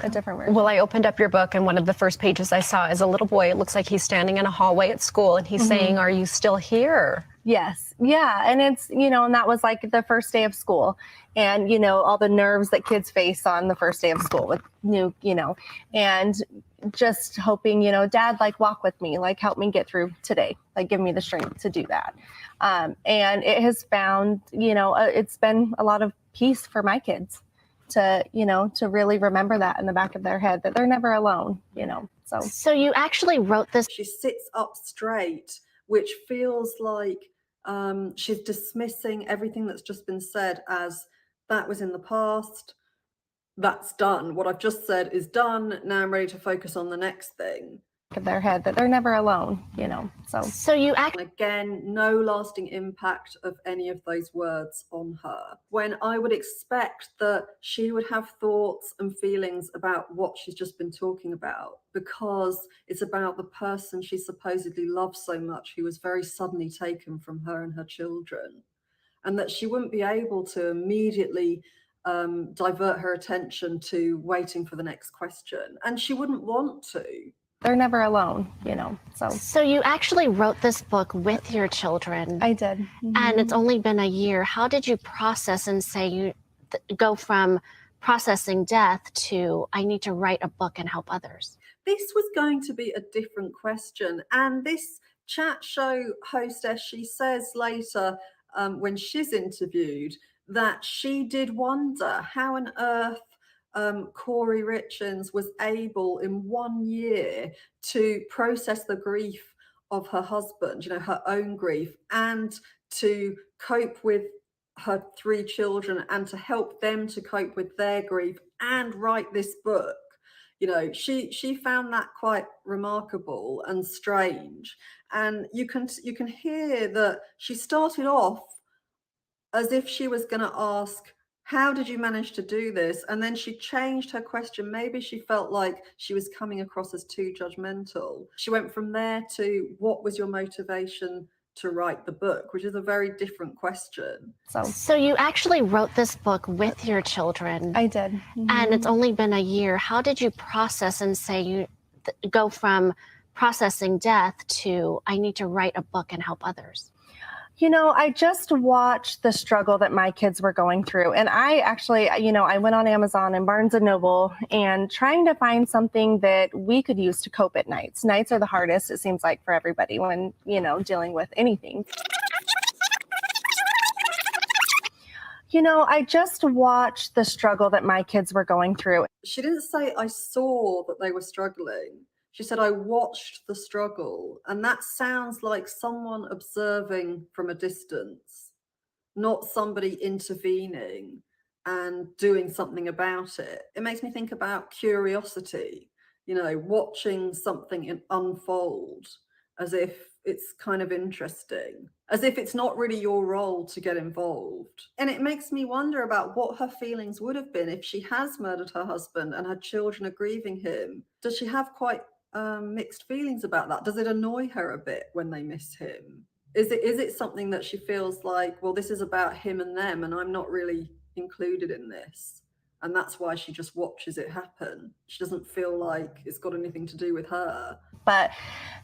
A different version. Well, I opened up your book, and one of the first pages I saw is a little boy. It looks like he's standing in a hallway at school, and he's saying, "Are you still here?" Yes. Yeah. And it's, and that was like the first day of school, and, all the nerves that kids face on the first day of school with and just hoping, dad, like, walk with me, like, help me get through today, like, give me the strength to do that. And it has found, it's been a lot of peace for my kids to, to really remember that in the back of their head, that they're never alone, So you actually wrote this. She sits up straight, which feels like she's dismissing everything that's just been said as that was in the past. That's done. What I've just said is done. Now I'm ready to focus on the next thing. Of their head, that they're never alone, So you again, no lasting impact of any of those words on her, when I would expect that she would have thoughts and feelings about what she's just been talking about, because it's about the person she supposedly loves so much, who was very suddenly taken from her and her children, and that she wouldn't be able to immediately divert her attention to waiting for the next question, and she wouldn't want to. They're never alone, So you actually wrote this book with your children. I did. And it's only been a year. How did you process and go from processing death to, I need to write a book and help others? This was going to be a different question. And this chat show hostess, she says later, when she's interviewed, that she did wonder how on earth Corey Richens was able in 1 year to process the grief of her husband, her own grief, and to cope with her 3 children, and to help them to cope with their grief and write this book. She found that quite remarkable and strange. And you can hear that she started off as if she was going to ask How did you manage to do this? And then she changed her question. Maybe she felt like she was coming across as too judgmental. She went from there to, what was your motivation to write the book, which is a very different question. So you actually wrote this book with your children. I did. And it's only been a year. How did you process and say you go from processing death to, I need to write a book and help others? You know, I just watched the struggle that my kids were going through. And I actually, I went on Amazon and Barnes and Noble and trying to find something that we could use to cope at nights. Nights are the hardest, it seems like, for everybody when, dealing with anything. I just watched the struggle that my kids were going through. She didn't say, I saw that they were struggling. She said, I watched the struggle. And that sounds like someone observing from a distance, not somebody intervening and doing something about it. It makes me think about curiosity, watching something unfold as if it's kind of interesting, as if it's not really your role to get involved. And it makes me wonder about what her feelings would have been if she has murdered her husband and her children are grieving him. Does she have quite mixed feelings about that? Does it annoy her a bit when they miss him? Is it something that she feels like, well, this is about him and them and I'm not really included in this? And that's why she just watches it happen. She doesn't feel like it's got anything to do with her. But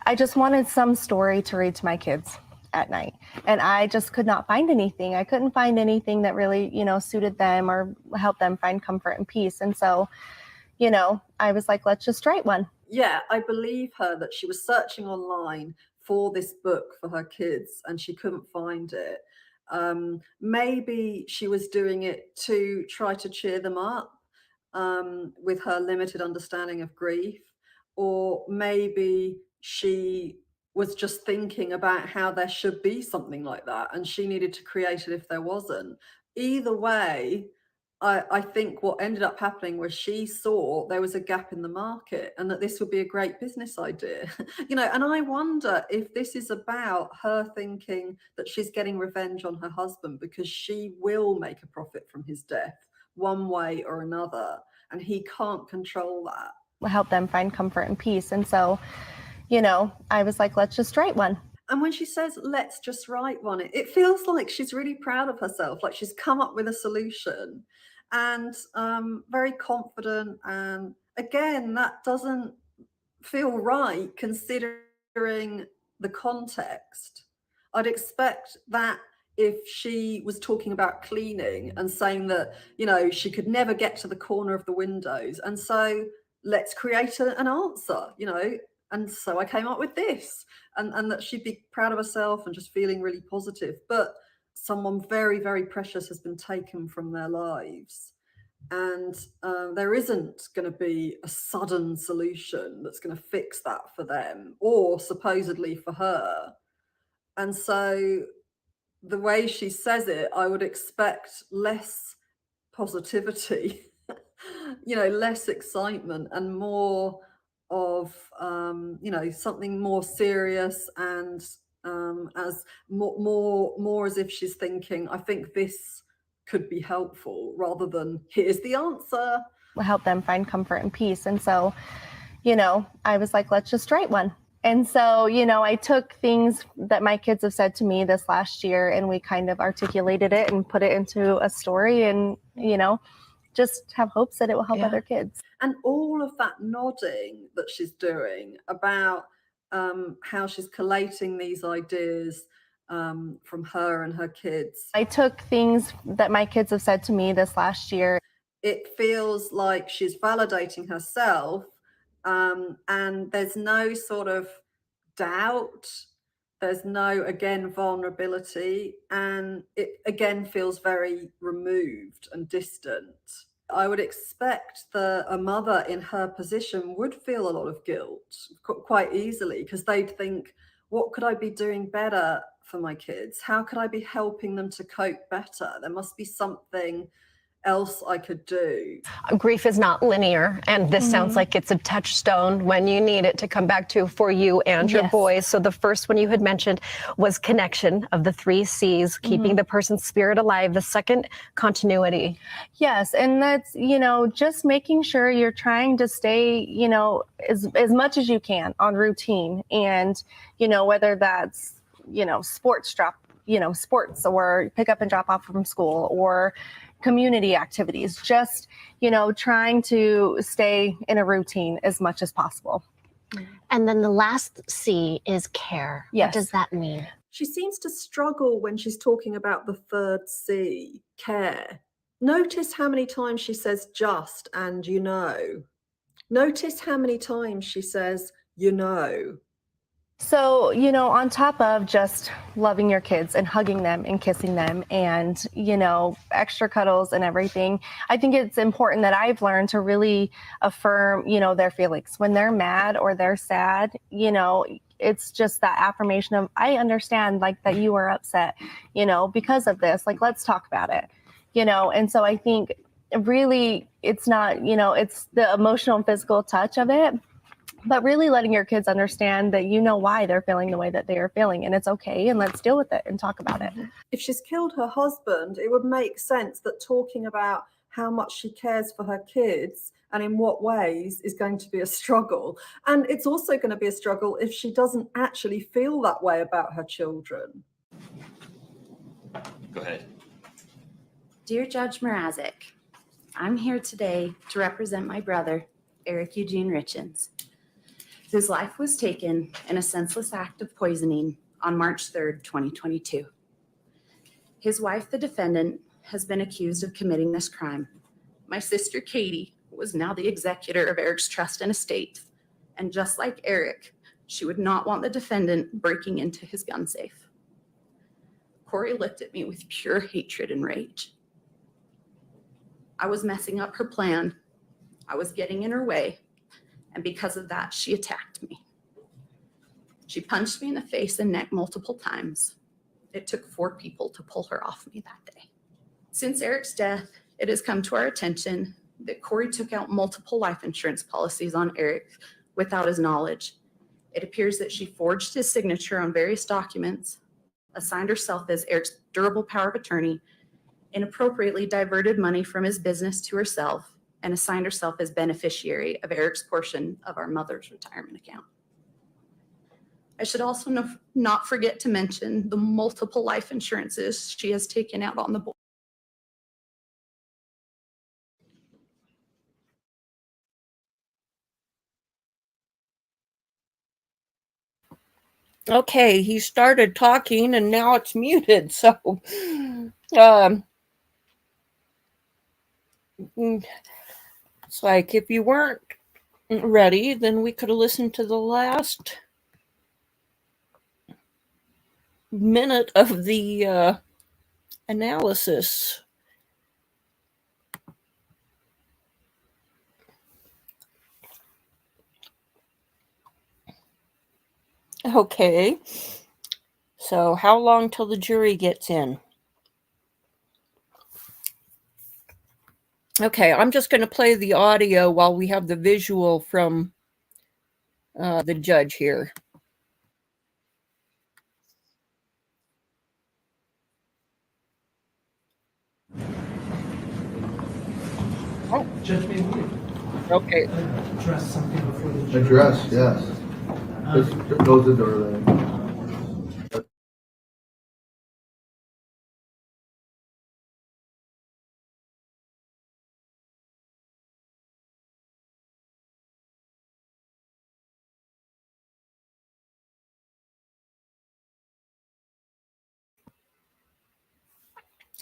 I just wanted some story to read to my kids at night. And I just could not find anything. I couldn't find anything that really, suited them or helped them find comfort and peace. And so, I was like, let's just write one. Yeah, I believe her that she was searching online for this book for her kids and she couldn't find it. Maybe she was doing it to try to cheer them up with her limited understanding of grief, or maybe she was just thinking about how there should be something like that and she needed to create it if there wasn't. Either way, I think what ended up happening was she saw there was a gap in the market and that this would be a great business idea. And I wonder if this is about her thinking that she's getting revenge on her husband because she will make a profit from his death one way or another, and he can't control that. Help them find comfort and peace. And so, I was like, let's just write one. And when she says, let's just write one, it feels like she's really proud of herself, like she's come up with a solution and very confident. And again, that doesn't feel right considering the context. I'd expect that if she was talking about cleaning and saying that, she could never get to the corner of the windows. And so let's create an answer, and so I came up with this, and that she'd be proud of herself and just feeling really positive. But someone very, very precious has been taken from their lives. And there isn't going to be a sudden solution that's going to fix that for them or supposedly for her. And so the way she says it, I would expect less positivity, less excitement and more of, something more serious and as more as if she's thinking, I think this could be helpful rather than here's the answer. Help them find comfort and peace. And so, I was like, let's just write one. And so, I took things that my kids have said to me this last year and we kind of articulated it and put it into a story and, just have hopes that it will help other kids. And all of that nodding that she's doing about how she's collating these ideas from her and her kids. I took things that my kids have said to me this last year. It feels like she's validating herself and there's no sort of doubt. There's no, again, vulnerability, and it again feels very removed and distant. I would expect that a mother in her position would feel a lot of guilt quite easily because they'd think, what could I be doing better for my kids? How could I be helping them to cope better? There must be something else I could do. Grief is not linear, and this sounds like it's a touchstone when you need it to come back to for you and your boys. So the first one you had mentioned was connection of the 3 C's, keeping the person's spirit alive. The second, continuity. Yes, and that's, just making sure you're trying to stay, as much as you can on routine. And, whether that's, sports or pick up and drop off from school or community activities, just, trying to stay in a routine as much as possible. And then the last C is care. Yes. What does that mean? She seems to struggle when she's talking about the third C, care. Notice how many times she says just and Notice how many times she says, So, on top of just loving your kids and hugging them and kissing them and, extra cuddles and everything, I think it's important that I've learned to really affirm, their feelings. When they're mad or they're sad, it's just that affirmation of, I understand that you are upset, because of this, let's talk about it, and so I think really it's not, it's the emotional and physical touch of it. But really letting your kids understand that why they're feeling the way that they are feeling, and it's okay, and let's deal with it and talk about it. If she's killed her husband, it would make sense that talking about how much she cares for her kids and in what ways is going to be a struggle. And it's also going to be a struggle if she doesn't actually feel that way about her children. Go ahead. Dear Judge Mrazek, I'm here today to represent my brother, Eric Eugene Richens, whose life was taken in a senseless act of poisoning on March 3rd, 2022. His wife, the defendant, has been accused of committing this crime. My sister, Katie, was now the executor of Eric's trust and estate. And just like Eric, she would not want the defendant breaking into his gun safe. Corey looked at me with pure hatred and rage. I was messing up her plan. I was getting in her way. And because of that, she attacked me. She punched me in the face and neck multiple times. It took 4 people to pull her off me that day. Since Eric's death, it has come to our attention that Corey took out multiple life insurance policies on Eric without his knowledge. It appears that she forged his signature on various documents, assigned herself as Eric's durable power of attorney, inappropriately diverted money from his business to herself, and assigned herself as beneficiary of Eric's portion of our mother's retirement account. I should also not forget to mention the multiple life insurances she has taken out on the board. Okay, he started talking and now it's muted. So, it's like if you weren't ready, then we could have listened to the last minute of the analysis. Okay, so how long till the jury gets in? Okay, I'm just going to play the audio while we have the visual from the judge here. Oh, Judge, maybe we okay. address something before the jury. Address, yes. Just close the door there.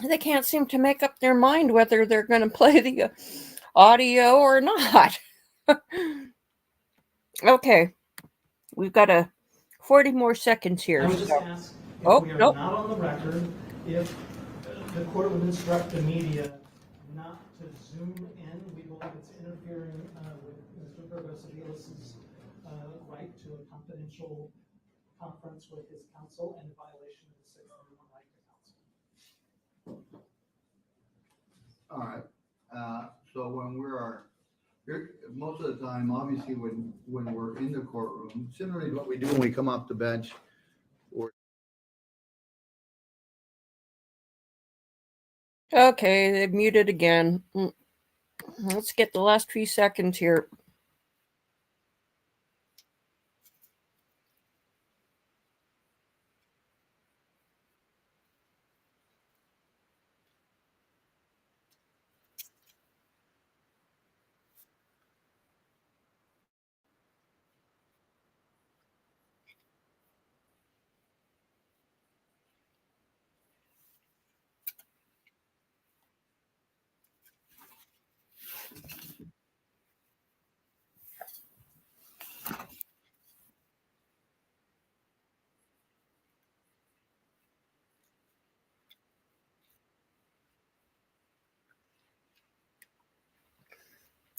They can't seem to make up their mind whether they're going to play the audio or not. Okay, we've got 40 more seconds here. I would just ask if we are not on the record, if the court would instruct the media not to zoom in. We believe it's interfering with Mr. Burgos-Aviles' right to a confidential conference with his counsel and a violation of the Sixth Amendment right to counsel. All right. So when most of the time, obviously, when we're in the courtroom, similarly to what we do when we come off the bench, Okay, they've muted again. Let's get the last few seconds here.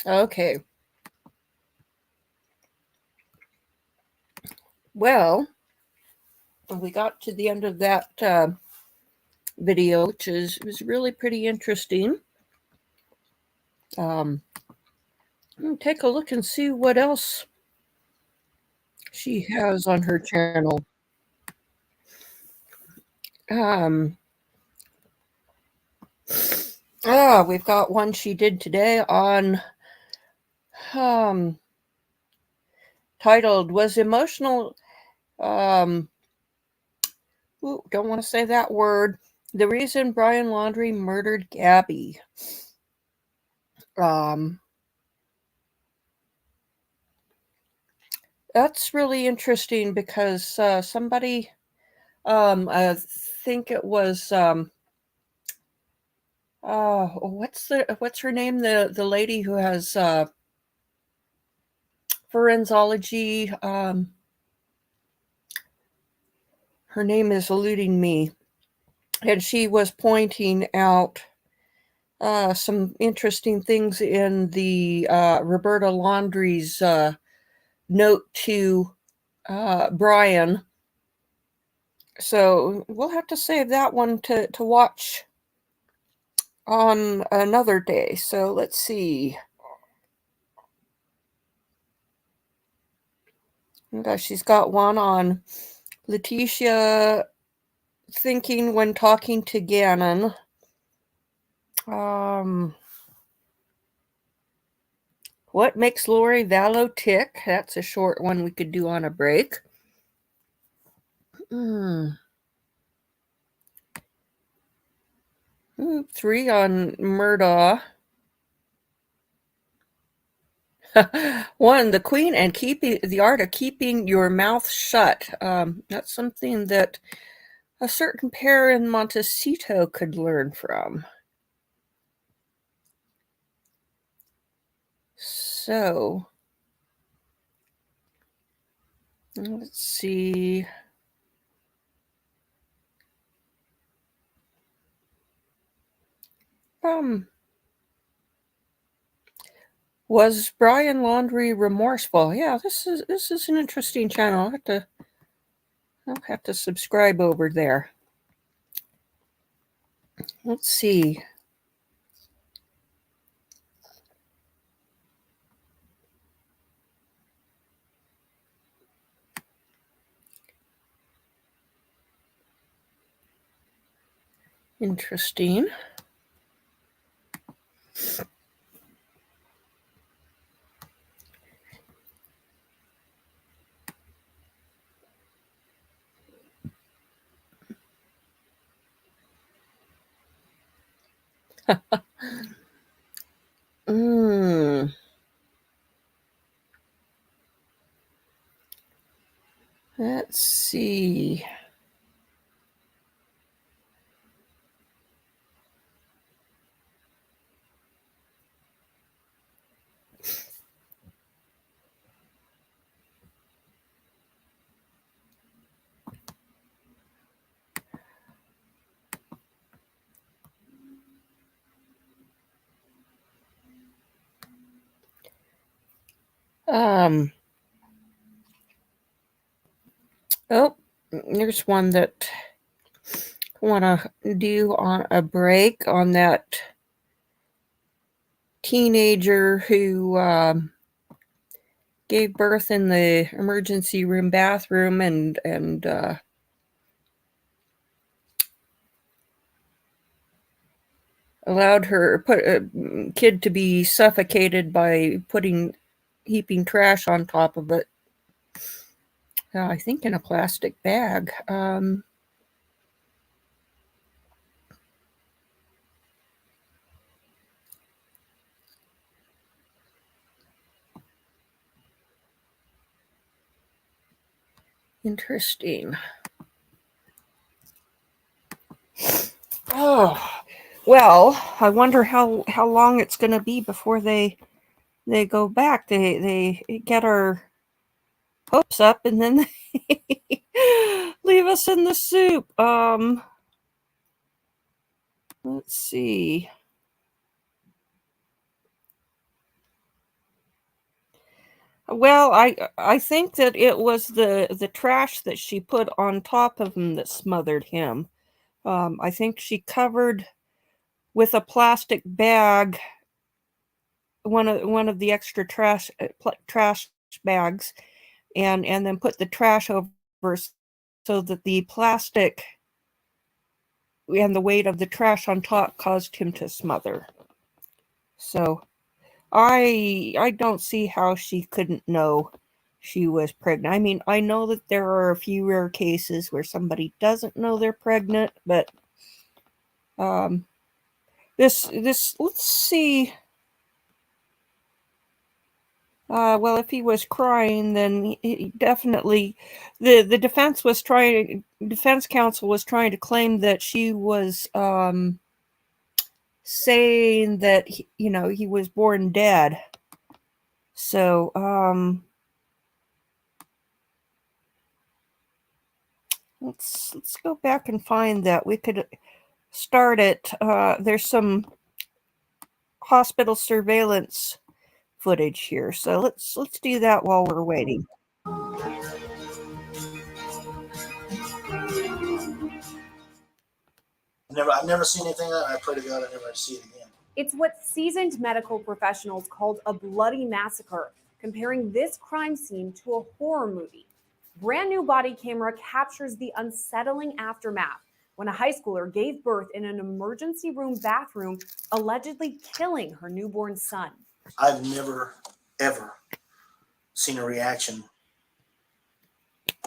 Okay. Well, we got to the end of that video, which was really pretty interesting. Take a look and see what else she has on her channel. We've got one she did today on titled "Was Emotional don't want to say that word. The reason Brian Laundrie murdered Gabby." That's really interesting because somebody, I think it was, what's her name? The lady who has forensology. Her name is eluding me, and she was pointing out some interesting things in the Roberta Laundrie's note to Brian. So we'll have to save that one to watch on another day. So let's see. She's got one on Letitia thinking when talking to Gannon. What makes Lori Vallow tick? That's a short one we could do on a break. 3 on Murdaugh. 1, the Queen and the art of keeping your mouth shut. That's something that a certain pair in Montecito could learn from. So, let's see. Was Brian Laundrie remorseful? Yeah, this is an interesting channel. I'll have to subscribe over there. Let's see. Interesting. Let's see. Oh, there's one that I want to do on a break on that teenager who gave birth in the emergency room bathroom and allowed her kid to be suffocated by heaping trash on top of it. I think in a plastic bag. Interesting. Oh, well, I wonder how long it's going to be before they go back. They get our hopes up and then they leave us in the soup. Let's see. Well, I think that it was the trash that she put on top of him that smothered him. I think she covered with a plastic bag one of the extra trash bags, and then put the trash over so that the plastic and the weight of the trash on top caused him to smother. So I don't see how she couldn't know she was pregnant. I mean, I know that there are a few rare cases where somebody doesn't know they're pregnant, but this let's see. Well, if he was crying, then he definitely the defense counsel was trying to claim that she was saying that he was born dead. So let's go back and find that. We could start it. There's some hospital surveillance footage here, so let's do that while we're waiting. I've never seen anything like that. I pray to God I never see it again. It's what seasoned medical professionals called a bloody massacre, comparing this crime scene to a horror movie. Brand new body camera captures the unsettling aftermath when a high schooler gave birth in an emergency room bathroom, allegedly killing her newborn son. I've never, ever seen a reaction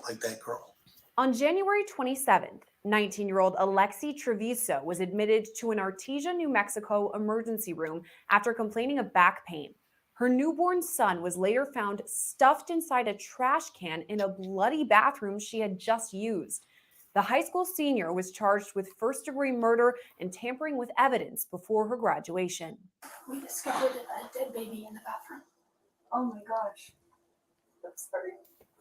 like that girl. On January 27th, 19-year-old Alexi Treviso was admitted to an Artesia, New Mexico emergency room after complaining of back pain. Her newborn son was later found stuffed inside a trash can in a bloody bathroom she had just used. The high school senior was charged with first-degree murder and tampering with evidence before her graduation. We discovered a dead baby in the bathroom. Oh my gosh. I'm sorry.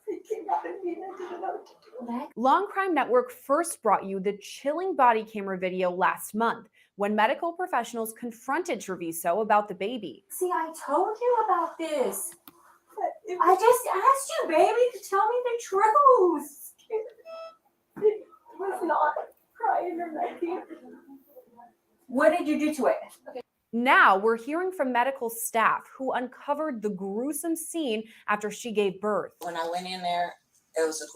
He came out of me and I didn't know what to do. Long Crime Network first brought you the chilling body camera video last month when medical professionals confronted Treviso about the baby. See, I told you about this. I just asked you, baby, to tell me the truth. It was not crying or nothing. What did you do to it? Okay. Now we're hearing from medical staff who uncovered the gruesome scene after she gave birth. When I went in there, it was a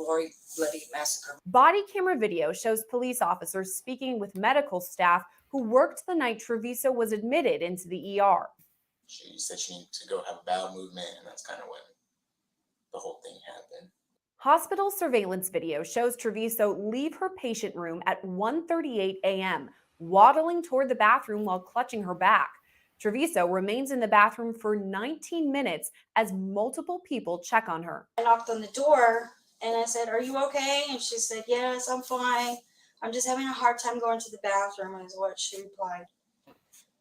bloody massacre. Body camera video shows police officers speaking with medical staff who worked the night Treviso was admitted into the ER. She said she needed to go have a bowel movement, and that's kind of when the whole thing happened. Hospital surveillance video shows Treviso leave her patient room at 1:38 a.m., waddling toward the bathroom while clutching her back. Treviso remains in the bathroom for 19 minutes as multiple people check on her. I knocked on the door and I said, "Are you okay?" And she said, "Yes, I'm fine. I'm just having a hard time going to the bathroom," is what she replied.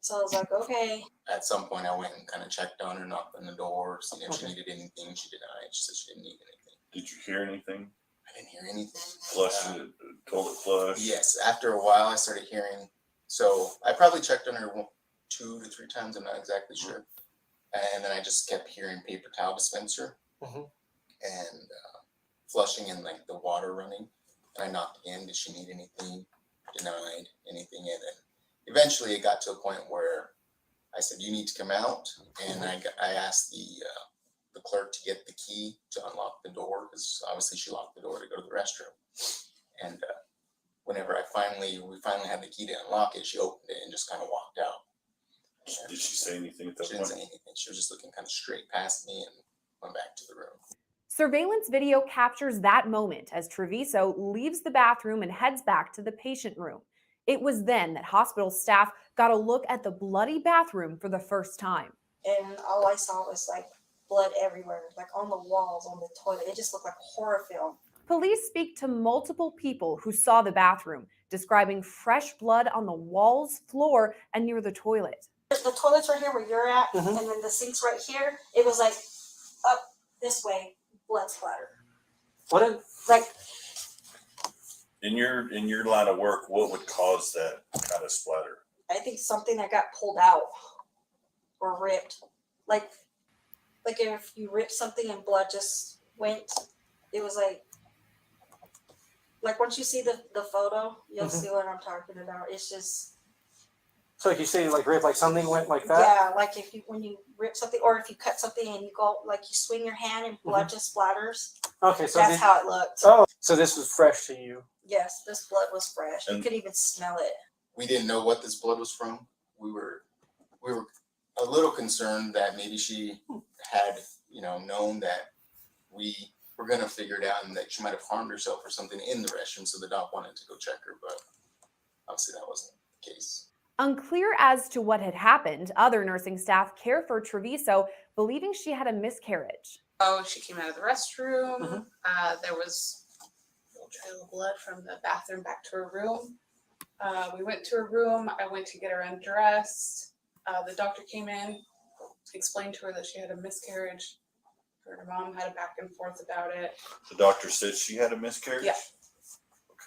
So I was like, okay. At some point, I went and kind of checked on her, knocked on the door, seen if she needed anything. She denied. She said she didn't need anything. Did you hear anything? I didn't hear anything. Flush the toilet flush? Yes. After a while, I started hearing. So I probably checked on her 2 to 3 times. I'm not exactly sure. And then I just kept hearing paper towel dispenser and flushing and like the water running. And I knocked again. Did she need anything? Denied anything. And then eventually it got to a point where I said, you need to come out. And I asked the clerk to get the key to unlock the door, because obviously she locked the door to go to the restroom. And whenever we finally had the key to unlock it, she opened it and just kind of walked out. And did she say anything at that she point? didn't say anything. She was just looking kind of straight past me and went back to the room. Surveillance video captures that moment as Treviso leaves the bathroom and heads back to the patient room. It was then that hospital staff got a look at the bloody bathroom for the first time. And all I saw was like blood everywhere, like on the walls, on the toilet. It just looked like horror film. Police speak to multiple people who saw the bathroom, describing fresh blood on the walls, floor, and near the toilet. The toilet's right here where you're at, and then the sink's right here. It was like up this way, blood splatter. What? Like, In your line of work, what would cause that kind of splatter? I think something that got pulled out or ripped. Like if you rip something and blood just went, it was like once you see the photo, you'll see what I'm talking about. It's just. So like you say, like rip, like something went like that? Yeah, like when you rip something, or if you cut something and you go, like you swing your hand and blood just splatters. Okay, so that's how it looked. Oh, so this was fresh to you? Yes, this blood was fresh. You could even smell it. We didn't know what this blood was from. We were a little concerned that maybe she had, known that we were going to figure it out and that she might have harmed herself or something in the restroom. So the doc wanted to go check her, but obviously that wasn't the case. Unclear as to what had happened, other nursing staff care for Treviso, believing she had a miscarriage. Oh, she came out of the restroom. There was a little trail of blood from the bathroom back to her room. We went to her room. I went to get her undressed. The doctor came in, explained to her that she had a miscarriage. Her and her mom had a back and forth about it. The doctor said she had a miscarriage? Yeah.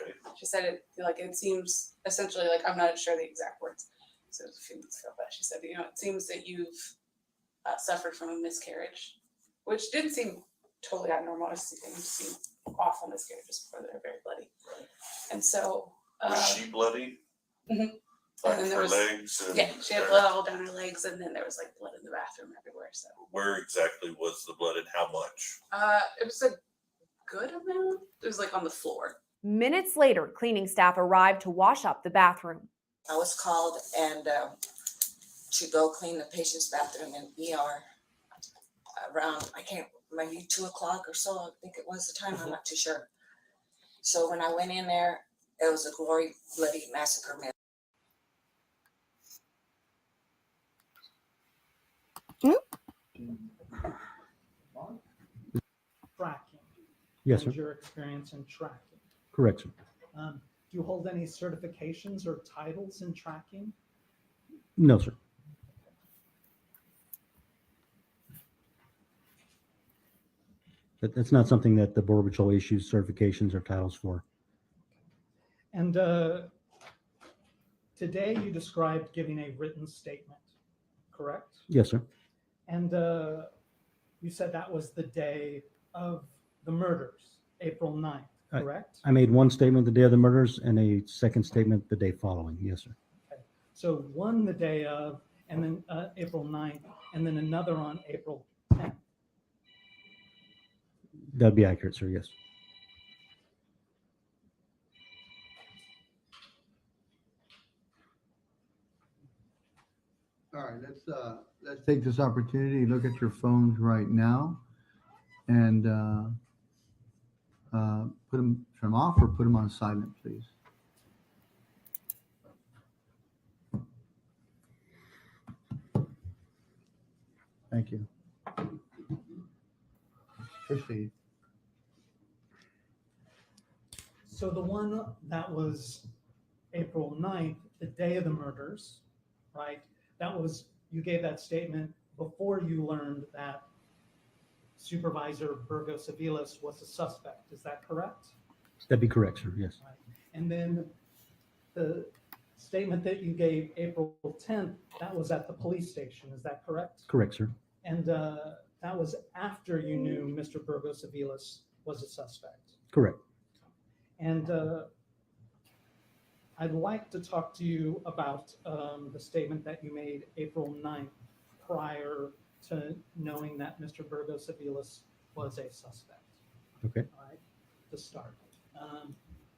Okay. She said it seems essentially like, I'm not sure the exact words. So it was a few months ago, but she said, it seems that you've suffered from a miscarriage, which didn't seem totally abnormal. It seemed awful miscarriages before they're very bloody. Right. And so. Was she bloody? Mm-hmm. Like and then her legs? Yeah, she had blood all down her legs, and then there was like blood in the bathroom everywhere. So. Where exactly was the blood and how much? It was a good amount. It was like on the floor. Minutes later, cleaning staff arrived to wash up the bathroom. I was called and to go clean the patient's bathroom in ER around, maybe 2 o'clock or so. I think it was the time. I'm not too sure. So when I went in there, it was a gory, bloody massacre. Tracking. Yes, What sir. is your experience in tracking? Correct, sir. Do you hold any certifications or titles in tracking? No, sir. That's not something that the Border Patrol issues certifications or titles for. And today you described giving a written statement, correct? Yes, sir. And you said that was the day of the murders, April 9th, correct? I made one statement the day of the murders and a second statement the day following. Yes, sir. Okay. So one the day of, and then April 9th, and then another on April 10th. That'd be accurate, sir. Yes. All right, let's take this opportunity, look at your phones right now and turn them off or put them on silent, please. Thank you. Proceed. So the one that was April 9th, the day of the murders, right? That was, you gave that statement before you learned that Supervisor Burgos-Aviles was a suspect. Is that correct? That'd be correct, sir. Yes. Right. And then the statement that you gave April 10th, that was at the police station. Is that correct? Correct, sir. And that was after you knew Mr. Burgos-Aviles was a suspect. Correct. And I'd like to talk to you about the statement that you made April 9th prior to knowing that Mr. Burgos-Aviles was a suspect. Okay. All right, to start.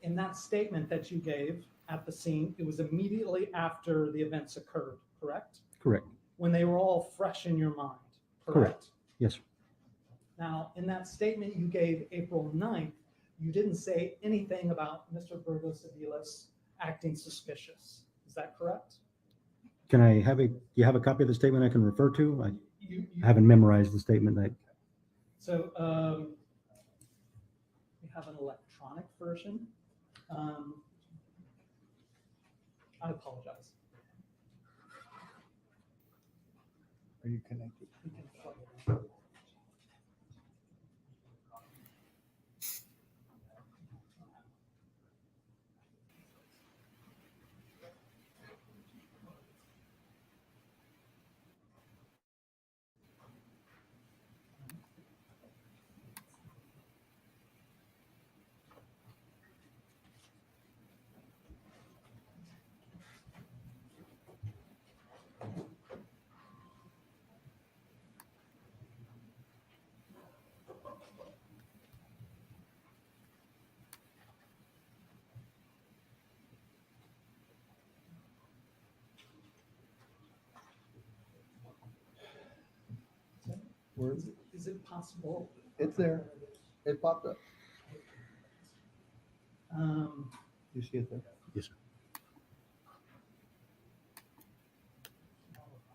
In that statement that you gave at the scene, it was immediately after the events occurred, correct? Correct. When they were all fresh in your mind, Correct. Yes, sir. Now, in that statement you gave April 9th, you didn't say anything about Mr. Burgos-Aviles acting suspicious. Is that correct? Can I have do you have a copy of the statement I can refer to? I You haven't memorized the statement. So we have an electronic version. I apologize. Are you connected? We can plug it in. Where Is it possible? it's there. It popped up. You see it there? Yes, sir.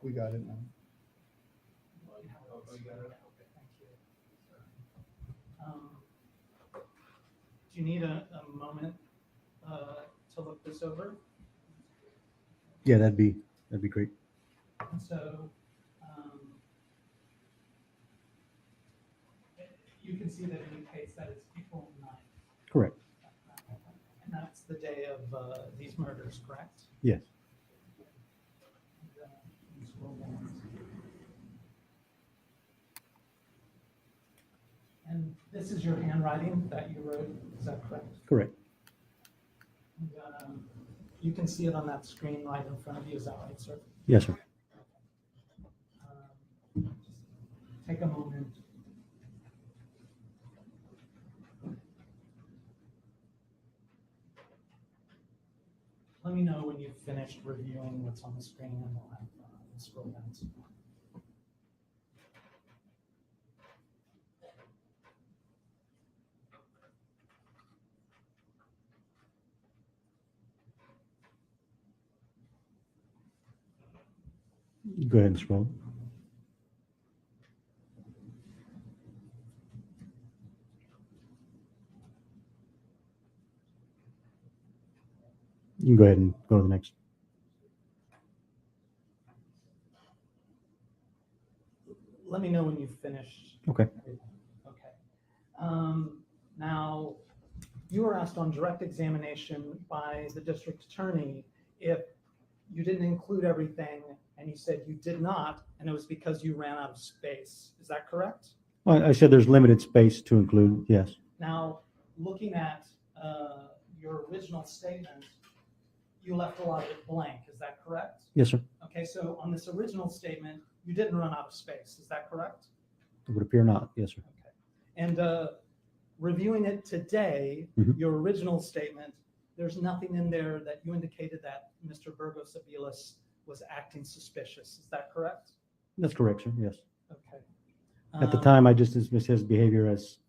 We got it now. Do you need a moment to look this over? Yeah, that'd be great. And so you can see that it indicates that it's April 9th. Correct. And that's the day of these murders, correct? Yes. And this is your handwriting that you wrote, is that correct? Correct. And, you can see it on that screen right in front of you, is that right, sir? Yes, sir. Just take a moment. Let me know when you've finished reviewing what's on the screen, and we'll have scroll down some more. Go ahead and scroll. You can go ahead and go to the next. Let me know when you've finished. Okay. Okay. Now, you were asked on direct examination by the district attorney if you didn't include everything, and you said you did not, and it was because you ran out of space. Is that correct? Well, I said there's limited space to include. Yes. Now, looking at your original statement, you left a lot of it blank. Is that correct? Yes, sir. Okay, so on this original statement, you didn't run out of space. Is that correct? It would appear not. Yes, sir. And reviewing it today, Mhm. your original statement, there's nothing in there that you indicated that Mr. Burgos-Aviles was acting suspicious. Is that correct? That's correct, sir. Yes. Okay. At the time, I just dismissed his behavior as,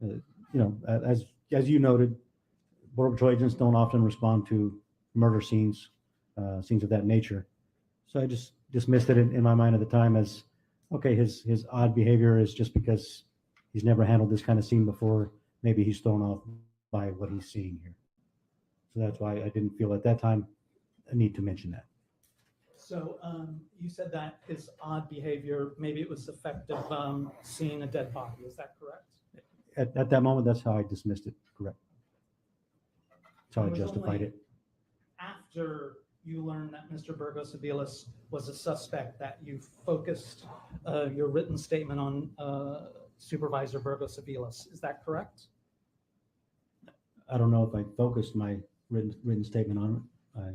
as you noted, Border Patrol agents don't often respond to murder scenes, scenes of that nature. So I just dismissed it in my mind at the time as, okay, his odd behavior is just because he's never handled this kind of scene before. Maybe he's thrown off by what he's seeing here. So that's why I didn't feel at that time a need to mention that. So you said that his odd behavior, maybe it was effective seeing a dead body. Is that correct? At that moment, that's how I dismissed it. Correct. That's how I It was justified only it. After you learned that Mr. Burgos-Aviles was a suspect that you focused your written statement on Supervisor Burgos-Aviles. Is that correct? I don't know if I focused my written statement I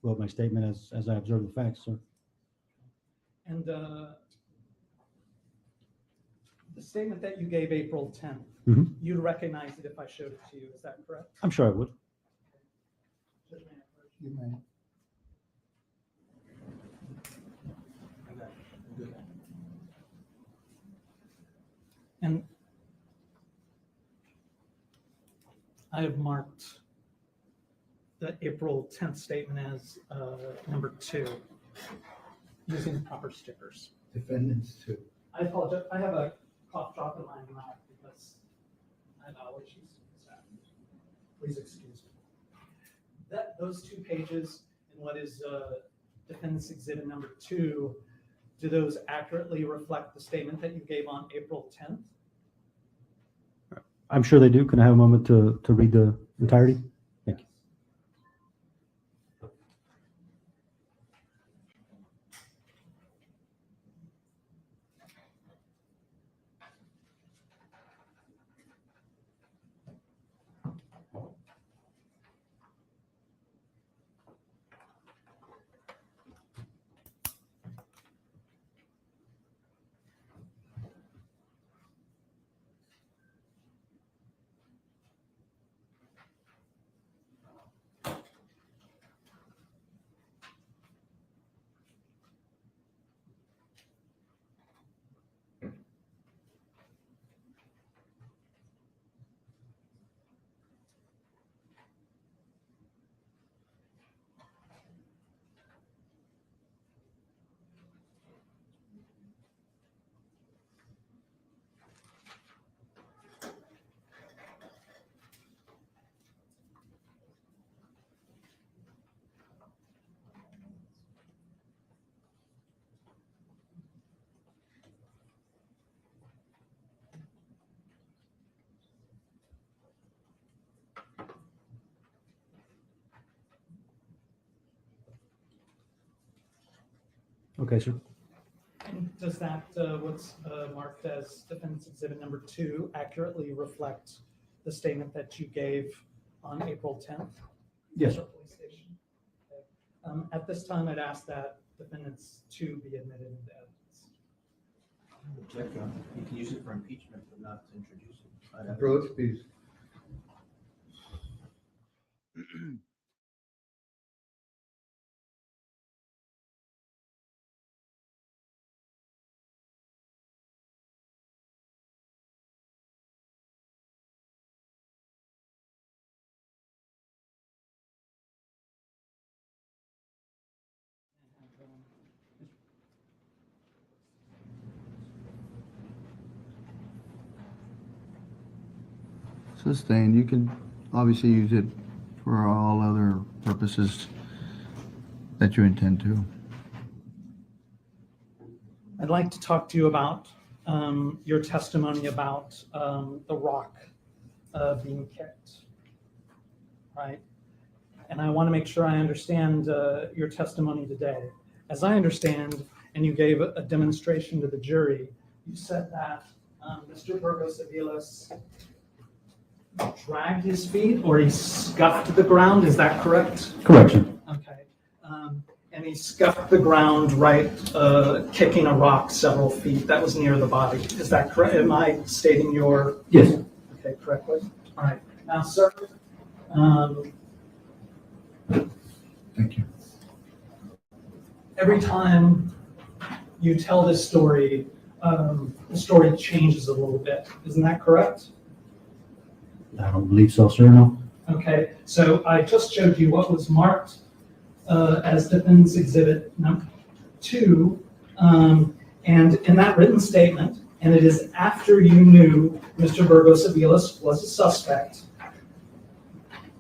wrote my statement as I observed the facts, sir. And the statement that you gave April 10th, Mhm. you'd recognize it if I showed it to you. Is that correct? I'm sure I would. You may. And I have marked the April 10th statement as number 2, using the proper stickers. Defendants too. I apologize. I have a cough drop in my mouth because I have allergies. Please excuse me. Those 2 pages in what is Defendant's Exhibit number 2, do those accurately reflect the statement that you gave on April 10th? I'm sure they do. Can I have a moment to read the entirety? Thank you. Okay, sir. Does that, what's marked as Defendant's Exhibit number 2, accurately reflect the statement that you gave on April 10th? Yes, sir. Police station? Okay. At this time, I'd ask that Defendants 2 be admitted into evidence. Object, you can use it for impeachment, but not to introduce it. Approach, please. Sustained. You can obviously use it for all other purposes that you intend to. I'd like to talk to you about your testimony about the rock being kicked, right? And I want to make sure I understand your testimony today. As I understand, and you gave a demonstration to the jury, you said that Mr. Burgos-Aviles dragged his feet or he scuffed the ground. Is that correct? Correct, sir. Okay. And he scuffed the ground, right, kicking a rock several feet. That was near the body. Is that correct? Am I stating your... Yes. Okay, correctly? All right. Now, sir, Thank you. every time you tell this story, the story changes a little bit. Isn't that correct? I don't believe so, sir, no. Okay, so I just showed you what was marked as Defendant's Exhibit number 2, and in that written statement, and it is after you knew Mr. Burgos-Aviles was a suspect,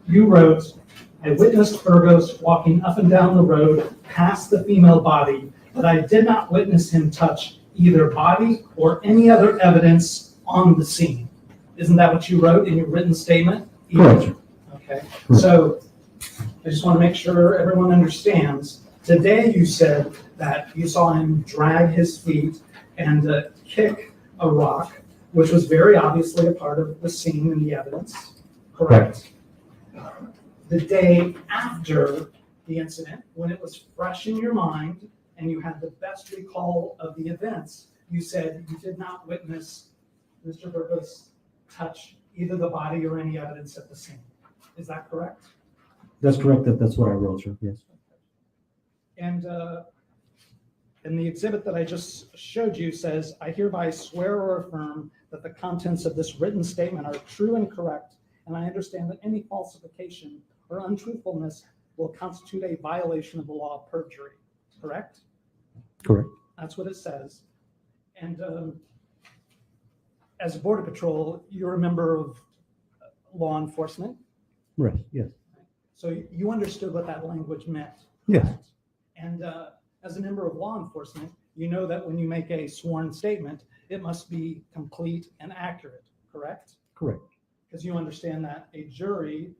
you wrote, I witnessed Burgos walking up and down the road past the female body, but I did not witness him touch either body or any other evidence on the scene. Isn't that what you wrote in your written statement? Correct, sir. Okay, so I just want to make sure everyone understands. Today you said that you saw him drag his feet and kick a rock, which was very obviously a part of the scene and the evidence, correct? the day after the incident, when it was fresh in your mind and you had the best recall of the events, you said you did not witness Mr. Burgos touch either the body or any evidence at the scene. Is that correct? That's correct. That's what I wrote, sir. Yes. And the exhibit that I just showed you says, I hereby swear or affirm that the contents of this written statement are true and correct, and I understand that any falsification or untruthfulness will constitute a violation of the law of perjury. Correct? Correct. That's what it says. And as a Border Patrol, you're a member of law enforcement. Right. Yes. So you understood what that language meant. Yes. And as a member of law enforcement, you know that when you make a sworn statement, it must be complete and accurate, correct? Correct. Because you understand that a jury,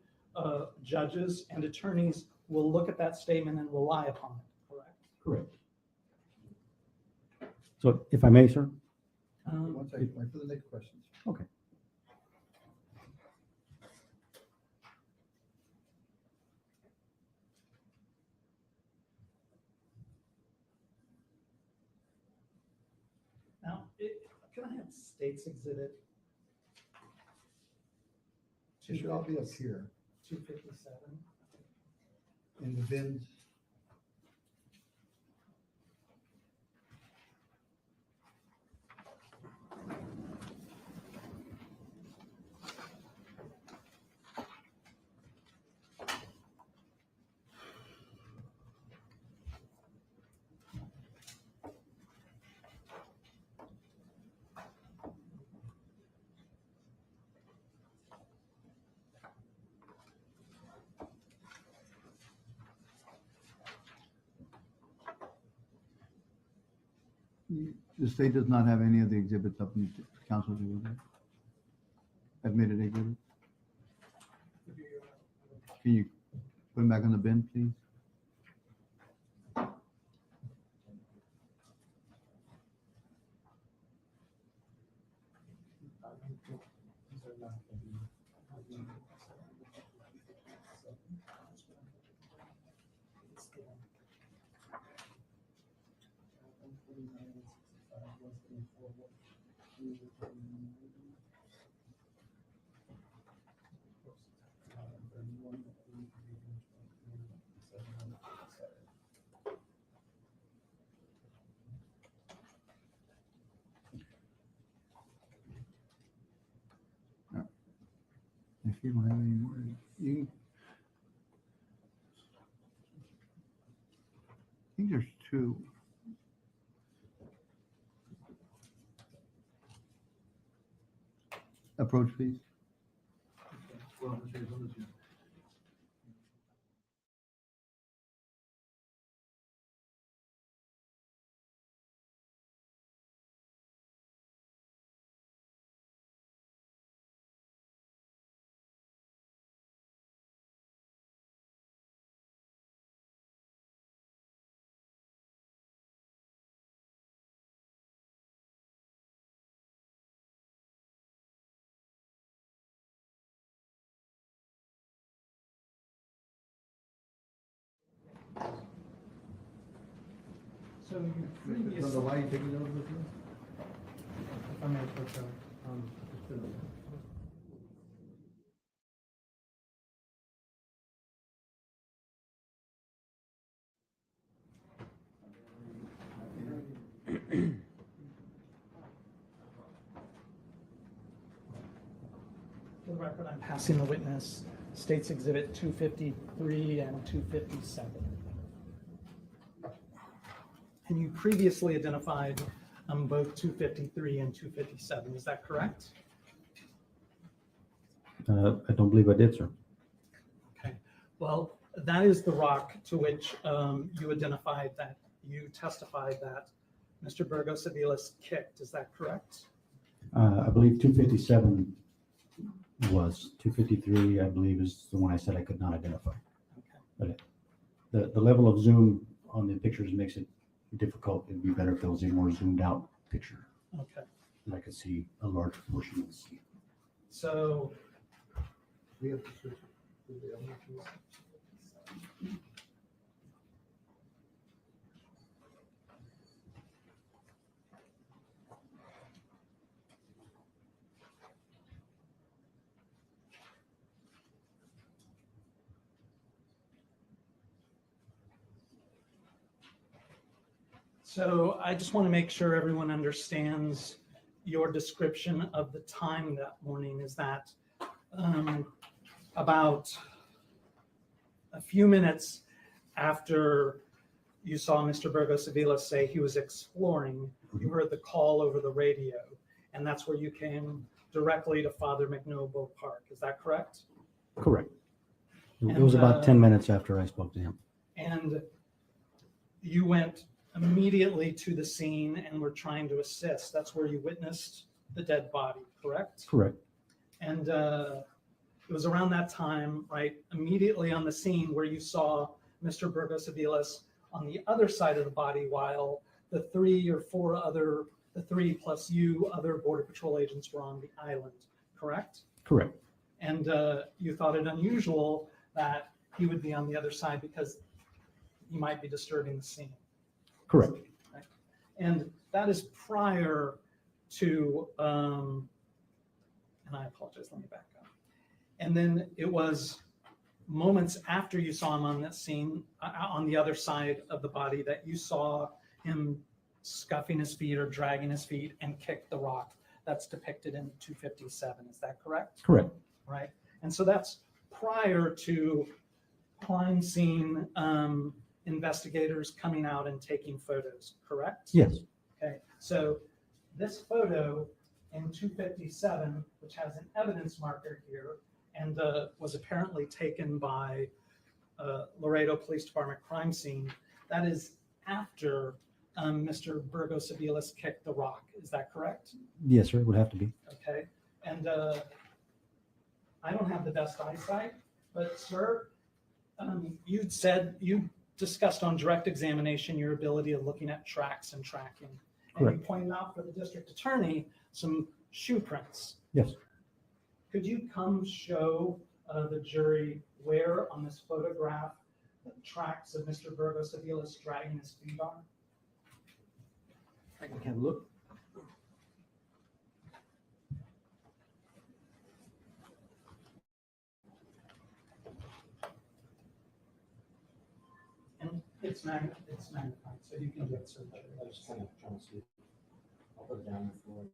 judges and attorneys will look at that statement and rely upon it, correct? Correct. So if I may, sir? One second, wait for the next questions. Okay. Now, can I have States Exhibit? It should all be up here 257. in the bins. The state does not have any of the exhibits up in the council. Admitted exhibits. Can you put them back on the bin, please? If you don't have any more, I think there's two. Approach, please. So you previously. So why are you taking those with you? If I may put that, For the record, I'm passing the witness States Exhibit 253 and 257. And you previously identified both 253 and 257, is that correct? I don't believe I did, sir. Okay, well, that is the rock to which you identified that you testified that Mr. Burgos-Aviles kicked, is that correct? I believe 257 was. 253, I believe, is the one I said I could not identify. Okay. But the level of zoom on the pictures makes it difficult. It'd be better if it was a more zoomed out picture. Okay. And I could see a large portion of the scene. So We have to switch. So I just want to make sure everyone understands your description of the time that morning. Is that about a few minutes after you saw Mr. Burgos-Aviles say he was exploring, you heard the call over the radio, and that's where you came directly to Father McNoble Park. Is that correct? Correct. It was about 10 minutes after I spoke to him. And you went immediately to the scene and were trying to assist. That's where you witnessed the dead body, correct? Correct. And it was around that time, right, immediately on the scene where you saw Mr. Burgos-Aviles on the other side of the body while the 3 or 4 other, the 3 plus you, other Border Patrol agents were on the island, correct? Correct. And you thought it unusual that he would be on the other side because he might be disturbing the scene. Correct. Right? And that is prior to, and I apologize, let me back up. And then it was moments after you saw him on that scene, on the other side of the body, that you saw him scuffing his feet or dragging his feet and kick the rock. That's depicted in 257. Is that correct? Correct. Right. And so that's prior to crime scene investigators coming out and taking photos, correct? Yes. Okay. So this photo in 257, which has an evidence marker here, and was apparently taken by Laredo Police Department crime scene, that is after Mr. Burgos-Aviles kicked the rock. Is that correct? Yes, sir. It would have to be. Okay. And I don't have the best eyesight, but sir, you'd said, you discussed on direct examination your ability of looking at tracks and tracking. And Correct. you pointed out for the district attorney some shoe prints. Yes. Could you come show the jury where on this photograph the tracks of Mr. Burgos-Aviles dragging his feet are? I can have a look. And it's magnified, so you can do it. So I was kind of trying to see. I'll put it down before.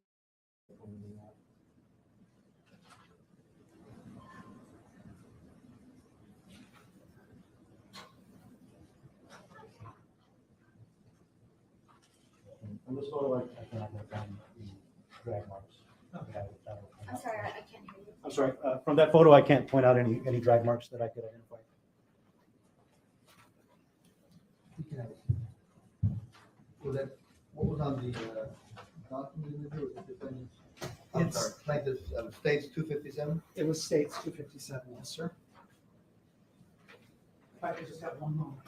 On this photo, I can identify the drag marks. Okay. I'm sorry, I can't hear you. I'm sorry. From that photo, I can't point out any drag marks that I could identify. What was on the document? Was it defendant's? I'm It's- sorry, plaintiff's states 257? It was states 257, yes, sir. If I could just have one moment.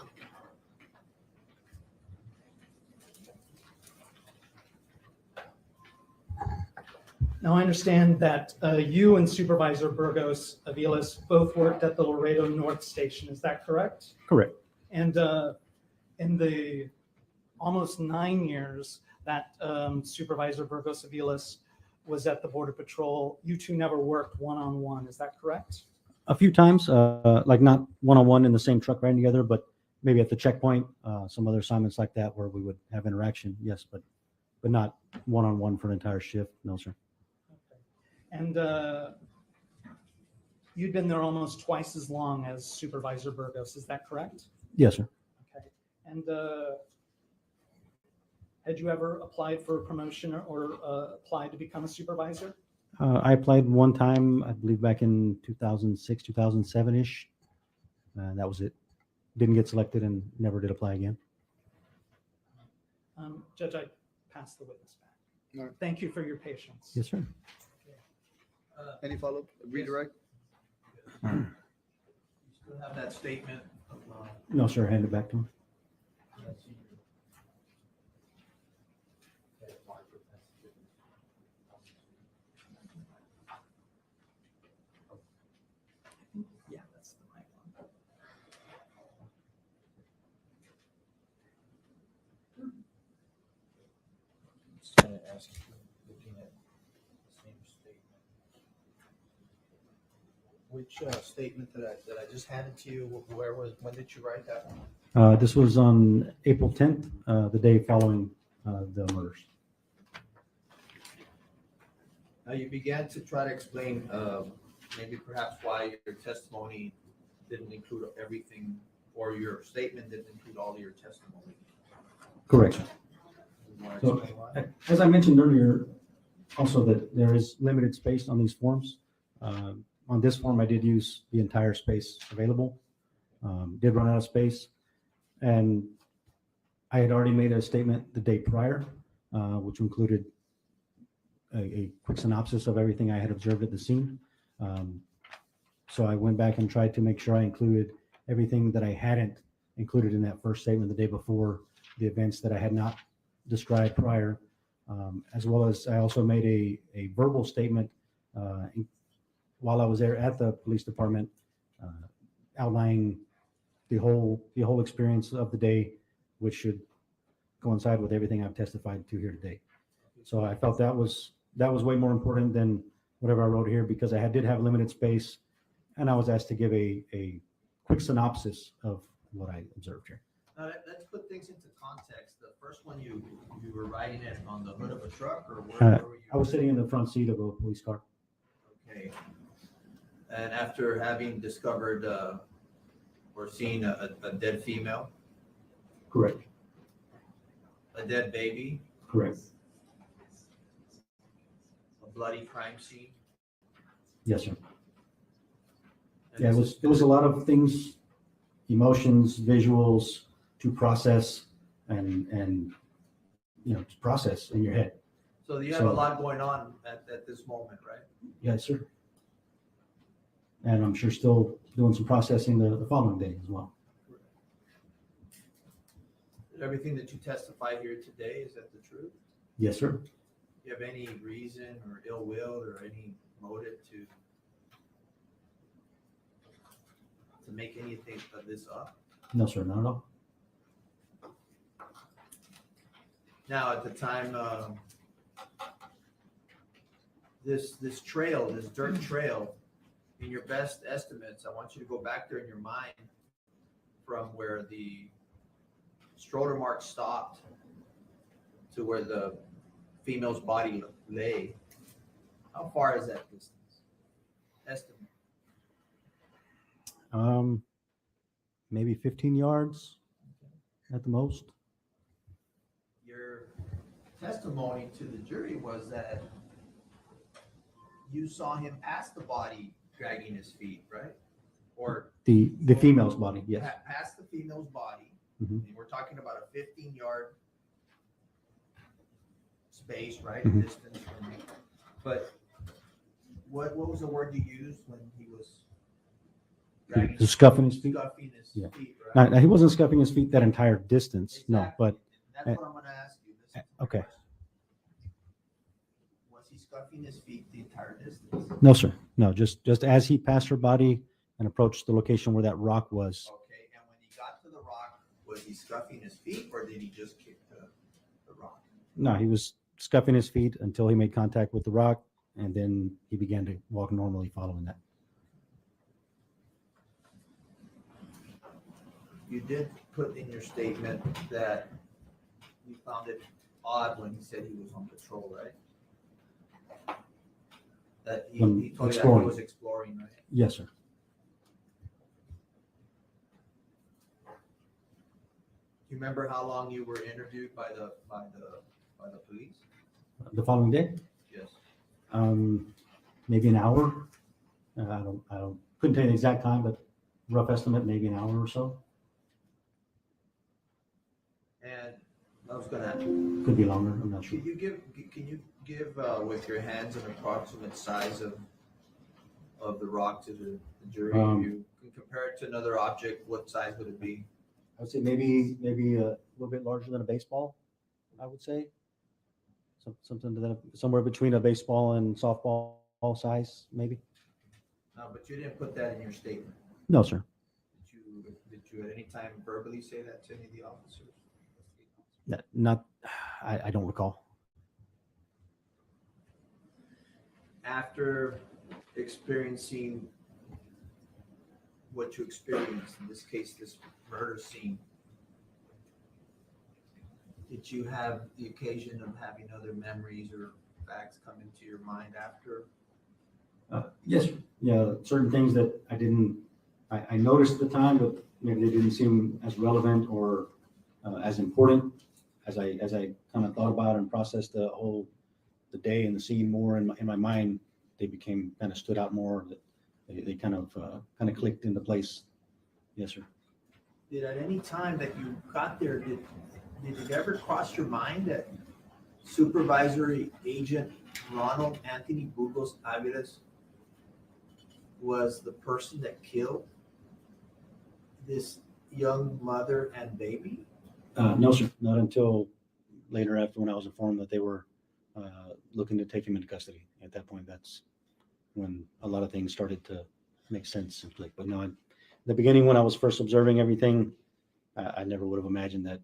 Now, I understand that you and Supervisor Burgos-Aviles both worked at the Laredo North Station. Is that correct? Correct. And in the almost 9 years that Supervisor Burgos-Aviles was at the Border Patrol, you two never worked one-on-one. Is that correct? A few times, like not one-on-one in the same truck riding together, but maybe at the checkpoint, some other assignments like that where we would have interaction. Yes, but not one-on-one for an entire shift. No, sir. And you'd been there almost twice as long as Supervisor Burgos. Is that correct? Yes, sir. Okay. And had you ever applied for a promotion or applied to become a supervisor? I applied one time, I believe back in 2006, 2007-ish. That was it. Didn't get selected and never did apply again. Judge, I pass the witness back. All right. Thank you for your patience. Yes, sir. Any follow-up? Redirect? You still have that statement of, No, sir. Hand it back to him. Yeah, that's the Which statement that I just handed to you, when did you write that one? This was on April 10th, the day following the murders. Now you began to try to explain maybe perhaps why your testimony didn't include everything, or your statement didn't include all of your testimony. Correct. You wanna So, explain why? as I mentioned earlier, also that there is limited space on these forms. On this form, I did use the entire space available. Did run out of space, and I had already made a statement the day prior, which included a quick synopsis of everything I had observed at the scene. So I went back and tried to make sure I included everything that I hadn't included in that first statement the day before, the events that I had not described prior, as well as I also made a verbal statement while I was there at the police department, outlining the whole experience of the day, which should coincide with everything I've testified to here today. So I felt that was way more important than whatever I wrote here, because I did have limited space, and I was asked to give a quick synopsis of what I observed here. Now let's put things into context. The first one you were riding it on the hood of a truck, or where were you? I was sitting in the front seat of a police car. Okay. And after having discovered or seen a dead female, Correct. a dead baby, Correct. a bloody crime scene. Yes, sir. Yeah, it was a lot of things, emotions, visuals to process and to process in your head. So you have a lot going on at this moment, right? Yes, sir. And I'm sure still doing some processing the following day as well. Everything that you testified here today, is that the truth? Yes, sir. Do you have any reason or ill will or any motive to make anything of this up? No, sir, not at all. Now, at the time, this trail, this dirt trail, in your best estimates, I want you to go back there in your mind from where the stroller mark stopped to where the female's body lay. How far is that distance? Estimate. Maybe 15 yards at the most. Your testimony to the jury was that you saw him past the body dragging his feet, right? Or The female's body, yes. past the female's body. Mhm. And we're talking about a 15-yard space, right? Mhm. Distance from. But what was the word you used when he was dragging? He was scuffing his feet. Scuffing his Yeah. feet, right? Now, he wasn't scuffing his feet that entire distance, no, but That's what I'm going to ask you. Listen to my okay. question. Was he scuffing his feet the entire distance? No, sir. No, just as he passed her body and approached the location where that rock was. Okay, and when he got to the rock, was he scuffing his feet or did he just kick the rock? No, he was scuffing his feet until he made contact with the rock, and then he began to walk normally following that. You did put in your statement that you found it odd when he said he was on patrol, right? That he told you that he Exploring. was exploring, right? Yes, sir. Do you remember how long you were interviewed by the police? The following day, Yes. maybe an hour. I couldn't tell you the exact time, but rough estimate, maybe an hour or so. And I was gonna. Could be longer. I'm not sure. Can you give with your hands an approximate size of the rock to the jury? You can compare it to another object. What size would it be? I would say maybe a little bit larger than a baseball. I would say something to that, somewhere between a baseball and softball size, maybe. No, but you didn't put that in your statement. No, sir. Did you at any time verbally say that to any of the officers? Not. I don't recall. After experiencing what you experienced, in this case, this murder scene, did you have the occasion of having other memories or facts come into your mind after? Yes, sir. Yeah, certain things that I noticed at the time, but maybe they didn't seem as relevant or as important as I kind of thought about and processed the day and the scene more in my mind. They became kind of stood out more. They kind of clicked into place. Yes, sir. Did at any time that you got there, did it ever cross your mind that Supervisory Agent Ronald Anthony Bugos-Aviles was the person that killed this young mother and baby? No, sir. Not until later, after when I was informed that they were looking to take him into custody. At that point, that's when a lot of things started to make sense and click. But no, in the beginning, when I was first observing everything, I never would have imagined that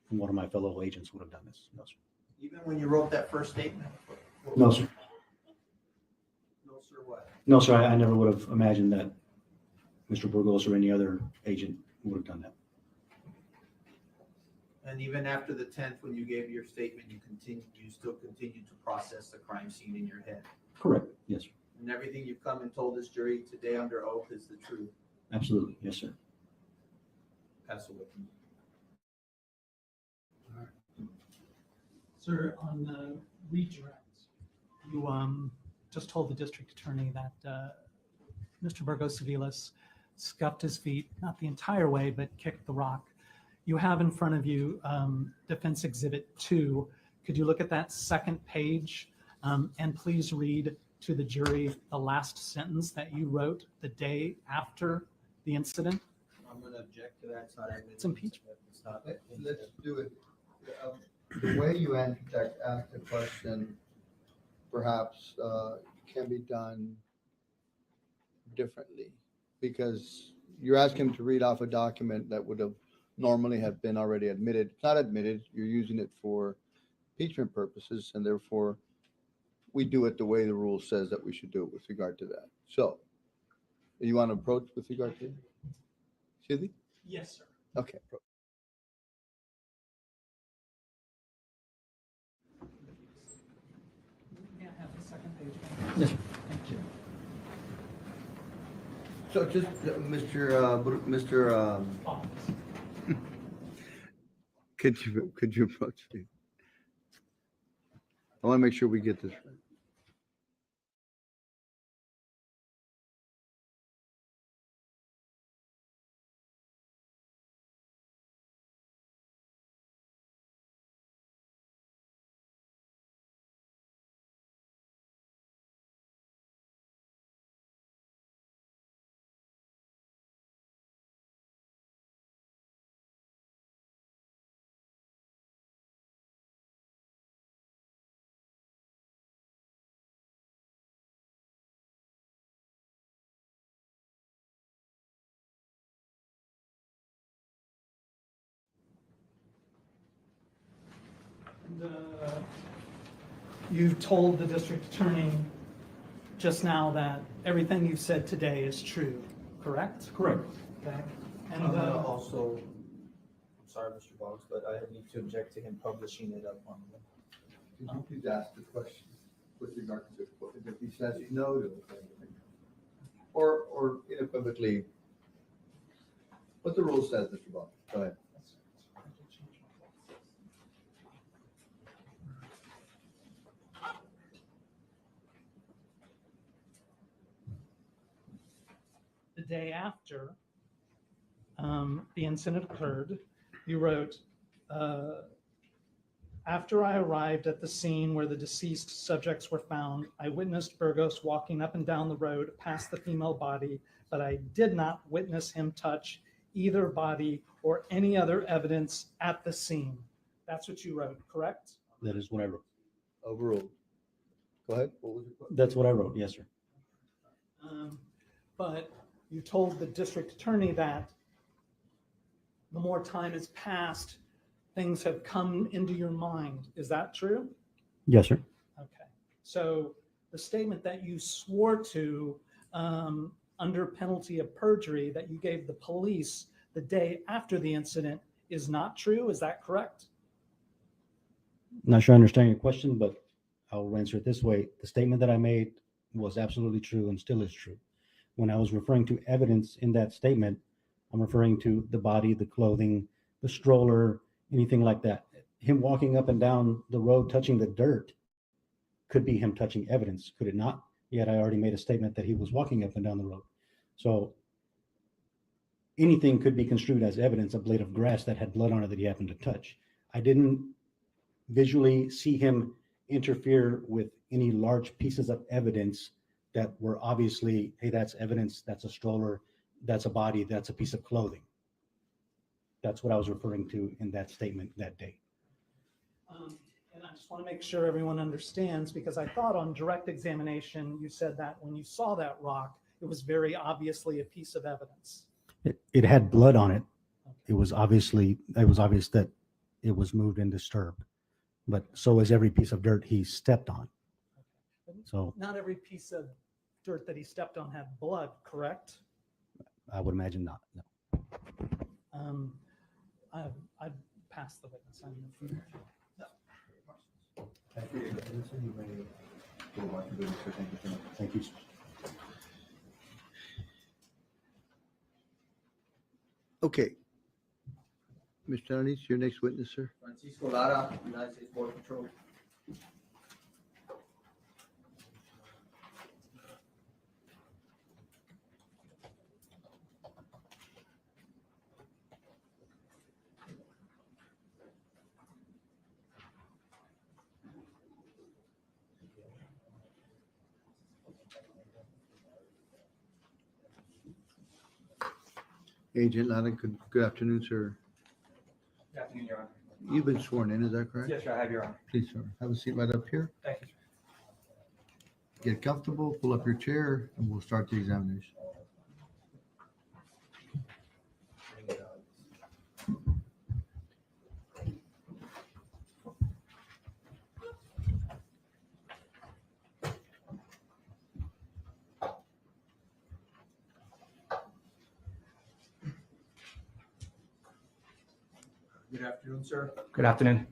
one of my fellow agents would have done this. No, sir. Even when you wrote that first statement? No, sir. No, sir, what? No, sir. I never would have imagined that Mr. Burgos or any other agent would have done that. And even after the 10th, when you gave your statement, you still continued to process the crime scene in your head? Correct. Yes, sir. And everything you've come and told this jury today under oath is the truth? Absolutely. Yes, sir. Pass away. Sir, on redirect, you just told the district attorney that Mr. Burgos-Aviles scuffed his feet, not the entire way, but kicked the rock. You have in front of you Defense Exhibit 2. Could you look at that second page and please read to the jury the last sentence that you wrote the day after the incident? I'm going to object to that. It's impeachment. Let's do it. The way you asked the question perhaps can be done differently, because you're asking him to read off a document that would have normally have been already admitted. It's not admitted. You're using it for impeachment purposes, and therefore we do it the way the rule says that we should do it with regard to that. So you want to approach with regard to it? Shizzy? Yes, sir. Okay. May I have the second page? Yes, sir. Thank you. So just Mr. Could you approach me? I want to make sure we get this right. You told the district attorney just now that everything you've said today is true, correct? Correct. Okay. And And also, I'm sorry, Mr. Boggs, but I need to object to him publishing it up on the. Could you please ask the question with regard to if he says no to it, or unequivocally what the rule says, Mr. Boggs? Go ahead. the day after the incident occurred, you wrote, after I arrived at the scene where the deceased subjects were found, I witnessed Burgos walking up and down the road past the female body, but I did not witness him touch either body or any other evidence at the scene. That's what you wrote, correct? That is what I wrote. Overruled. Go ahead. What was it? That's what I wrote. Yes, sir. But you told the district attorney that the more time has passed, things have come into your mind. Is that true? Yes, sir. Okay. So the statement that you swore to under penalty of perjury that you gave the police the day after the incident is not true. Is that correct? Not sure I understand your question, but I'll answer it this way. The statement that I made was absolutely true and still is true. When I was referring to evidence in that statement, I'm referring to the body, the clothing, the stroller, anything like that. Him walking up and down the road touching the dirt could be him touching evidence, could it not? Yet I already made a statement that he was walking up and down the road. So anything could be construed as evidence, a blade of grass that had blood on it that he happened to touch. I didn't visually see him interfere with any large pieces of evidence that were obviously, hey, that's evidence, that's a stroller, that's a body, that's a piece of clothing. That's what I was referring to in that statement that day. And I just want to make sure everyone understands, because I thought on direct examination, you said that when you saw that rock, it was very obviously a piece of evidence. It had blood on it. It was obvious that it was moved and disturbed, but so is every piece of dirt he stepped on. So Not every piece of dirt that he stepped on had blood, correct? I would imagine not, no. I'd pass the witness. Thank you. Okay. Mr. Hernandez, your next witness, sir. Francisco Lara, United States Border Patrol. Agent Lara, good afternoon, sir. Good afternoon, Your Honor. You've been sworn in, is that correct? Yes, sir, I have, Your Honor. Please, sir. Have a seat right up here. Thank you, sir. Get comfortable, pull up your chair, and we'll start the examination. Good afternoon, sir. Good afternoon.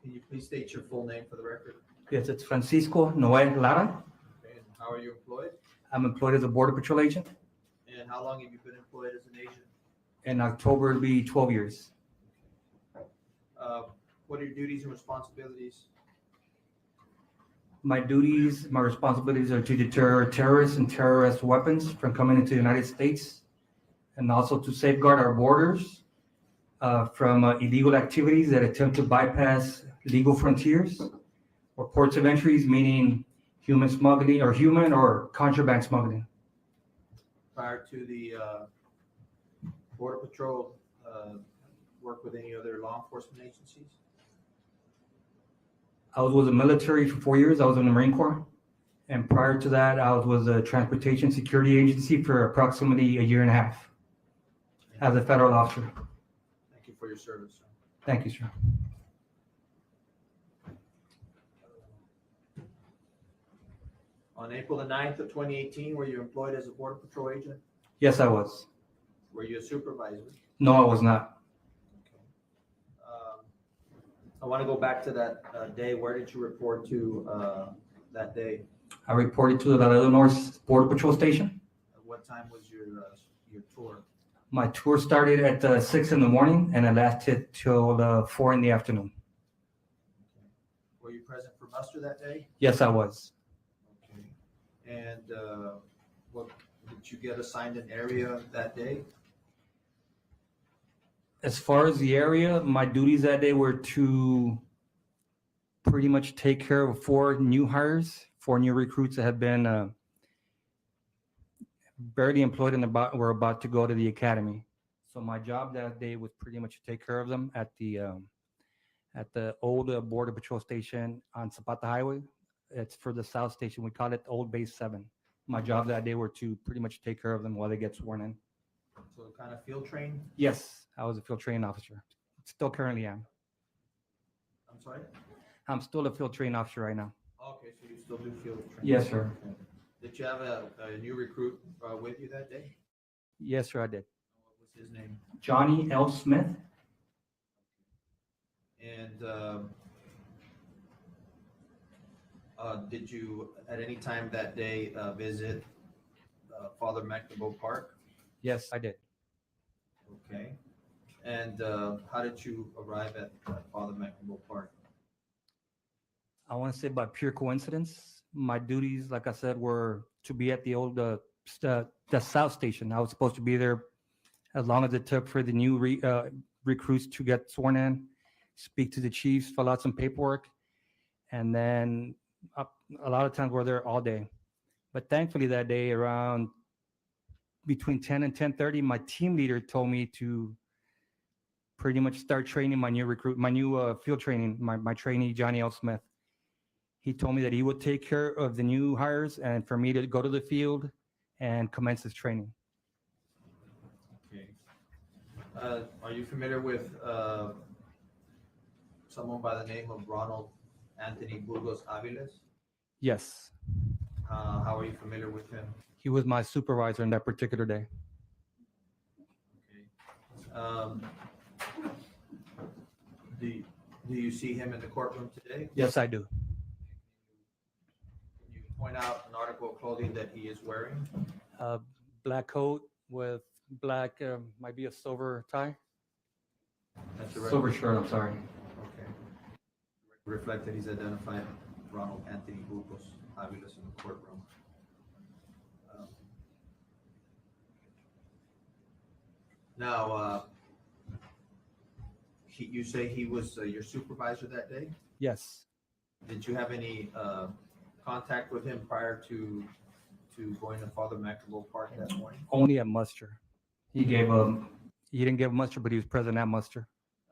Can you please state your full name for the record? Yes, it's Francisco Noel Lara. And how are you employed? I'm employed as a Border Patrol agent. And how long have you been employed as an agent? In October, it'll be 12 years. What are your duties and responsibilities? My responsibilities are to deter terrorists and terrorist weapons from coming into the United States, and also to safeguard our borders from illegal activities that attempt to bypass legal frontiers or ports of entries, meaning human smuggling or human or contraband smuggling. Prior to the Border Patrol, work with any other law enforcement agencies? I was with the military for 4 years. I was in the Marine Corps. And prior to that, I was with a transportation security agency for approximately 1.5 years as a federal officer. Thank you for your service, sir. Thank you, sir. On April the 9th of 2018, were you employed as a Border Patrol agent? Yes, I was. Were you a supervisor? No, I was not. I want to go back to that day. Where did you report to that day? I reported to the Laredo North Border Patrol Station. At what time was your tour? My tour started at 6 in the morning and it lasted till 4 in the afternoon. Were you present for muster that day? Yes, I was. And what did you get assigned an area that day? As far as the area, my duties that day were to pretty much take care of 4 new hires, 4 new recruits that had been barely employed and were about to go to the academy. So my job that day was pretty much to take care of them at the old Border Patrol Station on Zapata Highway. It's for the South Station. We call it Old Base 7. My job that day were to pretty much take care of them while they get sworn in. So kind of field train? Yes, I was a field training officer. Still currently am. I'm sorry? I'm still a field training officer right now. Oh, Okay, so you still do field training? Yes, sir. Okay. Did you have a new recruit with you that day? Yes, sir, I did. What was his name? Johnny L. Smith. And did you at any time that day visit Father Mecklenburg Park? Yes, I did. Okay. And how did you arrive at Father Mecklenburg Park? I want to say by pure coincidence. My duties, like I said, were to be at the old the South Station. I was supposed to be there as long as it took for the new recruits to get sworn in, speak to the chiefs, fill out some paperwork, and then a lot of times we're there all day. But thankfully that day around between 10 and 10:30, my team leader told me to pretty much start training my new recruit, my new field training, my trainee, Johnny L. Smith. He told me that he would take care of the new hires and for me to go to the field and commence his training. Okay. Are you familiar with someone by the name of Ronald Anthony Bugos-Aviles? Yes. How are you familiar with him? He was my supervisor in that particular day. Do you see him in the courtroom today? Yes, I do. Can you point out an article of clothing that he is wearing? Black coat with black, might be a silver tie. That's a Silver shirt, I'm sorry. Okay. Reflect that he's identified Ronald Anthony Bugos-Aviles in the courtroom. Now, you say he was your supervisor that day? Yes. Did you have any contact with him prior to going to Father Mecklenburg Park that morning? Only at muster. He didn't give muster, but he was present at muster.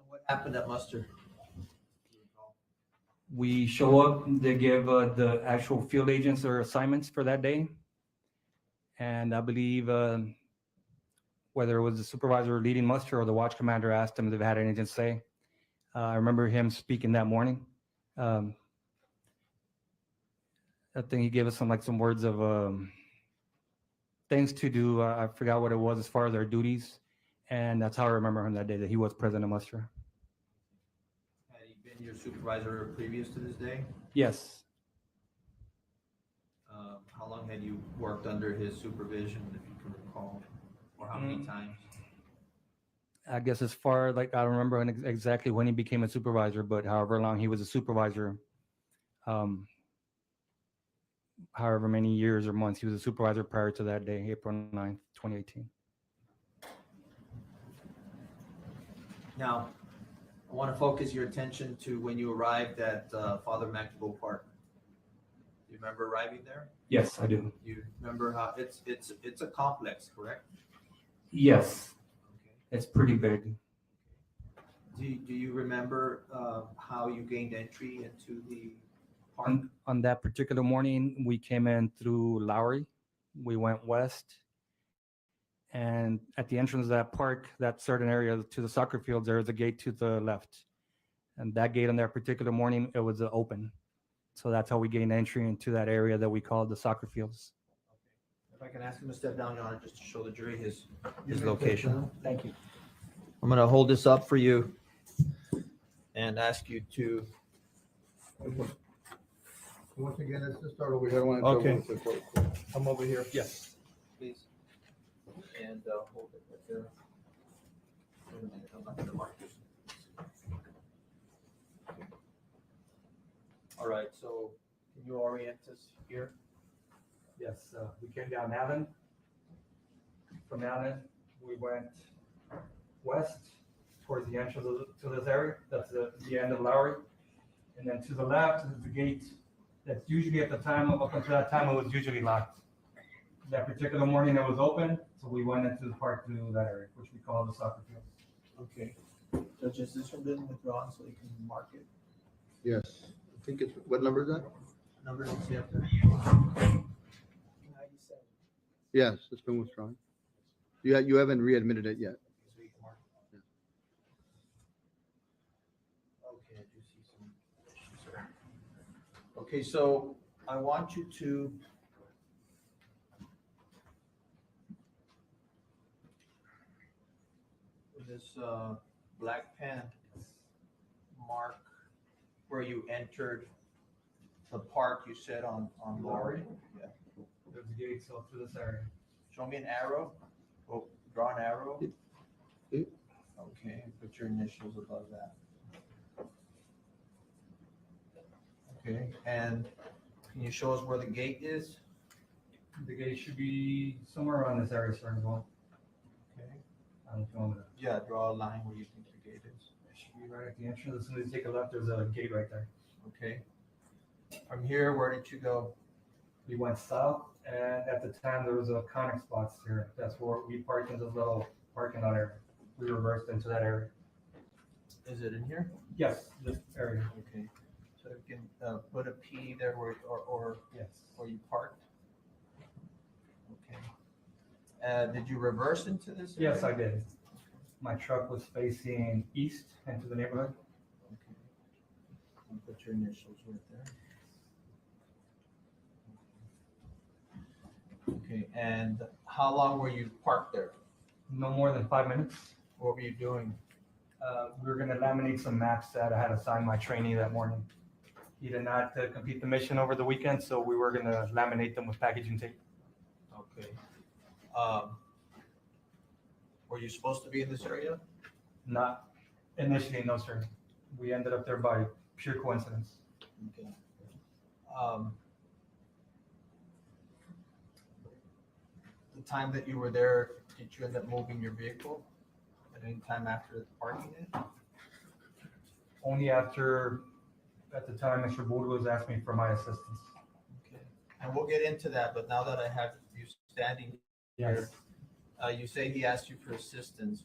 What happened at muster? We show up, they give the actual field agents their assignments for that day. And I believe whether it was the supervisor leading muster or the watch commander asked him if they had anything to say. I remember him speaking that morning. I think he gave us some words of things to do. I forgot what it was as far as our duties. And that's how I remember him that day, that he was present at muster. Had he been your supervisor previous to this day? Yes. How long had you worked under his supervision, if you can recall? Or how many times? I guess as far, I don't remember exactly when he became a supervisor, but however long he was a supervisor, however many years or months he was a supervisor prior to that day, April 9th, 2018. Now, I want to focus your attention to when you arrived at Father Mecklenburg Park. Do you remember arriving there? Yes, I do. You remember how it's a complex, correct? Yes. It's pretty big. Do you remember how you gained entry into the park? On that particular morning, we came in through Lowry. We went west. And at the entrance of that park, that certain area to the soccer fields, there is a gate to the left. And that gate on that particular morning, it was open. So that's how we gained entry into that area that we call the soccer fields. If I can ask him to step down, Your Honor, just to show the jury his location. Thank you. I'm going to hold this up for you and ask you to. Once again, let's just start over here. I want to Okay. with the court. Come over here. Yes. Please. And hold it right there. Wait a minute, I'm not going to mark this. All right, so can you orient us here? Yes, we came down Allen. From Allen, we went west towards the entrance to this area. That's the end of Lowry. And then to the left is the gate that's usually at the time, up until that time, it was usually locked. That particular morning it was open, so we went into the park through that area, which we call the soccer field. Okay. Judge, has this one been withdrawn so you can mark it? Yes, I think it's, what number is that? Number is up there. Yes, it's been withdrawn. You haven't readmitted it yet. Okay, I do see some issues there. Okay, so I want you to this black pen mark where you entered the park you said on Lowry. Yeah. There's gates all through this area. Show me an arrow. Oh, draw an arrow. Okay, put your initials above that. Okay, and can you show us where the gate is? The gate should be somewhere around this area, sir, as well. Okay. I don't know if you want me to. Yeah, draw a line where you think the gate is. It should be right at the entrance. As soon as you take a left, there's a gate right there. Okay. From here, where did you go? We went south, and at the time there was a Conex box here. That's where we parked in this little parking lot area. We reversed into that area. Is it in here? Yes, this area. Okay. So you can put a P there where or yes, where you parked. Okay. Did you reverse into this area? Yes, I did. My truck was facing east into the neighborhood. Okay. I'll put your initials right there. Okay. And how long were you parked there? No more than 5 minutes. What were you doing? We were going to laminate some maps that I had assigned my trainee that morning. He did not complete the mission over the weekend, so we were going to laminate them with packaging tape. Okay. Were you supposed to be in this area? Not initially, no, sir. We ended up there by pure coincidence. Okay. The time that you were there, did you end up moving your vehicle at any time after parking it? Only after, at the time, Mr. Burgos asked me for my assistance. Okay. And we'll get into that, but now that I have you standing here, you say he asked you for assistance.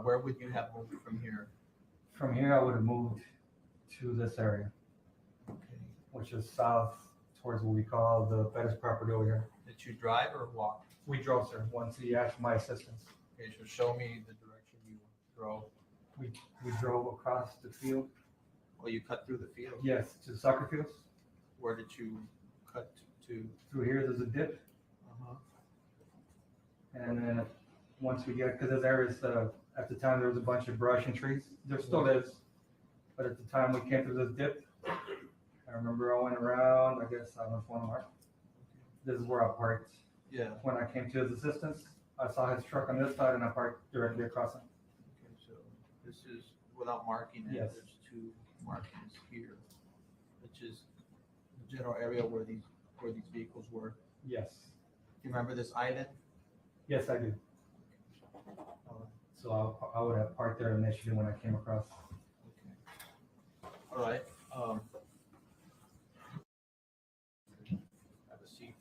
Where would you have moved from here? From here, I would have moved to this area, Okay. which is south towards what we call the Bettis property over here. Did you drive or walk? We drove, sir, once he asked for my assistance. Okay, so show me the direction you drove. We drove across the field. Well, you cut through the field. Yes, to the soccer fields. Where did you cut to? Through here, there's a dip. Uh-huh. And then once we get, because this area is, at the time, there was a bunch of brush and trees. There still is. But at the time we came through this dip, I remember I went around, I guess, I don't know if one mark. This is where I parked. Yeah. When I came to his assistance, I saw his truck on this side and I parked directly across him. Okay, so this is without marking it. Yes. There's two markings here, which is the general area where these vehicles were. Yes. Do you remember this island? Yes, I do. So I would have parked there initially when I came across. All right. Have a seat.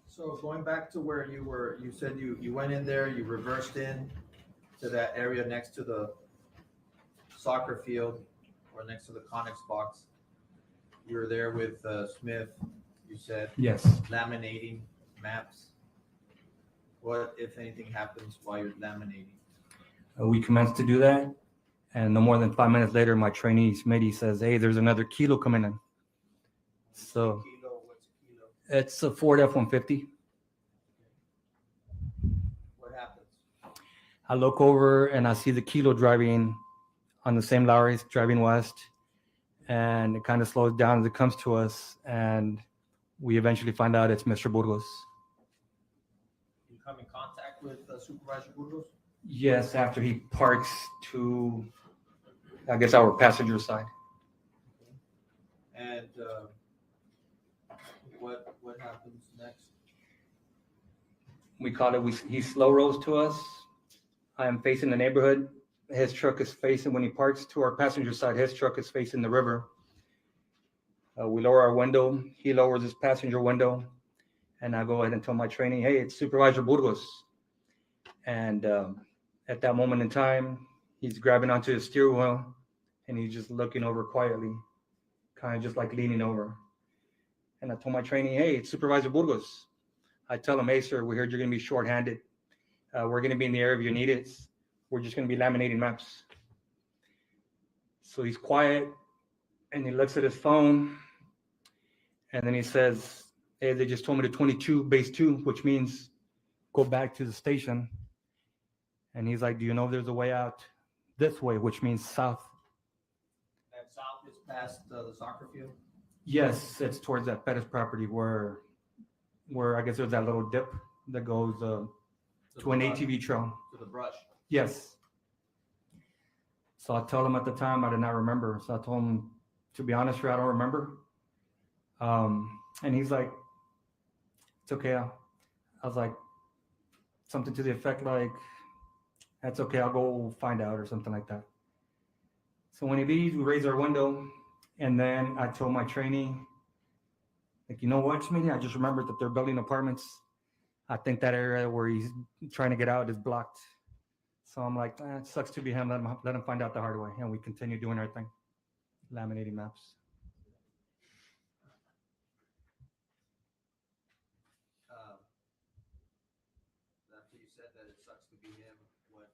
So going back to where you were, you said you went in there, you reversed in to that area next to the soccer field or next to the Conex box. You were there with Smith, you said. Yes. Laminating maps. What, if anything, happens while you're laminating? We commenced to do that. And no more than 5 minutes later, my trainee, Smitty, says, hey, there's another kilo coming in. So What's a kilo? it's a Ford F-150. What happens? I look over and I see the kilo driving on the same Lowry's driving west. And it kind of slows down as it comes to us. And we eventually find out it's Mr. Burgos. You come in contact with Supervisor Burgos? Yes, after he parks to, I guess, our passenger side. And what happens next? We call it, he slow rolls to us. I am facing the neighborhood. His truck is facing, when he parks to our passenger side, his truck is facing the river. We lower our window. He lowers his passenger window. And I go ahead and tell my trainee, hey, it's Supervisor Burgos. And at that moment in time, he's grabbing onto his steering wheel and he's just looking over quietly, kind of just like leaning over. And I told my trainee, hey, it's Supervisor Burgos. I tell him, hey, sir, we heard you're going to be shorthanded. We're going to be in the area if you need it. We're just going to be laminating maps. So he's quiet and he looks at his phone and then he says, hey, they just told me to 22 base 2, which means go back to the station. And he's like, do you know if there's a way out this way, which means south? And south is past the soccer field? Yes, it's towards that Pettis property where I guess there's that little dip that goes to an ATV trail. To the brush. Yes. So I told him at the time I did not remember. So I told him, to be honest, I don't remember. And he's like, it's okay. I was like, something to the effect like, that's okay, I'll go find out or something like that. So when he leaves, we raise our window. And then I told my trainee, like, you know what, Smitty? I just remembered that they're building apartments. I think that area where he's trying to get out is blocked. So I'm like, it sucks to be him. Let him find out the hard way. And we continue doing our thing, laminating maps. After you said that it sucks to be him, what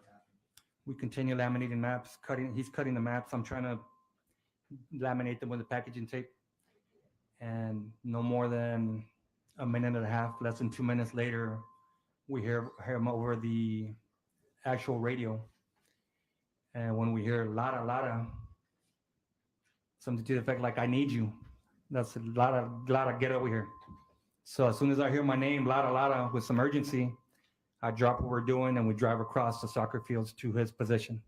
happened? We continue laminating maps, he's cutting the maps. I'm trying to laminate them with the packaging tape. And no more than a minute and a half, less than 2 minutes later, we hear him over the actual radio. And when we hear Lara, something to the effect like, I need you. That's Lara, get over here. So as soon as I hear my name, Lara, with some urgency, I drop what we're doing and we drive across the soccer fields to his position.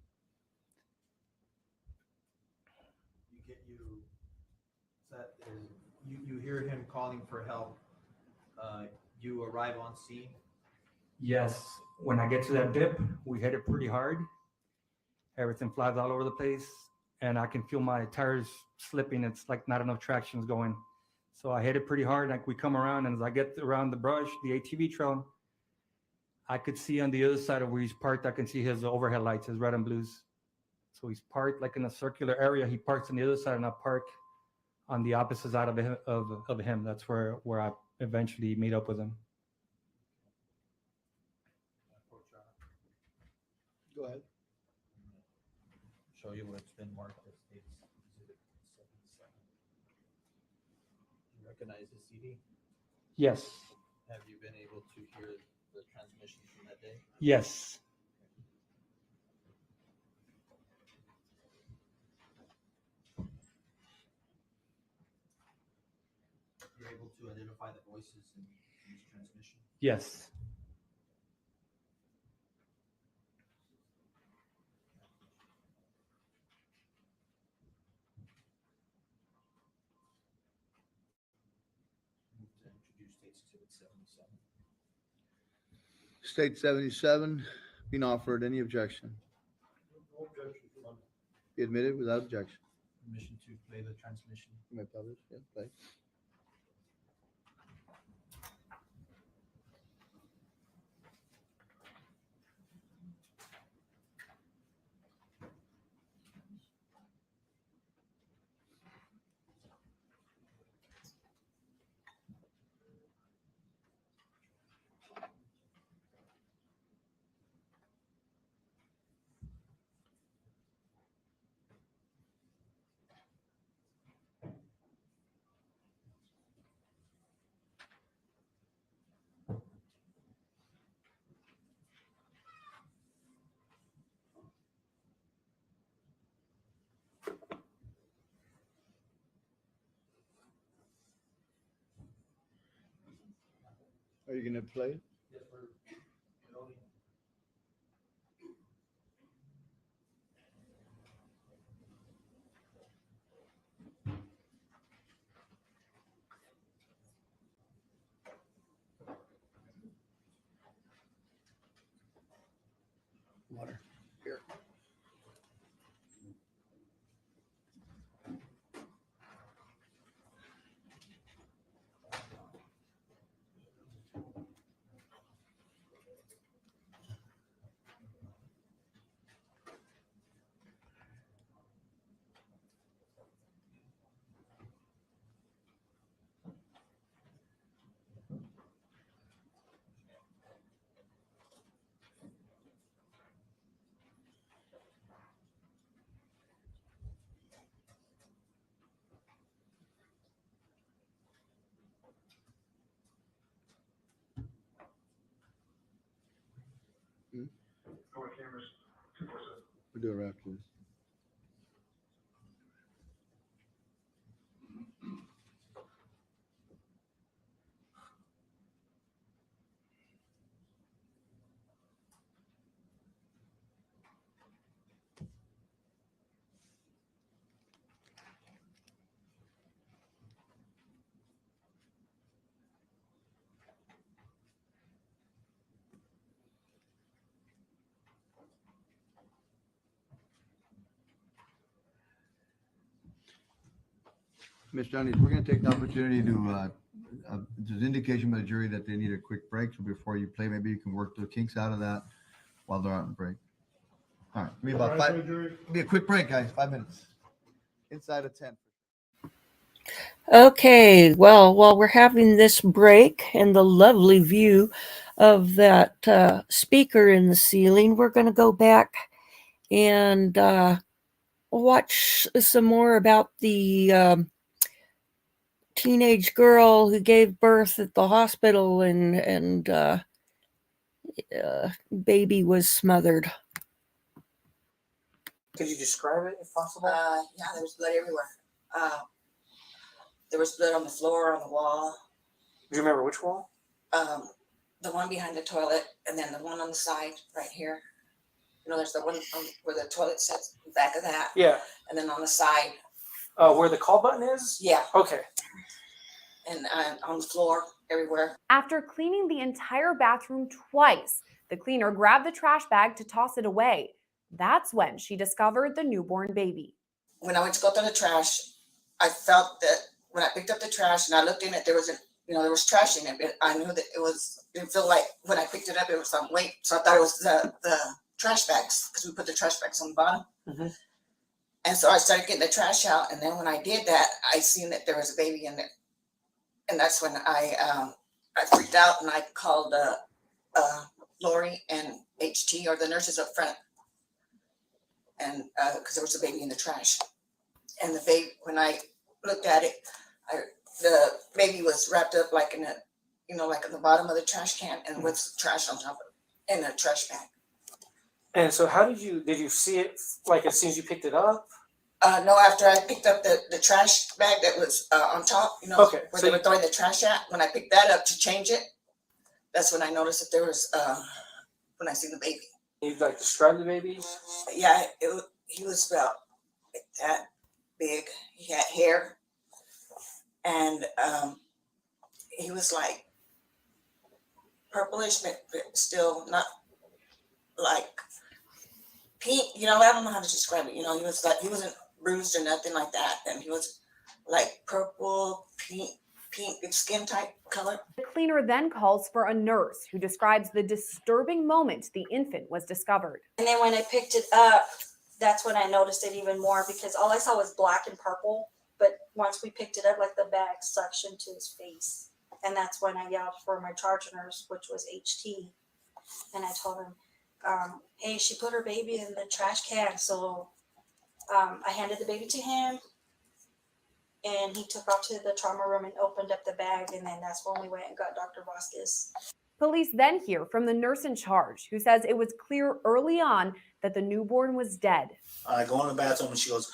You hear him calling for help. You arrive on scene. Yes, when I get to that dip, we hit it pretty hard. Everything flies all over the place and I can feel my tires slipping. It's like not enough traction is going. So I hit it pretty hard. Like we come around and as I get around the brush, the ATV trail, I could see on the other side of where he's parked, I can see his overhead lights, his red and blues. So he's parked like in a circular area. He parks on the other side and I park on the opposite side of him. That's where I eventually meet up with him. Go ahead. Show you where it's been marked as Exhibit 77. You recognize the CD? Yes. Have you been able to hear the transmissions from that day? Yes. You're able to identify the voices in each transmission? Yes. To introduce State's Exhibit 77. State 77, being offered. Any objection? No objection. Be admitted without objection. Permission to play the transmission. You may publish. Yeah, play. Are you going to play it? Yes, we're loading. Water. Here. We'll do it after this. Ms. Johnny, we're going to take the opportunity to, there's indication by the jury that they need a quick break. So before you play, maybe you can work the kinks out of that while they're out on break. All right. Give me about five. It'll be a quick break, guys. 5 minutes. Inside of 10. Okay, well, while we're having this break and the lovely view of that speaker in the ceiling, we're going to go back and watch some more about the teenage girl who gave birth at the hospital and baby was smothered. Could you describe it if possible? Yeah, there was blood everywhere. There was blood on the floor, on the wall. Do you remember which wall? The one behind the toilet, and then the one on the side right here. You know, there's the one where the toilet sits, back of that. Yeah. And then on the side. Where the call button is? Yeah. Okay. And on the floor, everywhere. After cleaning the entire bathroom twice, the cleaner grabbed the trash bag to toss it away. That's when she discovered the newborn baby. When I went to go through the trash, I felt that when I picked up the trash and I looked in it, there was there was trash in it, but I knew that didn't feel like when I picked it up, it was some weight. So I thought it was the trash bags, because we put the trash bags on the bottom. Mm-hmm. And so I started getting the trash out. And then when I did that, I seen that there was a baby in it. And that's when I freaked out and I called Lori and HT, or the nurses up front. And because there was a baby in the trash. And the baby, when I looked at it, the baby was wrapped up like in a, like in the bottom of the trash can, and with trash on top of it, in a trash bag. And so how did you see it, like as soon as you picked it up? No, after I picked up the trash bag that was on top, okay, where they were throwing the trash at, when I picked that up to change it, that's when I noticed that there was, when I seen the baby. You like describe the baby? Yeah, he was about like that big. He had hair, and he was like purplish, but still not like pink. I don't know how to describe it. He was like, he wasn't bruised or nothing like that, and he was like purple, pink skin type color. The cleaner then calls for a nurse who describes the disturbing moment the infant was discovered. And then when I picked it up, that's when I noticed it even more, because all I saw was black and purple. But once we picked it up, like the bag suctioned to his face. And that's when I yelled for my charge nurse, which was HT. And I told him, hey, she put her baby in the trash can. So I handed the baby to him. And he took off to the trauma room and opened up the bag. And then that's when we went and got Dr. Vasquez. Police then hear from the nurse in charge, who says it was clear early on that the newborn was dead. I go in the bathroom and she goes,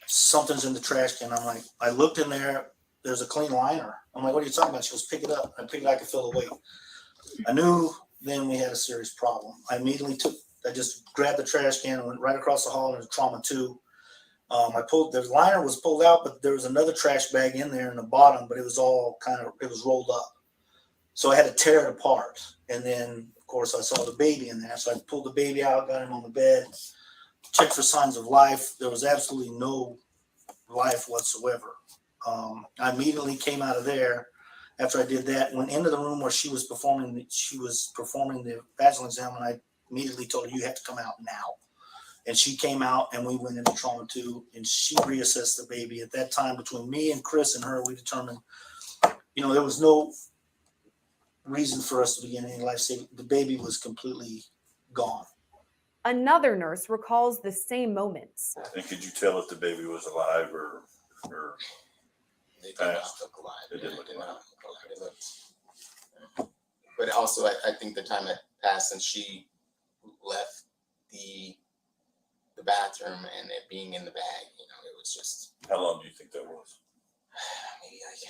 something's in the trash can. I'm like, I looked in there, there's a clean liner. I'm like, what are you talking about? She goes, pick it up. I picked it, I could feel the weight. I knew then we had a serious problem. I just grabbed the trash can and went right across the hall into trauma 2. The liner was pulled out, but there was another trash bag in there in the bottom, but it was all it was rolled up. So I had to tear it apart. And then, of course, I saw the baby in there. So I pulled the baby out, got him on the bed, checked for signs of life. There was absolutely no life whatsoever. I immediately came out of there after I did that, went into the room where she was performing the vaginal exam, and I immediately told her, you have to come out now. And she came out, and we went into trauma 2, and she reassessed the baby. At that time, between me and Chris and her, we determined, there was no reason for us to be in any life saving. The baby was completely gone. Another nurse recalls the same moments. And could you tell if the baby was alive or They did not look alive. They did not look alive. But also, I think the time had passed since she left bathroom and it being in the bag. It was just. How long do you think that was? Maybe like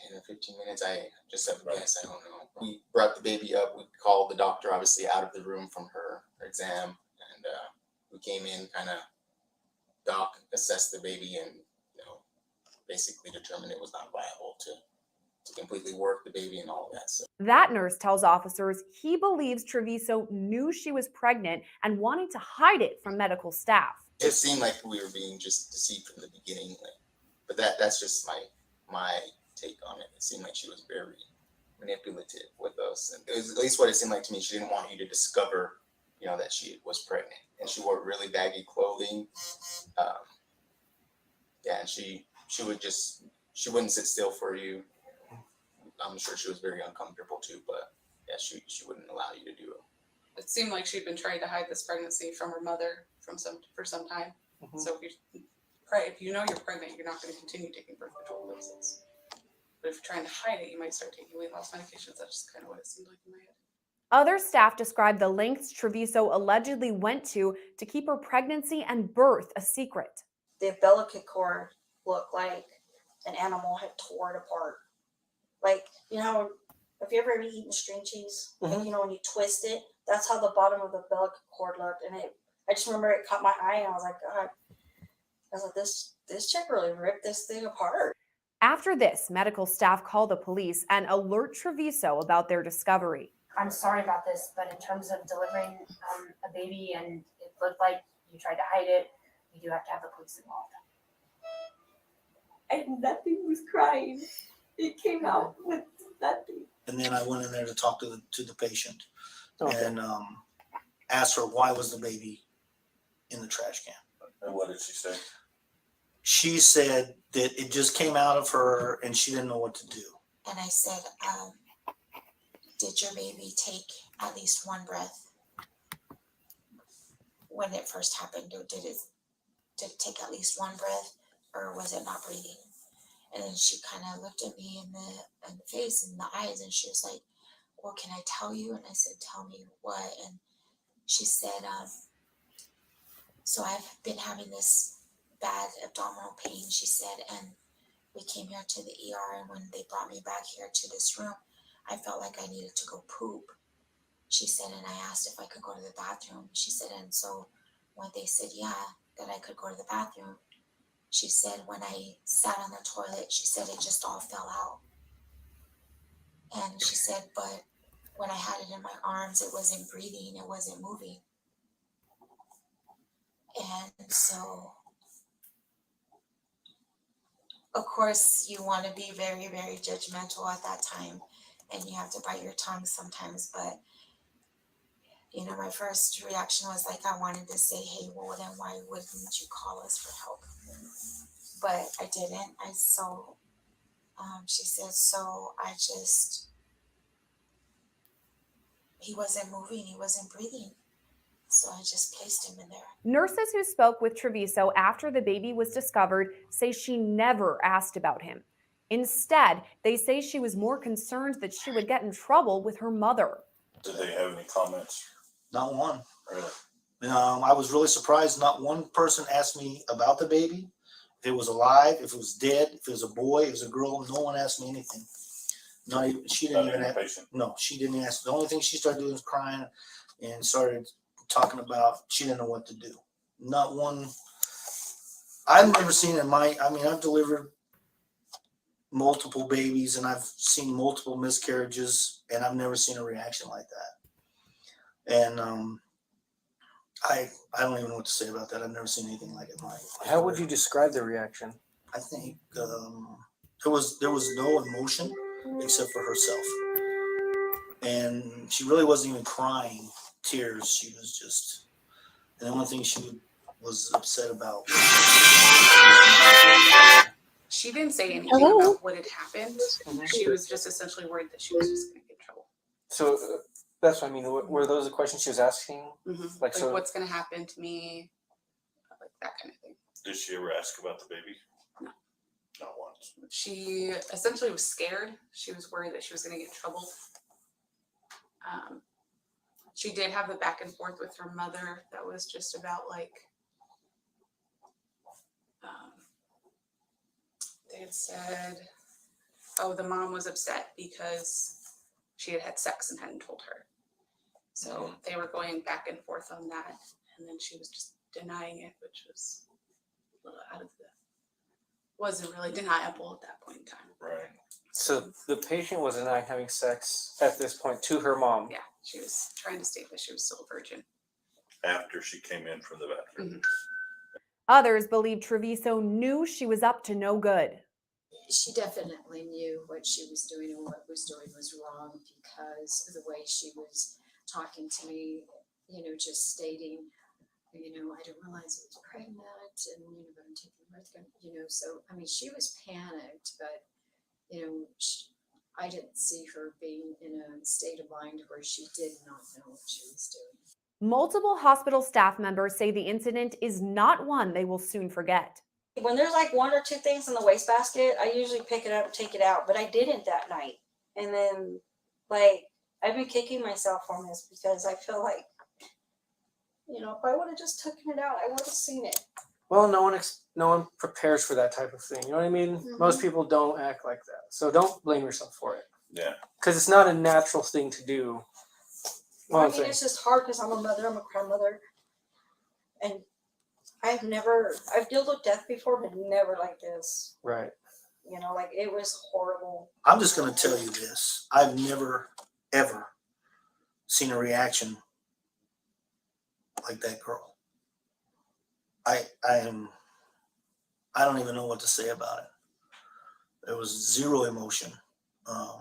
10 or 15 minutes. I just have a guess. I don't know. We brought the baby up. We called the doctor, obviously, out of the room from her exam. And we came in, kind of, doc assessed the baby and, basically determined it was not viable to completely work the baby and all of that. So. That nurse tells officers he believes Treviso knew she was pregnant and wanted to hide it from medical staff. It seemed like we were being just deceived from the beginning, but that's just my take on it. It seemed like she was very manipulative with us, and it was at least what it seemed like to me. She didn't want you to discover, that she was pregnant, and she wore really baggy clothing. And she wouldn't sit still for you. I'm sure she was very uncomfortable too, but yeah, she wouldn't allow you to do it. It seemed like she'd been trying to hide this pregnancy from her mother for some time. Mhm. So if you know you're pregnant, you're not going to continue taking birth control doses. But if you're trying to hide it, you might start taking weight loss medications. That's just kind of what it seemed like in my head. Other staff described the lengths Treviso allegedly went to keep her pregnancy and birth a secret. The umbilical cord looked like an animal had tore it apart. Like, have you ever eaten string cheese? Mhm. And, when you twist it, that's how the bottom of the umbilical cord looked. And I just remember it caught my eye and I was like, God, I was like, this chick really ripped this thing apart. After this, medical staff called the police and alert Treviso about their discovery. I'm sorry about this, but in terms of delivering a baby and it looked like you tried to hide it, we do have to have the police involved. And nothing was crying. It came out with nothing. And then I went in there to talk to the patient Okay. and asked her why was the baby in the trash can. And what did she say? She said that it just came out of her and she didn't know what to do. And I said, did your baby take at least one breath when it first happened? Or did it take at least one breath, or was it not breathing? And then she kind of looked at me in the face and the eyes, and she was like, well, can I tell you? And I said, tell me what? And she said, so I've been having this bad abdominal pain, she said, and we came here to the ER, and when they brought me back here to this room, I felt like I needed to go poop. She said, and I asked if I could go to the bathroom. She said, and so when they said, yeah, that I could go to the bathroom, she said, when I sat on the toilet, she said, it just all fell out. And she said, but when I had it in my arms, it wasn't breathing, it wasn't moving. And so, of course, you want to be very, very judgmental at that time, and you have to bite your tongue sometimes. But, my first reaction was like, I wanted to say, hey, well, then why wouldn't you call us for help? But I didn't. She said, so he wasn't moving, he wasn't breathing. So I just placed him in there. Nurses who spoke with Treviso after the baby was discovered say she never asked about him. Instead, they say she was more concerned that she would get in trouble with her mother. Did they have any comments? Not one. Really? I was really surprised. Not one person asked me about the baby. If it was alive, if it was dead, if it was a boy, if it was a girl, no one asked me anything. She didn't even ask. No, she didn't ask. The only thing she started doing was crying and started talking about she didn't know what to do. Not one. I've never seen I've delivered multiple babies and I've seen multiple miscarriages and I've never seen a reaction like that. And I don't even know what to say about that. I've never seen anything like it. How would you describe the reaction? I think there was no emotion except for herself, and she really wasn't even crying tears. She was just, and the only thing she was upset about. She didn't say anything Hello? about what had happened. She was just essentially worried that she was just going to get in trouble. So that's what I mean. Were those the questions she was asking? Mm-hmm. Like, so what's going to happen to me? Like that kind of thing. Did she ever ask about the baby? No. Not once. She essentially was scared. She was worried that she was going to get in trouble. She did have the back and forth with her mother that was just about like They had said, oh, the mom was upset because she had had sex and hadn't told her. So they were going back and forth on that. And then she was just denying it, which was a little out of the, wasn't really deniable at that point in time. Right. So the patient was denying having sex at this point to her mom. Yeah, she was trying to state that she was still a virgin. After she came in from the bathroom. Others believe Treviso knew she was up to no good. She definitely knew what she was doing, and what was doing was wrong, because of the way she was talking to me, just stating, I didn't realize I was pregnant, and, but I'm taking birth control, so, I mean, she was panicked, but, I didn't see her being in a state of mind where she did not know what she was doing. Multiple hospital staff members say the incident is not one they will soon forget. When there's like one or two things in the wastebasket, I usually pick it up and take it out, but I didn't that night. And then, I've been kicking myself on this, because I feel like, if I would have just taken it out, I would have seen it. Well, no one prepares for that type of thing. You know what I mean? Mhm. Most people don't act like that. So don't blame yourself for it. Yeah. Because it's not a natural thing to do. I mean, it's just hard because I'm a mother, I'm a grandmother. And I've dealt with death before, but never like this. Right. It was horrible. I'm just going to tell you this. I've never, ever seen a reaction like that girl. I don't even know what to say about it. There was zero emotion. I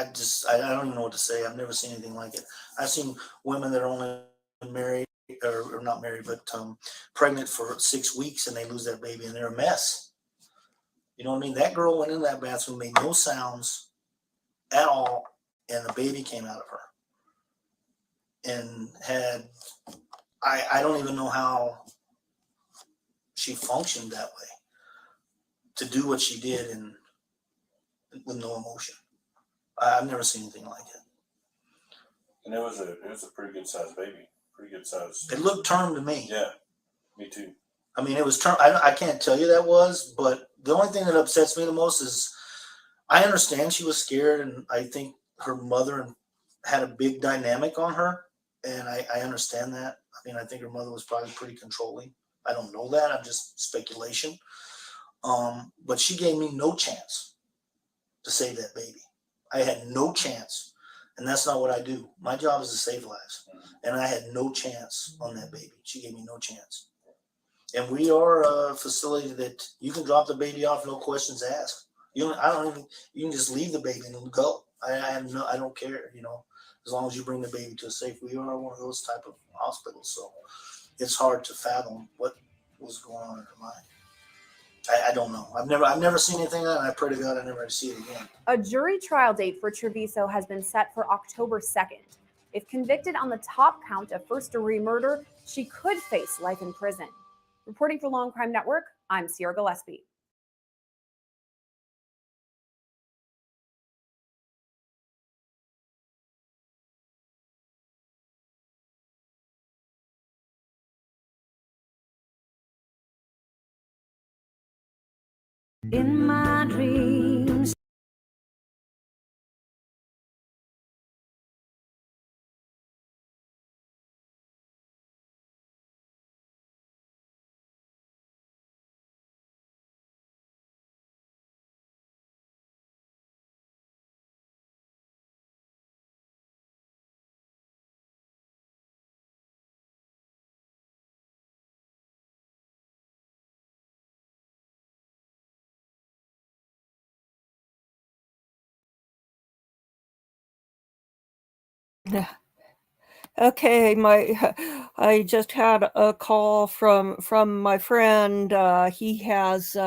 don't even know what to say. I've never seen anything like it. I've seen women that are only married, or not married, but pregnant for 6 weeks, and they lose their baby, and they're a mess. You know what I mean? That girl went in that bathroom, made no sounds at all, and the baby came out of her. And I don't even know how she functioned that way, to do what she did and with no emotion. I've never seen anything like it. And it was a pretty good sized baby. Pretty good size. It looked term to me. Yeah, me too. I mean, it was term. I can't tell you that was, but the only thing that upsets me the most is, I understand she was scared, and I think her mother had a big dynamic on her, and I understand that. I mean, I think her mother was probably pretty controlling. I don't know that. I'm just speculation. But she gave me no chance to save that baby. I had no chance, and that's not what I do. My job is to save lives, and I had no chance on that baby. She gave me no chance. And we are a facility that you can drop the baby off, no questions asked. You can just leave the baby and go. I don't care, as long as you bring the baby to a safe. We are one of those type of hospitals, so it's hard to fathom what was going on in her mind. I don't know. I've never seen anything like that, and I pray to God I never see it again. A jury trial date for Treviso has been set for October 2nd. If convicted on the top count of first-degree murder, she could face life in prison. Reporting for Long Crime Network, I'm Sierra Gillespie. In my dreams. Okay, I just had a call from my friend. He has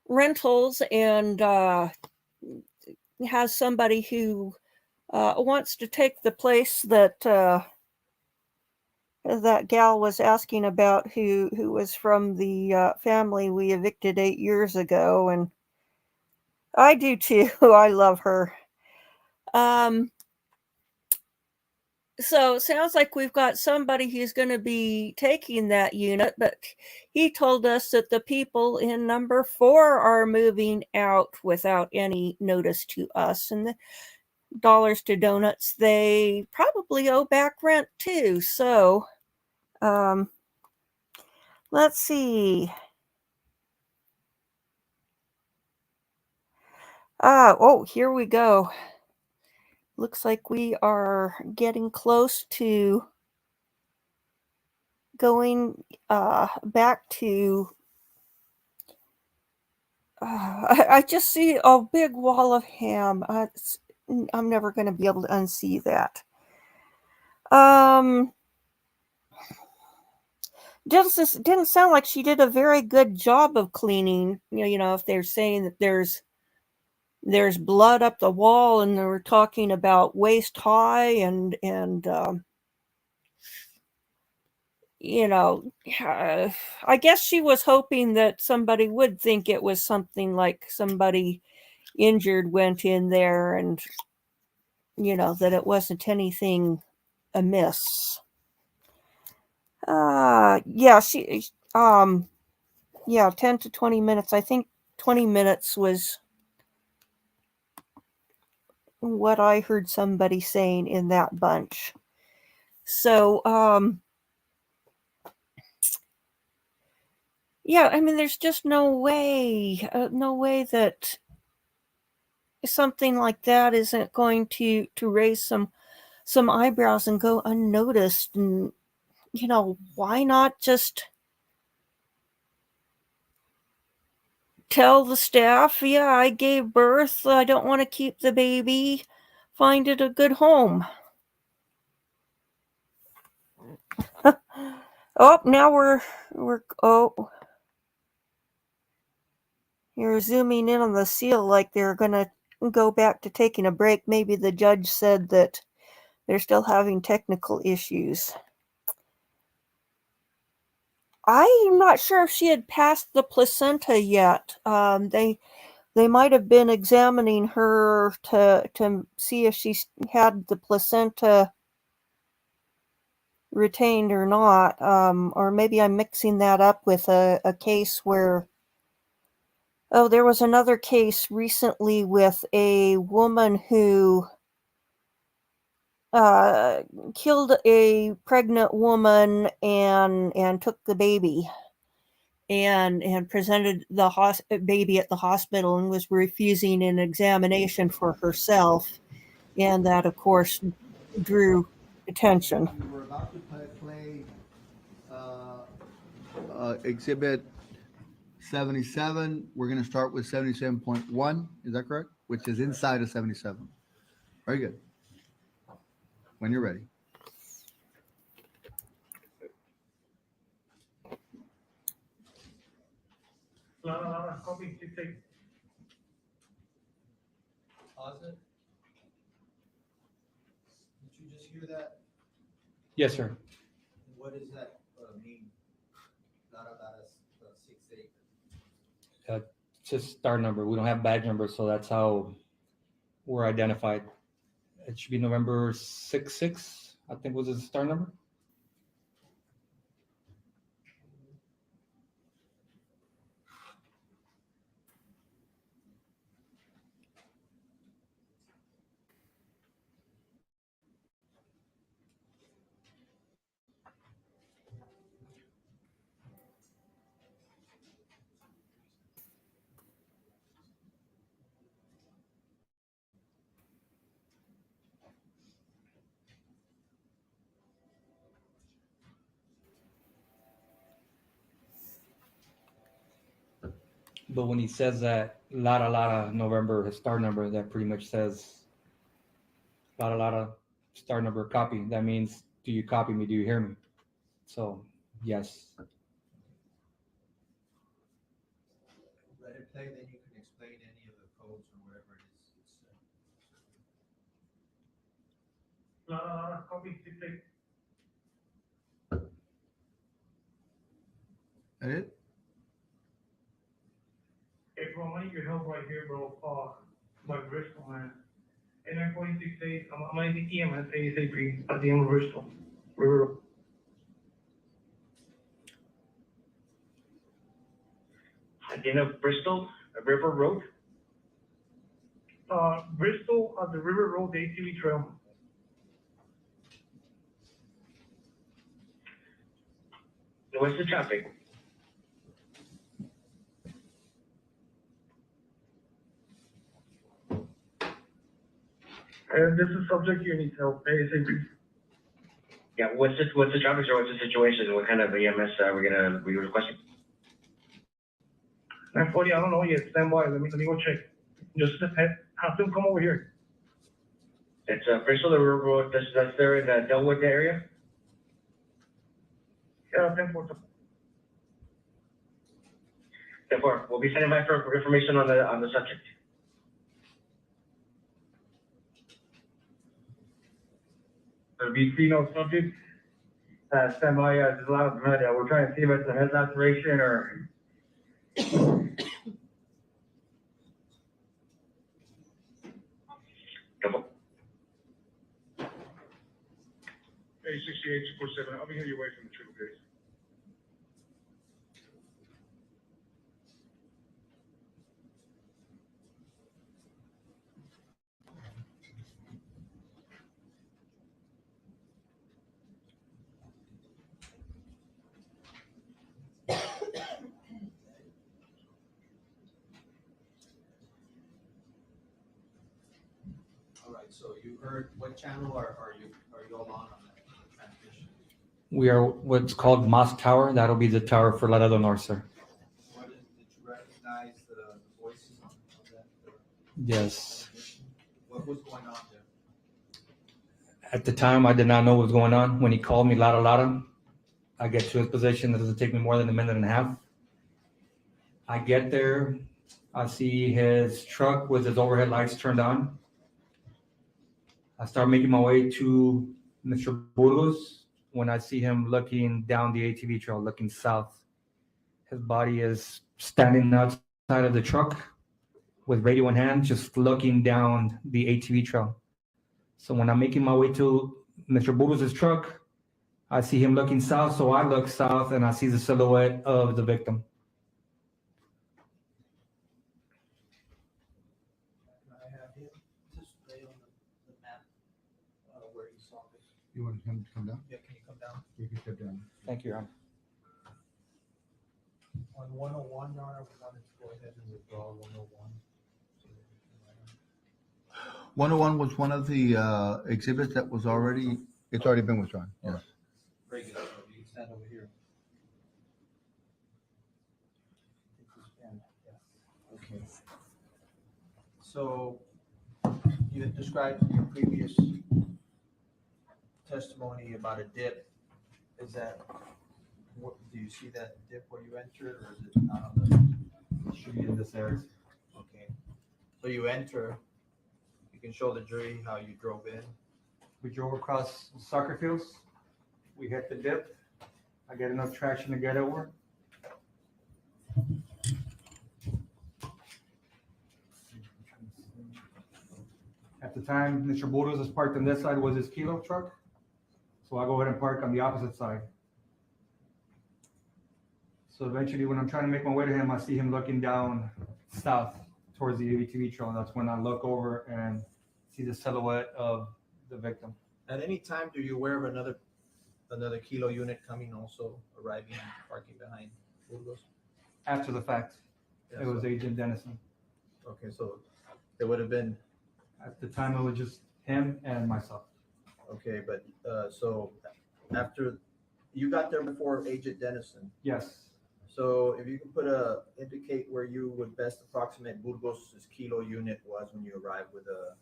rentals, and has somebody who wants to take the place that that gal was asking about, who was from the family we evicted 8 years ago, and I do too. I love her. So it sounds like we've got somebody who's going to be taking that unit, but he told us that the people in number 4 are moving out without any notice to us. And the dollars to donuts, they probably owe back rent too. So let's see. Oh, here we go. Looks like we are getting close to going back to. I just see a big wall of ham. I'm never going to be able to unsee that. Didn't sound like she did a very good job of cleaning. You know, if they're saying that there's blood up the wall, and they're talking about waist high, and you know, I guess she was hoping that somebody would think it was something like somebody injured went in there, and you know, that it wasn't anything amiss. Yeah, she 10 to 20 minutes. I think 20 minutes was what I heard somebody saying in that bunch. So, yeah, I mean, there's just no way that something like that isn't going to raise some eyebrows and go unnoticed. And, you know, why not just tell the staff, yeah, I gave birth, I don't want to keep the baby, find it a good home. Oh, now we're you're zooming in on the seal like they're gonna go back to taking a break. Maybe the judge said that they're still having technical issues. I'm not sure if she had passed the placenta yet. They might have been examining her to see if she had the placenta retained or not. Or maybe I'm mixing that up with a case where, oh, there was another case recently with a woman who killed a pregnant woman and took the baby and presented the baby at the hospital and was refusing an examination for herself, and that of course drew attention. We're about to play exhibit 77. We're going to start with 77.1. Is that correct? Which is inside of 77. Very good. When you're ready. Copy, dictate. Pause it. Did you just hear that? Yes, sir. What does that mean? Not about us, 6-8. It's just star number. We don't have badge number, so that's how we're identified. It should be November 6-6, I think was the star number. But when he says that Lara November star number, that pretty much says Lara star number copy. That means, do you copy me? Do you hear me? So yes. Let it play, then you can explain any of the codes or whatever it is. Copy, dictate. That it? Hey, bro, I need your help right here, bro. My wrist, man. And 946 I'm gonna take EMS ASAP at the end of Bristol. River. At the end of Bristol, River Road. Bristol on the River Road ATV Trail. What's the traffic? And this is subject you need help ASAP. Yeah, what's the traffic or what's the situation? What kind of EMS are we requesting? 940, I don't know yet. Stand by. Let me go check. Just have them come over here. It's Bristol the River Road. That's there in the Delwood area. Yeah, 10-4. Therefore, we'll be sending back for information on the subject. There'll be female subject. Stand by. There's a lot of blood. We're trying to see if it's a head laceration or. Careful. 868-247. I'll be heading away from the triple case. All right, so you heard, what channel are you all on that transmission? We are what's called Mosque Tower. That'll be the tower for Laredo North, sir. Did you recognize the voices of that? Yes. What was going on there? At the time, I did not know what was going on. When he called me Lada Lada, I get to his position. It doesn't take me more than a minute and a half. I get there. I see his truck with his overhead lights turned on. I start making my way to Mr. Burgos when I see him looking down the ATV trail, looking south. His body is standing outside of the truck with radio in hand, just looking down the ATV trail. So when I'm making my way to Mr. Burgos' truck, I see him looking south, so I look south and I see the silhouette of the victim. Can I have him display on the map where he saw this? You want him to come down? Yeah, can you come down? You can step down. Thank you, Your Honor. On 101, Your Honor, we wanted to go ahead and withdraw 101. 101 was one of the exhibits that was already, it's already been withdrawn, yes. Very good. You can stand over here. Okay. So you had described in your previous testimony about a dip. Is that, what, do you see that dip where you entered, or is it not on the? It should be in this area. Okay. So you enter, you can show the jury how you drove in. We drove across the soccer fields. We hit the dip. I get enough traction to get over. At the time, Mr. Burgos is parked on this side was his kilo truck. So I go ahead and park on the opposite side. So eventually when I'm trying to make my way to him, I see him looking down south towards the ATV trail. That's when I look over and see the silhouette of the victim. At any time, do you aware of another kilo unit coming, also arriving and parking behind Burgos? After the fact, Yeah, it was so- Agent Dennison. Okay, so there would have been. At the time, it was just him and myself. Okay, but so after you got there before Agent Dennison. Yes. So if you can indicate where you would best approximate Burgos' kilo unit was when you arrived with a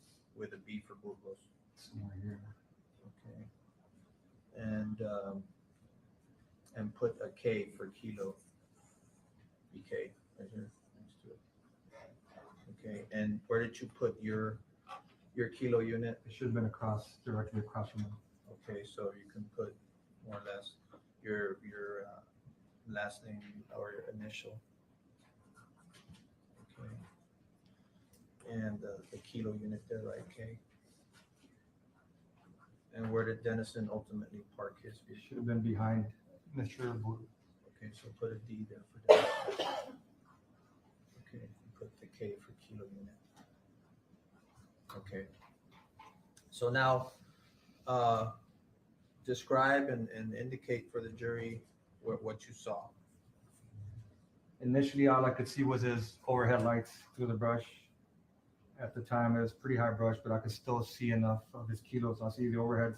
B for Burgos. Somewhere here. Okay. And put a K for kilo. BK right here next to it. Okay, and where did you put your kilo unit? It should have been directly across from him. Okay, so you can put more or less your last name or your initial. Okay. And the kilo unit there, right? Okay. And where did Dennison ultimately park his vehicle? Should have been behind Mr. Boodoo. Okay, so put a D there for Dennison. Okay, put the K for kilo unit. Okay. So now, describe and indicate for the jury what you saw. Initially, all I could see was his overhead lights through the brush. At the time, it was pretty high brush, but I could still see enough of his kilos. I see the overheads.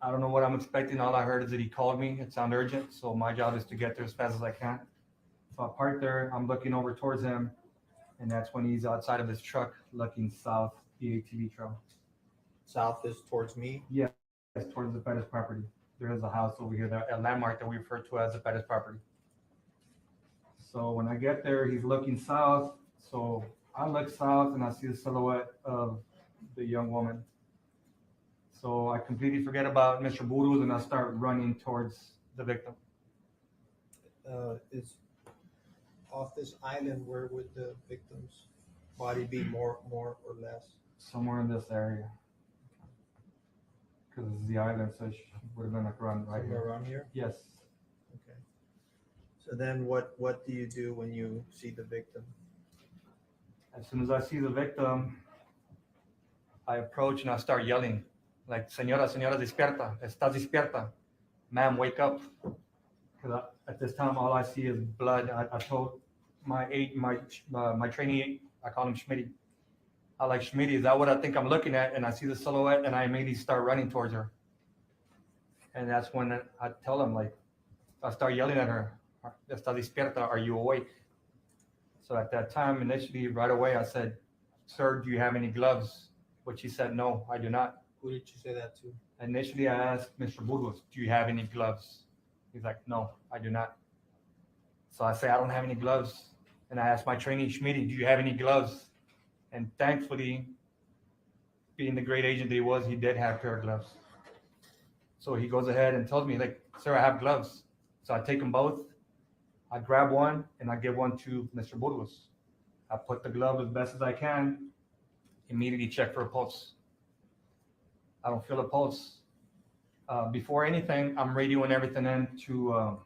I don't know what I'm expecting. All I heard is that he called me. It sounded urgent, so my job is to get there as fast as I can. So I parked there. I'm looking over towards him, and that's when he's outside of his truck looking south, the ATV trail. South is towards me? Yeah, it's towards the Pettis property. There is a house over here, a landmark that we refer to as the Pettis property. So when I get there, he's looking south. So I look south and I see the silhouette of the young woman. So I completely forget about Mr. Boodoo and I start running towards the victim. Is off this island, where would the victim's body be more or less? Somewhere in this area. Because it's the island, so it would have been like around right Somewhere here. around here? Yes. Okay. So then what do you do when you see the victim? As soon as I see the victim, I approach and I start yelling, like, "Señora, despierta, estás despierta. Ma'am, wake up." Because at this time, all I see is blood. I told my trainee, I call him Schmitty. I like, "Schmitty, is that what I think I'm looking at?" And I see the silhouette and I immediately start running towards her. And that's when I tell him, like, I start yelling at her, "Estás despierta, are you awake?" So at that time, initially, right away, I said, "Sir, do you have any gloves?" Which he said, "No, I do not." Who did you say that to? Initially, I asked Mr. Burgos, "Do you have any gloves?" He's like, "No, I do not." So I say, "I don't have any gloves." And I asked my trainee, Schmitty, "Do you have any gloves?" And thankfully, being the great agent that he was, he did have a pair of gloves. So he goes ahead and tells me, like, "Sir, I have gloves." So I take them both. I grab one and I give one to Mr. Burgos. I put the glove as best as I can, immediately check for a pulse. I don't feel a pulse. Before anything, I'm radioing everything in to,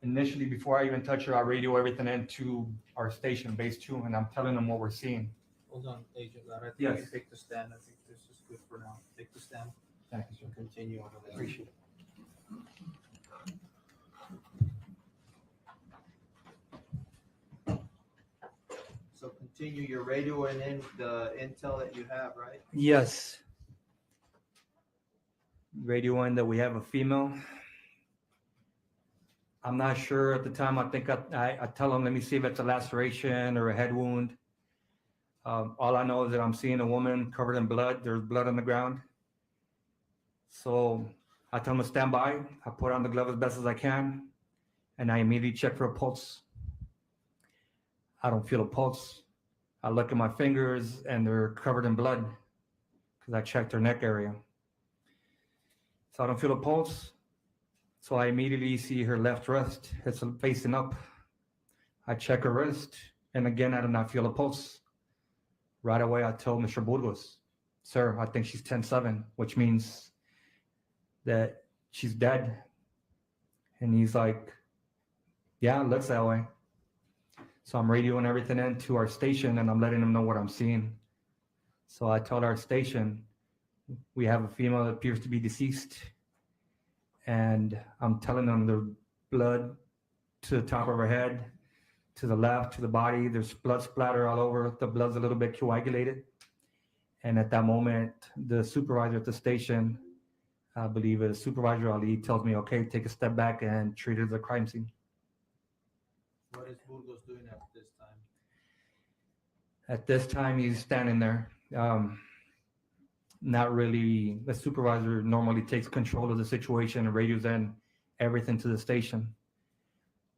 initially, before I even touch her, I radio everything into our station, base 2, and I'm telling them what we're seeing. Hold on, Agent Lara. I think Yes. you can take the stand. I think this is good for now. Take the stand. Thank you, sir. Continue on. Appreciate it. So continue your radio and then the intel that you have, right? Yes. Radio in that we have a female. I'm not sure at the time. I think I tell them, let me see if it's a laceration or a head wound. All I know is that I'm seeing a woman covered in blood. There's blood on the ground. So I tell them to stand by. I put on the glove as best as I can. And I immediately check for a pulse. I don't feel a pulse. I look at my fingers and they're covered in blood because I checked her neck area. So I don't feel a pulse. So I immediately see her left wrist. It's facing up. I check her wrist. And again, I do not feel a pulse. Right away, I tell Mr. Burgos, "Sir, I think she's 10-7, which means that she's dead." And he's like, "Yeah, it looks that way." So I'm radioing everything into our station and I'm letting them know what I'm seeing. So I told our station, we have a female that appears to be deceased. And I'm telling them there's blood to the top of her head, to the left, to the body. There's blood splatter all over. The blood's a little bit coagulated. And at that moment, the supervisor at the station, I believe it's Supervisor Ali, tells me, "Okay, take a step back and treat it as a crime scene." What is Burgos doing at this time? At this time, he's standing there. Not really. The supervisor normally takes control of the situation and radios in everything to the station.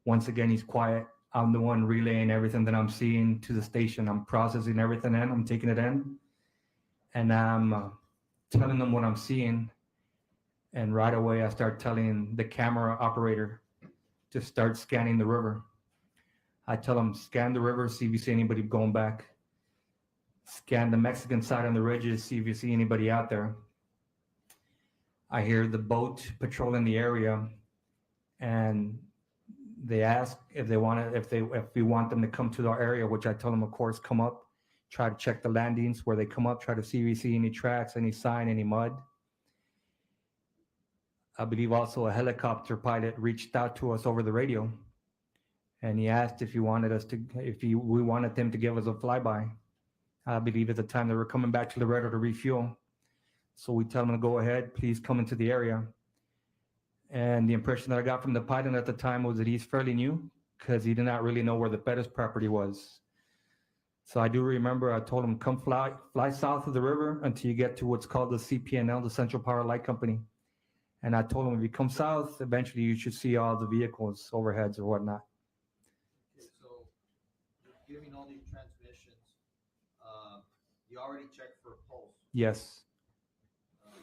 Once again, he's quiet. I'm the one relaying everything that I'm seeing to the station. I'm processing everything in. I'm taking it in. And I'm telling them what I'm seeing. And right away, I start telling the camera operator to start scanning the river. I tell them, "Scan the river, see if you see anybody going back." scan the Mexican side on the ridges, see if you see anybody out there. I hear the boat patrolling the area, and they ask if we want them to come to our area, which I told them, of course, come up, try to check the landings where they come up, try to see if we see any tracks, any sign, any mud. I believe also a helicopter pilot reached out to us over the radio, and he asked if we wanted them to give us a flyby. I believe at the time they were coming back to Laredo to refuel. So we tell them to go ahead, please come into the area. And the impression that I got from the pilot at the time was that he's fairly new, because he did not really know where the Pettis property was. So I do remember I told him, come fly south of the river until you get to what's called the CPNL, the Central Power Light Company. And I told him, if you come south, eventually you should see all the vehicles, overheads or whatnot. Okay, so you're giving all these transmissions. You already checked for a pulse. Yes. Does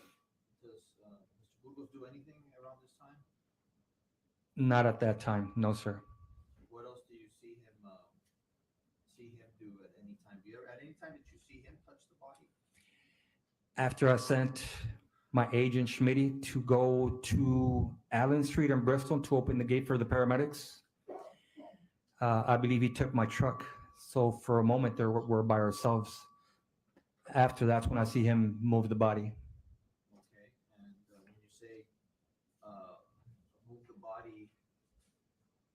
Mr. Bugos do anything around this time? Not at that time, no, sir. What else do you see him do at any time? At any time did you see him touch the body? After I sent my agent Schmitty to go to Allen Street in Bristol to open the gate for the paramedics, I believe he took my truck. So for a moment there, we're by ourselves. After that's when I see him move the body. Okay, and when you say move the body,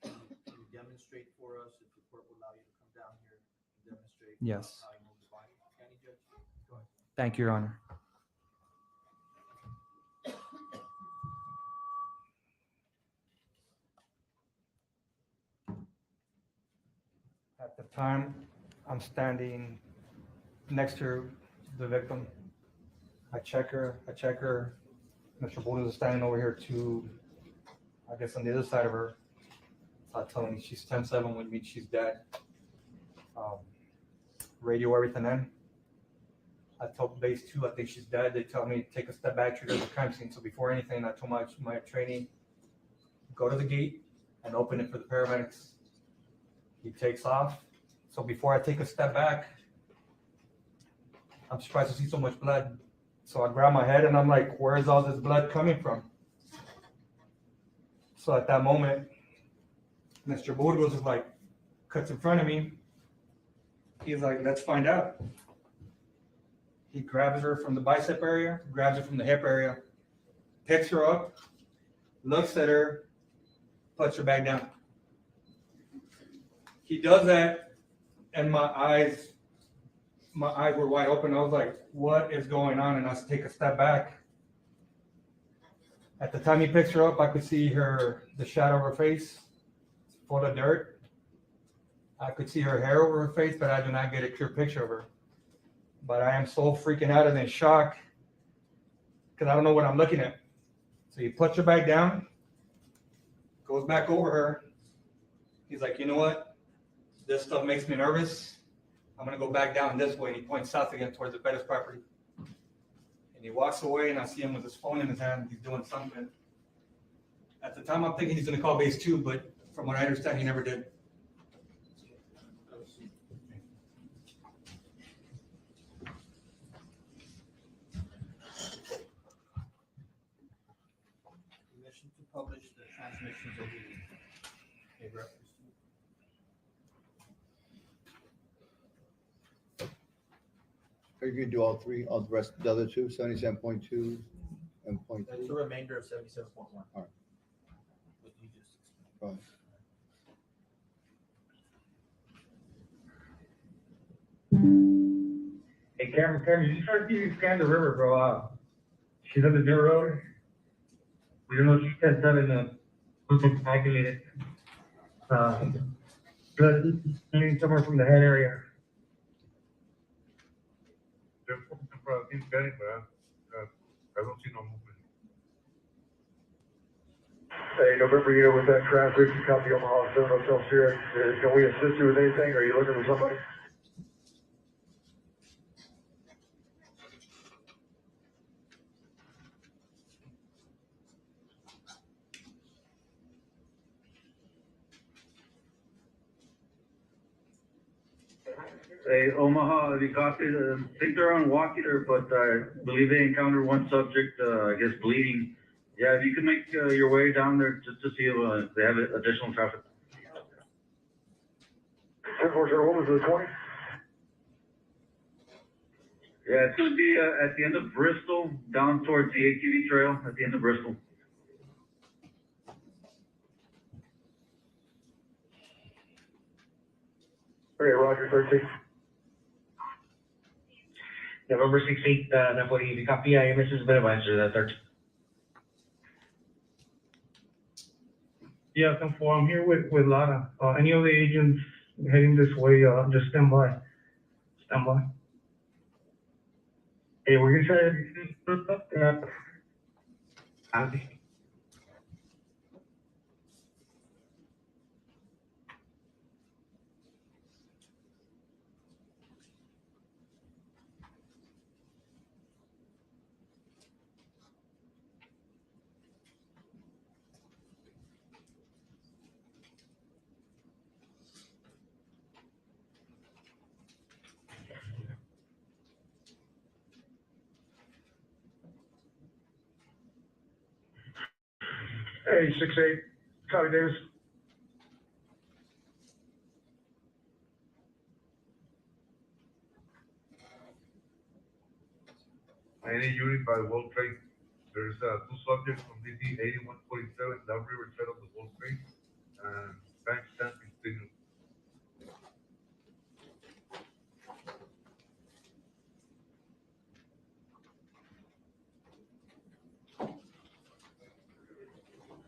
can you demonstrate for us, if the court will allow you to come down here and demonstrate Yes. how you move the body? County Judge? Go ahead. Thank you, Your Honor. At the time, I'm standing next to the victim. I check her. Mr. Boulders is standing over here to, I guess, on the other side of her. So I tell him she's 10-7 with me, she's dead. Radio everything in. I told base 2, I think she's dead. They tell me take a step back, trigger the crime scene. So before anything, I told my trainee, go to the gate and open it for the paramedics. He takes off. So before I take a step back, I'm surprised to see so much blood. So I grab my head and I'm like, where is all this blood coming from? So at that moment, Mr. Burgos is like, cuts in front of me. He's like, let's find out. He grabs her from the bicep area, grabs her from the hip area, picks her up, looks at her, puts her back down. He does that, and my eyes were wide open. I was like, what is going on? And I take a step back. At the time he picks her up, I could see the shadow of her face, full of dirt. I could see her hair over her face, but I do not get a clear picture of her. But I am so freaking out and in shock because I don't know what I'm looking at. So he puts her back down, goes back over her. He's like, you know what? This stuff makes me nervous. I'm going to go back down this way. And he points south again towards the Pettis property. And he walks away, and I see him with his phone in his hand. He's doing something. At the time, I'm thinking he's going to call base 2, but from what I understand, he never did. Permission to publish the transmissions of the reference to. Are you gonna do all three, all the rest, the other two, 77.2 and .3? That's the remainder of 77.1. All right. What you just explained. Go ahead. Hey, Cameron, you just try to see you scan the river, bro. She's on the dirt road. We don't know if she's 10-7, looking calculated. Blood coming somewhere from the head area. He's got it, but I don't see no movement. Hey, November, you know, with that traffic, copy Omaha 7 Sierra. Can we assist you with anything? Are you looking for somebody? Hey, Omaha, you copied? I think they're on Walker, but I believe they encountered one subject, I guess bleeding. Yeah, if you could make your way down there just to see if they have additional traffic. 1040, what was the 20? Yeah, it's gonna be at the end of Bristol, down towards the ATV trail at the end of Bristol. Okay, Roger, 13. November 16th, 940, you copy? I am Mrs. Benaventer, that 13. Yeah, 10-4, I'm here with Lara. Any of the agents heading this way, just stand by. Stand by. Hey, we're gonna try to. Hey, 6-8, copy Davis. Any unit by World Trade. There's two subjects from DD 8147 downriver side of the World Trade and timestamp is signal.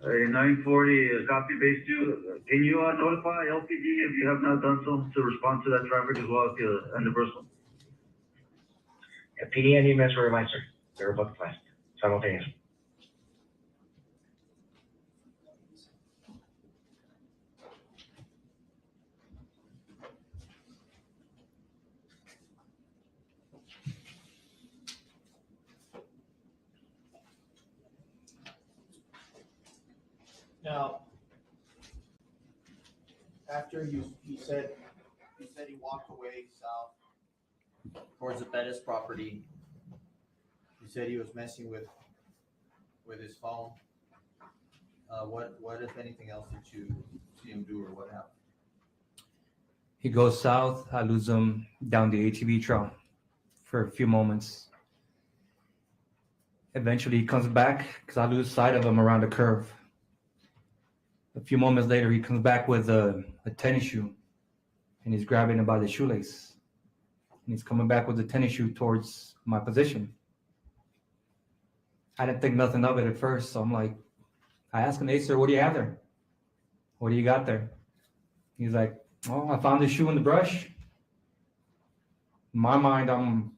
Hey, 940, copy base 2. Can you notify LPD if you have not done so to respond to that traffic as well as the end of Bristol? Yeah, PD and EMS were advised, sir. They're both fast, simultaneously. Now, after you said he walked away south towards the Bettis property, you said he was messing with his phone. What if anything else did you see him do or what happened? He goes south. I lose him down the ATV trail for a few moments. Eventually, he comes back because I lose sight of him around the curve. A few moments later, he comes back with a tennis shoe, and he's grabbing him by the shoelace. And he's coming back with the tennis shoe towards my position. I didn't think nothing of it at first, so I'm like, I asked him, hey, sir, what do you have there? What do you got there? He's like, oh, I found this shoe in the brush. In my mind, I'm,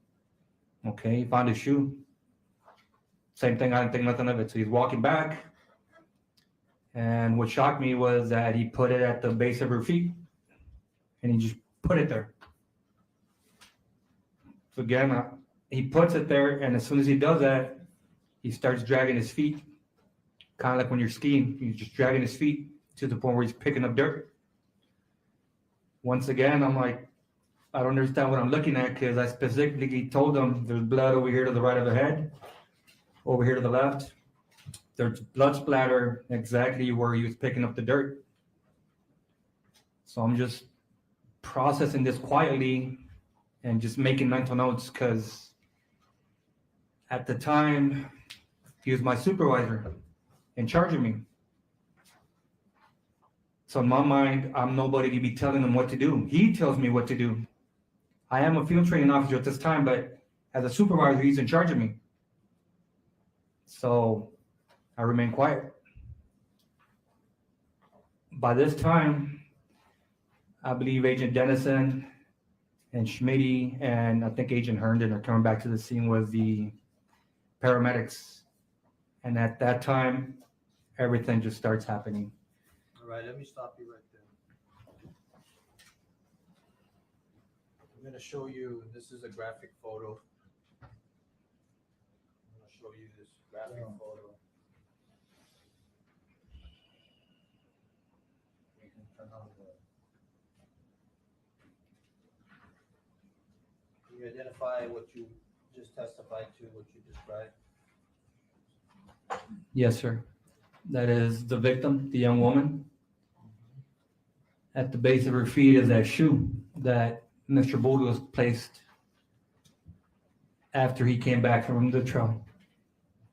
okay, he found his shoe. Same thing, I didn't think nothing of it. So he's walking back. And what shocked me was that he put it at the base of her feet. And he just put it there. So again, he puts it there, and as soon as he does that, he starts dragging his feet. Kind of like when you're skiing, he's just dragging his feet to the point where he's picking up dirt. Once again, I'm like, I don't understand what I'm looking at because I specifically told him there's blood over here to the right of the head, over here to the left. There's blood splatter exactly where he was picking up the dirt. So I'm just processing this quietly and just making mental notes because at the time, he was my supervisor in charge of me. So in my mind, I'm nobody to be telling him what to do. He tells me what to do. I am a field training officer at this time, but as a supervisor, he's in charge of me. So I remain quiet. By this time, I believe Agent Dennison and Schmitty and I think Agent Herndon are coming back to the scene with the paramedics. And at that time, everything just starts happening. All right, let me stop you right there. I'm going to show you, this is a graphic photo. I'm going to show you this graphic photo. We can turn on the Can you identify what you just testified to, what you described? Yes, sir. That is the victim, the young woman. At the base of her feet is that shoe that Mr. Burgos placed after he came back from the trail.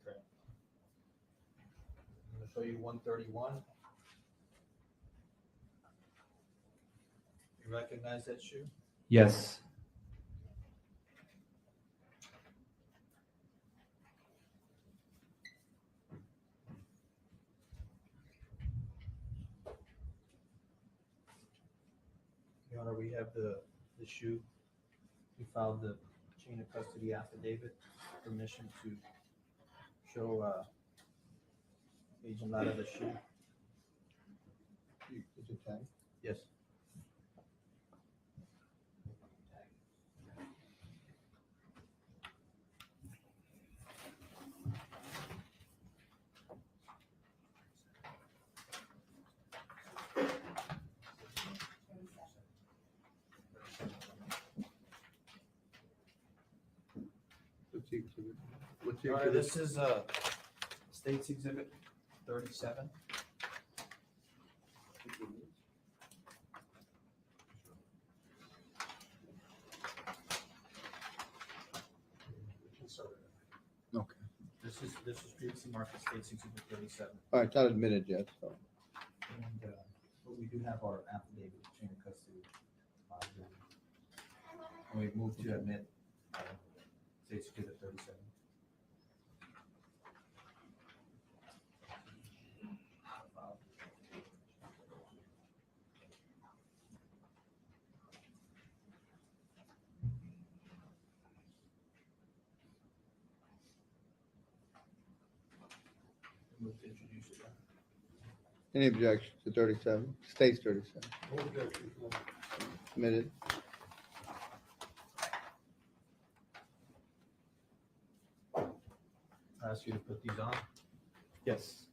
Okay. I'm gonna show you 131. You recognize that shoe? Yes. Your Honor, we have the shoe. We filed the chain of custody affidavit, permission to show Agent Lara the shoe. Is it tagged? Yes. What's the exhibit? What's the Your Honor, exhibit? this is State's Exhibit 37. Okay. This is previously marked as State's Exhibit 37. All right, it's not admitted yet, so. And, but we do have our affidavit, chain of custody. And we've moved to admit State's Exhibit 37. Move to introduce it. Any objection to 37? States 37. Admitted. I ask you to put these on. Yes.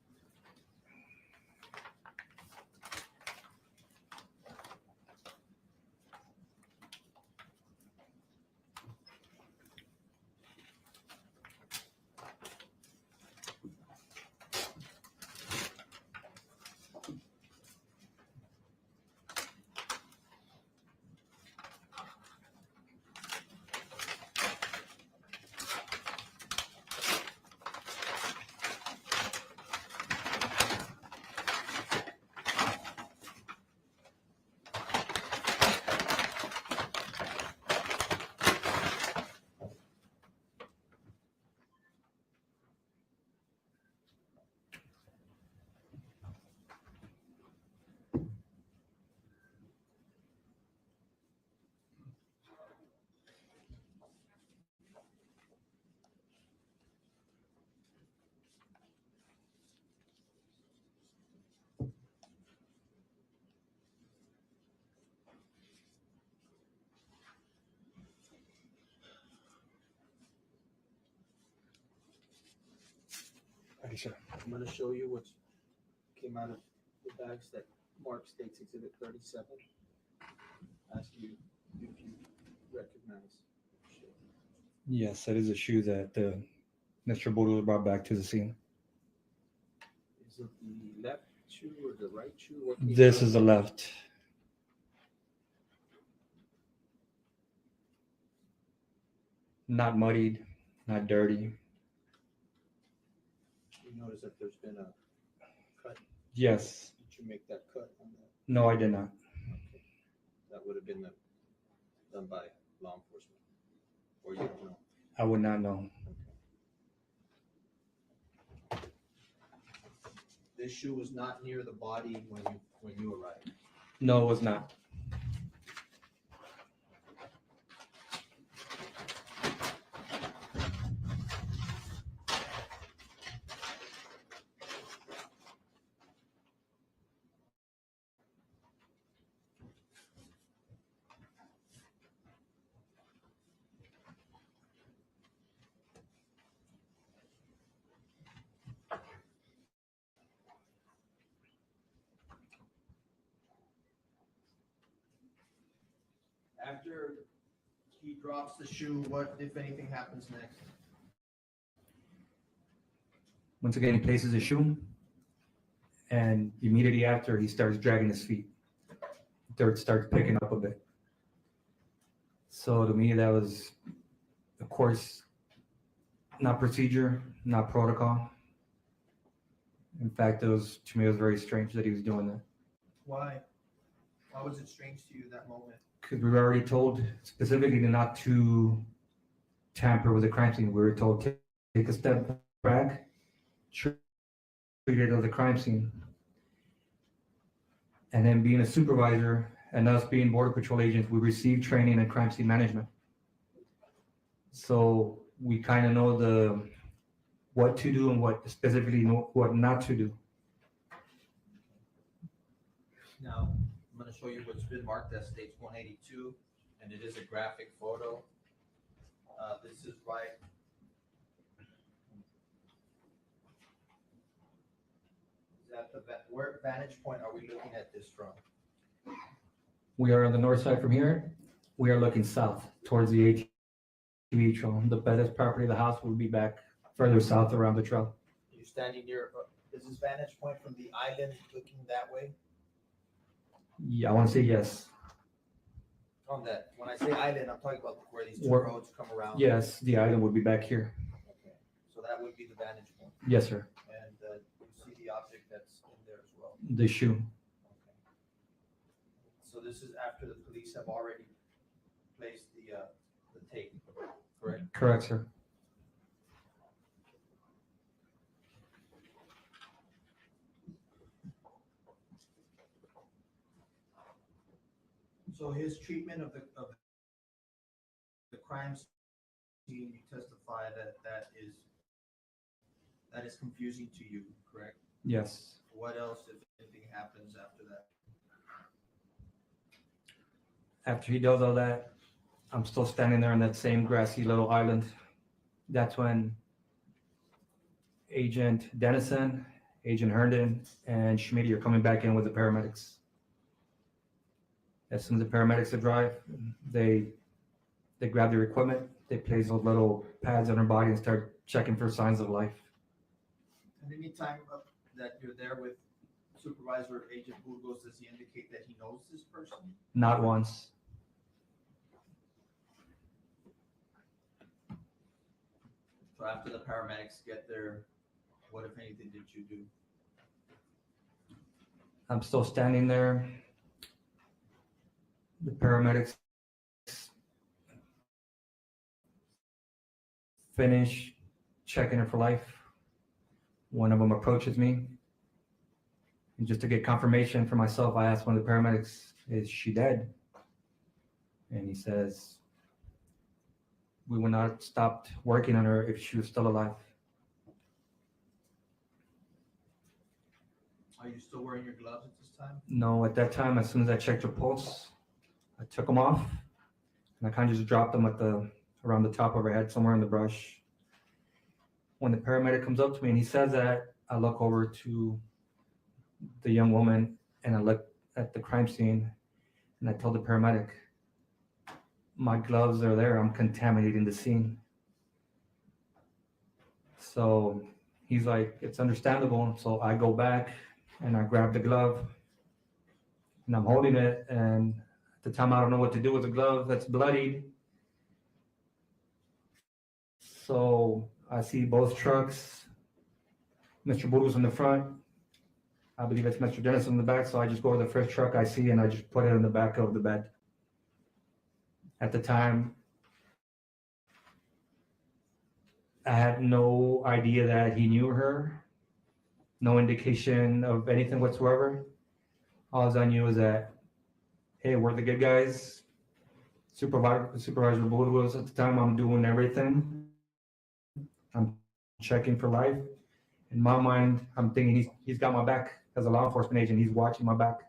Ready, sir. I'm gonna show you what came out of the bags that mark State's Exhibit 37. Ask you if you recognize. Yes, that is a shoe that Mr. Burgos brought back to the scene. Is it the left shoe or the right shoe? What came This out? is the left. Not muddied, not dirty. You notice that there's been a cut. Yes. Did you make that cut on that? No, I did not. Okay. That would have been done by law enforcement, or you don't know. I would not know. This shoe was not near the body when you arrived. No, it was not. After he drops the shoe, what, if anything, happens next? Once again, he places his shoe, and immediately after, he starts dragging his feet. Dirt starts picking up a bit. So to me, that was, of course, not procedure, not protocol. In fact, to me, it was very strange that he was doing that. Why? Why was it strange to you in that moment? Because we were already told specifically not to tamper with the crime scene. We were told to take a step back, treat it as a crime scene. And then being a supervisor and us being Border Patrol agents, we received training in crime scene management. So we kind of know what to do and what specifically what not to do. Now, I'm gonna show you what's been marked as stage 182, and it is a graphic photo. This is right. Is that where vantage point are we looking at this from? We are on the north side from here. We are looking south towards the ATV trail. The best property of the house will be back further south around the trail. You're standing near, is this vantage point from the island looking that way? Yeah, I want to say yes. On that, when I say island, I'm talking about where these two Where- roads come around. Yes, the island would be back here. Okay, so that would be the vantage point. Yes, sir. And you see the object that's in there as well. The shoe. So this is after the police have already placed the tape, correct? Correct, sir. So his treatment of the crime scene, you testify that is confusing to you, correct? Yes. What else, if anything, happens after that? After he does all that, I'm still standing there on that same grassy little island. That's when Agent Dennison, Agent Herndon, and Schmidt are coming back in with the paramedics. As soon as the paramedics arrive, they grab their equipment, they place those little pads on her body and start checking for signs of life. And any time that you're there with Supervisor Agent Burgos, does he indicate that he knows this person? Not once. So after the paramedics get there, what, if anything, did you do? I'm still standing there. The paramedics finish checking her for life. One of them approaches me. And just to get confirmation for myself, I asked one of the paramedics, "Is she dead?" And he says, "We would not have stopped working on her if she was still alive." Are you still wearing your gloves at this time? No, at that time, as soon as I checked her pulse, I took them off and I kind of just dropped them around the top of her head, somewhere in the brush. When the paramedic comes up to me and he says that, I look over to the young woman and I look at the crime scene and I told the paramedic, "My gloves are there, I'm contaminating the scene." So he's like, "It's understandable." So I go back and I grab the glove and I'm holding it, and at the time I don't know what to do with the glove that's bloodied. So I see both trucks, Mr. Bugos in the front. I believe it's Mr. Dennis in the back, so I just go to the first truck I see and I just put it in the back of the bed. At the time, I had no idea that he knew her, no indication of anything whatsoever. All I knew is that, hey, we're the good guys. Supervisor Bugos at the time, I'm doing everything. I'm checking for life. In my mind, I'm thinking he's got my back as a law enforcement agent. He's watching my back.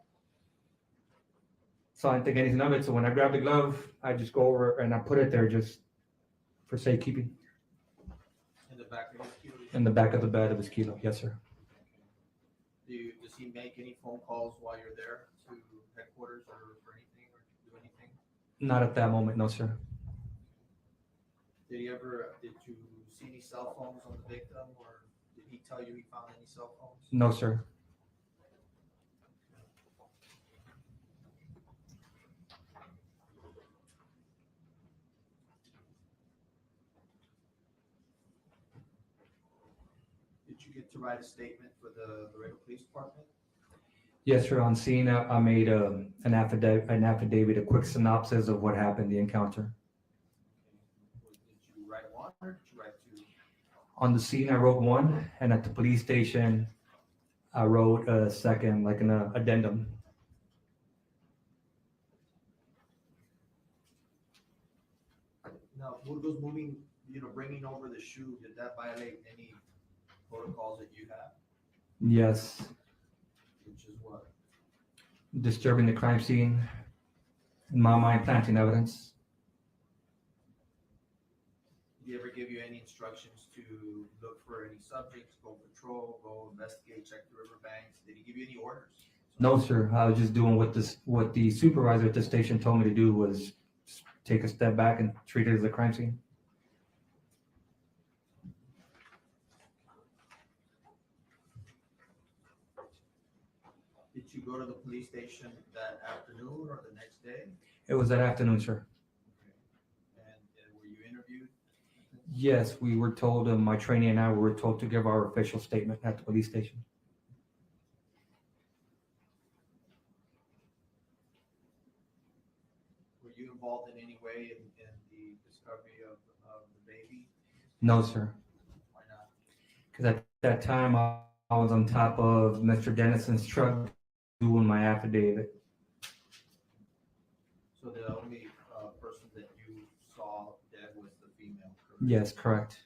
So I didn't think anything of it. So when I grab the glove, I just go over and I put it there just for safekeeping. In the back of his kilo? In the back of the bed of his kilo, yes, sir. Does he make any phone calls while you're there to headquarters or anything, or do anything? Not at that moment, no, sir. did you see any cell phones on the victim, or did he tell you he found any cell phones? No, sir. Did you get to write a statement for the Laredo Police Department? Yes, sir. On scene, I made an affidavit, a quick synopsis of what happened, the encounter. Did you write one or did you write two? On the scene, I wrote one, and at the police station, I wrote a second, like an addendum. Now, Burgos moving, bringing over the shoe, did that violate any protocols that you have? Yes. Which is what? Disturbing the crime scene. In my mind, planting evidence. Did he ever give you any instructions to look for any subjects, go patrol, go investigate, check the riverbanks? Did he give you any orders? No, sir. I was just doing what the supervisor at the station told me to do, was take a step back and treat it as a crime scene. Did you go to the police station that afternoon or the next day? It was that afternoon, sir. And were you interviewed? Yes, we were told, my trainee and I were told to give our official statement at the police station. Were you involved in any way in the discovery of the baby? No, sir. Why not? Because at that time, I was on top of Mr. Dennison's truck doing my affidavit. So the only person that you saw dead was the female, correct? Yes, correct.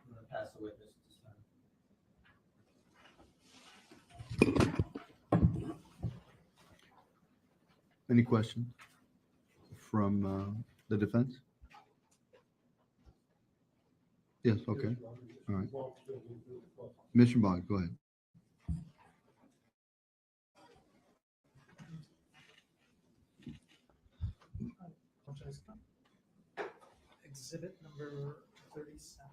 I'm gonna pass the witness this time. Any questions from the defense? Yes, okay. All right. Mr. Boggs, go ahead. Exhibit number 37.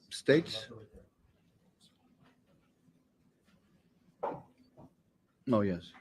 States? Oh, yes.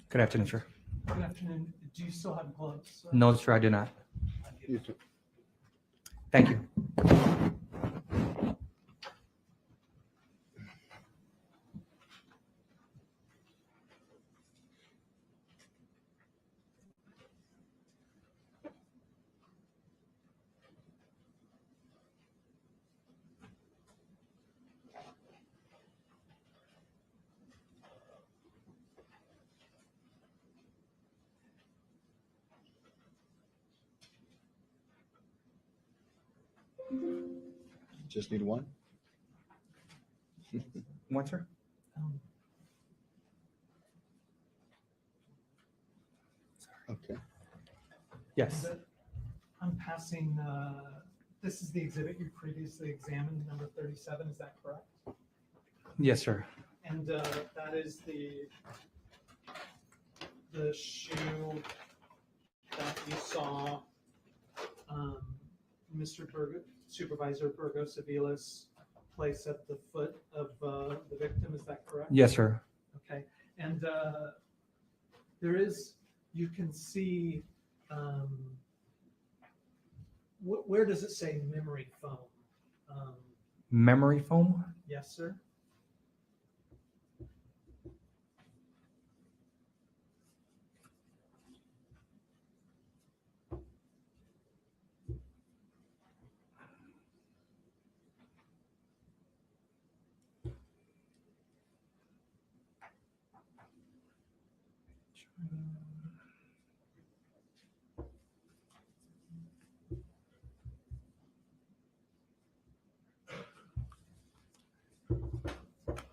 Good afternoon, sir. Good afternoon. Do you still have gloves? No, sir, I do not. Thank you. Just need one? One, sir? Okay. Yes. I'm passing, this is the exhibit you previously examined, number 37, is that correct? Yes, sir. And that is the shoe that you saw Mr. Supervisor Burgos-Aviles place at the foot of the victim, is that correct? Yes, sir. Okay, and there is, you can see, where does it say memory foam? Memory foam? Yes, sir.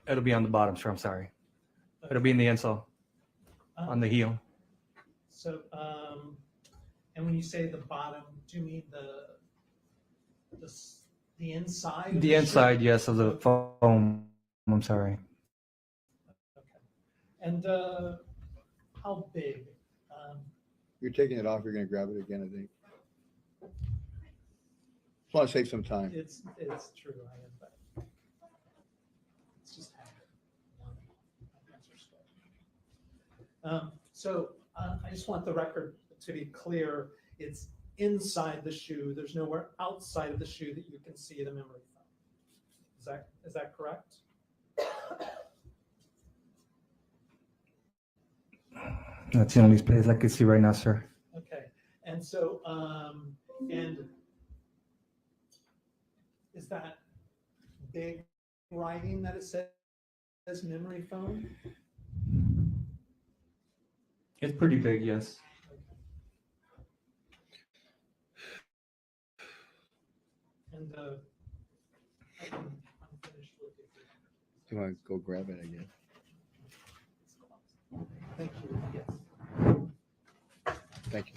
It'll be on the bottom, sir. I'm sorry. It'll be in the insole, on the heel. So, and when you say the bottom, do you mean the inside? The inside, yes, of the foam. I'm sorry. And how big? You're taking it off, you're gonna grab it again, I think. Just wanna save some time. It's true, I am, but it's just habit. So I just want the record to be clear. It's inside the shoe. There's nowhere outside of the shoe that you can see the memory foam. Is that correct? That's the only place I can see right now, sir. Okay, and so, and is that big writing that it says memory foam? It's pretty big, yes. And I'm finished with it. You wanna go grab it again? Thank you, yes. Thank you.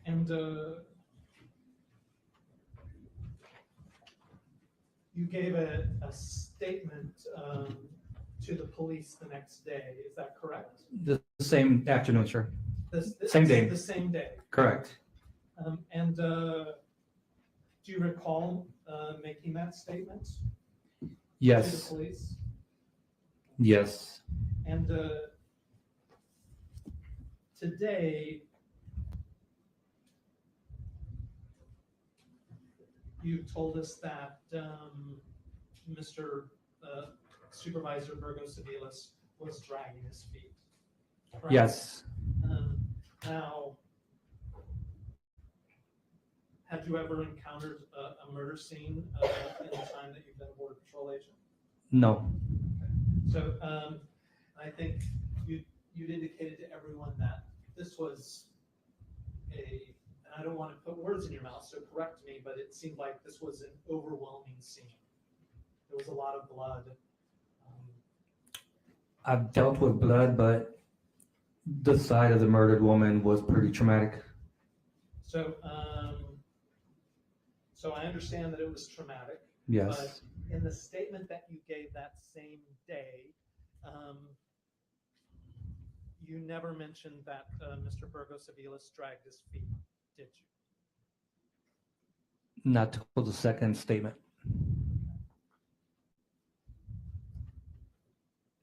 And you gave a statement to the police the next day, is that correct? The same afternoon, sir. Same day. The same day. Correct. And do you recall making that statement? To the Yes. police? Yes. And today, you told us that Mr. Supervisor Burgos-Aviles was dragging his feet. correct? Yes. Now, have you ever encountered a murder scene in the time that you've been a border patrol agent? No. So I think you indicated to everyone that this was and I don't want to put words in your mouth, so correct me, but it seemed like this was an overwhelming scene. There was a lot of blood. I've dealt with blood, but the side of the murdered woman was pretty traumatic. So, so I understand that it was traumatic. Yes. But in the statement that you gave that same day, you never mentioned that Mr. Burgos-Aviles dragged his feet, did you? Not till the second statement.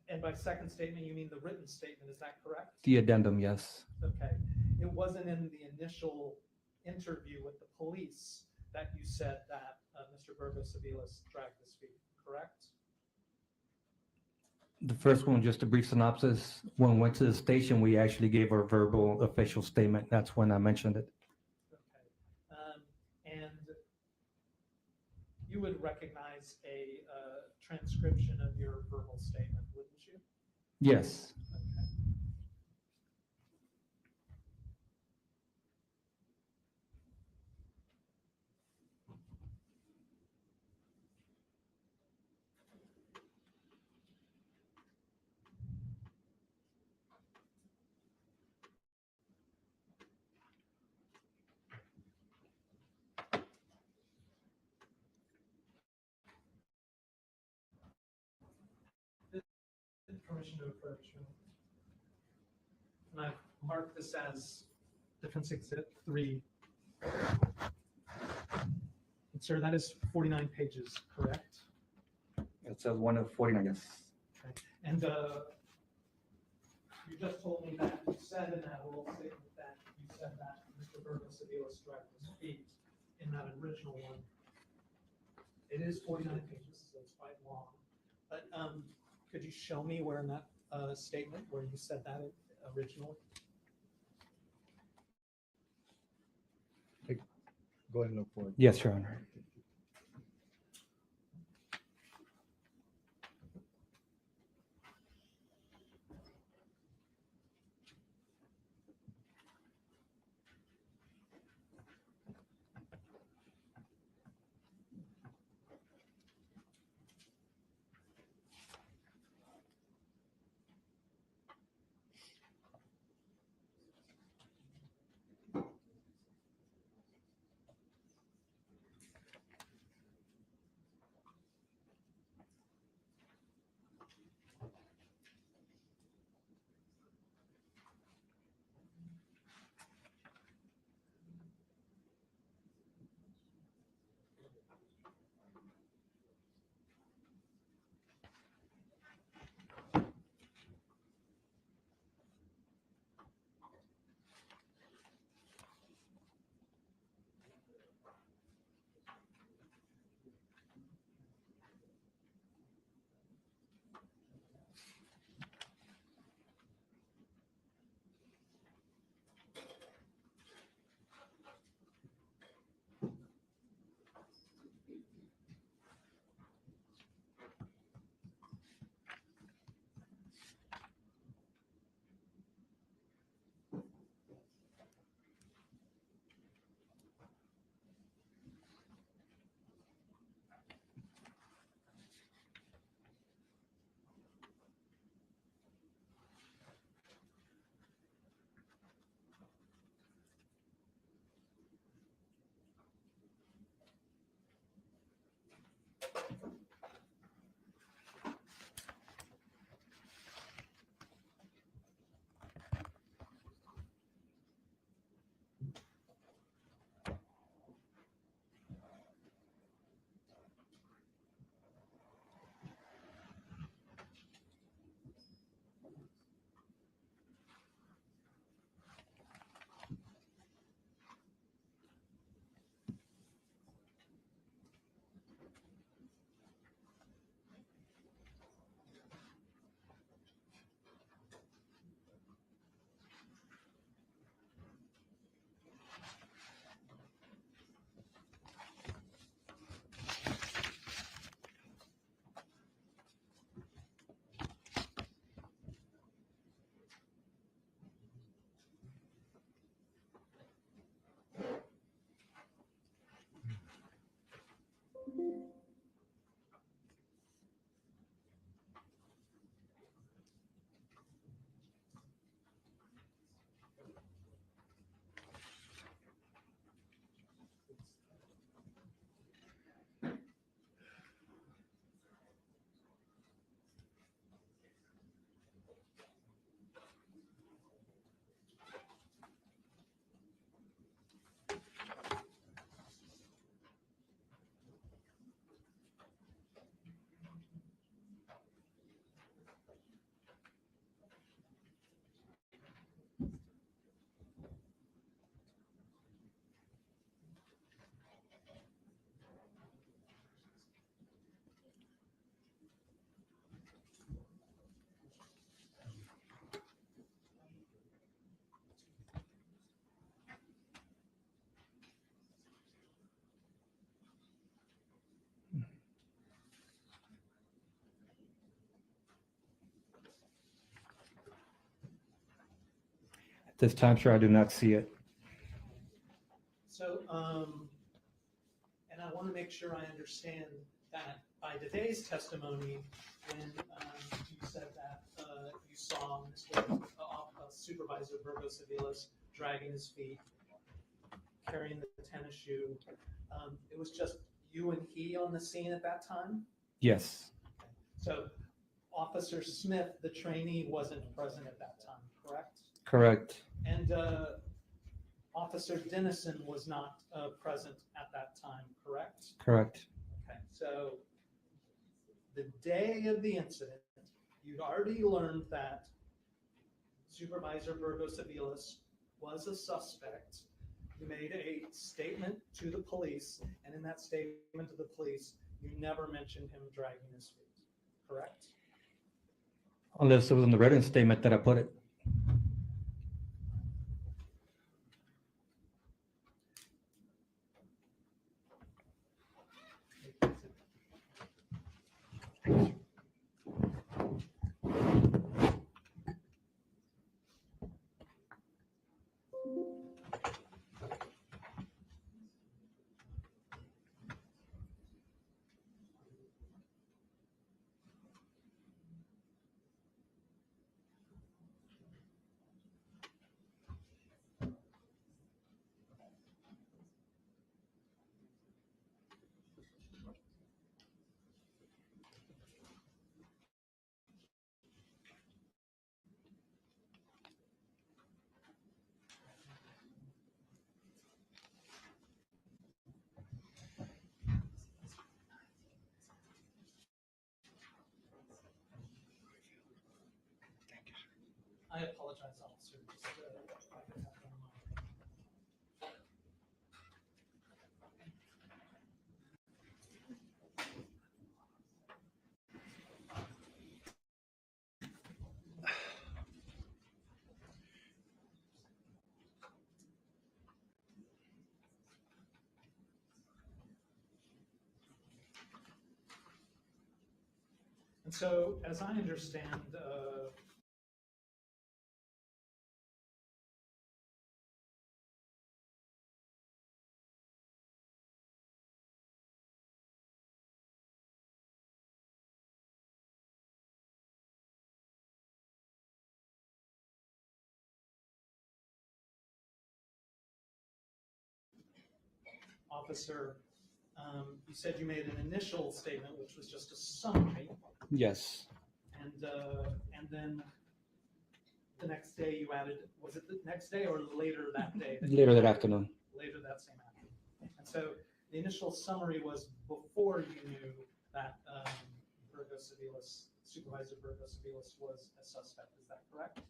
And by second statement, you mean the written statement, is that correct? The addendum, yes. Okay. It wasn't in the initial interview with the police that you said that Mr. Burgos-Aviles dragged his feet, correct? The first one, just a brief synopsis. When we went to the station, we actually gave our verbal official statement. That's when I mentioned it. And you would recognize a transcription of your verbal statement, wouldn't you? Yes. Permission to approach. And I've marked this as Defense Exhibit 3. And sir, that is 49 pages, correct? It says 1 of 49, yes. Okay. And you just told me that you said in that oral statement that you said that Mr. Burgos-Aviles dragged his feet in that original one. It is 49 pages, so it's quite long. But could you show me where in that statement where you said that originally? Go ahead and look for it. Yes, Your Honor. At this time, sir, I do not see it. So, and I want to make sure I understand that by today's testimony, when you said that you saw Mr. Supervisor Burgos-Aviles dragging his feet, carrying the tennis shoe, it was just you and he on the scene at that time? Yes. So Officer Smith, the trainee, wasn't present at that time, correct? Correct. And Officer Dennison was not present at that time, correct? Correct. Okay, so the day of the incident, you'd already learned that Supervisor Burgos-Aviles was a suspect. You made a statement to the police, and in that statement to the police, you never mentioned him dragging his feet, correct? Unless it was in the written statement that I put it. I apologize, officer. Just, I can have one moment. And so, as I understand, officer, you said you made an initial statement, which was just a summary, Yes. and then the next day you added, was it the next day or later that day? Later that afternoon. Later that same afternoon. And so the initial summary was before you knew that Burgos-Aviles, Supervisor Burgos-Aviles was a suspect. Is that correct?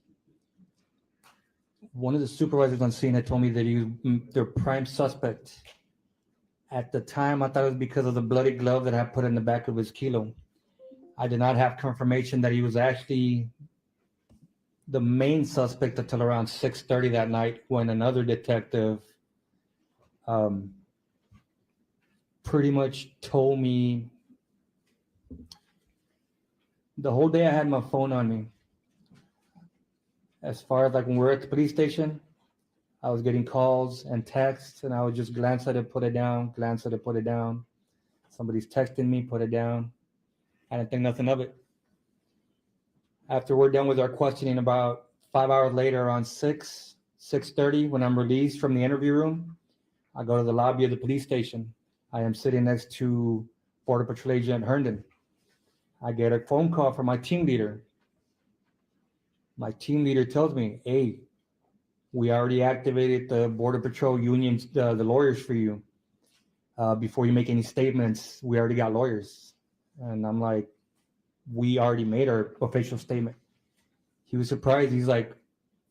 One of the supervisors on scene had told me that he was their prime suspect. At the time, I thought it was because of the bloody glove that I put in the back of his kilo. I did not have confirmation that he was actually the main suspect until around 6:30 that night, when another detective pretty much told me. The whole day I had my phone on me. As far as like when we were at the police station, I was getting calls and texts, and I would just glance at it, put it down, glance at it, put it down. Somebody's texting me, put it down. I didn't think nothing of it. After we're done with our questioning, about 5 hours later, around 6:30, when I'm released from the interview room, I go to the lobby of the police station. I am sitting next to Border Patrol Agent Herndon. I get a phone call from my team leader. My team leader tells me, hey, we already activated the Border Patrol unions, the lawyers for you. Before you make any statements, we already got lawyers. And I'm like, we already made our official statement. He was surprised. He's like,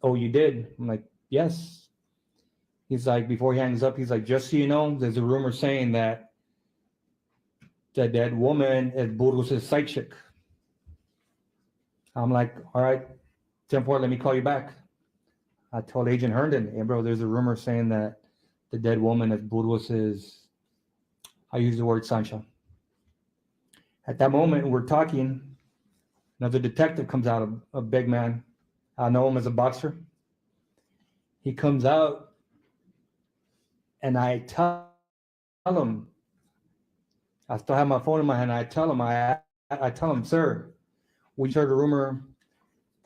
oh, you did? I'm like, yes. He's like, before he hangs up, he's like, just so you know, there's a rumor saying that the dead woman is Burgos' side chick. I'm like, all right, 10-4, let me call you back. I told Agent Herndon, hey, bro, there's a rumor saying that the dead woman is Burgos', I use the word Sancha. At that moment, we're talking. Another detective comes out, a big man. I know him as a boxer. He comes out, and I tell him, I still have my phone in my hand. I tell him, sir, we heard a rumor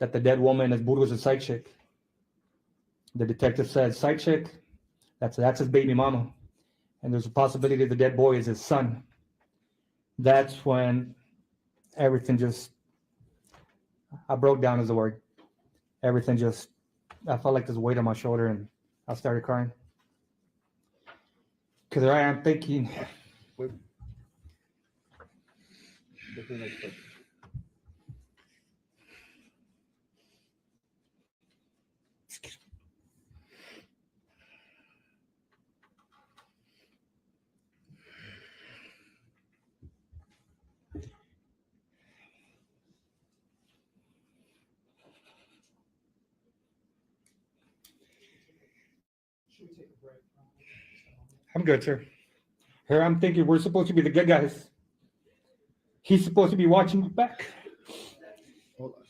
that the dead woman is Burgos' side chick. The detective said, side chick, that's his baby mama. And there's a possibility the dead boy is his son. That's when everything just, I broke down is the word. Everything just, I felt like this weight on my shoulder, and I started crying. Because I am thinking, What's the next question? Should we take a break? I'm good, sir. Here I'm thinking we're supposed to be the good guys. He's supposed to be watching my back. Hold on.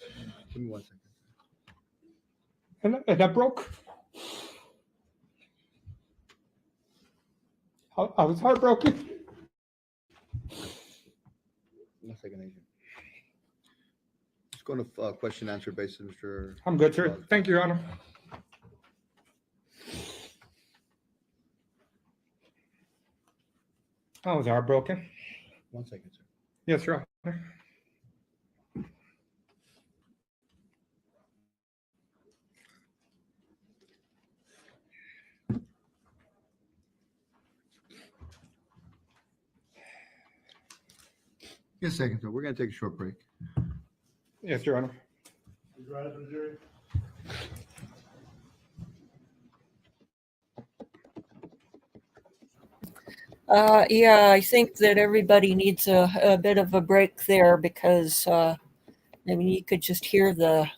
Give me 1 second. And I broke. I was heartbroken. 1 second, Agent. Just going to question answer basis, Mr. I'm good, sir. Thank you, Your Honor. I was heartbroken. 1 second, sir. Yes, Your Honor. Just a second, sir. We're going to take a short break. Yes, Your Honor. Yeah, I think that everybody needs a bit of a break there because, I mean, you could just hear the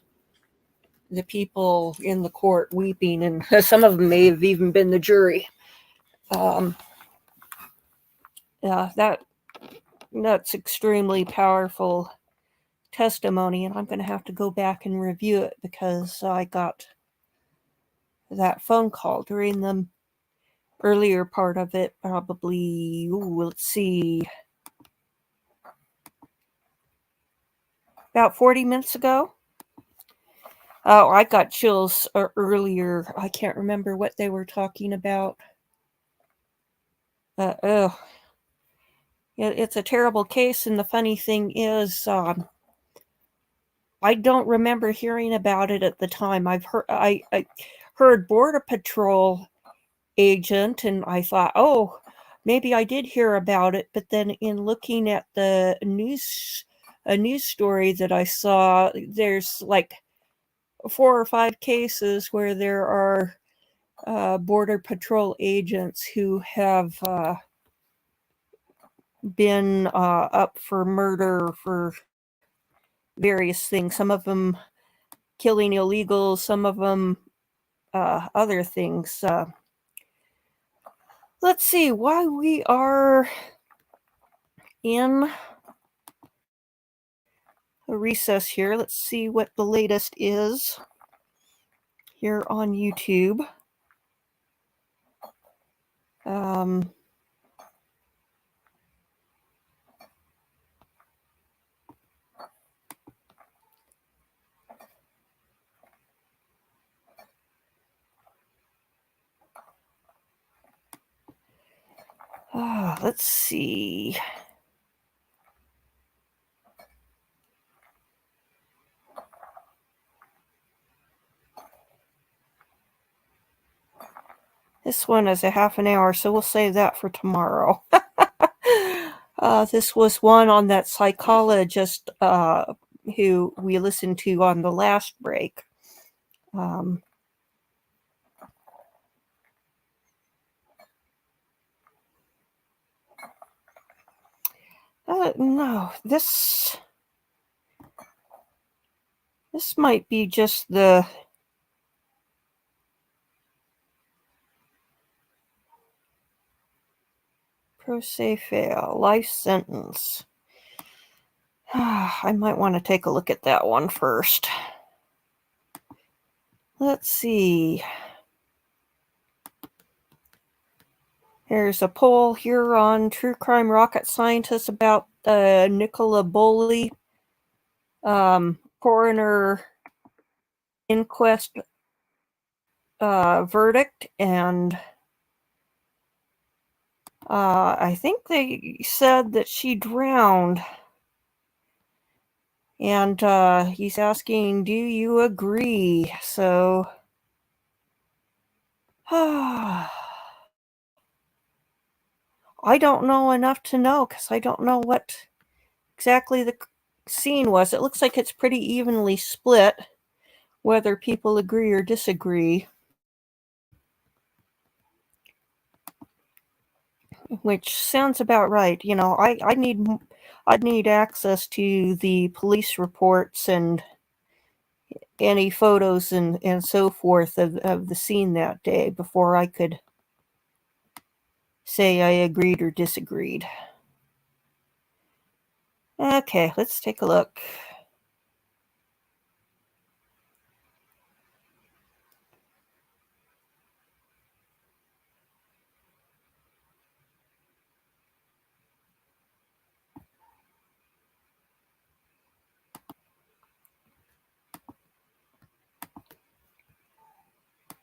people in the court weeping, and some of them may have even been the jury. Yeah, that's extremely powerful testimony, and I'm going to have to go back and review it because I got that phone call during the earlier part of it, probably, let's see, about 40 minutes ago. Oh, I got chills earlier. I can't remember what they were talking about. It's a terrible case, and the funny thing is, I don't remember hearing about it at the time. I heard Border Patrol agent, and I thought, oh, maybe I did hear about it. But then, in looking at the news story that I saw, there's like 4 or 5 cases where there are Border Patrol agents who have been up for murder for various things. Some of them killing illegals, some of them other things. Let's see why we are in a recess here. Let's see what the latest is here on YouTube. Let's see. This one is a half an hour, so we'll save that for tomorrow. This was one on that psychologist who we listened to on the last break. No, this might be just the pro se fail, life sentence. I might want to take a look at that one first. Let's see. There's a poll here on True Crime Rocket Scientist about the Nicola Boley coroner inquest verdict, and I think they said that she drowned. And he's asking, do you agree? So, I don't know enough to know because I don't know what exactly the scene was. It looks like it's pretty evenly split, whether people agree or disagree. Which sounds about right. You know, I'd need access to the police reports and any photos and so forth of the scene that day before I could say I agreed or disagreed. Okay, let's take a look.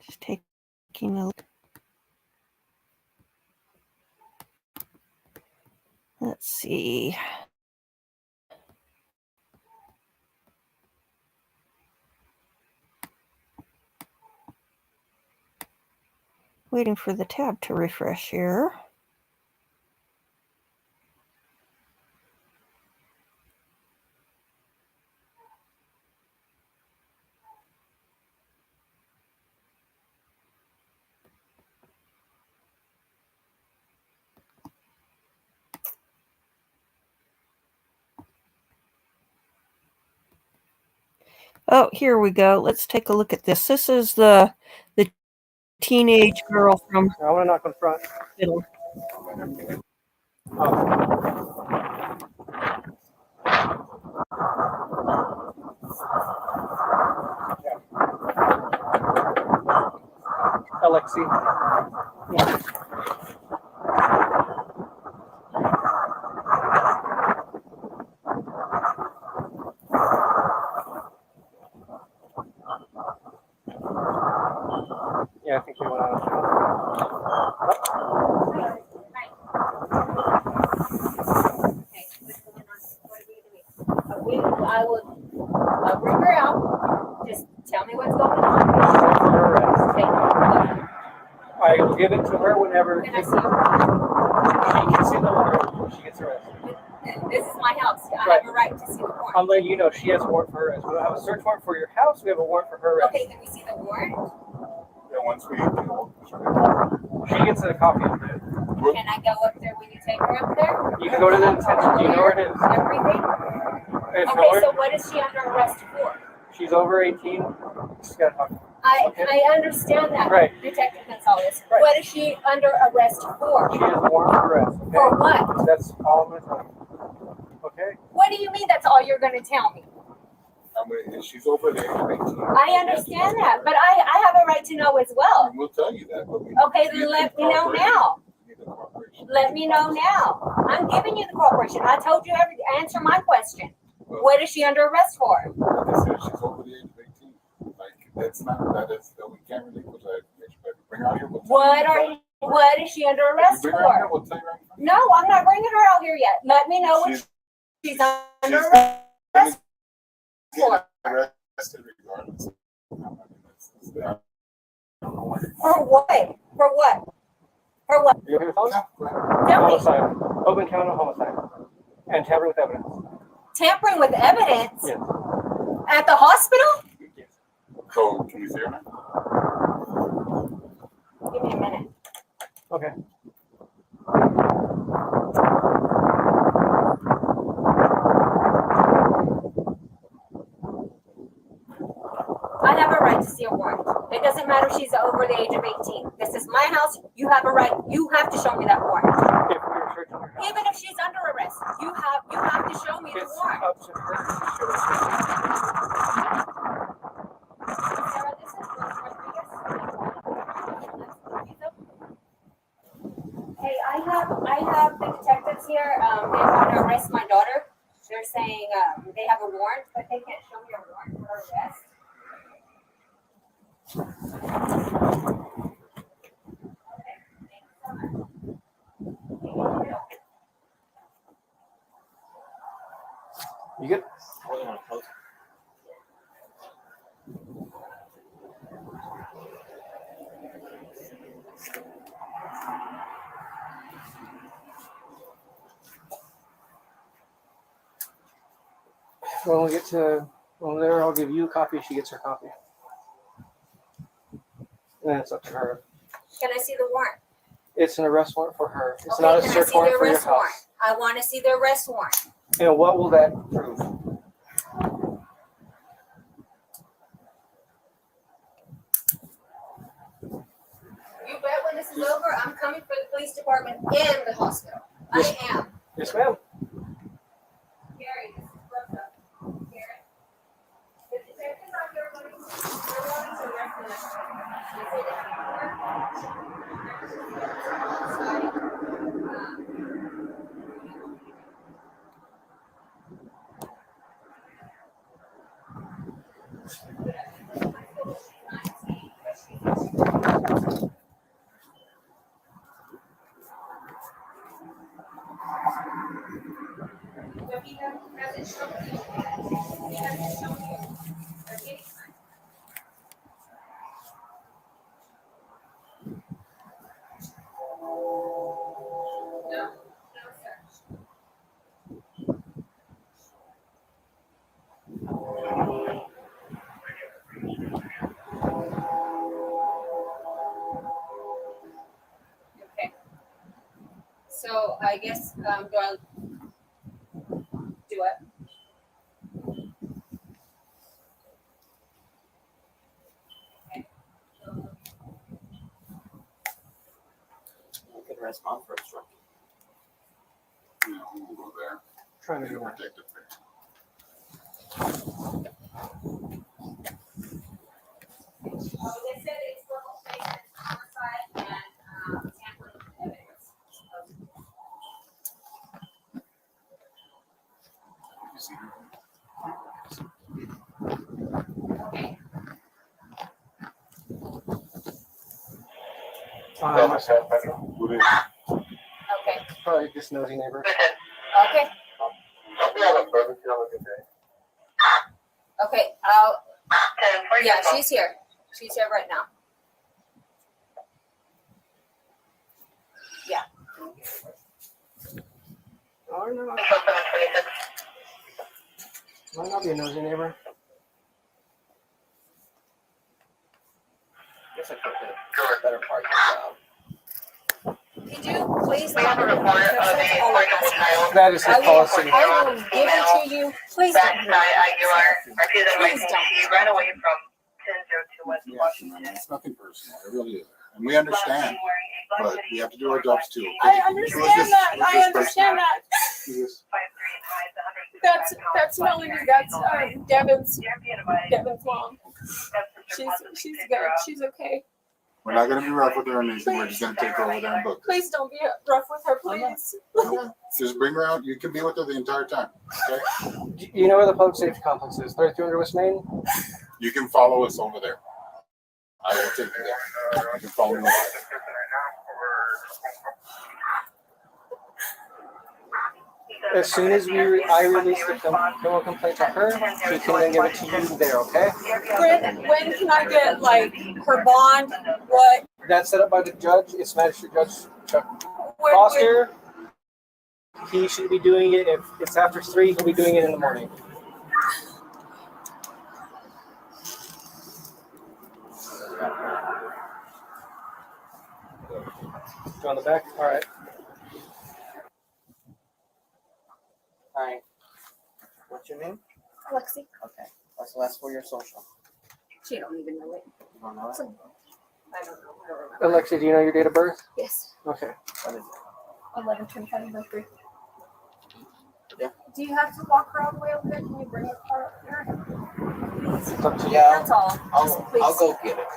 Just taking a look. Let's see. Waiting for the tab to refresh here. Oh, here we go. Let's take a look at this. This is the teenage girl from. I want to knock on front. Middle. Alexi. Yeah. Yeah, I think we went out. I will bring her out. Just tell me what's going on. For her arrest. Okay. I will give it to her whenever Can I see her? she can see the warrant when she gets arrested. This is my house. I Right. have a right to see the warrant. I'm letting you know she has a warrant for her arrest. We don't have a search warrant for your house. We have a warrant for her arrest. Okay, can we see the warrant? Yeah, once we, She gets a copy of it. Can I go up there when you take her up there? You can go to the detention. Do you know where it is? Everything? It's Okay, nowhere. so what is she under arrest for? She's over 18. She's got to talk. I understand that, Right. Detective Gonzalez. Right. What is she under arrest for? She has a warrant for arrest. Okay? For what? That's all I'm going to tell you. Okay? What do you mean that's all you're going to tell me? she's over there. I understand that, but I have a right to know as well. We'll tell you that, but we Okay, then let me know now. Let me know now. I'm giving you the cooperation. I told you answer my question. What is she under arrest for? Like I said, she's over the age of 18. Like, that's not, that we can't really put that information, but bring her out here. We'll tell you. What is she under arrest Bring her out here, for? we'll tell you right now. No, I'm not bringing her out here yet. Let me know what she's under arrest for. Arrested regardless. For what? For what? For what? You okay with those? Tell me. Homicide. Open count of homicide. And tampering with evidence. Tampering with evidence? Yes. At the hospital? Yes. So, can we see her now? Give me a minute. Okay. I have a right to see a warrant. It doesn't matter if she's over the age of 18. This is my house. You have a right. You have to show me that warrant. If we were searching her house. Even if she's under arrest, you have to show me the It's warrant. up to her to show us. Sarah, this is Rodriguez. Hey, I have the detectives here. They want to arrest my daughter. They're saying they have a warrant, but they can't show me a warrant for her arrest. You good? When we get to there, I'll give you a copy. She gets her copy. And then it's up to her. Can I see the warrant? It's an arrest warrant for her. It's Okay, not a can I search see warrant the for your arrest house. warrant? I want to see the arrest warrant. And what will that prove? You bet when this is over, I'm coming for the police department and the hospital. I am. Yes, ma'am. Gary, this is Brooke. Gary. If the detectives out there wanting to arrest me, they say they have a But he hasn't shown you. He hasn't shown you. Or any time. No, sir. Okay. So I guess I'm going to do it. You can rest on for obstruction. Yeah, we'll go there. Trying to You're do that. protected. They said it's local statement, homicide, and tampering with evidence. Okay. Okay. Probably just nosy neighbor. Okay. Okay. Yeah, she's here. She's here right now. Yeah. Oh, no. Might not be a nosy neighbor. Guess I could do a better part of the job. Could you please let me know if there's all of us? That is his policy. I will give it to you. Please don't. Please don't. You ran away from 1002 West Washington. It's nothing personal. It really is. And we understand, but we have to do our jobs too. I understand that. I understand that. That's Melanie. That's Devin's mom. She's good. She's okay. We're not gonna be rough with her or anything. We're just gonna take her over there and book her. Please don't be rough with her, please. Just bring her out. You can be with her the entire time. Okay? You know where the public safety complex is? 3300 West Main? You can follow us over there. I will take you there. You can follow me over there. As soon as I release the criminal complaint to her, she can then give it to you there, okay? When can I get like her bond? What? That's set up by the judge. It's Magistrate Judge Chuck Foster. He should be doing it. If it's after 3, he'll be doing it in the morning. Go on the back? All right. Hi. What's your name? Alexi. Okay. What's the last 4 of your social? She don't even know it. You don't know it? I don't know. I don't remember. Alexia, do you know your date of birth? Yes. Okay. What is it? 11/25/03. Yeah. Do you have to walk her all the way over there? Can you bring your car up here? It's up to you. Yeah. That's all. I'll go get it.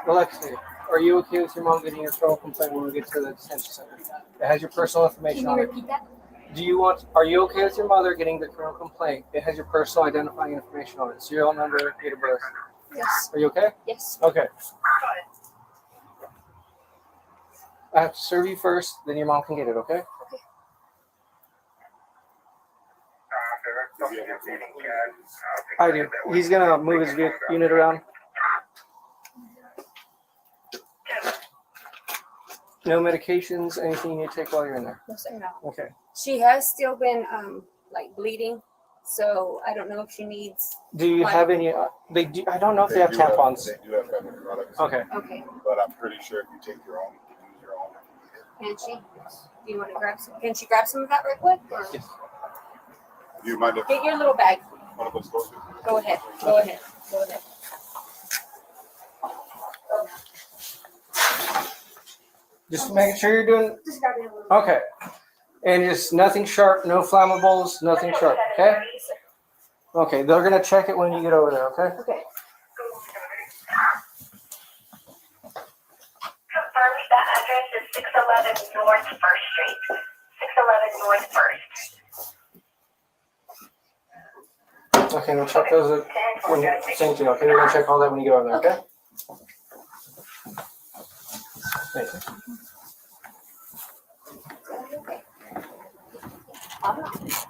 Alexia, are you okay with your mom getting your criminal complaint when we get to the detention center? It has your personal information Can you on it. repeat that? Are you okay with your mother getting the criminal complaint? It has your personal identifying information on it. Serial number, date of birth. Yes. Are you okay? Yes. Okay. I have to serve you first, then your mom can get it, okay? Okay. I do. He's gonna move his unit around. No medications, anything you need to take while you're in there? No, sir. Okay. She has still been like bleeding. So I don't know if she needs. Do you have any? They do. I don't know if they have tampons. They do have feminine products. Okay. Okay. But I'm pretty sure if you take your own, use your own. Can she? Do you want to grab some? Can she grab some of that right quick? Or? Yes. Do you mind if Get your little bag. one of us goes? Go ahead. Go ahead. Go ahead. Just make sure you're doing. Just grab me a little. Okay. And just nothing sharp, no flammables, nothing sharp. Okay. Okay. They're gonna check it when you get over there. Okay. Okay. Confirms that address is 611 North First Street. 611 North First. Okay. We'll check those. When you, same thing. Okay. We're gonna check all that when you get over there. Okay. Thank you.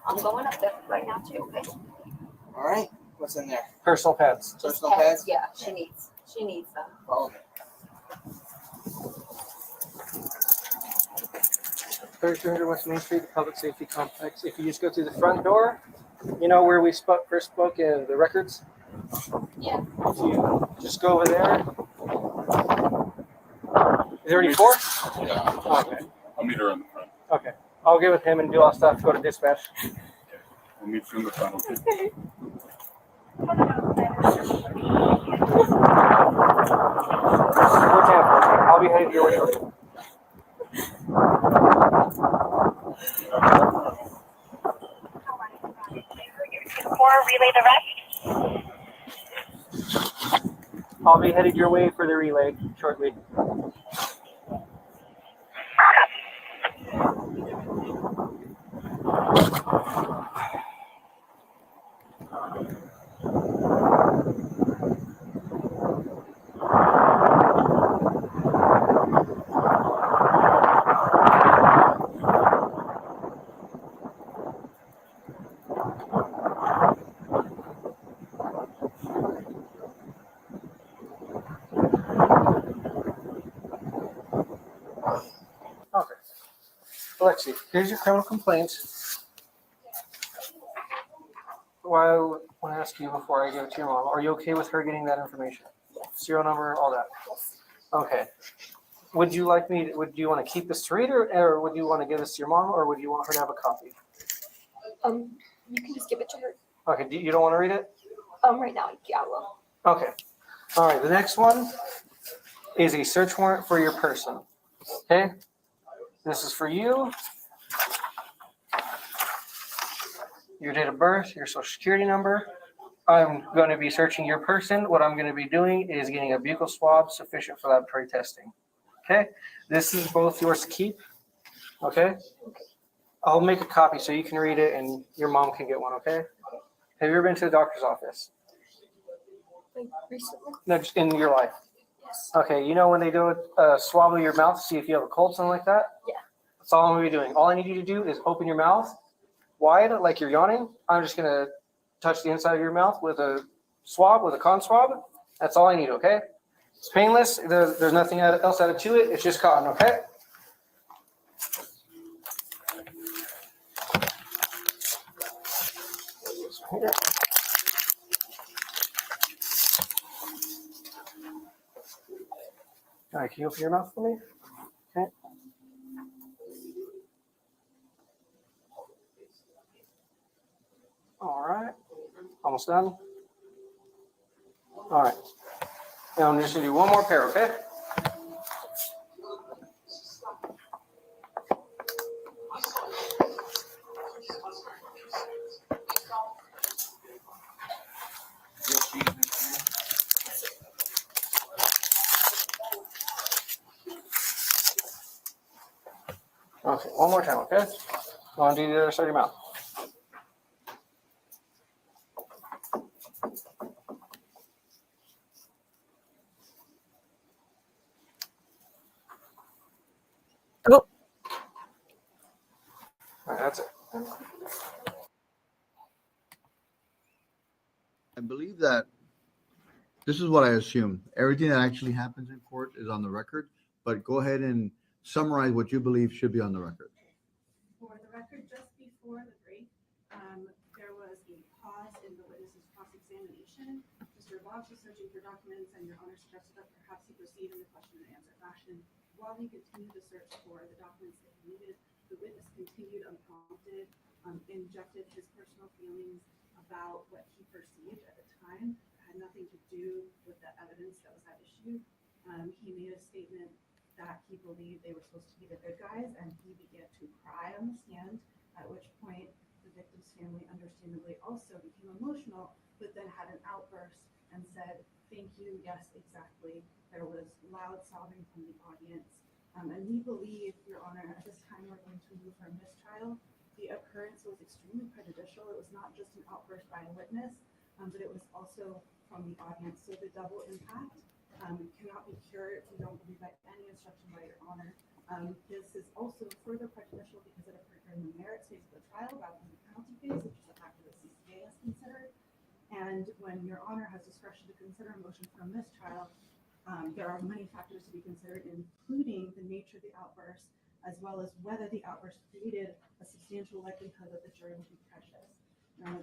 I'm going up there right now too. Okay. All right. What's in there? Personal pads. Personal pads? Yeah, she needs them. Oh. First 200 West Main Street, the Public Safety Complex. If you just go through the front door, you know where we first spoke in the records? Yeah. If you just go over there. Is there already 4? Yeah. Okay. I'll meet her in the front. Okay. I'll get with him and do all stuff, go to dispatch. We'll meet you in the front. Okay. We're Tampa. I'll be headed your way shortly. Or relay the rest. I'll be headed your way for the relay shortly. Okay. Alexi, here's your criminal complaints. Well, I want to ask you before I give it to your mom, are you okay with her getting that information? Serial number, all that? Okay. Would you want to keep this to read or would you want to give this to your mom or would you want her to have a copy? You can just give it to her. Okay, you don't want to read it? Right now, yeah, I will. Okay. All right, the next one is a search warrant for your person. Okay? This is for you. Your date of birth, your social security number. I'm going to be searching your person. What I'm going to be doing is getting a buccal swab sufficient for laboratory testing. Okay? This is both yours to keep. Okay? I'll make a copy so you can read it and your mom can get one, okay? Have you ever been to the doctor's office? Like recently? No, just in your life. Yes. Okay, you know when they do a swab of your mouth to see if you have a cold, something like that? Yeah. That's all I'm going to be doing. All I need you to do is open your mouth wide, like you're yawning. I'm just going to touch the inside of your mouth with a swab, with a cotton swab. That's all I need, okay? It's painless. There's nothing else added to it. It's just cotton, okay? Here. All right, can you open your mouth for me? Okay. All right. Almost done. All right. Now I'm just going to do one more pair, okay? Okay, one more time, okay? I want to do the other side of your mouth. Oh. All right, that's it. I believe that this is what I assume. Everything that actually happens in court is on the record, but go ahead and summarize what you believe should be on the record. For the record, just before the break, also searching for documents, and Your Honor suggested that perhaps he proceed in the question and answer fashion. While he continued to search for the documents that he needed, the witness continued unprompted, injected his personal feelings about what he perceived at the time. It had nothing to do with the evidence that was at issue. He made a statement that he believed they were supposed to be the good guys, and he began to cry on the stand, at which point the victim's family understandably also became emotional, but then had an outburst and said, "Thank you, yes, exactly." There was loud sobbing from the audience. And we believe, Your Honor, at this time we're going to move for a mistrial. The occurrence was extremely prejudicial. It was not just an outburst by a witness, but it was also from the audience. So the double impact cannot be cured. We don't believe that any instruction by Your Honor. This is also further prejudicial because it occurred during the merits phase of the trial rather than the penalty phase, which is a factor that CCA has considered. And when Your Honor has discretion to consider a motion for a mistrial, there are many factors to be considered, including the nature of the outburst, as well as whether the outburst created a substantial likelihood that the jury would be prejudiced.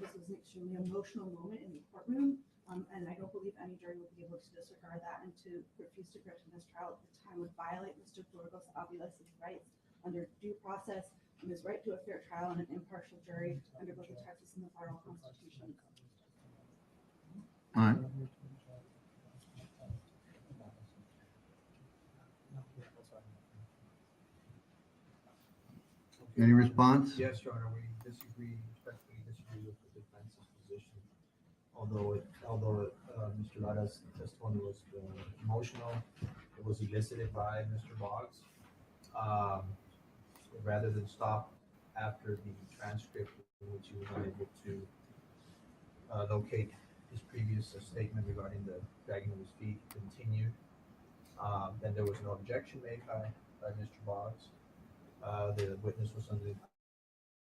This was an extremely emotional moment in the courtroom, and I don't believe any jury would be able to disregard that, and to refuse to grant a mistrial at the time would violate Mr. Burgos-Aviles' rights under due process and his right to a fair trial and an impartial jury under both the Texas and the federal constitutions. All right. Any response? Yes, Your Honor, we respectfully disagree with the defense's position. Although Mr. Lara's testimony was emotional, it was elicited by Mr. Boggs. Rather than stop after the transcript in which he was unable to locate his previous statement regarding the dragging of his feet continued, then there was no objection made by Mr. Boggs. The witness was under the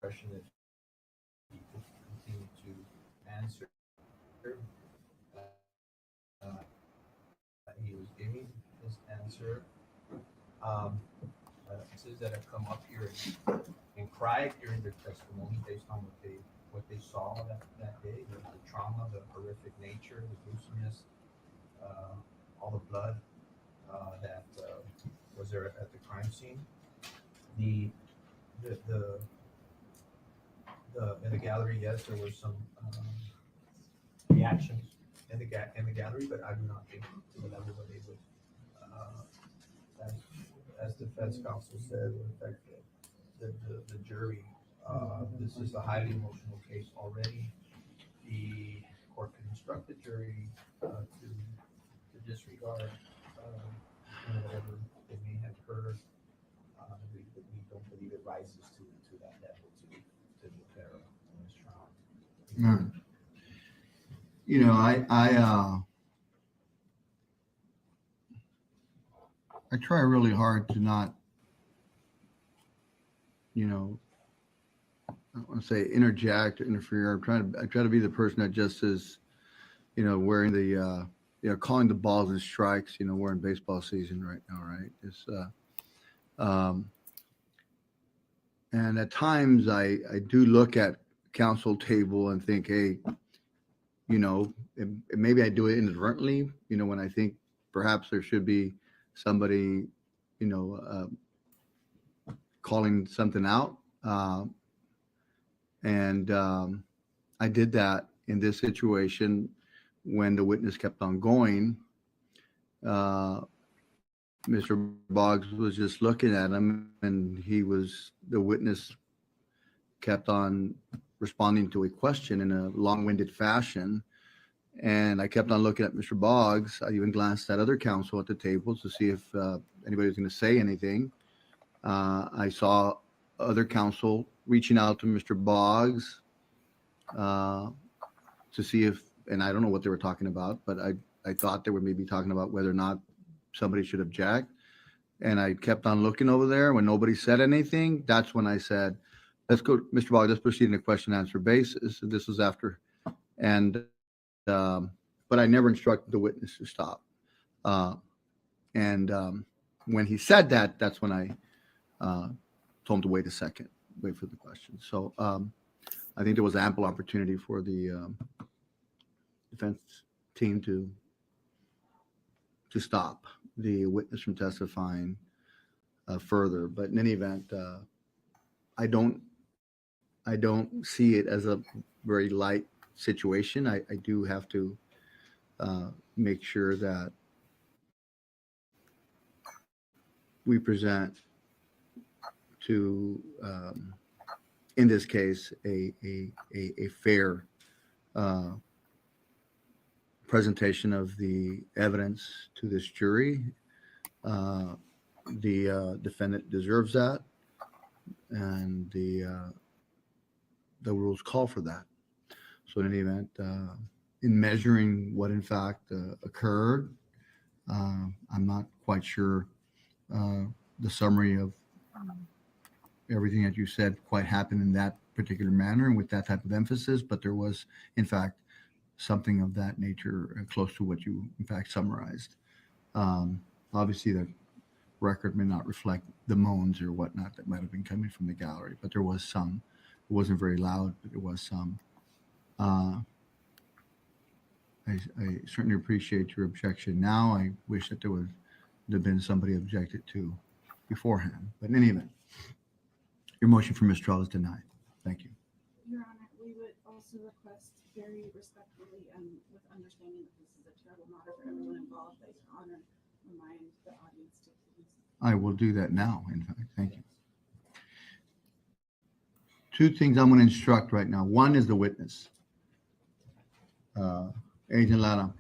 impression that he could continue to answer. He was giving his answer. Witnesses that have come up here and cried during their testimony based on what they saw that day, the trauma, the horrific nature, the gruesomeness, all the blood that was there at the crime scene. In the gallery, yes, there were some reactions in the gallery, but I do not think to the level where they would, as defense counsel said, affect the jury. This is a highly emotional case already. The court can instruct the jury to disregard whatever they may have heard. We don't believe it rises to that level to declare a mistrial. You know, I try really hard to not, you know, I don't want to say interject or interfere. I try to be the person that just is, you know, wearing the, you know, calling the balls and strikes. You know, we're in baseball season right now, right? It's, and at times I do look at counsel table and think, hey, you know, maybe I do it inadvertently, you know, when I think perhaps there should be somebody, you know, calling something out. And I did that in this situation when the witness kept on going. Mr. Boggs was just looking at him, and the witness kept on responding to a question in a long-winded fashion. And I kept on looking at Mr. Boggs. I even glanced at other counsel at the table to see if anybody was going to say anything. I saw other counsel reaching out to Mr. Boggs to see if, and I don't know what they were talking about, but I thought they were maybe talking about whether or not somebody should object. And I kept on looking over there. When nobody said anything, that's when I said, let's go, Mr. Boggs, let's proceed in a question and answer basis. This was after. And, but I never instructed the witness to stop. When he said that, that's when I told him to wait a second, wait for the question. So I think there was ample opportunity for the defense team to stop the witness from testifying further. But in any event, I don't see it as a very light situation. I do have to make sure that we present to, in this case, a fair presentation of the evidence to this jury. The defendant deserves that, and the rules call for that. So in any event, in measuring what in fact occurred, I'm not quite sure the summary of everything that you said quite happened in that particular manner and with that type of emphasis, but there was in fact something of that nature close to what you in fact summarized. Obviously the record may not reflect the moans or whatnot that might have been coming from the gallery, but there was some. It wasn't very loud, but there was some. I certainly appreciate your objection now. I wish that there would have been somebody objected to beforehand. But in any event, your motion for mistrial is denied. Thank you. Your Honor, we would also request very respectfully and with understanding that this is a terrible matter for everyone involved, that Your Honor remind the audience to please. I will do that now, in fact. Thank you. Two things I'm going to instruct right now. One is the witness. Agent Lara,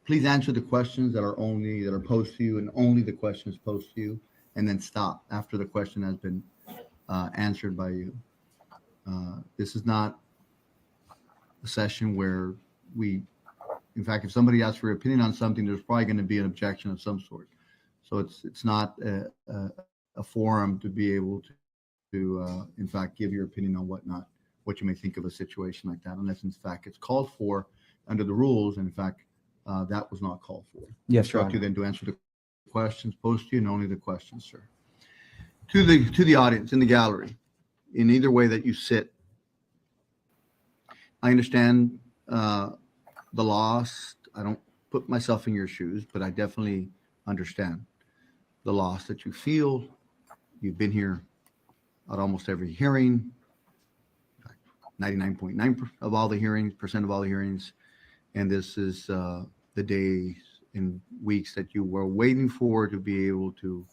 please answer the questions that are posed to you and only the questions posed to you, and then stop after the question has been answered by you. This is not a session where in fact, if somebody asks for your opinion on something, there's probably going to be an objection of some sort. So it's not a forum to be able to in fact, give your opinion on what you may think of a situation like that, unless in fact it's called for under the rules. And in fact, that was not called for. Yes, Your Instruct you Honor. then to answer the questions posed to you and only the questions, sir. To the audience in the gallery, in either way that you sit, I understand the loss. I don't put myself in your shoes, but I definitely understand the loss that you feel. You've been here at almost every hearing, 99.9% of all the hearings, and this is the days and weeks that you were waiting for to be able to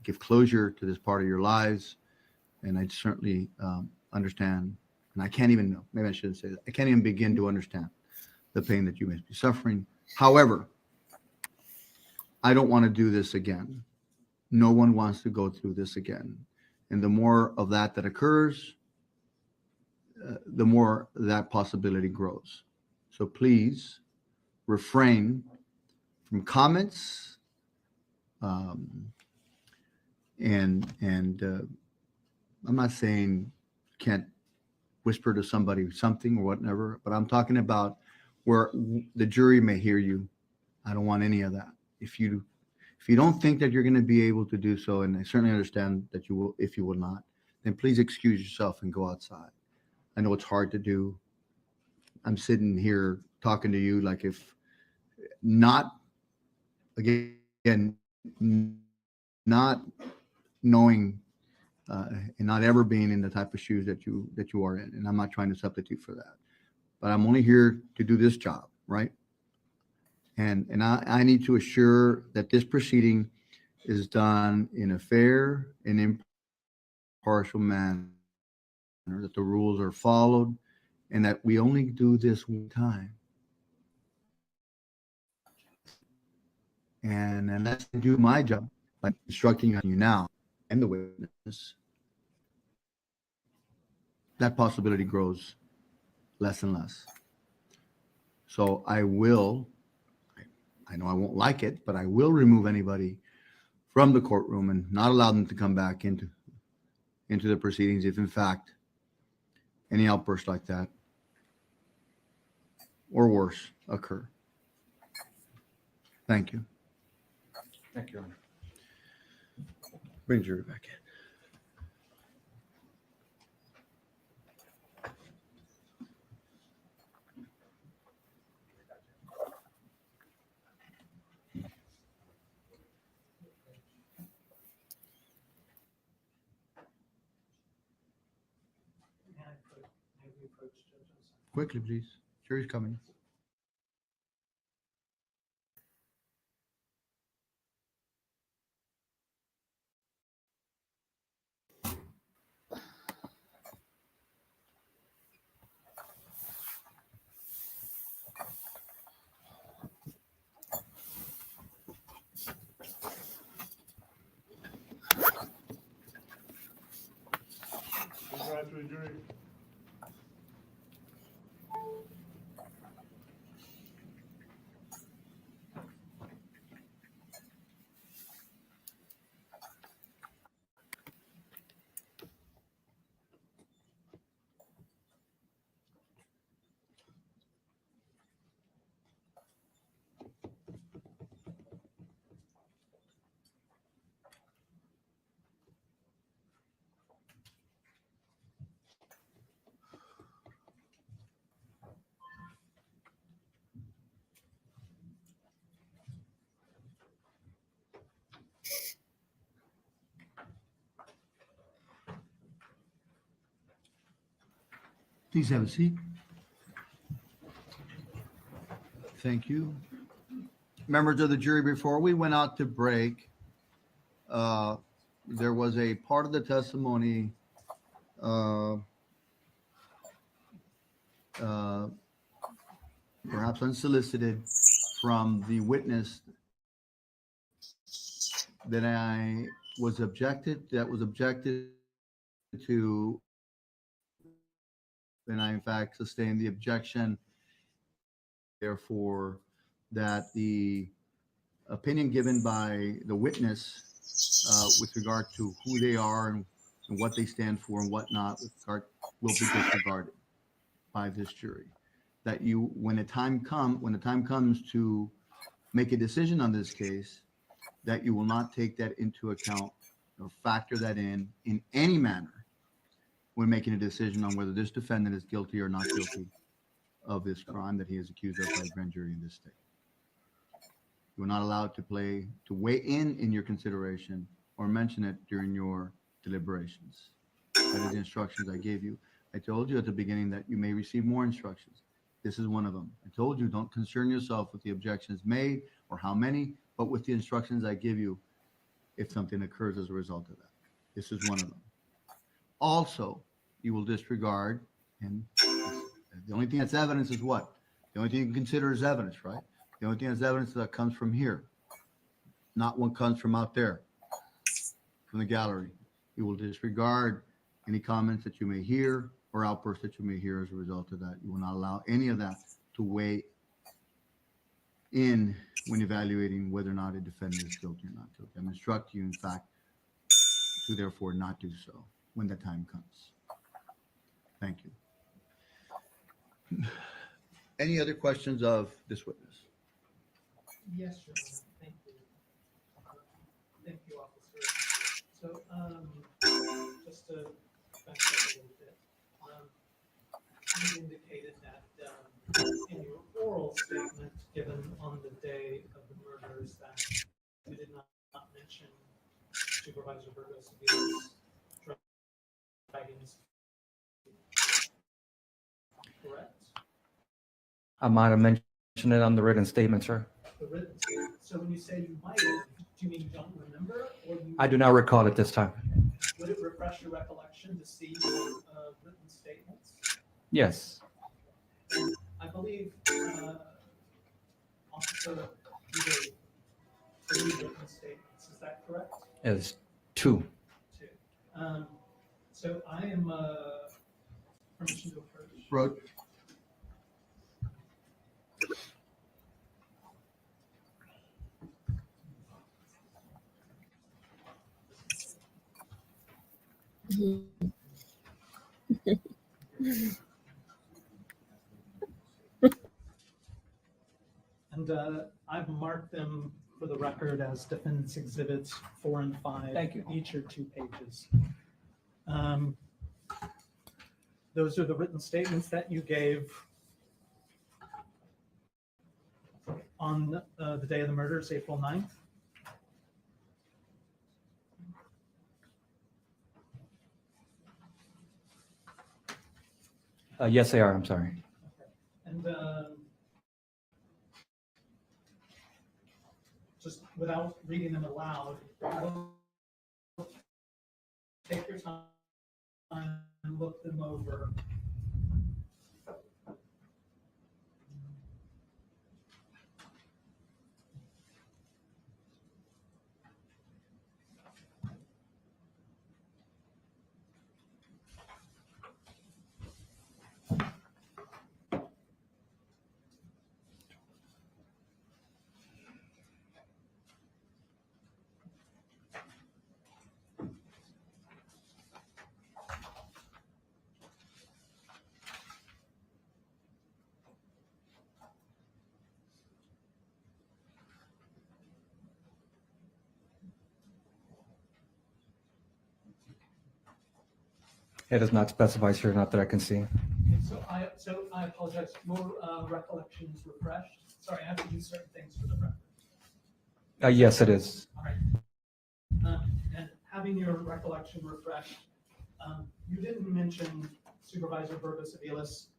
give closure to this part of your lives. And I certainly understand, and I can't even know, maybe I shouldn't say that, I can't even begin to understand the pain that you may be suffering. However, I don't want to do this again. No one wants to go through this again. And the more of that occurs, the more that possibility grows. So please refrain from comments and I'm not saying can't whisper to somebody something or whatever, but I'm talking about where the jury may hear you. I don't want any of that. If you don't think that you're going to be able to do so, and I certainly understand that you will, if you will not, then please excuse yourself and go outside. I know it's hard to do. I'm sitting here talking to you like if not, again, not knowing and not ever being in the type of shoes that you are in. And I'm not trying to substitute for that, but I'm only here to do this job, right? And I need to assure that this proceeding is done in a fair and impartial manner, that the rules are followed, and that we only do this one time. And unless I do my job by instructing you now and the witness, that possibility grows less and less. So I know I won't like it, but I will remove anybody from the courtroom and not allow them to come back into the proceedings if in fact any outbursts like that or worse occur. Thank you. Thank you, Your Honor. Bring jury back in. approach, Judge. I'm sorry. Quickly, please. Jury's coming. Congratulations. Please have a seat. Thank you. Members of the jury, before we went out to break, there was a part of the testimony perhaps unsolicited from the witness that was objected to, and I in fact sustained the objection. Therefore, that the opinion given by the witness with regard to who they are and what they stand for and whatnot will be disregarded by this jury. That when the time comes to make a decision on this case, that you will not take that into account or factor that in any manner when making a decision on whether this defendant is guilty or not guilty of this crime that he is accused of by the grand jury in this state. You are not allowed to weigh in your consideration or mention it during your deliberations. That is the instructions I gave you. I told you at the beginning that you may receive more instructions. This is one of them. I told you don't concern yourself with the objections made or how many, but with the instructions I give you if something occurs as a result of that. This is one of them. Also, you will disregard, and the only thing that's evidence is what? The only thing you can consider is evidence, right? The only thing that's evidence that comes from here, not what comes from out there, from the gallery. You will disregard any comments that you may hear or outbursts that you may hear as a result of that. You will not allow any of that to weigh in when evaluating whether or not a defendant is guilty or not guilty. I'm instructing you, in fact, to therefore not do so when the time comes. Thank you. Any other questions of this witness? Yes, Your Honor. Thank you. Thank you, officer. So, just to back up a little bit, you indicated that in your oral statement given on the day of the murders that you did not mention Supervisor Burgos-Aviles dragging his feet. Correct? I might have mentioned it on the written statement, sir. The written statement. So when you say you might have, do you mean you don't remember, or you? I do not recall it this time. Would it refresh your recollection to see your written statements? Yes. And I believe Officer, you gave 3 written statements. Is that correct? It's 2. 2. So I am permission to approach. Road. And I've marked them for the record as defendants exhibits 4 and 5. Thank you. Each are 2 pages. Those are the written statements that you gave on the day of the murders, April 9th. Yes, they are. I'm sorry. And just without reading them aloud, take your time and look them over. It does not specify, sir, not that I can see. Okay, so I apologize. Your recollection is refreshed. Sorry, I have to do certain things for the record. Yes, it is. All right. And having your recollection refreshed, you didn't mention Supervisor Burgos-Aviles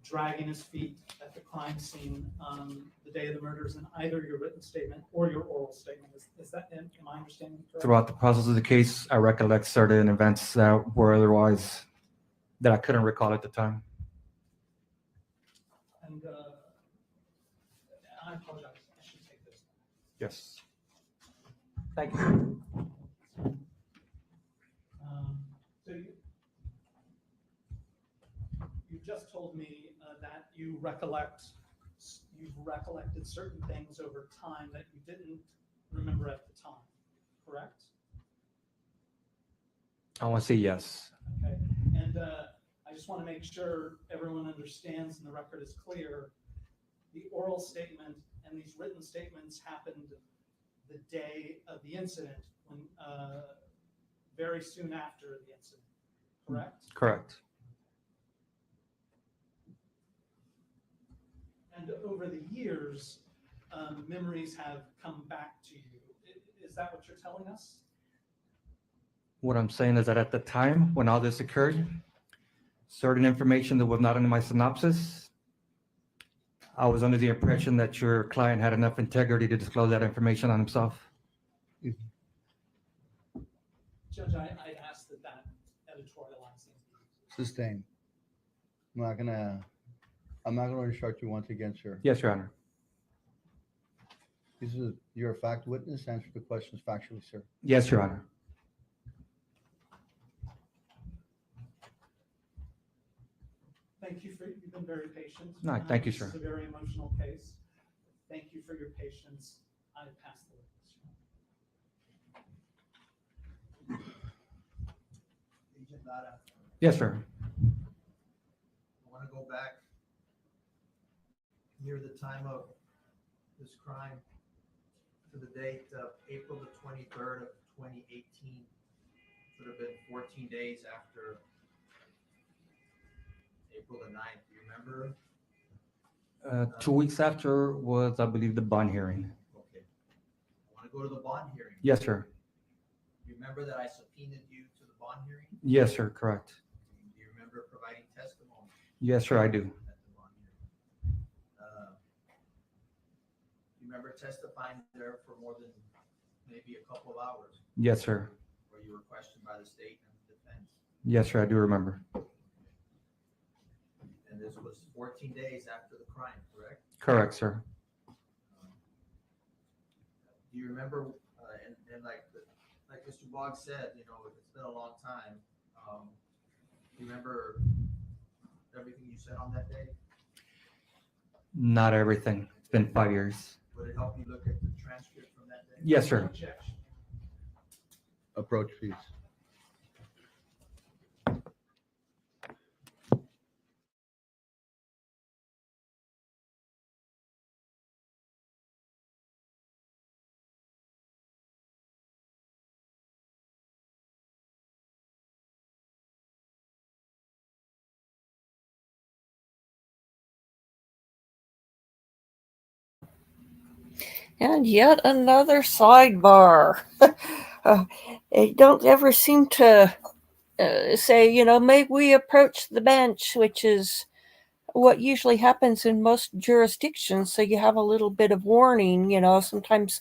dragging his feet at the crime scene the day of the murders in either your written statement or your oral statement. Is that, am I understanding correctly? Throughout the process of the case, I recollect certain events that were otherwise that I couldn't recall at the time. And I apologize. I should take this. Yes. Thank you. So you just told me that you've recollected certain things over time that you didn't remember at the time, correct? I want to say yes. Okay, and I just want to make sure everyone understands and the record is clear. The oral statement and these written statements happened the day of the incident, when very soon after the incident, correct? Correct. And over the years, memories have come back to you. Is that what you're telling us? What I'm saying is that at the time when all this occurred, certain information that was not in my synopsis, I was under the impression that your client had enough integrity to disclose that information on himself. Judge, I'd ask that editorializing. Sustained. I'm not gonna instruct you once again, sir. Yes, Your Honor. You're a fact witness. Answer the questions factually, sir. Yes, Your Honor. Thank you you've been very patient. No, thank you, sir. This is a very emotional case. Thank you for your patience. I pass the witness. Agent Lara, Yes, sir. I want to go back near the time of this crime to the date of April the 23rd of 2018. Would have been 14 days after April the 9th. Do you remember? 2 weeks after was, I believe, the bond hearing. Okay. I want to go to the bond hearing. Yes, sir. You remember that I subpoenaed you to the bond hearing? Yes, sir. Correct. Do you remember providing testimony Yes, sir, I do. at the bond hearing? You remember testifying there for more than maybe a couple of hours Yes, sir. where you were questioned by the state and the defense? Yes, sir, I do remember. And this was 14 days after the crime, correct? Correct, sir. Do you remember, and like Mr. Boggs said, you know, it's been a long time. Do you remember everything you said on that day? Not everything. It's been 5 years. Would it help you look at the transcript from that day? Yes, sir. Objection. Approach, please. And yet another sidebar. They don't ever seem to say, may we approach the bench, which is what usually happens in most jurisdictions. So you have a little bit of warning. Sometimes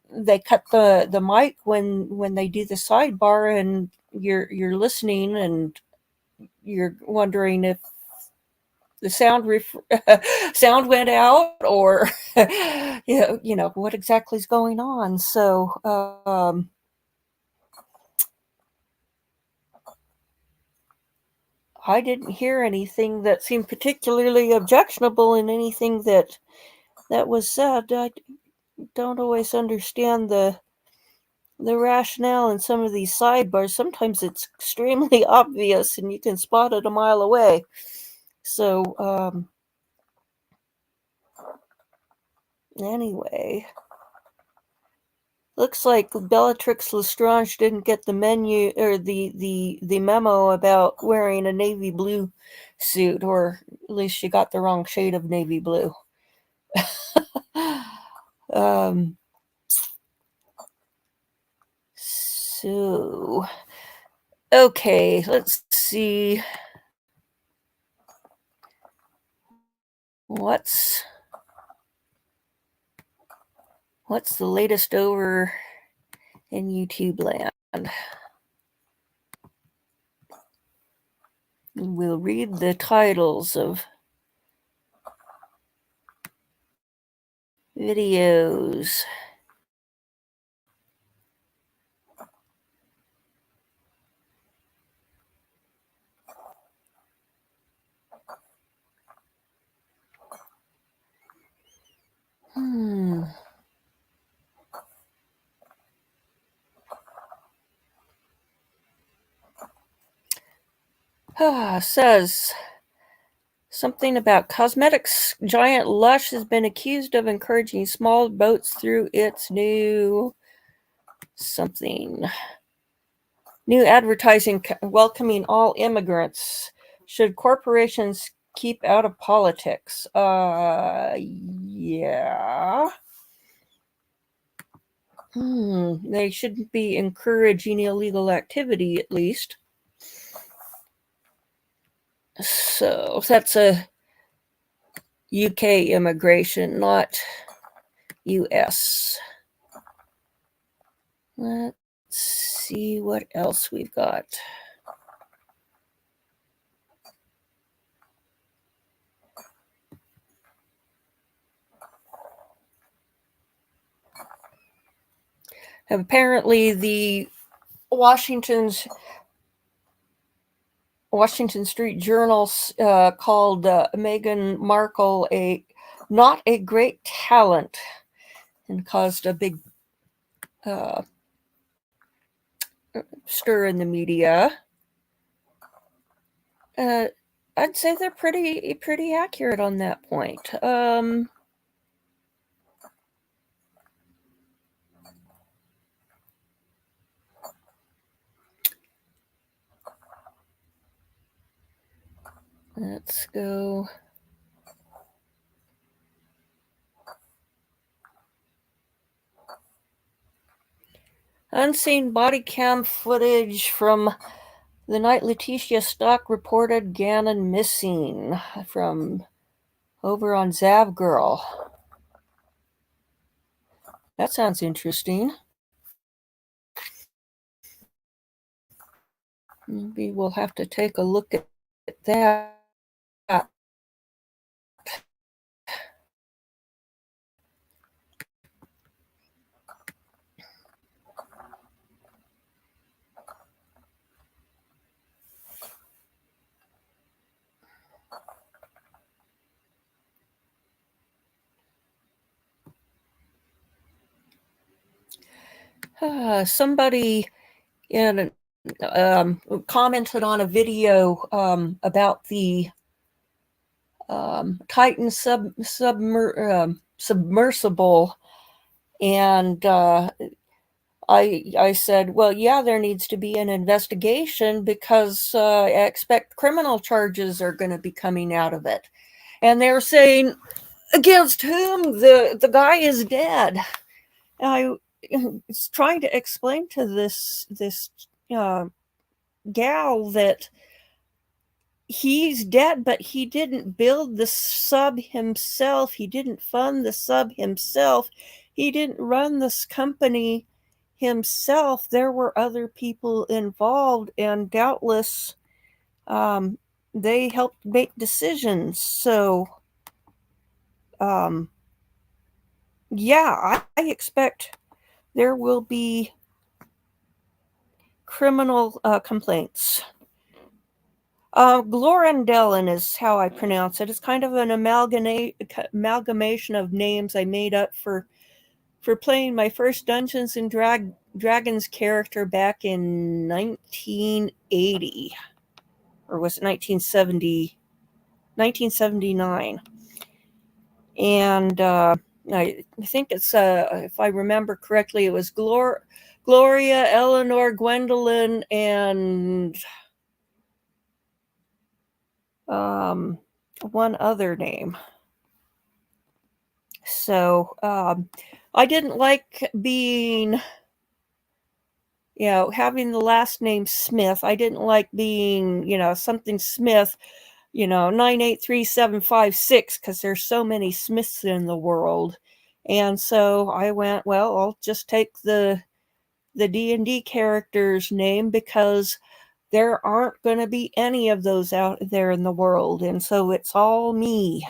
they cut the mic when they do the sidebar, and you're listening and you're wondering if the sound sound went out, or what exactly is going on. So I didn't hear anything that seemed particularly objectionable in anything that was said. I don't always understand the rationale in some of these sidebars. Sometimes it's extremely obvious and you can spot it a mile away. So anyway, looks like Bellatrix Lestrange didn't get the menu or the memo about wearing a navy blue suit, or at least she got the wrong shade of navy blue. So okay, let's see. What's the latest over in YouTube land? We'll read the titles of videos. Says something about cosmetics giant Lush has been accused of encouraging small boats through its new advertising welcoming all immigrants. Should corporations keep out of politics? Yeah. They shouldn't be encouraging illegal activity, at least. So that's a UK immigration, not US. Let's see what else we've got. Apparently, the Washington Street Journal called Meghan Markle not a great talent, and caused a big stir in the media. I'd say they're pretty accurate on that point. Let's go. Unseen body cam footage from the night Letitia Stock reported Gannon missing, from over on Zav Girl. That sounds interesting. Maybe we'll have to take a look at that. Somebody commented on a video about the Titan submersible, and I said, well, yeah, there needs to be an investigation because I expect criminal charges are going to be coming out of it. And they're saying, against whom? The guy is dead. I was trying to explain to this gal that he's dead, but he didn't build the sub himself. He didn't fund the sub himself. He didn't run this company himself. There were other people involved, and doubtless they helped make decisions. So, yeah, I expect there will be criminal complaints. Glorendellen is how I pronounce it. It's kind of an amalgamation of names I made up for playing my first Dungeons and Dragons character back in 1980. Or was it 1970? 1979. And I think it's, if I remember correctly, it was Gloria, Eleanor, Gwendolyn, and one other name. So I didn't like being, having the last name Smith. I didn't like being, something Smith, 983756, because there's so many Smiths in the world. And so I went, well, I'll just take the D&D character's name, because there aren't going to be any of those out there in the world. And so it's all me.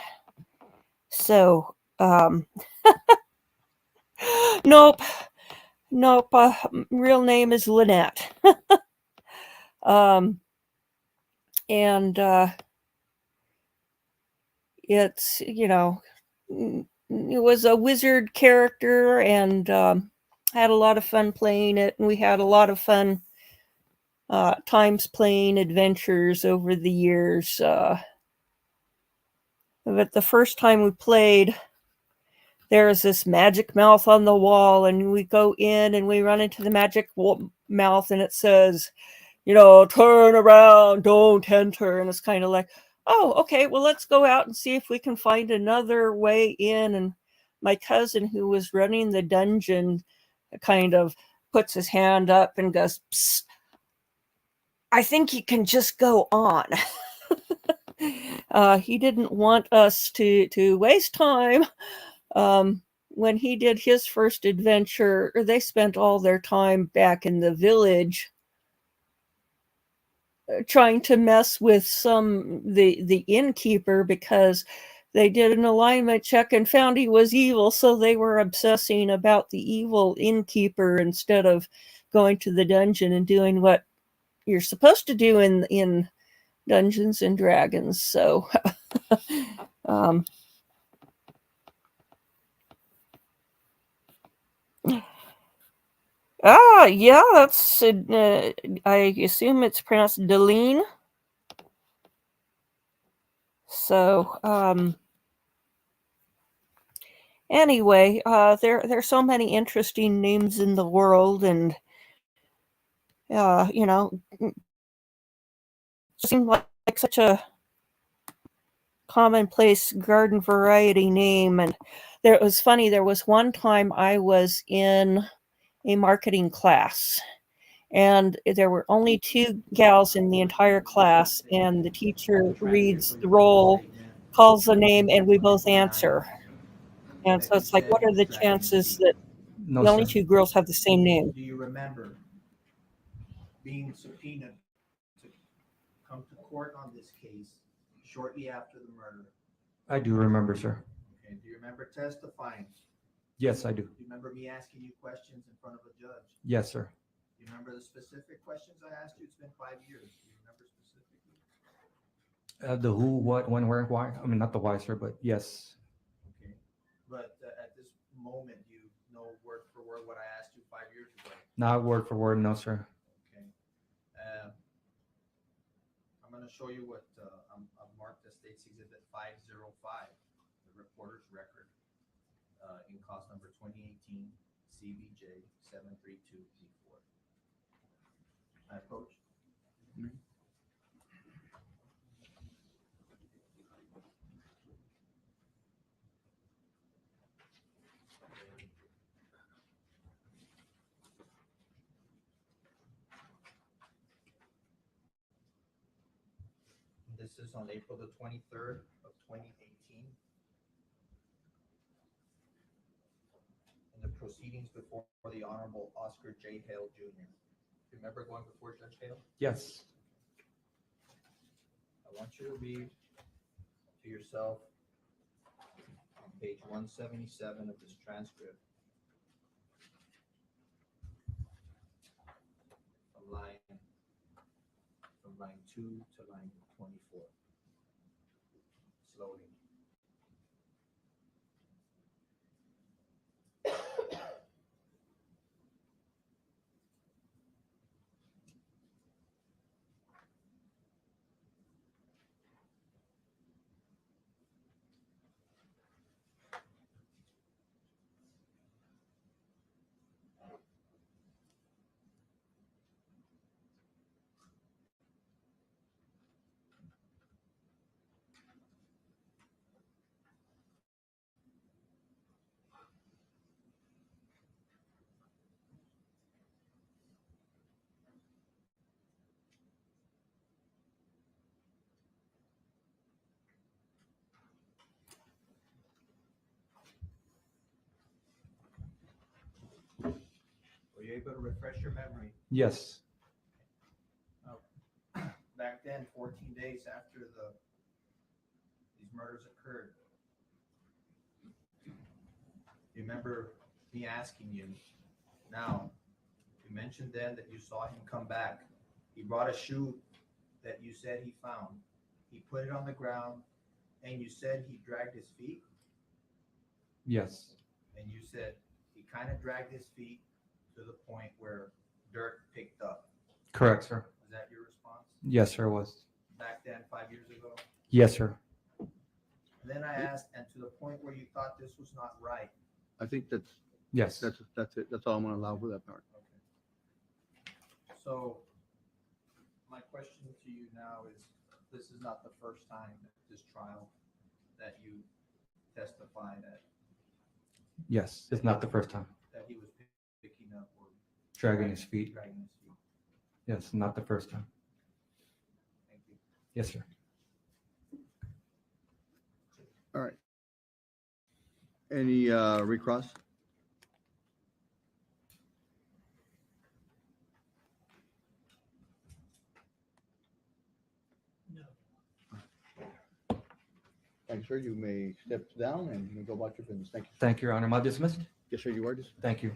So, nope. Real name is Lynette. And it's, it was a wizard character, and had a lot of fun playing it. And we had a lot of fun times playing adventures over the years. But the first time we played, there's this magic mouth on the wall, and we go in and we run into the magic mouth, and it says, turn around, don't enter. And it's kind of like, oh, okay, well, let's go out and see if we can find another way in. And my cousin, who was running the dungeon, kind of puts his hand up and goes, psst, I think you can just go on. He didn't want us to waste time. When he did his first adventure, they spent all their time back in the village trying to mess with the innkeeper, because they did an alignment check and found he was evil. So they were obsessing about the evil innkeeper instead of going to the dungeon and doing what you're supposed to do in Dungeons and Dragons. So, yeah, that's, I assume it's pronounced Deline. So, anyway, there's so many interesting names in the world, and, it seemed like such a commonplace garden variety name. And it was funny, there was one time I was in a marketing class, and there were only 2 gals in the entire class, and the teacher reads the roll, calls the name, and we both answer. And so it's like, what are the chances that No, the only sir. 2 girls have the same name? Do you remember being subpoenaed to come to court on this case shortly after the murder? I do remember, sir. Okay. Do you remember testifying? Yes, I do. Do you remember me asking you questions in front of a judge? Yes, sir. Do you remember the specific questions I asked you? It's been 5 years. Do you remember specifically? The who, what, when, where, why. I mean, not the why, sir, but yes. Okay. But at this moment, you know word for word what I asked you 5 years ago. Not word for word, no, sir. Okay. I'm going to show you what I've marked as State's Exhibit 505, the reporter's record, in cause number 2018 CBJ 73284. I approach. This is on April the 23rd of 2018. In the proceedings before the Honorable Oscar J. Hale Jr. Remember going before Judge Hale? Yes. I want you to read to yourself on page 177 of this transcript from line 2 to line 24. Slowly. Were you able to refresh your memory? Yes. Back then, 14 days after these murders occurred, you remember me asking you, now, you mentioned then that you saw him come back. He brought a shoe that you said he found. He put it on the ground, and you said he dragged his feet, Yes. and you said he kind of dragged his feet to the point where dirt picked up. Correct, sir. Was that your response? Yes, sir, it was. Back then, 5 years ago? Yes, sir. And then I asked, and to the point where you thought this was not right. I think that's, Yes. that's it. That's all I'm gonna allow for that part. So my question to you now is, this is not the first time at this trial that you testified at, Yes, it's not the first time. that he was picking up or Dragging his feet. dragging his feet. Yes, not the first time. Thank you. Yes, sir. All right. Any recross? Thank you, sir. You may step down and you may go about your business. Thank you. Thank you, Your Honor. Am I dismissed? Yes, sir, you are dismissed. Thank you.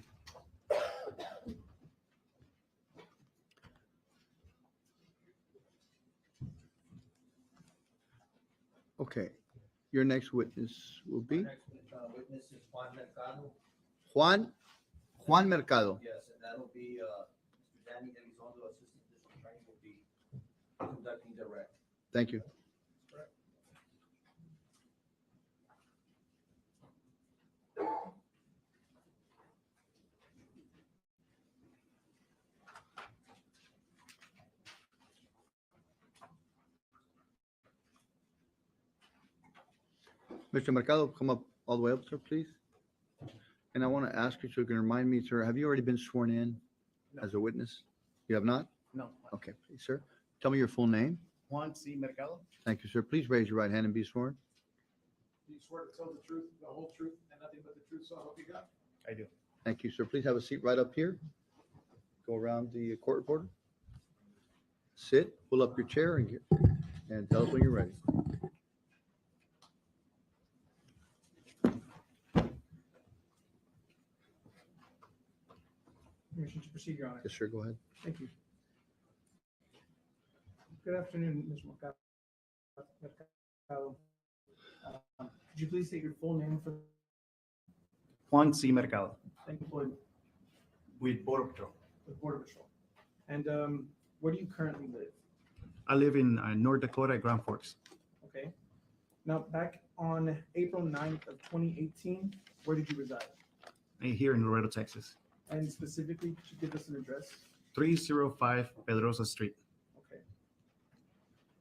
Okay, your next witness will be Next witness is Juan Mercado. Juan Mercado. Yes, and that'll be Mr. Danny Elizondo, Assistant District Attorney, will be conducting direct. Thank you. Mr. Mercado, come up all the way up, sir, please. And I want to ask you, so you can remind me, sir, have you already been sworn in as a witness? You have not? No. Okay, please, sir. Tell me your full name. Juan C. Mercado. Thank you, sir. Please raise your right hand and be sworn. Do you swear to tell the truth, the whole truth, and nothing but the truth, so help you God? I do. Thank you, sir. Please have a seat right up here. Go around the court reporter. Sit, pull up your chair and tell us when you're ready. Permission to proceed, Your Honor. Yes, sir, go ahead. Thank you. Good afternoon, Mr. Mercado. Could you please state your full name for Juan C. Mercado thank you for with Border Patrol. the Border Patrol? And where do you currently live? I live in North Dakota, Grand Forks. Okay. Now, back on April 9th of 2018, where did you reside? Here in Laredo, Texas. And specifically, could you give us an address? 305 Pedrosa Street. Okay.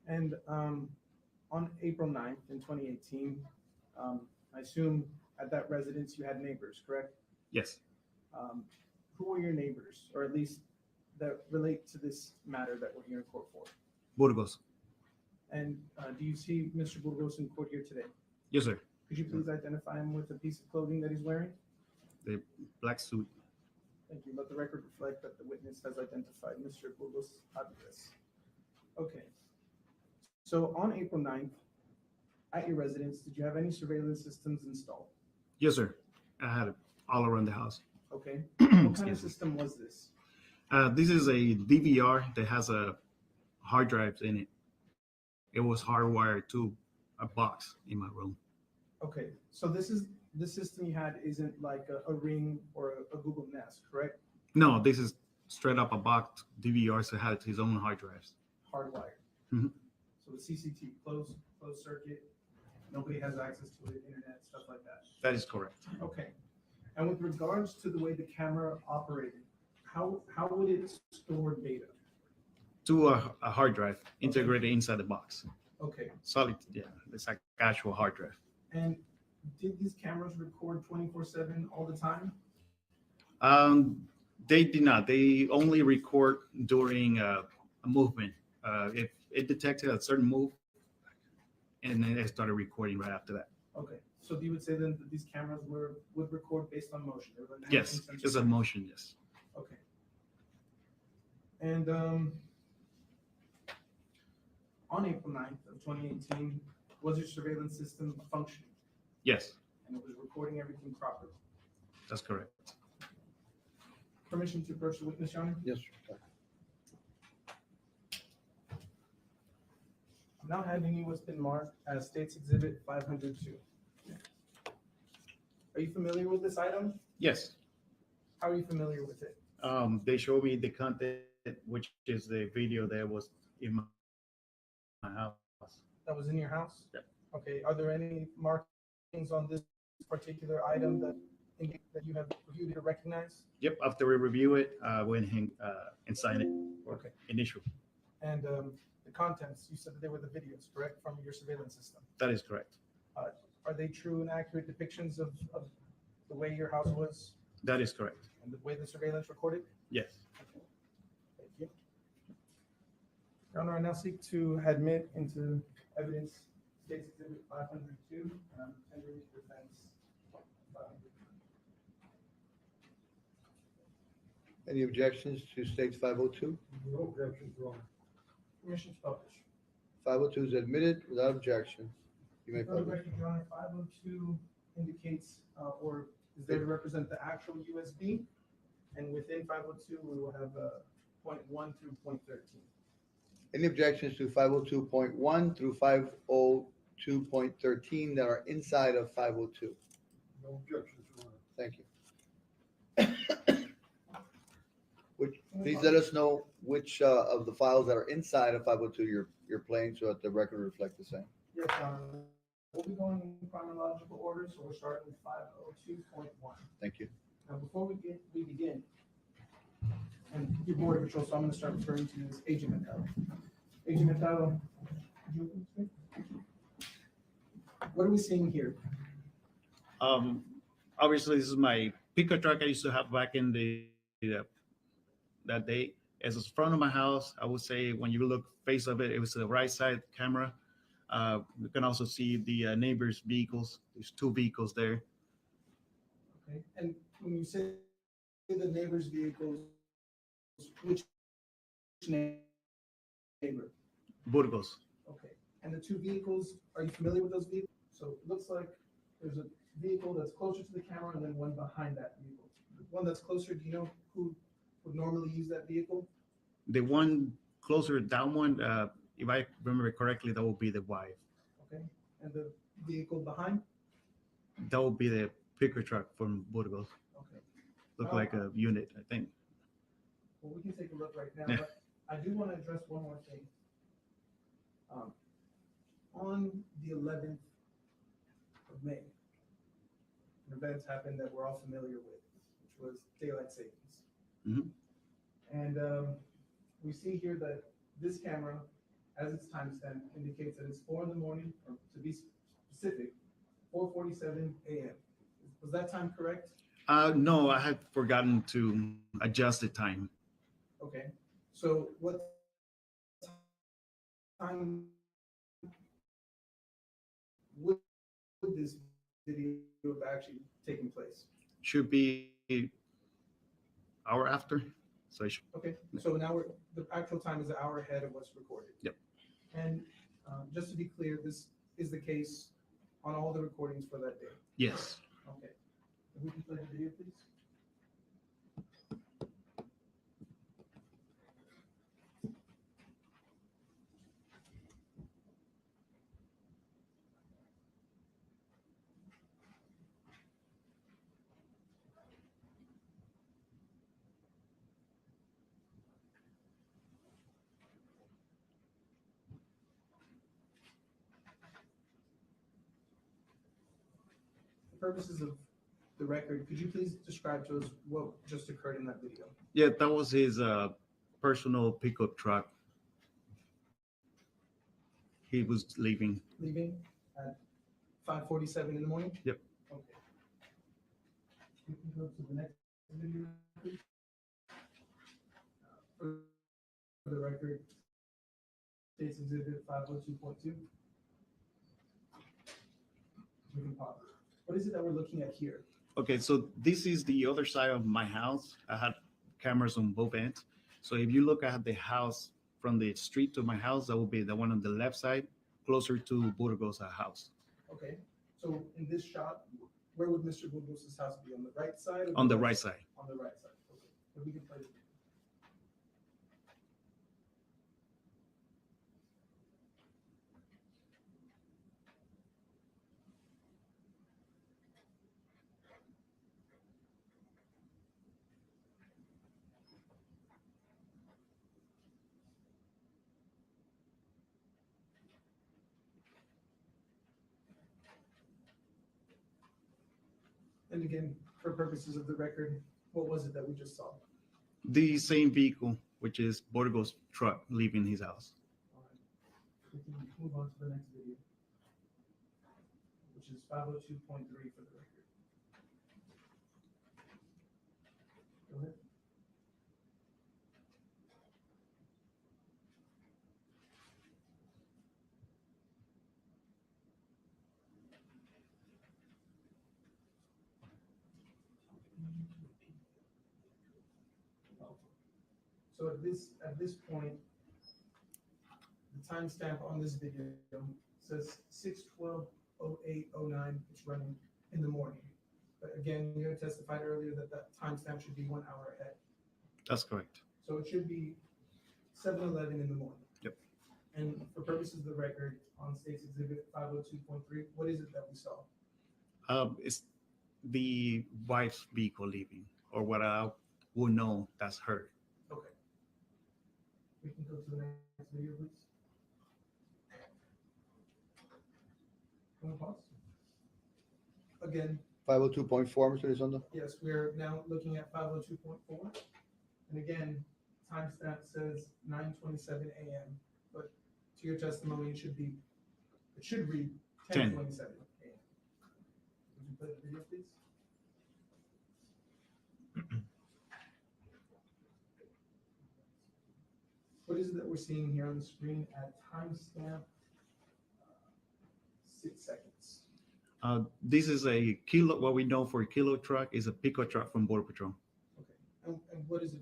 And on April 9th in 2018, I assume at that residence you had neighbors, correct? Yes. Who were your neighbors, or at least that relate to this matter that we're here in court for? Burgos. And do you see Mr. Burgos in court here today? Yes, sir. Could you please identify him with the piece of clothing that he's wearing? The black suit. Thank you. Let the record reflect that the witness has identified Mr. Bugos-Aviles. Okay. So on April 9th, at your residence, did you have any surveillance systems installed? Yes, sir. I had it all around the house. Okay. What kind of Excuse me. system was this? This is a DVR that has a hard drive in it. It was hardwired to a box in my room. Okay. So this system you had isn't like a Ring or a Google Nest, correct? No, this is straight up a box DVR, so it had his own hard drives. Hardwired. Mhm. So the CCTV closed circuit. Nobody has access to it, internet, stuff like that. That is correct. Okay. And with regards to the way the camera operated, how would it store data? To a hard drive integrated inside the box. Okay. Solid, yeah, it's like actual hard drive. And did these cameras record 24/7 all the time? They did not. They only record during a movement. If it detected a certain move, and then it started recording right after that. Okay. So you would say then that these cameras would record based on motion? They were Yes, enhancing just a sensors? motion, yes. Okay. And on April 9th of 2018, was your surveillance system functioning? Yes, And it was recording everything properly? that's correct. Permission to approach the witness, Your Honor? Yes, sir. I'm now handing you what's been marked as State's Exhibit 502. Are you familiar with this item? Yes, How are you familiar with it? they showed me the content, which is the video that was in my house. That was in your house? Yep. Okay, are there any markings on this particular item that indicate that you have reviewed or recognized? Yep, after we review it, went ahead and sign it. Okay. Initial. And the contents, you said that they were the videos, correct, from your surveillance system? That is correct. Are they true and accurate depictions of the way your house was That is correct. and the way the surveillance recorded? Yes. Thank you. Your Honor, I now seek to admit into evidence State's Exhibit 502, and I'm tendering to defense 502. Any objections to State's 502? No objections, Your Honor. Permission to publish. 502 is admitted without objection. You may For the publish. record, Your Honor, 502 indicates or is there to represent the actual USB, and within 502 we will have point 1 through point 13. Any objections to 502.1 through 502.13 that are inside of 502? No objections, Your Honor. Thank you. Please let us know which of the files that are inside of 502 you're playing so that the record reflect the same. Yes, Your Honor. We'll be going in chronological order, so we're starting with 502.1. Thank you. Now, before we begin, and your border patrol, so I'm going to start referring to you as Agent Mercado. Agent Mercado, could you open the screen? What are we seeing here? Obviously, this is my pickup truck I used to have back in that day. As it's front of my house, I would say when you look face of it, it was the right side camera. You can also see the neighbor's vehicles. There's two vehicles there. Okay, and when you say the neighbor's vehicles, which neighbor? Burgos. Okay, and the two vehicles, are you familiar with those vehicles? So it looks like there's a vehicle that's closer to the camera and then one behind that vehicle. The one that's closer, do you know who would normally use that vehicle? The one closer, that one, if I remember correctly, that would be the wife. Okay, and the vehicle behind? That would be the pickup truck from Burgos. Okay. Look like a unit, I think. Well, we can take a look right now, Yeah. but I do want to address one more thing. On the 11th of May, an event happened that we're all familiar with, which was daylight savings. Mhm. And we see here that this camera, as its timestamp, indicates that it's 4 in the morning, or to be specific, 4:47 a.m. Was that time correct? No, I had forgotten to adjust the time. Okay, so what time would this video have actually taken place? Should be hour after. So it should, Okay, so now the actual time is an hour ahead of what's recorded. Yep. And just to be clear, this is the case on all the recordings for that day. yes. Okay. If we can play the video, please. For purposes of the record, could you please describe to us what just occurred in that video? Yeah, that was his personal pickup truck. He was leaving. Leaving at 5:47 in the morning? Yep. Okay. We can go to the next video, please. For the record, State's Exhibit 502.2. We can pause. What is it that we're looking at here? Okay, so this is the other side of my house. I had cameras on both ends. So if you look at the house from the street to my house, that will be the one on the left side, closer to Burgos' house. Okay, so in this shot, where would Mr. Bugos' house be? On the right side? Or On the right side. On the right side, okay. If we can play it. And again, for purposes of the record, what was it that we just saw? The same vehicle, which is Burgos' truck, leaving his house. All right. We can move on to the next video, which is 502.3 for the record. Go ahead. So at this point, the timestamp on this video says 6/12/08/09. It's running in the morning. But again, you had testified earlier that that timestamp should be 1 hour ahead. That's correct. So it should be 7:11 in the morning. Yep. And for purposes of the record, on State's Exhibit 502.3, what is it that we saw? It's the wife's vehicle leaving, or what I would know that's her. Okay. We can go to the next video, please. Can we pause? Again, 502.4, Mr. Elizondo? yes, we're now looking at 502.4. And again, timestamp says 9:27 a.m. But to your testimony, it should read 10:27 a.m. Would you play the video, please? What is it that we're seeing here on the screen at timestamp 6 seconds? This is a kilo. What we know for a kilo truck is a pickup truck from Border Patrol. Okay. And what is it?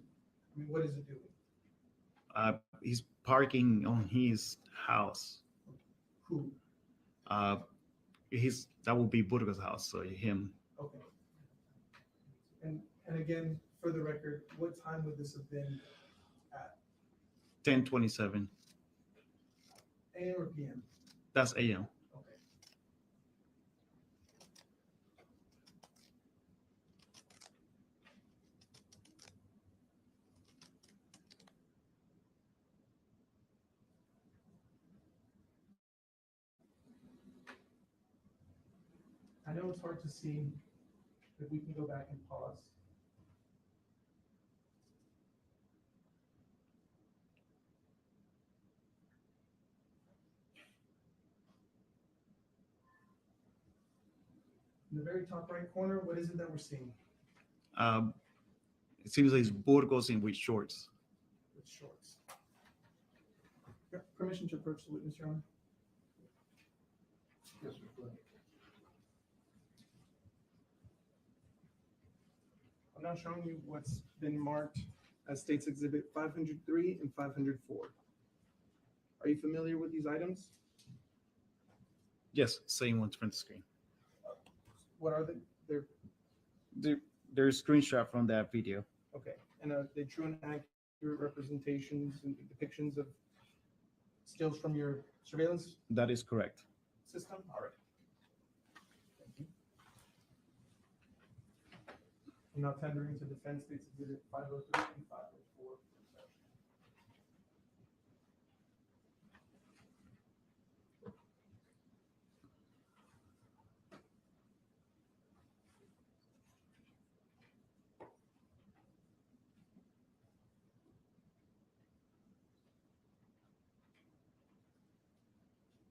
I mean, what is it doing? He's parking on his house. Who? That will be Burgos' house, so him. Okay. And again, for the record, what time would this have been at? 10:27. AM or PM? That's AM. Okay. I know it's hard to see, if we can go back and pause. In the very top right corner, what is it that we're seeing? It seems like it's Burgos in with shorts. With shorts. Permission to approach the witness, Your Honor? Yes, sir. now showing you what's been marked as States Exhibit 503 and 504. Are you familiar with these items? Yes, same ones from the screen. What are they? They're screenshot from that video. Okay, and are they true and accurate representations and depictions of stills from your surveillance That is correct. system? All right. Thank you. I'm now tendering to defense States Exhibit 503 and 504.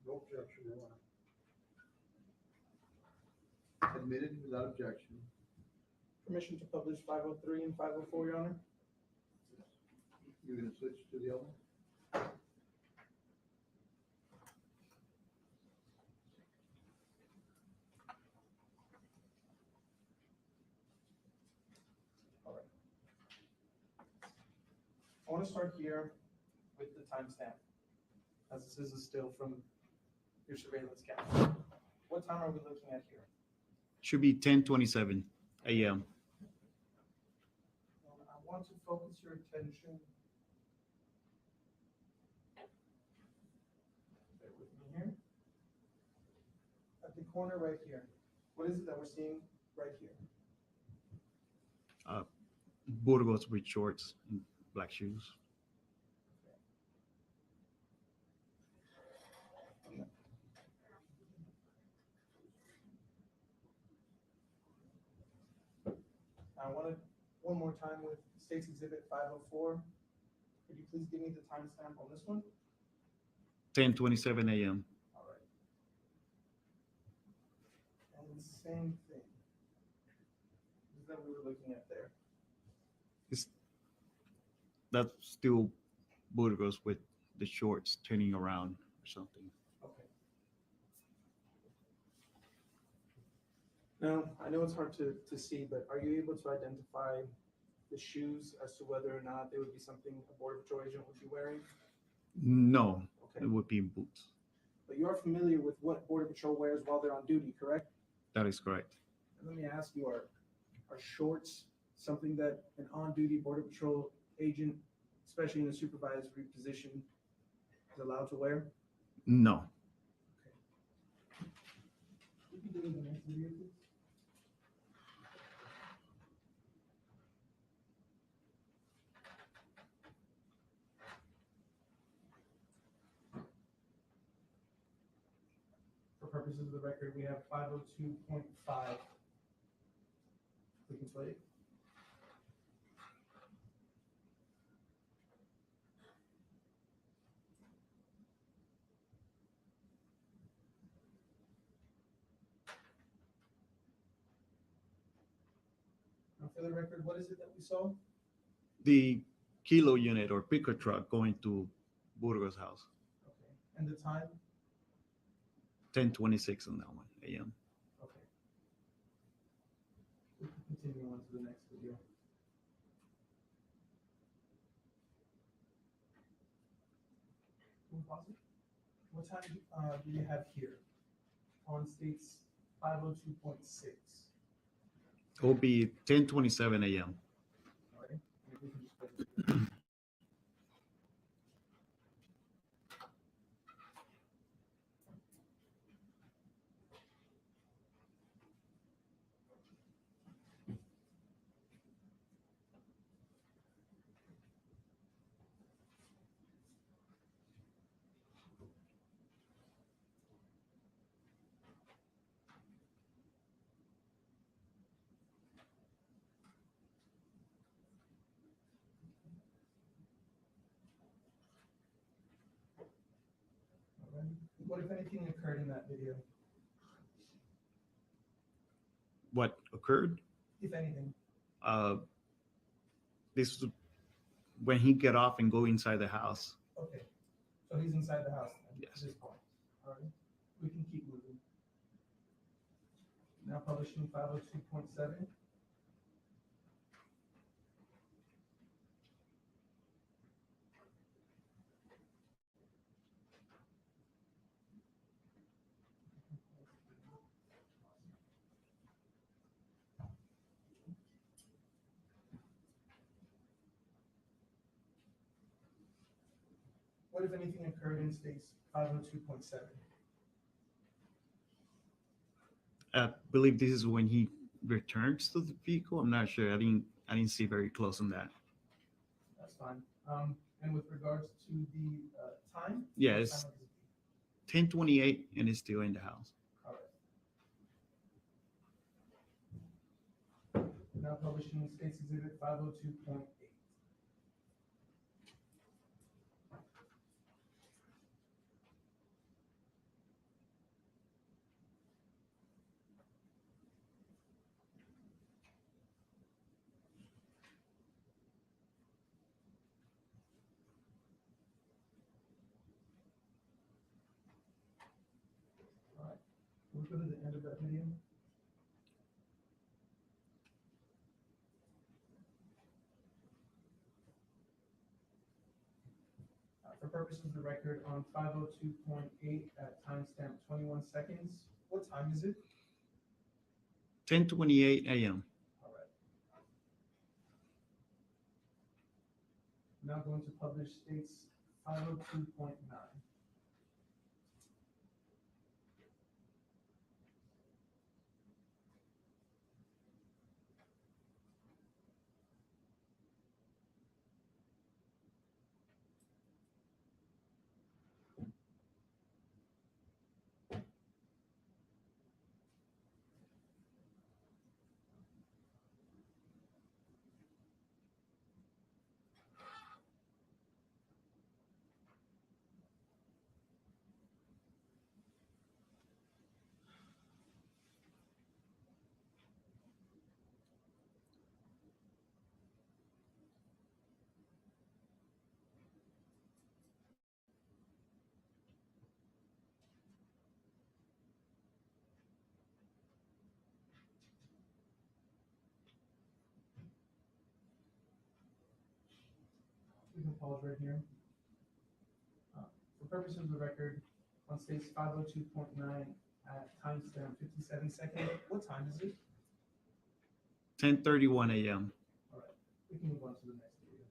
No objection, Your Honor. Admitted without objection. Permission to publish 503 and 504, Your Honor? You're gonna switch to the other? All right. I want to start here with the timestamp, as this is a still from your surveillance camera. What time are we looking at here? Should be 10:27 a.m. I want to focus your attention. Bear with me here. At the corner right here. What is it that we're seeing right here? Burgos with shorts and black shoes. I wanted one more time with States Exhibit 504. Could you please give me the timestamp on this one? 10:27 a.m. All right. And the same thing. Is that we were looking at there? That's still Burgos with the shorts turning around or something. Okay. Now, I know it's hard to see, but are you able to identify the shoes as to whether or not they would be something a Border Patrol agent would be wearing? No, Okay. it would be boots. But you are familiar with what Border Patrol wears while they're on duty, correct? That is correct. And let me ask you, are shorts something that an on-duty Border Patrol agent, especially in a supervisory position, is allowed to wear? No. You can do the next video, please. For purposes of the record, we have 502.5. We can play it. Now, for the record, what is it that we saw? The kilo unit or picker truck going to Burgos' house. Okay. And the time? 10:26 on that one a.m. Okay. We can continue on to the next video. Can we pause it? What time do you have here? On States 502.6. It will be 10:27 a.m. All right. Maybe we can just put it. What, if anything, occurred in that video? What occurred? If anything. This was when he get off and go inside the house. Okay. So he's inside the house then, Yes. at this point. All right. We can keep moving. Now publishing 502.7. What, if anything, occurred in states 502.7? I believe this is when he returns to the vehicle. I'm not sure. I didn't see very close on that. That's fine. And with regards to the time? Yeah, what it's time of the- 10:28 and it's still in the house. All right. Now publishing States Exhibit 502.8. All right. Can we go to the end of that video? For purposes of the record, on 502.8 at timestamp 21 seconds, what time is it? 10:28 a.m. All right. Now going to publish states 502.9. We can pause right here. For purposes of the record, on states 502.9 at timestamp 57 seconds, what time is it? 10:31 a.m. All right, we can move on to the next video.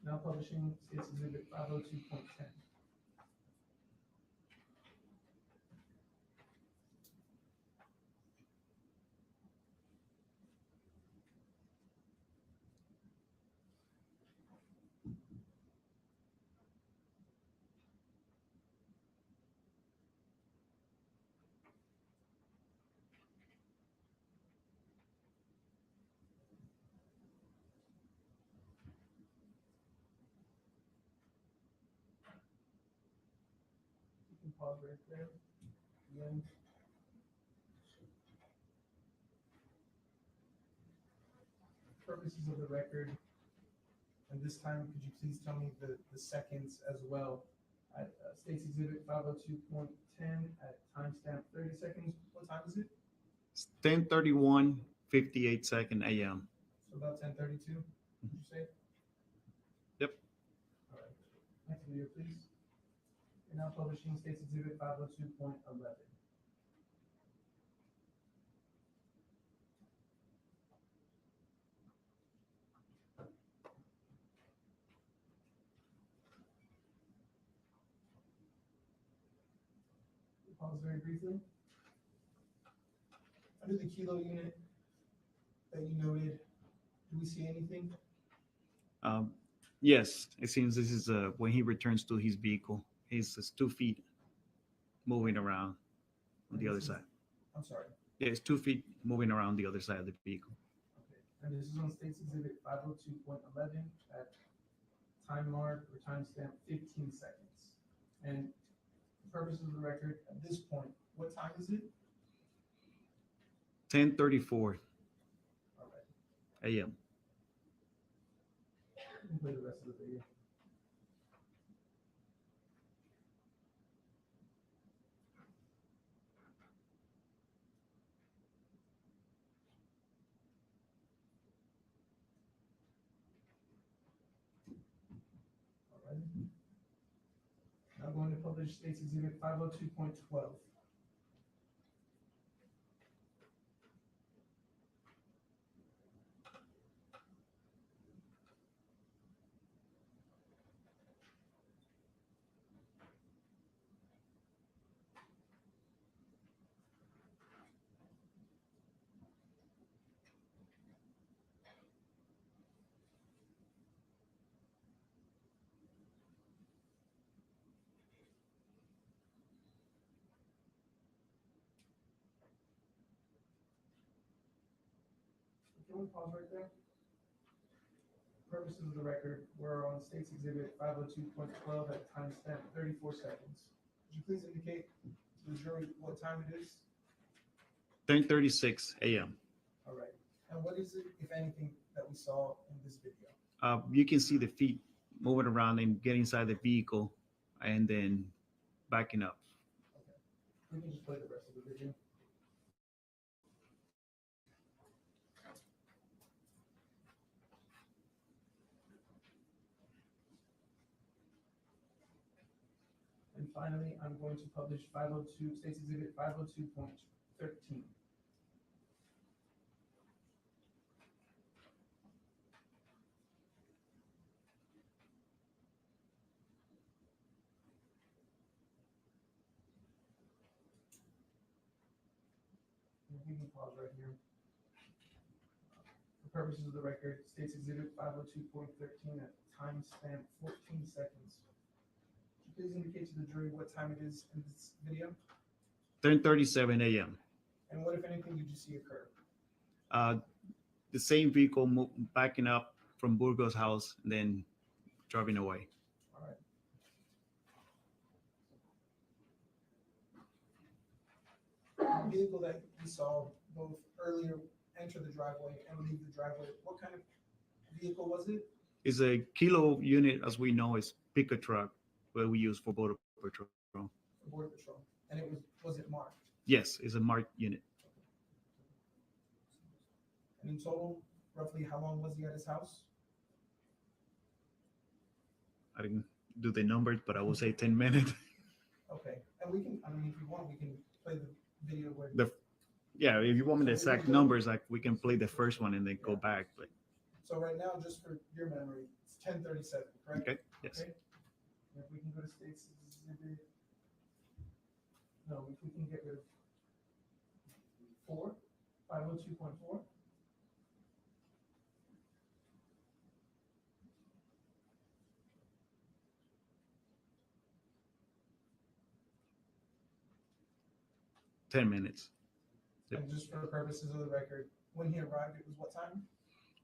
Now publishing states exhibit 502.10. You can pause right there. And then purposes of the record, and this time, could you please tell me the seconds as well? At States Exhibit 502.10 at timestamp 30 seconds, what time is it? 10:31, 58 second a.m. So about 10:32, did you say? Yep. All right. Next video, please. You're now publishing States Exhibit 502.11. Pause very briefly. Under the kilo unit that you noted, do we see anything? Yes, it seems this is when he returns to his vehicle. He's just 2 feet moving around on the other side. I'm sorry. Yeah, it's 2 feet moving around the other side of the vehicle. Okay. And this is on States Exhibit 502.11 at time mark or timestamp 15 seconds. And for purposes of the record, at this point, what time is it? 10:34 All right. a.m. You can play the rest of the video. All right. Now going to publish States Exhibit 502.12. Can we pause right there? Purposes of the record, we're on State's Exhibit 502.12 at timestamp 34 seconds. Could you please indicate to the jury what time it is? 10:36 a.m. All right. And what is it, if anything, that we saw in this video? You can see the feet moving around and getting inside the vehicle and then backing up. We can just play the rest of the video. And finally, I'm going to publish 502, State's Exhibit 502.13. We can pause right here. For purposes of the record, State's Exhibit 502.13 at timestamp 14 seconds. Could you please indicate to the jury what time it is in this video? 10:37 a.m. And what, if anything, did you see occur? The same vehicle backing up from Burgos' house and then driving away. All right. The vehicle that we saw both earlier enter the driveway and leave the driveway, what kind of vehicle was it? It's a kilo unit, as we know, is pickup truck, what we use for border patrol. For Border Patrol. And it was it marked? Yes, it's a marked unit. And in total, roughly how long was he at his house? I didn't do the numbers, but I will say 10 minutes. Okay. And we can, I mean, if you want, we can play the video where. Yeah, if you want me the exact numbers, like we can play the first one and then go back. But So right now, just for your memory, it's 10:37, correct? okay, yes. Okay. If we can go to State's Exhibit. No, we can get rid of 502.4. $10 minutes. And just for the purposes of the record, when he arrived, it was what time?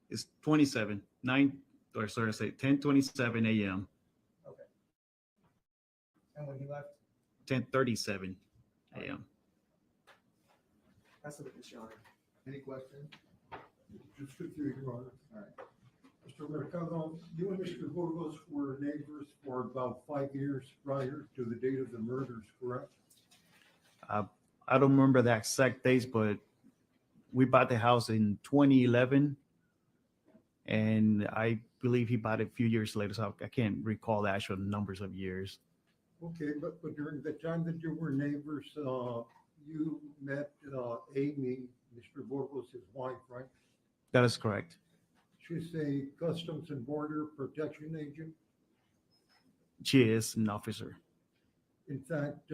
It's 10:27 a.m. Okay. And when he left? 10:37 a.m. That's the witness, Your Honor. Any questions? Just with you, Your Honor. All right. Mr. Mercado, you and Mr. Burgos were neighbors for about 5 years prior to the date of the murders, correct? I don't remember the exact dates, but we bought the house in 2011, and I believe he bought it a few years later, so I can't recall the actual numbers of years. Okay, but during the time that you were neighbors, you met Amy, Mr. Burgos, his wife, right? That is correct. She's a Customs and Border Protection agent. She is an officer. In fact,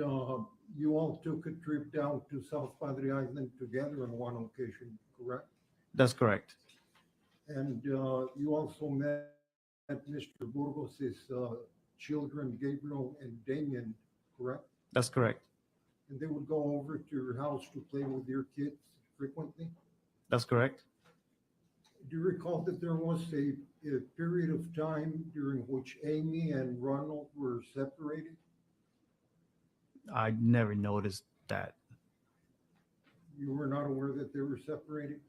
you all took a trip down to South Padre Island together on one occasion, correct? That's correct. And you also met Mr. Burgos' children, Gabriel and Damien, correct? That's correct. And they would go over to your house to play with your kids frequently? That's correct. Do you recall that there was a period of time during which Amy and Ronald were separated? I never noticed that. You were not aware that they were separated?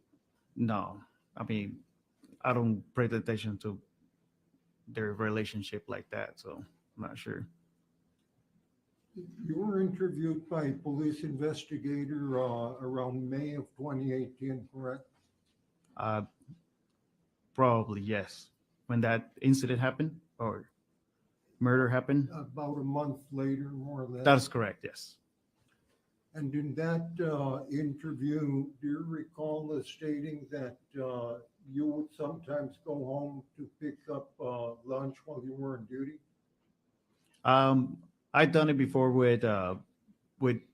No, I mean, I don't pay attention to their relationship like that, so I'm not sure. You were interviewed by a police investigator around May of 2018, correct? Probably, yes. When that incident happened or murder happened? About a month later, more or less. That is correct, yes. And in that interview, do you recall stating that you would sometimes go home to pick up lunch while you were on duty? I've done it before with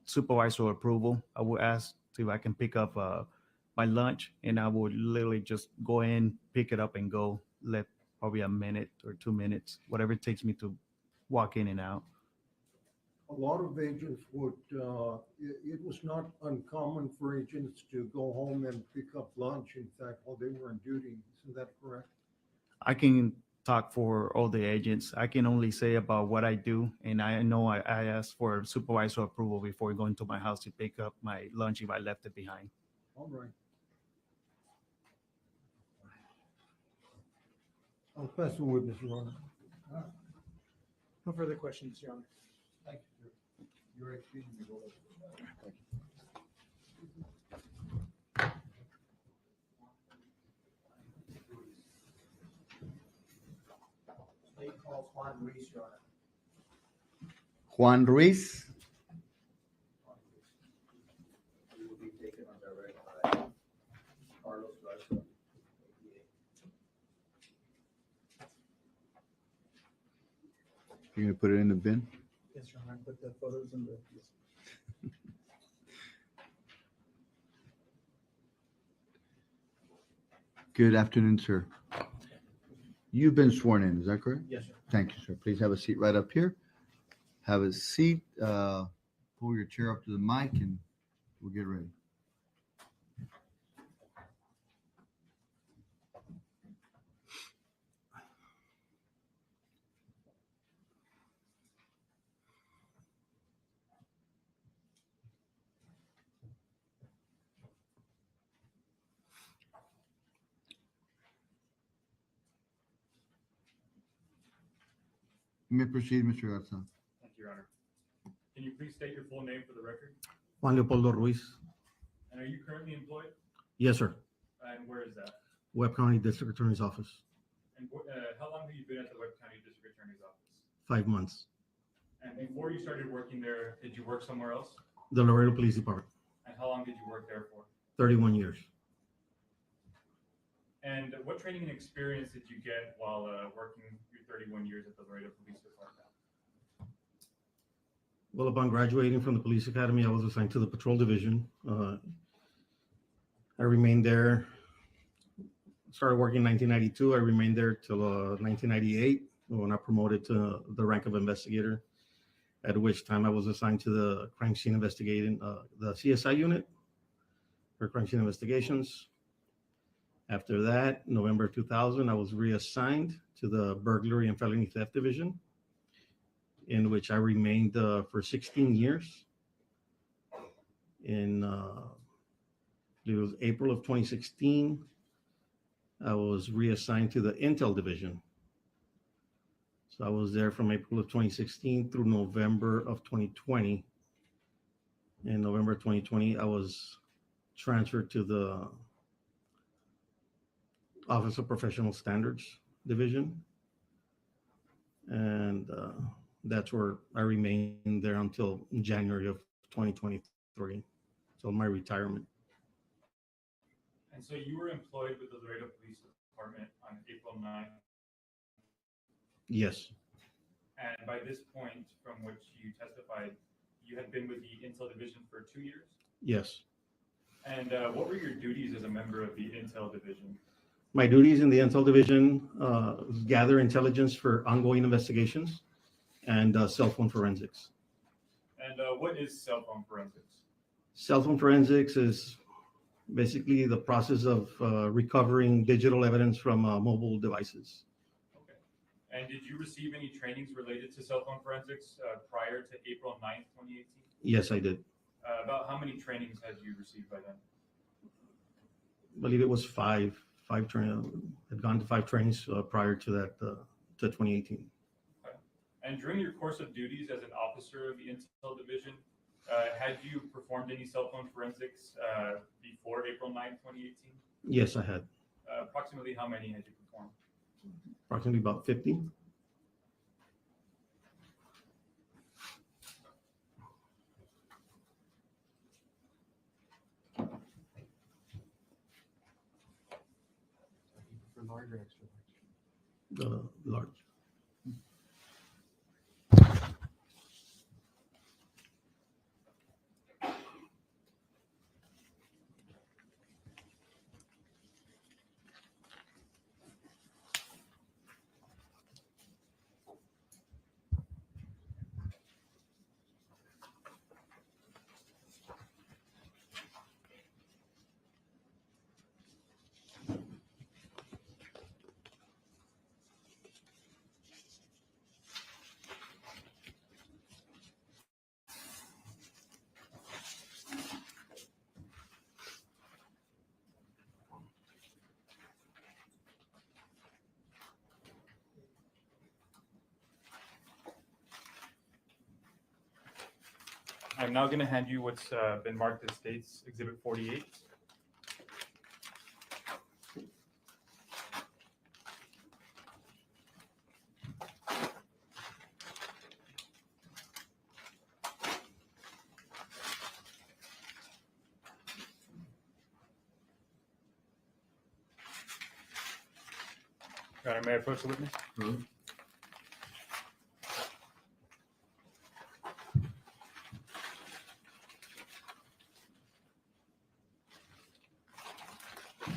supervisor approval. I would ask if I can pick up my lunch, and I would literally just go in, pick it up, and go. Let probably a minute or 2 minutes, whatever it takes me to walk in and out. a lot of agents would, it was not uncommon for agents to go home and pick up lunch, in fact, while they were on duty. Isn't that correct? I can talk for all the agents. I can only say about what I do, and I know I ask for supervisor approval before going to my house to pick up my lunch if I left it behind. All right. I'll pass the witness, Your Honor. No further questions, Your Honor. Thank you, sir. You're excused. State calls Juan Ruiz, Your Honor. Juan Ruiz. He will be taken on direct by Carlos Garza. You're gonna put it in the bin? Yes, Your Honor, put the photos in the. Good afternoon, sir. You've been sworn in, is that correct? Yes, sir. Thank you, sir. Please have a seat right up here. Have a seat, pull your chair up to the mic and we'll get ready. You may proceed, Mr. Garza. Thank you, Your Honor. Can you please state your full name for the record? Juan Leopoldo Ruiz. And are you currently employed? Yes, sir. And where is that? Webb County District Attorney's Office. And how long have you been at the Webb County District Attorney's Office? 5 months. And before you started working there, did you work somewhere else? The Laredo Police Department. And how long did you work there for? 31 years. And what training and experience did you get while working your 31 years at the Laredo Police Department? Well, upon graduating from the police academy, I was assigned to the patrol division. I remained there, started working in 1992. I remained there till 1998 when I promoted to the rank of investigator, at which time I was assigned to the crime scene investigating, the CSI unit for crime scene investigations. After that, November 2000, I was reassigned to the burglary and felony theft division, in which I remained for 16 years. In it was April of 2016, I was reassigned to the Intel division. So I was there from April of 2016 through November of 2020. In November 2020, I was transferred to the Office of Professional Standards division. And that's where I remained there until January of 2023, till my retirement. And so you were employed with the Laredo Police Department on April 9th. Yes. And by this point, from which you testified, you had been with the Intel Division for 2 years? Yes. And what were your duties as a member of the Intel Division? My duties in the Intel division gather intelligence for ongoing investigations and cell phone forensics. And what is cell phone forensics? Cell phone forensics is basically the process of recovering digital evidence from mobile devices. Okay. And did you receive any trainings related to cell phone forensics prior to April 9th, 2018? Yes, I did. About how many trainings had you received by then? I believe it was five training. Had gone to 5 trainings prior to that, to 2018. Okay. And during your course of duties as an officer of the Intel Division, had you performed any cell phone forensics before April 9th, 2018? Yes, I had. Approximately how many had you performed? Approximately about 50. For large or extra large? Large. I'm now going to hand you what's been marked as State's Exhibit 48. Your Honor, may I approach the witness?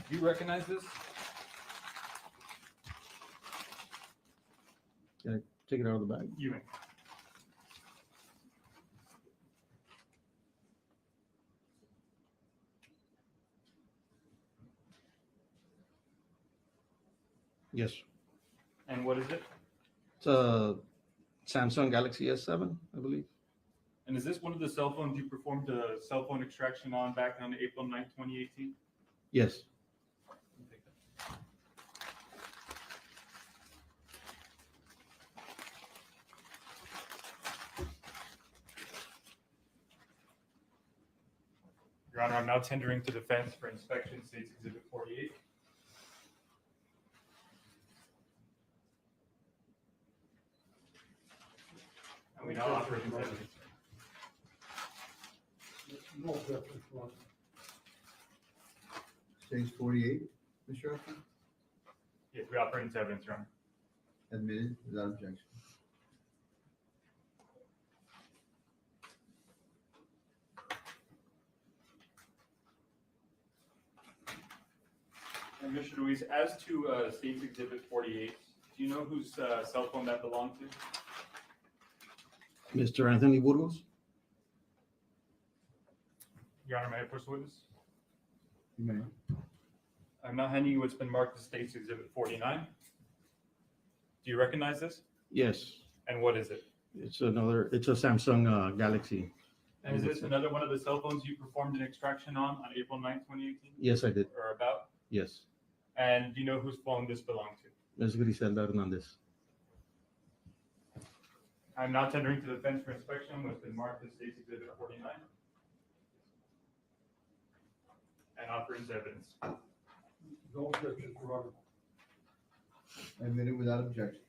Do you recognize this? Can I take it out of the bag? You may. Yes. And what is it? It's a Samsung Galaxy S7, I believe. And is this one of the cell phones you performed a cell phone extraction on back on April 9th, 2018? Yes. Your Honor, I'm now tendering to defense for inspection State's Exhibit 48. And we now offer it as evidence. No objection, Your Honor. Stage 48, Mr. Upton, Yes, we offer it as evidence, Your Honor. admitted without objection. And Mr. Ruiz, as to State's Exhibit 48, do you know whose cell phone that belonged to? Mr. Anthony Burgos? Your Honor, may I approach the witness? You may. I'm now handing you what's been marked as State's Exhibit 49. Do you recognize this? Yes. And what is it? It's a Samsung Galaxy. And is this another one of the cell phones you performed an extraction on April 9th, 2018? Yes, I did. Or about? Yes. And do you know whose phone this belonged to? Ms. Grizelda Hernandez. I'm now tendering to the defense for inspection what's been marked as State's Exhibit 49. And offer as evidence. No objection, Your Honor. Admitted without objection.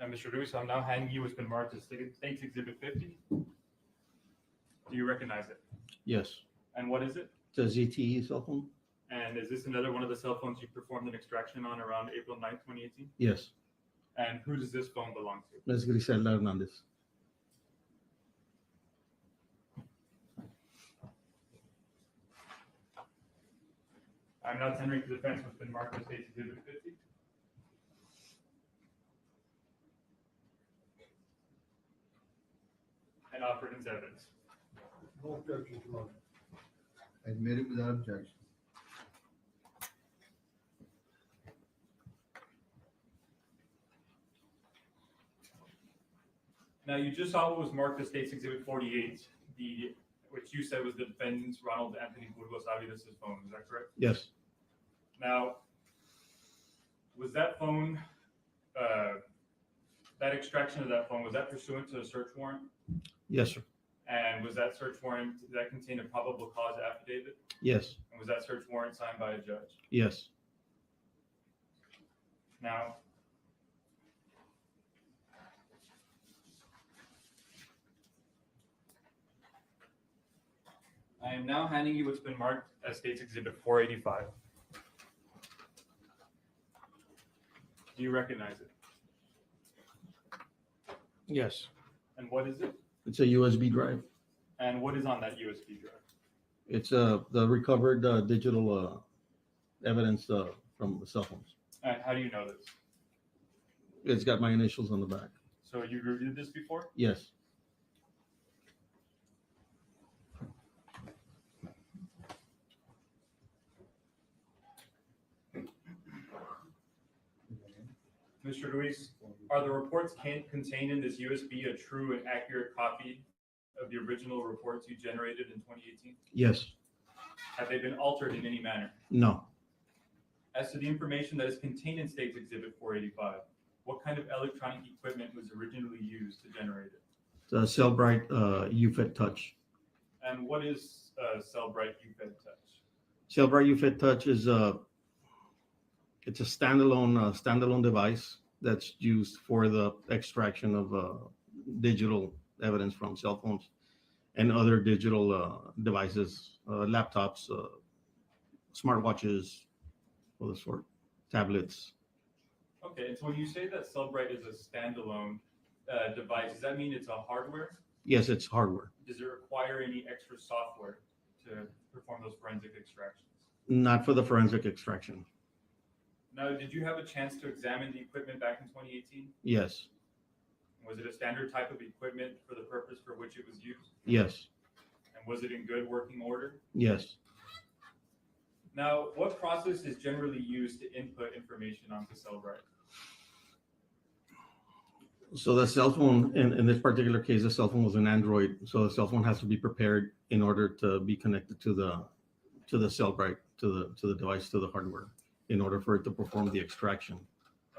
And Mr. Ruiz, I'm now handing you what's been marked as State's Exhibit 50. Do you recognize it? Yes. And what is it? It's a ZTE cell phone? And is this another one of the cell phones you performed an extraction on around April 9th, 2018? Yes. And who does this phone belong to? Ms. Grizelda Hernandez. I'm now tendering to defense what's been marked as State's Exhibit 50. And offered as evidence. No objection, Your Honor. Admitted without objection. Now, you just saw what was marked as State's Exhibit 48, which you said was the defendant's Ronald Anthony Burgos-Aviles' phone. Is that correct? Yes. Now, was that phone, that extraction of that phone, was that pursuant to a search warrant? Yes, sir. And was that search warrant, did that contain a probable cause affidavit? Yes. And was that search warrant signed by a judge? Yes. Now, I am now handing you what's been marked as State's Exhibit 485. Do you recognize it? Yes. And what is it? It's a USB drive. And what is on that USB drive? It's the recovered digital evidence from the cell phones. And how do you know this? It's got my initials on the back. So you reviewed this before? Yes. Mr. Luis, are the reports contained in this USB a true and accurate copy of the original reports you generated in 2018? Yes. Have they been altered in any manner? No. As to the information that is contained in State's Exhibit 485, what kind of electronic equipment was originally used to generate it? The Cellbrite UFED Touch. And what is Cellbrite UFED Touch? Cellbrite UFED Touch is it's a standalone device that's used for the extraction of digital evidence from cell phones and other digital devices, laptops, smartwatches, all the sort, tablets. Okay, and so when you say that Cellbrite is a standalone device, does that mean it's a hardware? Yes, it's hardware. Does it require any extra software to perform those forensic extractions? Not for the forensic extraction. Now, did you have a chance to examine the equipment back in 2018? Yes. Was it a standard type of equipment for the purpose for which it was used? Yes. And was it in good working order? Yes. Now, what process is generally used to input information onto Cellbrite? So the cell phone, in this particular case, the cell phone was an Android. So the cell phone has to be prepared in order to be connected to the Cellbrite, to the device, to the hardware, in order for it to perform the extraction.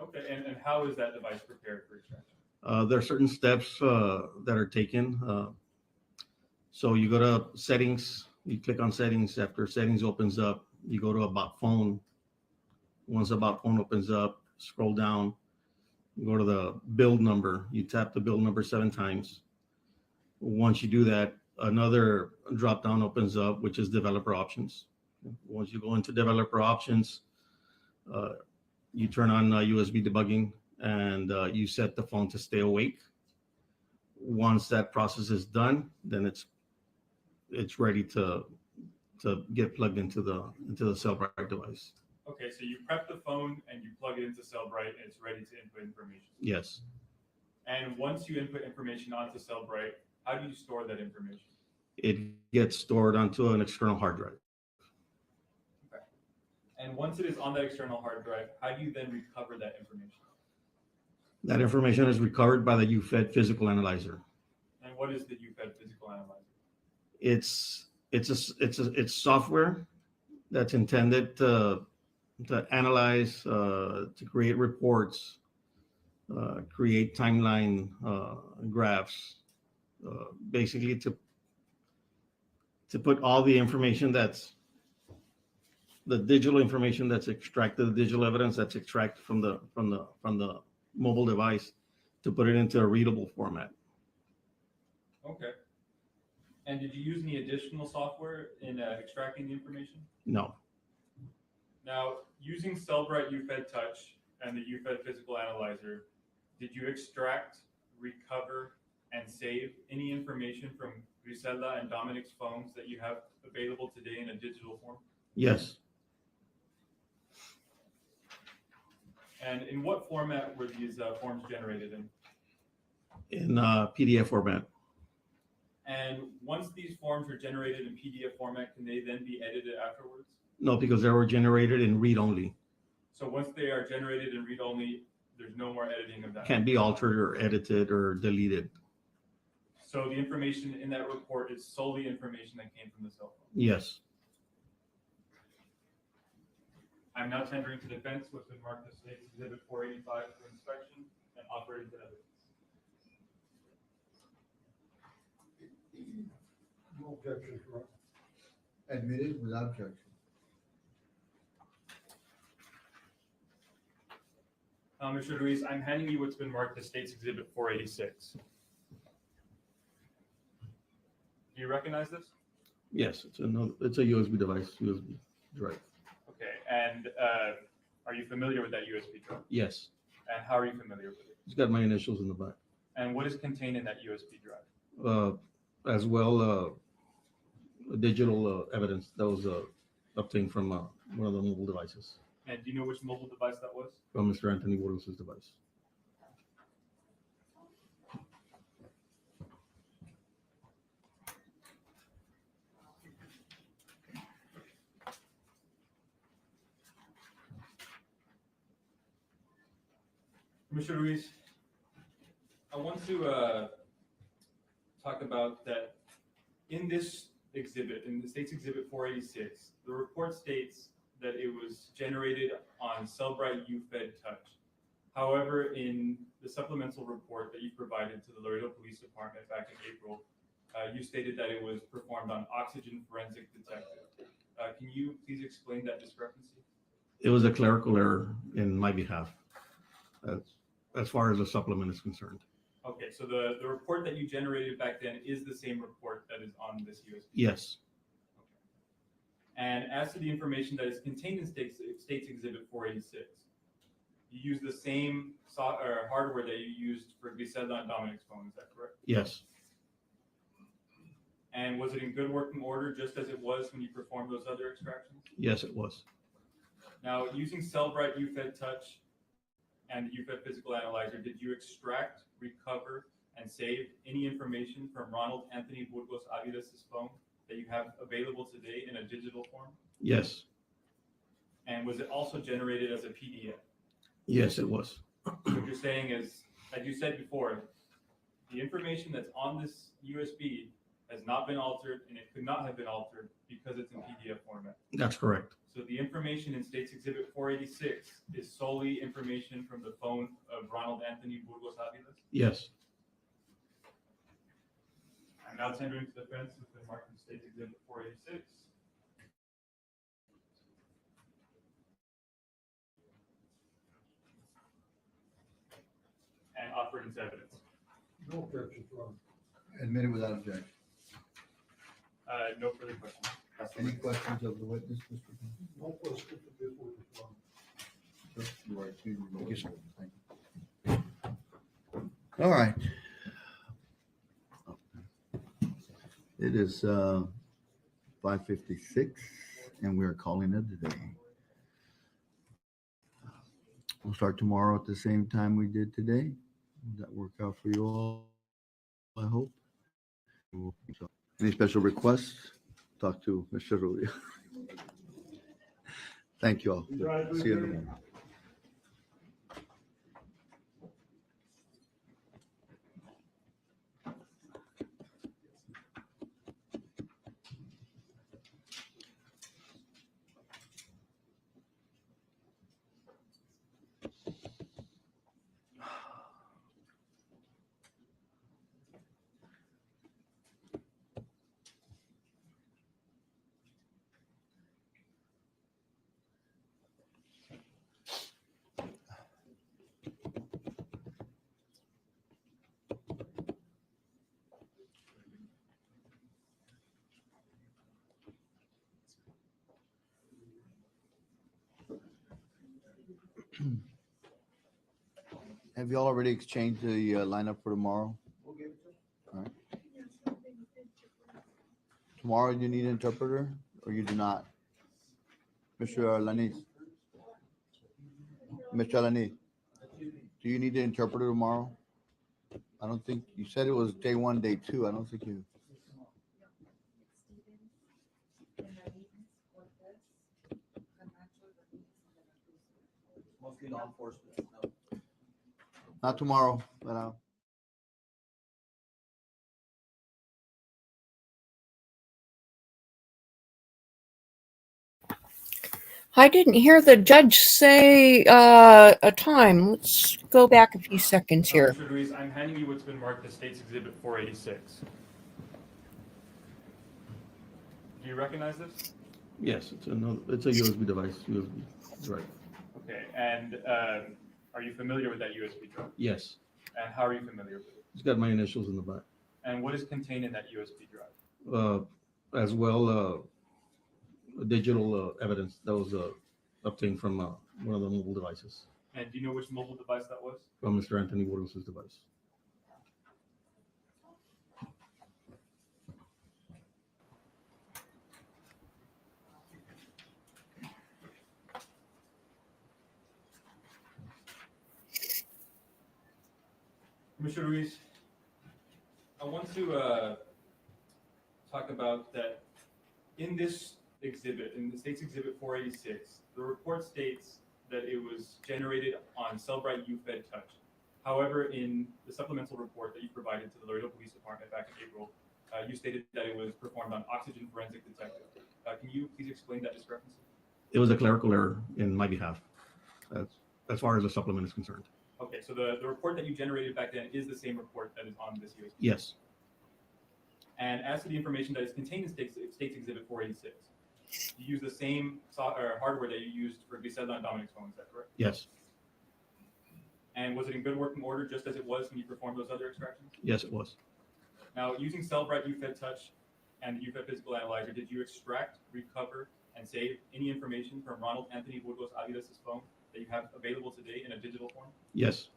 Okay, and how is that device prepared for extraction? There are certain steps that are taken. So you go to settings, you click on settings. After settings opens up, you go to about phone. Once about phone opens up, scroll down, you go to the build number. You tap the build number 7 times. Once you do that, another drop down opens up, which is developer options. Once you go into developer options, you turn on USB debugging and you set the phone to stay awake. Once that process is done, then it's ready to get plugged into the Cellbrite device. Okay, so you prep the phone and you plug it into Cellbrite and it's ready to input information. Yes. And once you input information onto Cellbrite, how do you store that information? It gets stored onto an external hard drive. Okay. And once it is on that external hard drive, how do you then recover that information? That information is recovered by the UFED physical analyzer. And what is the UFED physical analyzer? It's software that's intended to analyze, to create reports, create timeline graphs, basically to put all the information that's the digital information that's extracted, the digital evidence that's extracted from the mobile device, to put it into a readable format. Okay. And did you use any additional software in extracting the information? No. Now, using Cellbrite UFED Touch and the UFED Physical Analyzer, did you extract, recover, and save any information from Grizelda and Dominic's phones that you have available today in a digital form? Yes. And in what format were these forms generated in? In PDF format. And once these forms are generated in PDF format, can they then be edited afterwards? No, because they were generated in read-only. So once they are generated in read-only, there's no more editing of that? Can't be altered or edited or deleted. So the information in that report is solely information that came from the cell phone? Yes. I'm now tendering to defense what's been marked as State's Exhibit 485 for inspection and offering to evidence. No objection, Your Honor. Admitted without objection. Mr. Luis, I'm handing you what's been marked as State's Exhibit 486. Do you recognize this? Yes, it's a USB device, USB drive. Okay, and are you familiar with that USB drive? Yes. And how are you familiar with it? It's got my initials in the back. And what is contained in that USB drive? As well, digital evidence that was obtained from one of the mobile devices. And do you know which mobile device that was? From Mr. Anthony Burgos' device. Commissioner Ruiz, I want to talk about that in this exhibit, in the state's exhibit 486, the report states that it was generated on Cellbrite UFED Touch. However, in the supplemental report that you provided to the Laredo Police Department back in April, you stated that it was performed on Oxygen Forensic Detective. Can you please explain that discrepancy? It was a clerical error in my behalf, as far as the supplement is concerned. Okay, so the report that you generated back then is the same report that is on this USB? Yes. And as to the information that is contained in State's Exhibit 486, you use the same hardware that you used for Grizelda and Dominic's phone, is that correct? Yes. And was it in good working order just as it was when you performed those other extractions? Yes, it was. Now, using Cellbrite UFED Touch and the UFED Physical Analyzer, did you extract, recover, and save any information from Ronald Anthony Burgos-Aviles' phone that you have available today in a digital form? Yes. And was it also generated as a PDF? Yes, it was. What you're saying is, as you said before, the information that's on this USB has not been altered, and it could not have been altered because it's in PDF format. That's correct. So the information in State's Exhibit 486 is solely information from the phone of Ronald Anthony Bugos-Aviles? Yes. I'm now tendering to the defense has been marked in State's Exhibit 486. And offered its evidence. No objection, Your Honor. Admitted without objection. No further questions. Any questions of the witness, Mr. No question for this witness, Your Honor. You are excused. Thank you, sir. Thank you. All right. It is 5:56, and we are calling it a day. We'll start tomorrow at the same time we did today. Does that work out for you all? I hope. Any special requests? Talk to Mr. Rubio. Thank you all. See you in the morning. Have you all already exchanged the lineup for tomorrow? All right. Tomorrow you need an interpreter or you do not? Mr. Alanis? Mr. Alanis, do you need an interpreter tomorrow? I don't think, you said it was day one, day two. I don't think you. Mostly law enforcement. No. Not tomorrow, but I didn't hear the judge say a time. Let's go back a few seconds here. Mr. Ruiz, I'm handing you what's been marked as State's Exhibit 486. Do you recognize this? Yes, it's a USB device. USB drive. Okay, and are you familiar with that USB drive? Yes. And how are you familiar with it? It's got my initials in the back. And what is contained in that USB drive? As well, digital evidence that was obtained from one of the mobile devices. And do you know which mobile device that was? From Mr. Anthony Burgos' device. Mr. Ruiz, I want to talk about that in this exhibit, in the State's Exhibit 486, the report states that it was generated on Cellbrite UFED Touch. However, in the supplemental report that you provided to the Laredo Police Department back in April, you stated that it was performed on oxygen forensic detector. Can you please explain that discrepancy? It was a clerical error in my behalf, as far as the supplement is concerned. Okay, so the report that you generated back then is the same report that is on this USB? Yes. And as to the information that is contained in States Exhibit 486, you use the same hardware that you used for Grizelda and Dominic's phone, is that correct? Yes. And was it in good working order just as it was when you performed those other extractions? Yes, it was. Now, using Cellbrite UFED Touch and the UFED Physical Analyzer, did you extract, recover, and save any information from Ronald Anthony Bugos-Aviles' phone that you have available today in a digital form? Yes.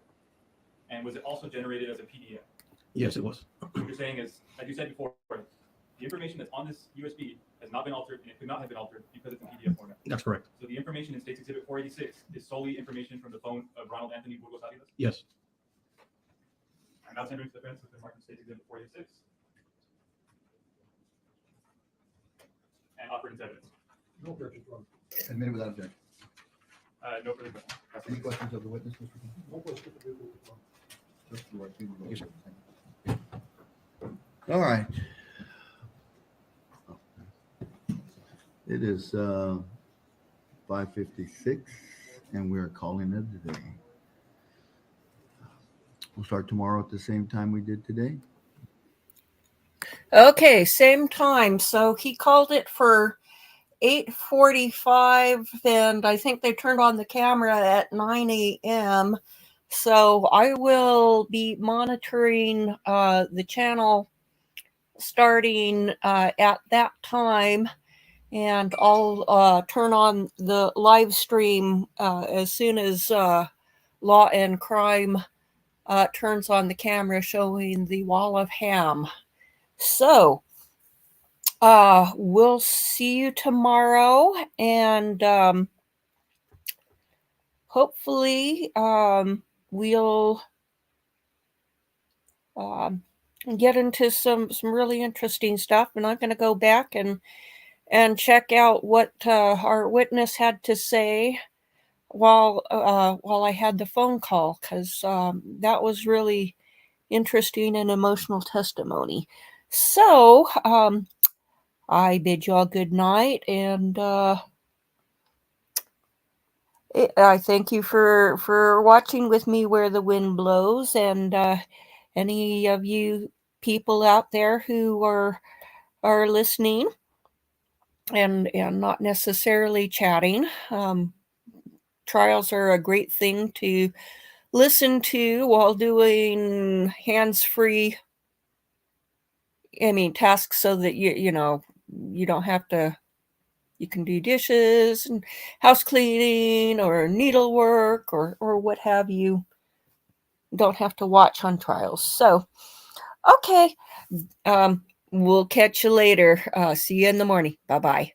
And was it also generated as a PDF? Yes, it was. What you're saying is, as you said before, the information that's on this USB has not been altered, and it could not have been altered because it's in PDF format. That's correct. So the information in States Exhibit 486 is solely information from the phone of Ronald Anthony Bugos-Aviles? Yes. I'm now tendering to the defense with the mark of States Exhibit 486. And offered its evidence. No objections, Ron. Admitted without objection. No further questions. Any questions of the witness, Mr. No questions. Just the right people. Yes, sir. All right. It is 5:56, and we're calling it a day. We'll start tomorrow at the same time we did today. Okay, same time. So he called it for 8:45, and I think they turned on the camera at 9 a.m. So I will be monitoring the channel starting at that time, and I'll turn on the live stream as soon as Law and Crime turns on the camera showing the wall of ham. So we'll see you tomorrow, and hopefully we'll get into some really interesting stuff. And I'm going to go back and check out what our witness had to say while I had the phone call, because that was really interesting and emotional testimony. So I bid you all good night, and I thank you for watching with me where the wind blows, and any of you people out there who are listening and not necessarily chatting. Trials are a great thing to listen to while doing hands-free, tasks, so that you don't have to. You can do dishes and house cleaning or needlework or what have you. Don't have to watch on trials. So, okay, we'll catch you later. See you in the morning. Bye-bye.